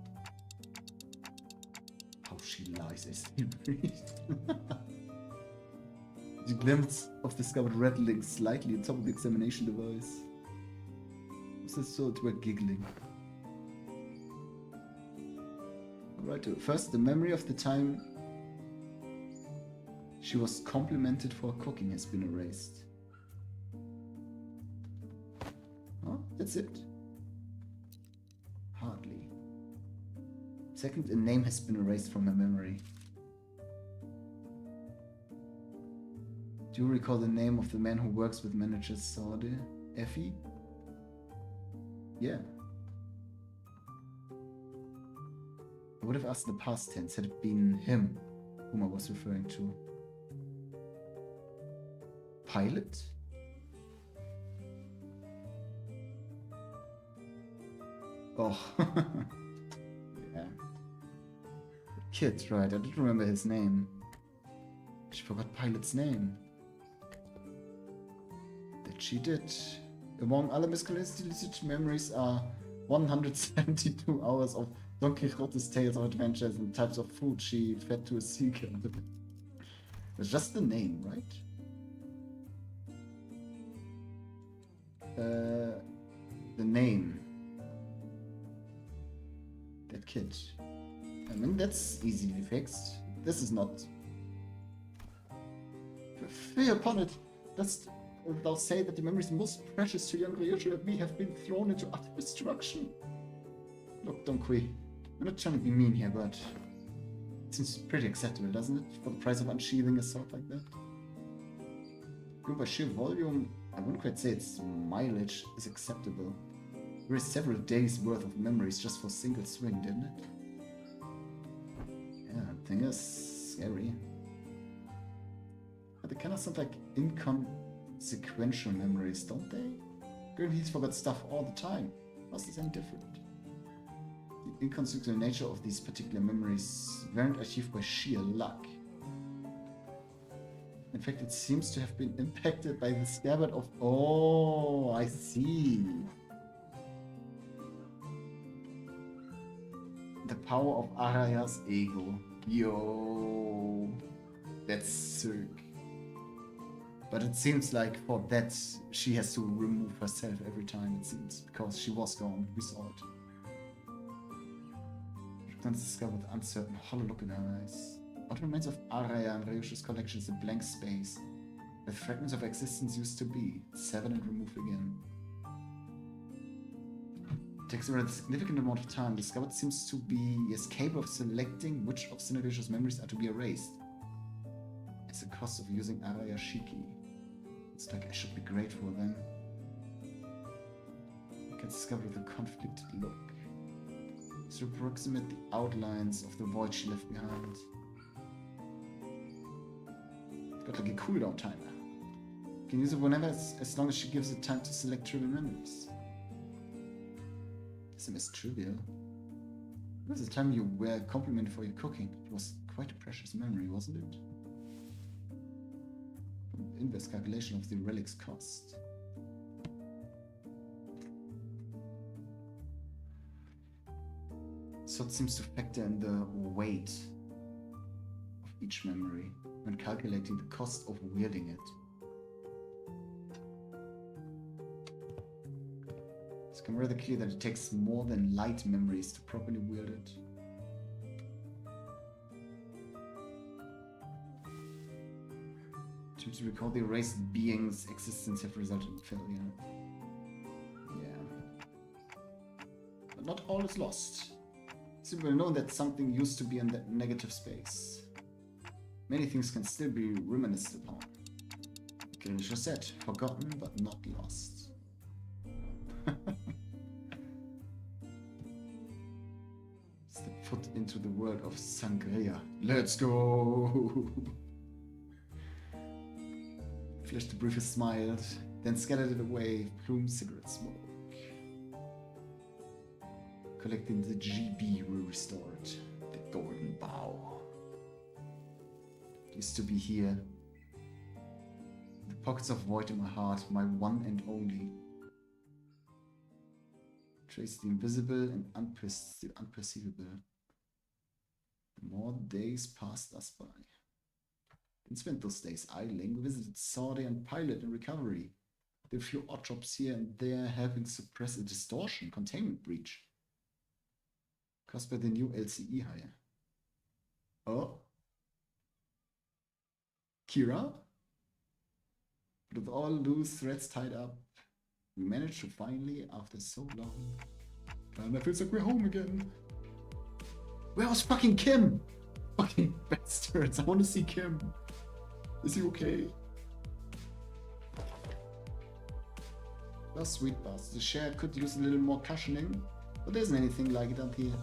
S1: How she lies as he breathes. The glimpse of discovered red link slightly on top of the examination device. Was this sort were giggling? Alright, first the memory of the time she was complimented for her cooking has been erased. Oh, that's it. Hardly. Second, a name has been erased from her memory. Do you recall the name of the man who works with manager Sade? Effie? Yeah. I would have asked in the past tense had it been him whom I was referring to. Pilot? Oh. Yeah. Kid, right, I didn't remember his name. She forgot Pilot's name. That she did. Among other miscalculated memories are 172 hours of Don Quixote's tales of adventures and types of food she fed to a seeker. It's just the name, right? The name. That kid. I mean, that's easily fixed. This is not. Fear upon it. Dost thou say that the memories most precious to young Ryoshi and me have been thrown into utter destruction? Look, Don Kui, I'm not trying to be mean here, but it seems pretty acceptable, doesn't it? For the price of unsheathing a sword like that? Going by sheer volume, I wouldn't quite say its mileage is acceptable. There is several days worth of memories just for a single swing, didn't it? Yeah, that thing is scary. But they kind of sound like inconsequential memories, don't they? Girl, he's forgot stuff all the time. How's this any different? The inconsequential nature of these particular memories weren't achieved by sheer luck. In fact, it seems to have been impacted by the scabbard of... Oh, I see. The power of Araya's ego. Yo. That's sick. But it seems like for that she has to remove herself every time, it seems, because she was gone. We saw it. Once discovered with uncertain, hollow look in her eyes. What remains of Araya and Ryoshi's collection is a blank space, where fragments of existence used to be, severed and removed again. It takes a rather significant amount of time. Discovered seems to be is capable of selecting which of Ryoshi's memories are to be erased. It's the cost of using Araya Shiki. It's like I should be grateful then. I can discover the conflicted look. To approximate the outlines of the void she left behind. It's got like a cooldown timer. You can use it whenever, as long as she gives it time to select trivial memories. SMS trivial. It was the time you were complimented for your cooking. It was quite a precious memory, wasn't it? Inverse calculation of the relic's cost. So it seems to factor in the weight of each memory when calculating the cost of wielding it. It's become rather clear that it takes more than light memories to properly wield it. To recall the erased being's existence have resulted in failure. Yeah. But not all is lost. It's well known that something used to be in that negative space. Many things can still be reminisced upon. Kirisha said, forgotten but not lost. Step foot into the world of Sangria. Let's go! Flashed the briefest smiled, then scattered it away, plume cigarette smoke. Collecting the GB we restored, the golden bow. It used to be here. The pockets of void in my heart, my one and only. Trace the invisible and unperceivable. The more days passed us by. Didn't spend those days idling. We visited Saudi and Pilot in recovery. Did a few odd jobs here and there, helping suppress a distortion containment breach caused by the new LCE hire. Oh? Kira? But with all loose threads tied up, we managed to finally, after so long, and it feels like we're home again. Where was fucking Kim? Fucking bastards, I want to see Kim. Is he okay? Oh, sweet boss. The share could use a little more cushioning, but there isn't anything like it up here.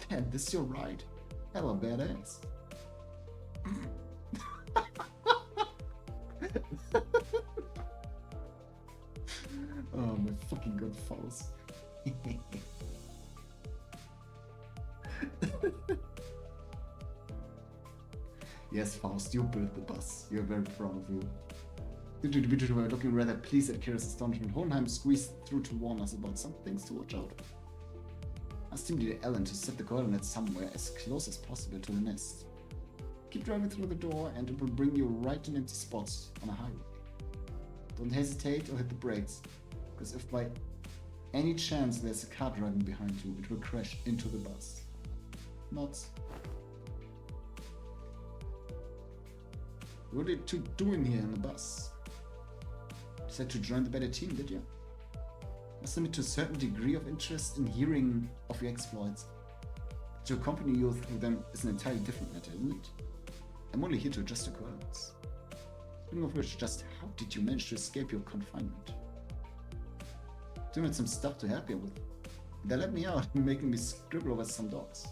S1: Damn, this is your ride. Hella badass. Oh my fucking god, Faust. Yes, Faust, you built the bus. You're very proud of you. The individuals were looking rather pleased at Kira's astonishment. Hohenheim squeezed through to warn us about some things to watch out. Asked him to Ellen to set the coordinates somewhere as close as possible to the nest. Keep driving through the door and it will bring you right to an empty spot on a highway. Don't hesitate or hit the brakes, because if by any chance there's a car driving behind you, it will crash into the bus. Not. What are you two doing here in the bus? Decided to join the better team, did you? Must admit to a certain degree of interest in hearing of your exploits. To accompany you through them is an entirely different matter, isn't it? I'm only here to adjust the coordinates. Speaking of which, just how did you manage to escape your confinement? Doing some stuff to help you with. They let me out, making me scribble over some dots.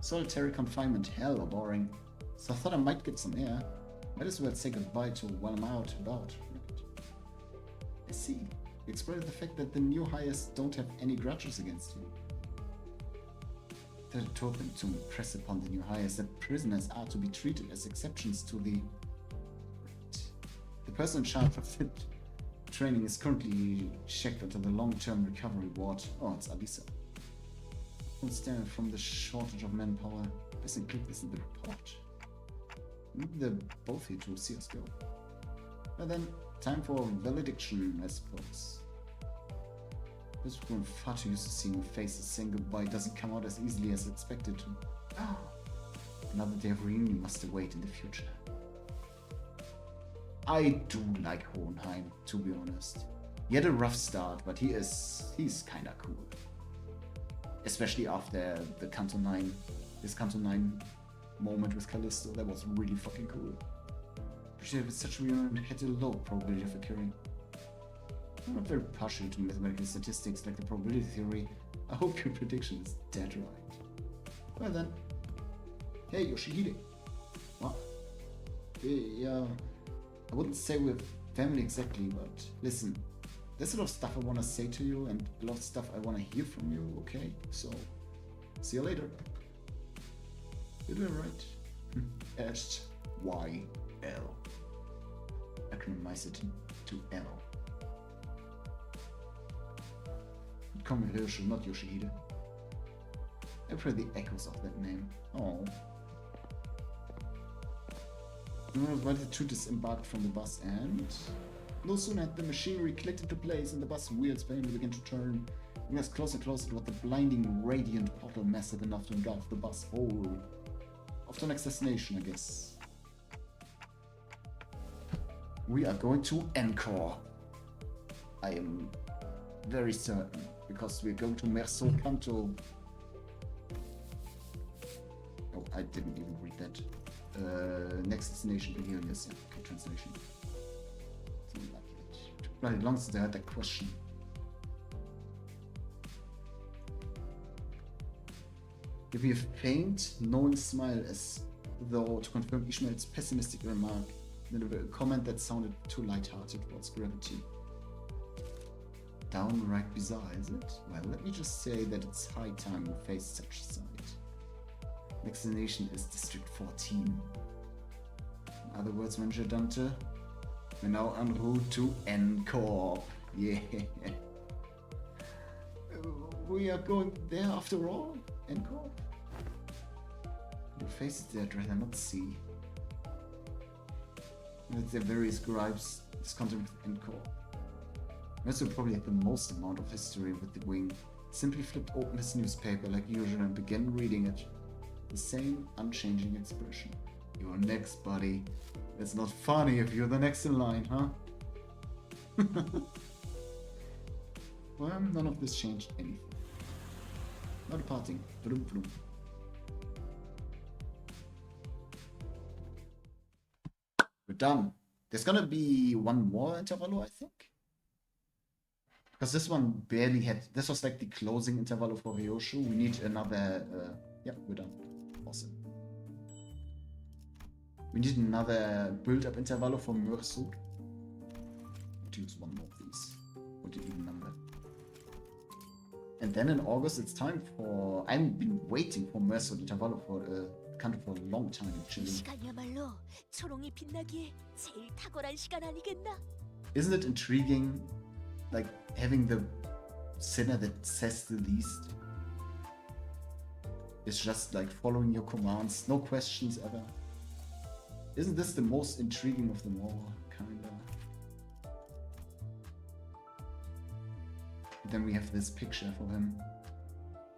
S1: Solitary confinement, hell or boring. So I thought I might get some air. Might as well say goodbye to while I'm out about. I see. You exploited the fact that the new hires don't have any grudges against you. That told them to impress upon the new hires that prisoners are to be treated as exceptions to the... The person in charge of fit training is currently checked into the long-term recovery ward. Oh, it's Alisa. Don't stand from the shortage of manpower. Best include this in the report. They're both here to see us go. And then, time for valediction, I suppose. This one far too used to seeing faces saying goodbye doesn't come out as easily as expected to. Another day of reunion must await in the future. I do like Hohenheim, to be honest. He had a rough start, but he's kinda cool. Especially after the Canto 9, this Canto 9 moment with Callisto, that was really fucking cool. With such a reunion had a low probability of occurring. I'm not very partial to mathematical statistics like the probability theory. I hope your prediction is dead right. Well then. Hey, Yoshihide. What? Yeah, I wouldn't say we're family exactly, but listen. There's a lot of stuff I want to say to you and a lot of stuff I want to hear from you, okay? So, see you later. You're doing right. S-Y-L. Acronymize it to L. Call me Hirschel, not Yoshihide. I've heard the echoes of that name. Oh. Right, the two disembarked from the bus and... No sooner had the machinery clicked into place and the bus wheels finally began to turn, bring us closer and closer to what the blinding, radiant portal massive enough to engulf the bus whole. Off to the next destination, I guess. We are going to Encore. I am very certain, because we're going to Merceau Canto. Oh, I didn't even read that. Next destination, Helios. Yeah, okay, translation. Something like it. Took bloody long since I had that question. Give me a faint, knowing smile as though to confirm Ishmael's pessimistic remark, then a comment that sounded too light-hearted towards gravity. Downright bizarre, is it? Well, let me just say that it's high time we face such a sight. Next destination is District 14. In other words, Ranger Dante, we're now en route to Encore. Yeah. We are going there after all? Encore? Your faces there I'd rather not see. With their various gripes, this content with Encore. Mercer probably had the most amount of history with the wing. Simply flipped open his newspaper like usual and began reading it. The same unchanging expression. You're next, buddy. It's not funny if you're the next in line, huh? Well, none of this changed anything. Not departing. Vroom, vroom. We're done. There's gonna be one more intervallo, I think. Because this one barely had... This was like the closing intervallo for Ryoshu. We need another... yeah, we're done. Awesome. We need another build-up intervallo for Mersu. To use one more of these. What did even number? And then in August it's time for... I've been waiting for Mersu intervallo for a country for a long time actually.
S5: 시간이야말로 초롱이 빛나기에 제일 탁월한 시간 아니겠나?
S1: Isn't it intriguing, like having the sinner that says the least? It's just like following your commands, no questions ever. Isn't this the most intriguing of them all, kinda? Then we have this picture for him.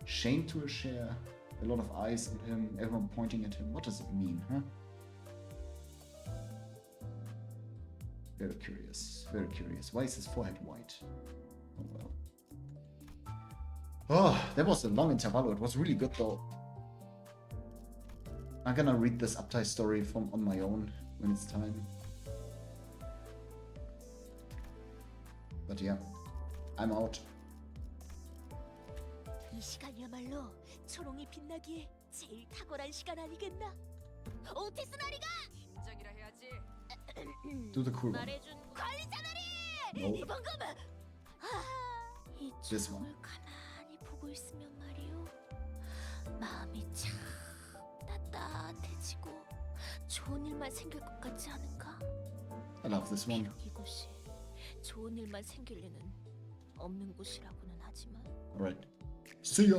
S1: Chained to a chair, a lot of eyes on him, everyone pointing at him. What does it mean, huh? Very curious, very curious. Why is his forehead white? Oh well. Oh, that was a long intervallo. It was really good though. I'm gonna read this Uptai story from on my own when it's time. But yeah, I'm out.
S5: 이 시간이야말로 초롱이 빛나기에 제일 탁월한 시간 아니겠나? 오티스 나리가!
S6: 긴장이라 해야지.
S1: Do the cool one.
S5: 말해준 관리자 나리!
S1: No.
S5: 이번 검은! 이
S1: This one.
S5: 초롱을 가만히 보고 있으면 말이오 마음이 참 따뜻해지고 좋은 일만 생길 것 같지 않은가?
S1: I love this one.
S5: 비록 이곳이 좋은 일만 생길 리는 없는 곳이라고는 하지만
S1: Alright. See ya!